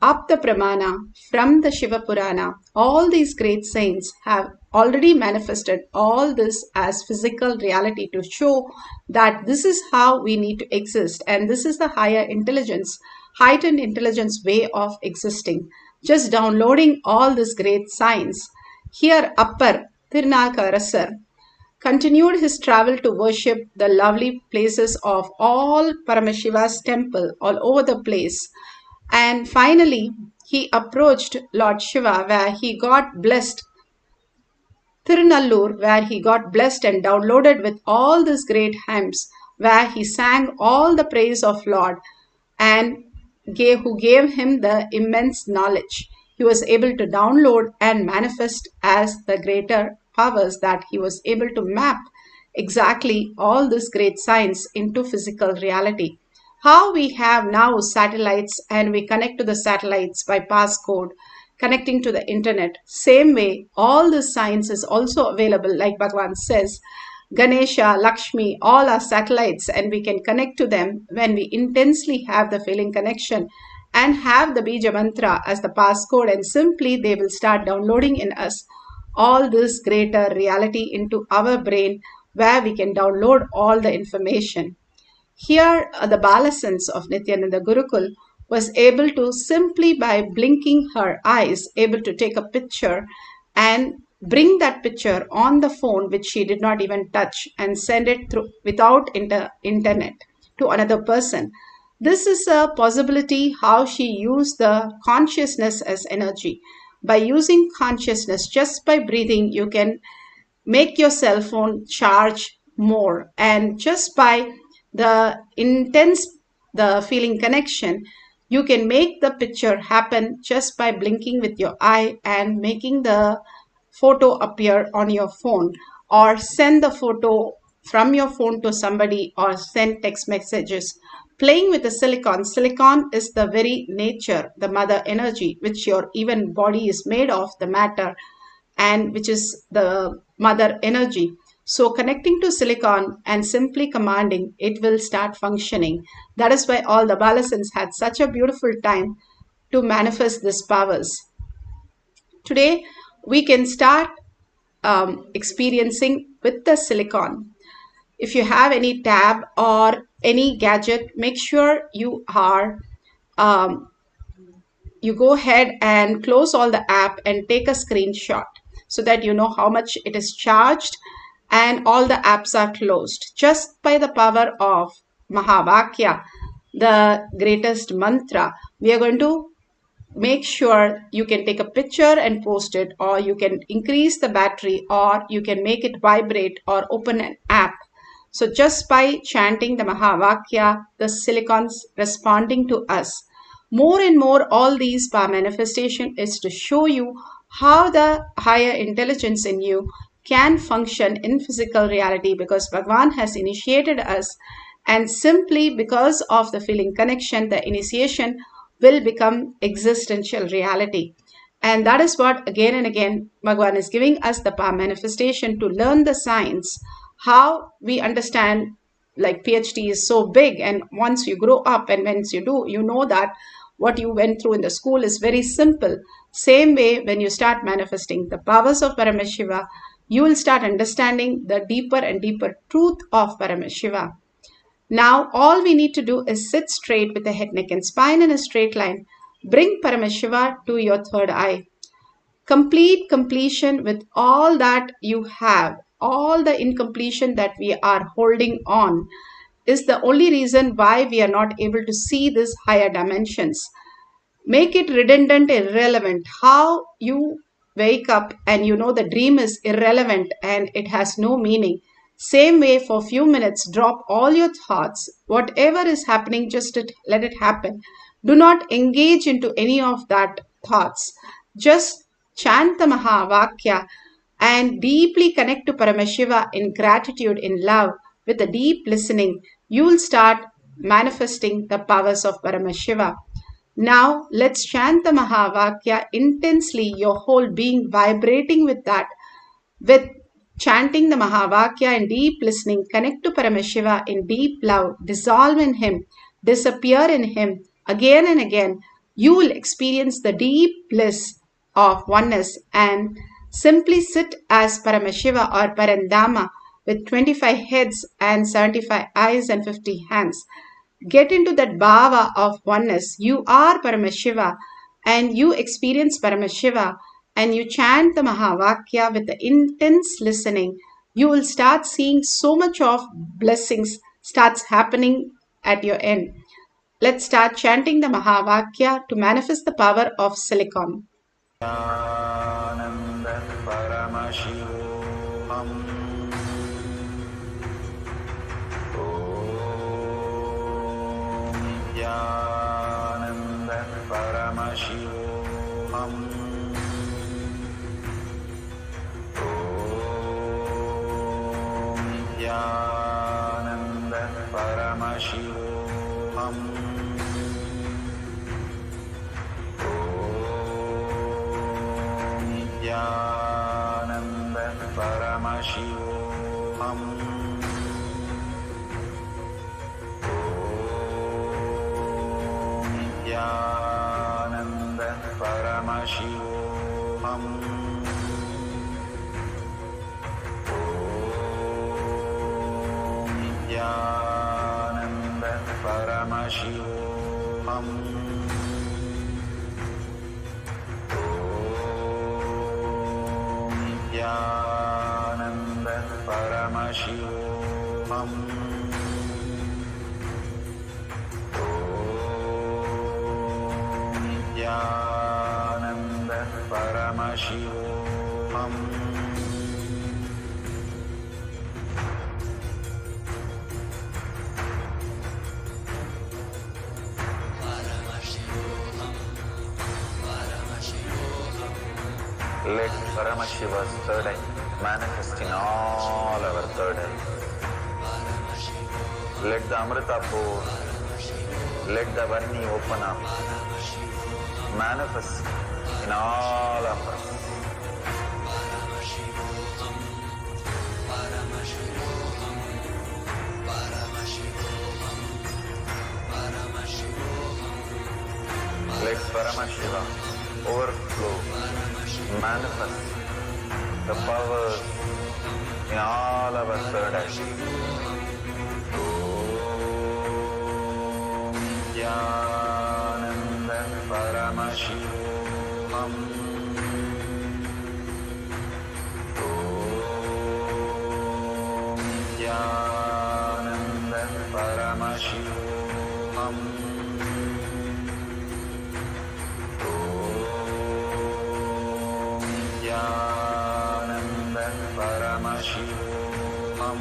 Apta Pramana from the Shiva Purana. All these great saints have already manifested all this as physical reality to show that this is how we need to exist, and this is the higher intelligence, heightened intelligence way of existing. Just downloading all this great science. Here, Appar Tirnakarasar continued his travel to worship the lovely places of all Paramashiva's temple all over the place. And finally, he approached Lord Shiva, where he got blessed, Tirunallur, where he got blessed and downloaded with all these great hymns, where he sang all the praise of Lord and who gave him the immense knowledge. He was able to download and manifest as the greater powers, that he was able to map exactly all this great science into physical reality. How we have now satellites and we connect to the satellites by passcode, connecting to the internet. Same way, all this science is also available, like Bhagavan says, Ganesha, Lakshmi, all are satellites, and we can connect to them when we intensely have the feeling connection and have the Bija Mantra as the passcode, and simply they will start downloading in us all this greater reality into our brain, where we can download all the information. Here, the Balasans of Nithyananda Gurukul was able to, simply by blinking her eyes, able to take a picture and bring that picture on the phone, which she did not even touch, and send it through without internet to another person. This is a possibility how she used the consciousness as energy. By using consciousness, just by breathing, you can make your cell phone charge more, and just by the feeling connection, you can make the picture happen just by blinking with your eye and making the photo appear on your phone, or send the photo from your phone to somebody, or send text messages. Playing with the silicon. Silicon is the very nature, the mother energy, which your even body is made of, the matter, and which is the mother energy. So connecting to silicon and simply commanding, it will start functioning. That is why all the Balasans had such a beautiful time to manifest these powers. Today, we can start experiencing with the silicon. If you have any tab or any gadget, make sure you are you go ahead and close all the app and take a screenshot so that you know how much it is charged and all the apps are closed. Just by the power of Mahavakya, the greatest mantra, we are going to make sure you can take a picture and post it, or you can increase the battery, or you can make it vibrate or open an app. So just by chanting the Mahavakya, the silicon's responding to us. More and more, all these power manifestation is to show you how the higher intelligence in you can function in physical reality, because Bhagavan has initiated us, and simply because of the feeling connection, the initiation will become existential reality. And that is what again and again Bhagavan is giving us the power manifestation to learn the science, how we understand, like PhD is so big, and once you grow up and once you do, you know that what you went through in the school is very simple. Same way, when you start manifesting the powers of Paramashiva, you will start understanding the deeper and deeper truth of Paramashiva. Now, all we need to do is sit straight with the head, neck and spine in a straight line. Bring Paramashiva to your third eye. Complete completion with all that you have. All the incompletion that we are holding on is the only reason why we are not able to see these higher dimensions. Make it redundant, irrelevant. How you wake up and you know the dream is irrelevant and it has no meaning. Same way, for a few minutes, drop all your thoughts. Whatever is happening, just let it happen. Do not engage into any of that thoughts. Just chant the Mahavakya and deeply connect to Paramashiva in gratitude, in love, with a deep listening. You will start manifesting the powers of Paramashiva. Now, let's chant the Mahavakya intensely, your whole being vibrating with that, with chanting the Mahavakya in deep listening. Connect to Paramashiva in deep love, dissolve in him, disappear in him. Again and again, you will experience the deep bliss of oneness, and simply sit as Paramashiva or Parandama with 25 heads and 75 eyes and 50 hands. Get into that bhava of oneness. You are Paramashiva and you experience Paramashiva, and you chant the Mahavakya with the intense listening. You will start seeing so much of blessings starts happening at your end. Let's start chanting the Mahavakya to manifest the power of silicon. Nityananda Paramashivam. Nityananda Paramashivam. Let Paramashiva's third eye manifest in all our third eyes. Let the Amrita pour, let the Varni open up, manifest in all of us. Let Paramashiva overflow, manifest the powers in all our third eyes. Nityananda Paramashivam. Nityananda Paramashivam. Nityananda Paramashivam.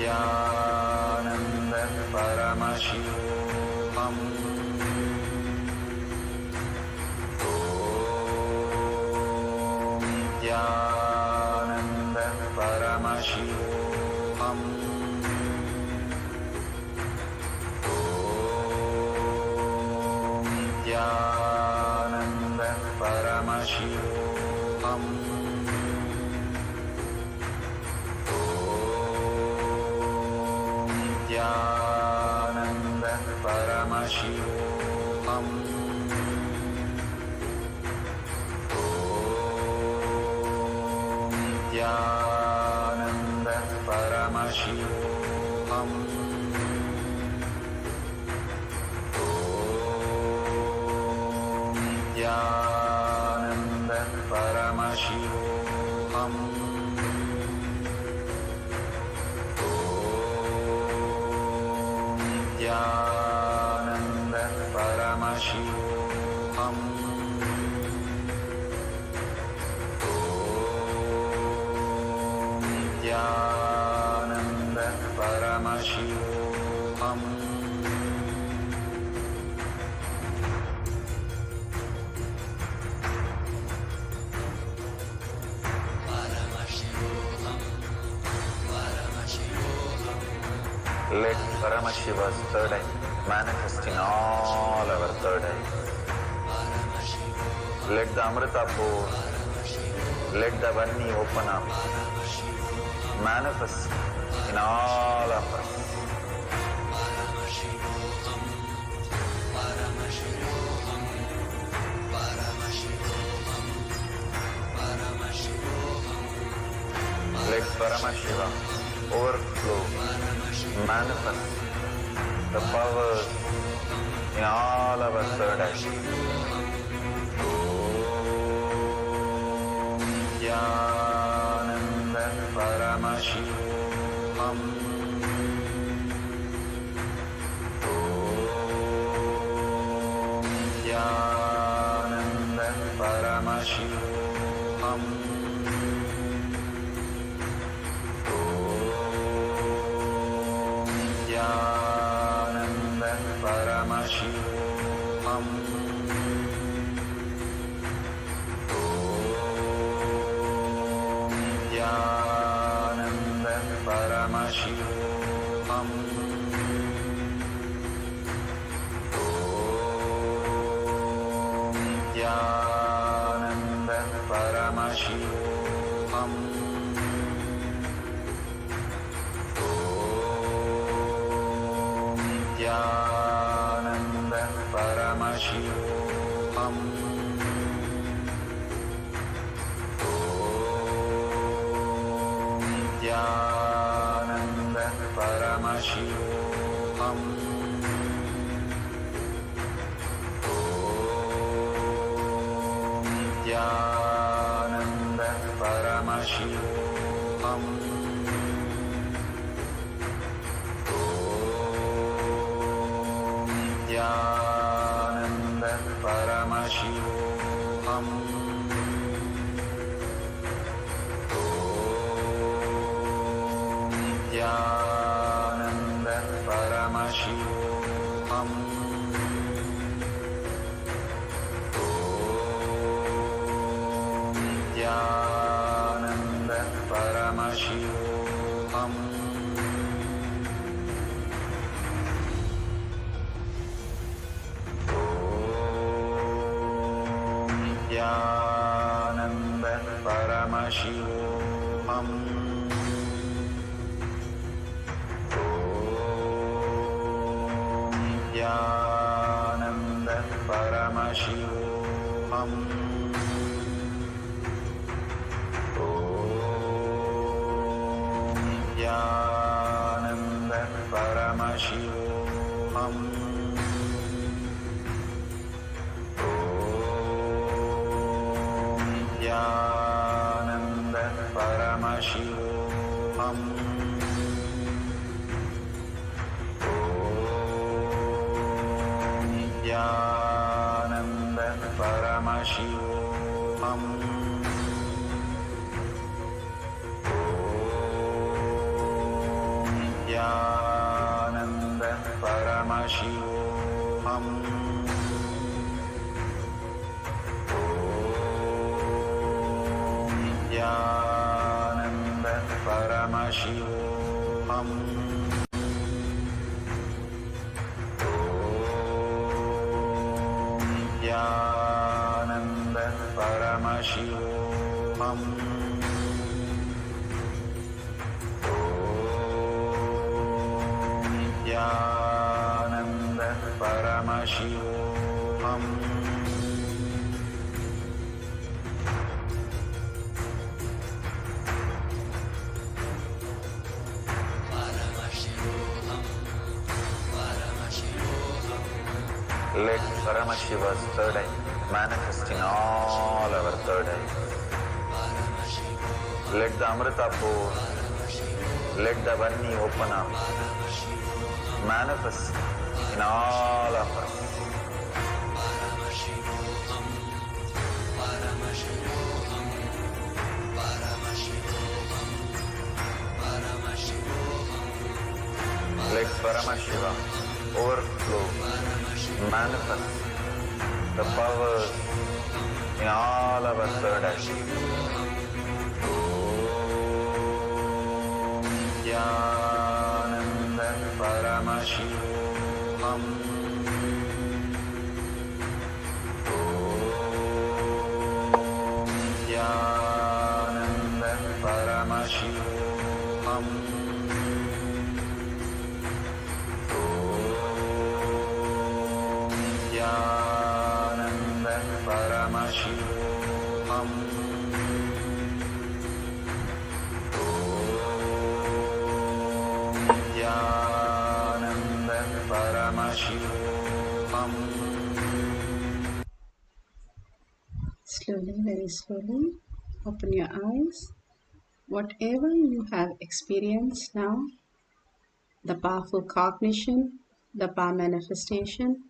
Nityananda Paramashivam. Nityananda Paramashivam. Nityananda Paramashivam. Nityananda Paramashivam. Nityananda Paramashivam. Nityananda Paramashivam. Nityananda Paramashivam. Nityananda Paramashivam. Let Paramashiva's third eye manifest in all our third eyes. Let the Amrita pour, let the Varni open up, manifest in all of us. Let Paramashiva overflow, manifest the powers in all our third eyes. Nityananda Paramashivam. Nityananda Paramashivam. Nityananda Paramashivam. Nityananda Paramashivam. Nityananda Paramashivam. Nityananda Paramashivam. Nityananda Paramashivam. Om Nityananda Paramashivam. Om Nityananda Paramashivam. Nityananda Paramashivam. Nityananda Paramashivam. Nityananda Paramashivam. Nityananda Paramashivam. Nityananda Paramashivam. Nityananda Paramashivam. Nityananda Paramashivam. Nityananda Paramashivam. Nityananda Paramashivam. Nityananda Paramashivam. Nityananda Paramashivam. Let Paramashiva's third eye manifest in all our third eyes. Let the Amrita pour, let the Vani open up, manifest in all of us. Let Paramashiva overflow, manifest the powers in all our third eyes. Om Nityananda Paramashivam. Om Nityananda Paramashivam. Nityananda Paramashivam. Nityananda Paramashivam. Slowly, very slowly, open your eyes. Whatever you have experienced now, the powerful cognition, the power manifestation,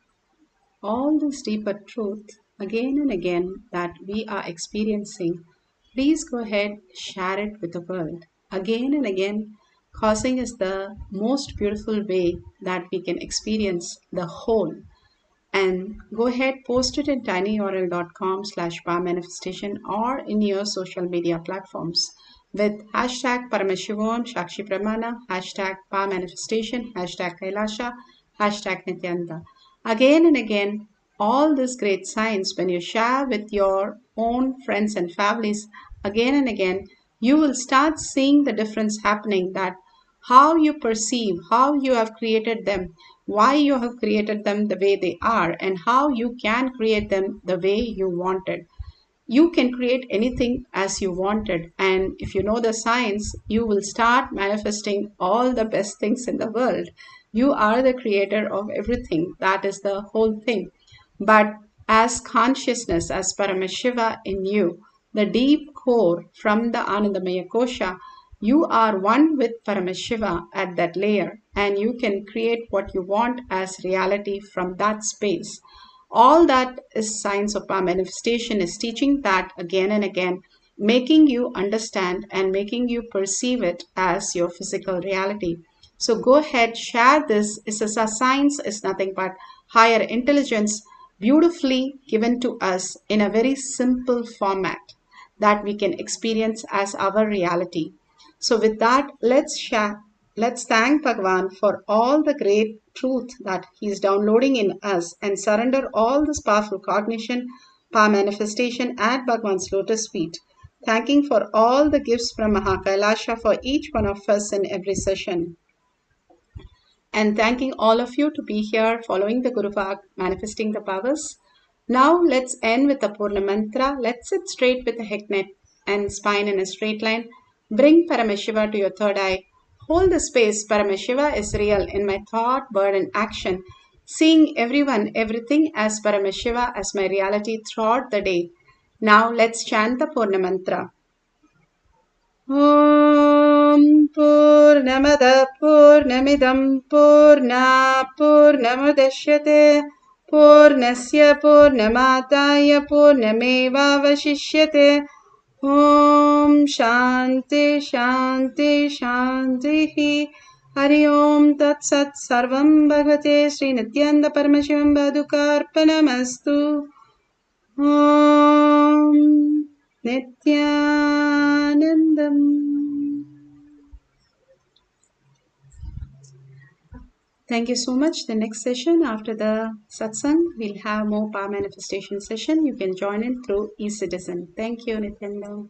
all this deeper truth again and again that we are experiencing, please go ahead, share it with the world again and again, causing us the most beautiful way that we can experience the whole. And go ahead, post it in tinyurl.com/power manifestation or in your social media platforms with hashtag Paramashivam, Shakshi Pramana, hashtag power manifestation, hashtag Kailasa, hashtag Nityananda. Again and again, all these great signs, when you share with your own friends and families, again and again, you will start seeing the difference happening, that how you perceive, how you have created them, why you have created them the way they are, and how you can create them the way you wanted. you can create anything as you wanted. And if you know the science, you will start manifesting all the best things in the world. You are the creator of everything. That is the whole thing. But as consciousness, as Paramashiva in you, the deep core from the Anandamaya Kosha, you are one with Paramashiva at that layer, and you can create what you want as reality from that space. All that is science of power manifestation is teaching that again and again, making you understand and making you perceive it as your physical reality. So go ahead, share this. Science is nothing but higher intelligence beautifully given to us in a very simple format that we can experience as our reality. So with that, let's share. Let's thank Bhagavan for all the great truth that he is downloading in us and surrender all this powerful cognition, power manifestation at Bhagavan's lotus feet. Thanking for all the gifts from Kailasha for each one of us in every session. And thanking all of you to be here following the Guru Vak, manifesting the powers. Now let's end with the Purna Mantra. Let's sit straight with the head, neck and spine in a straight line. Bring Paramashiva to your third eye. Hold the space. Paramashiva is real in my thought, word and action. Seeing everyone, everything as Paramashiva as my reality throughout the day. Now let's chant the Purna Mantra. Om Purnamada Purnamidam Purna Purnamudashyate Purnasya Purnamataya Purnameva Vashishyate. Om Shanti Shanti Shanti Hari Om Tat Sat Sarvam Bhagavate Sri Nityananda Paramashivam Padukarpanamastu. Om Nityanandam. Thank you so much. The next session after the satsang, we'll have more power manifestation session. You can join in through eCitizen. Thank you, Nityananda.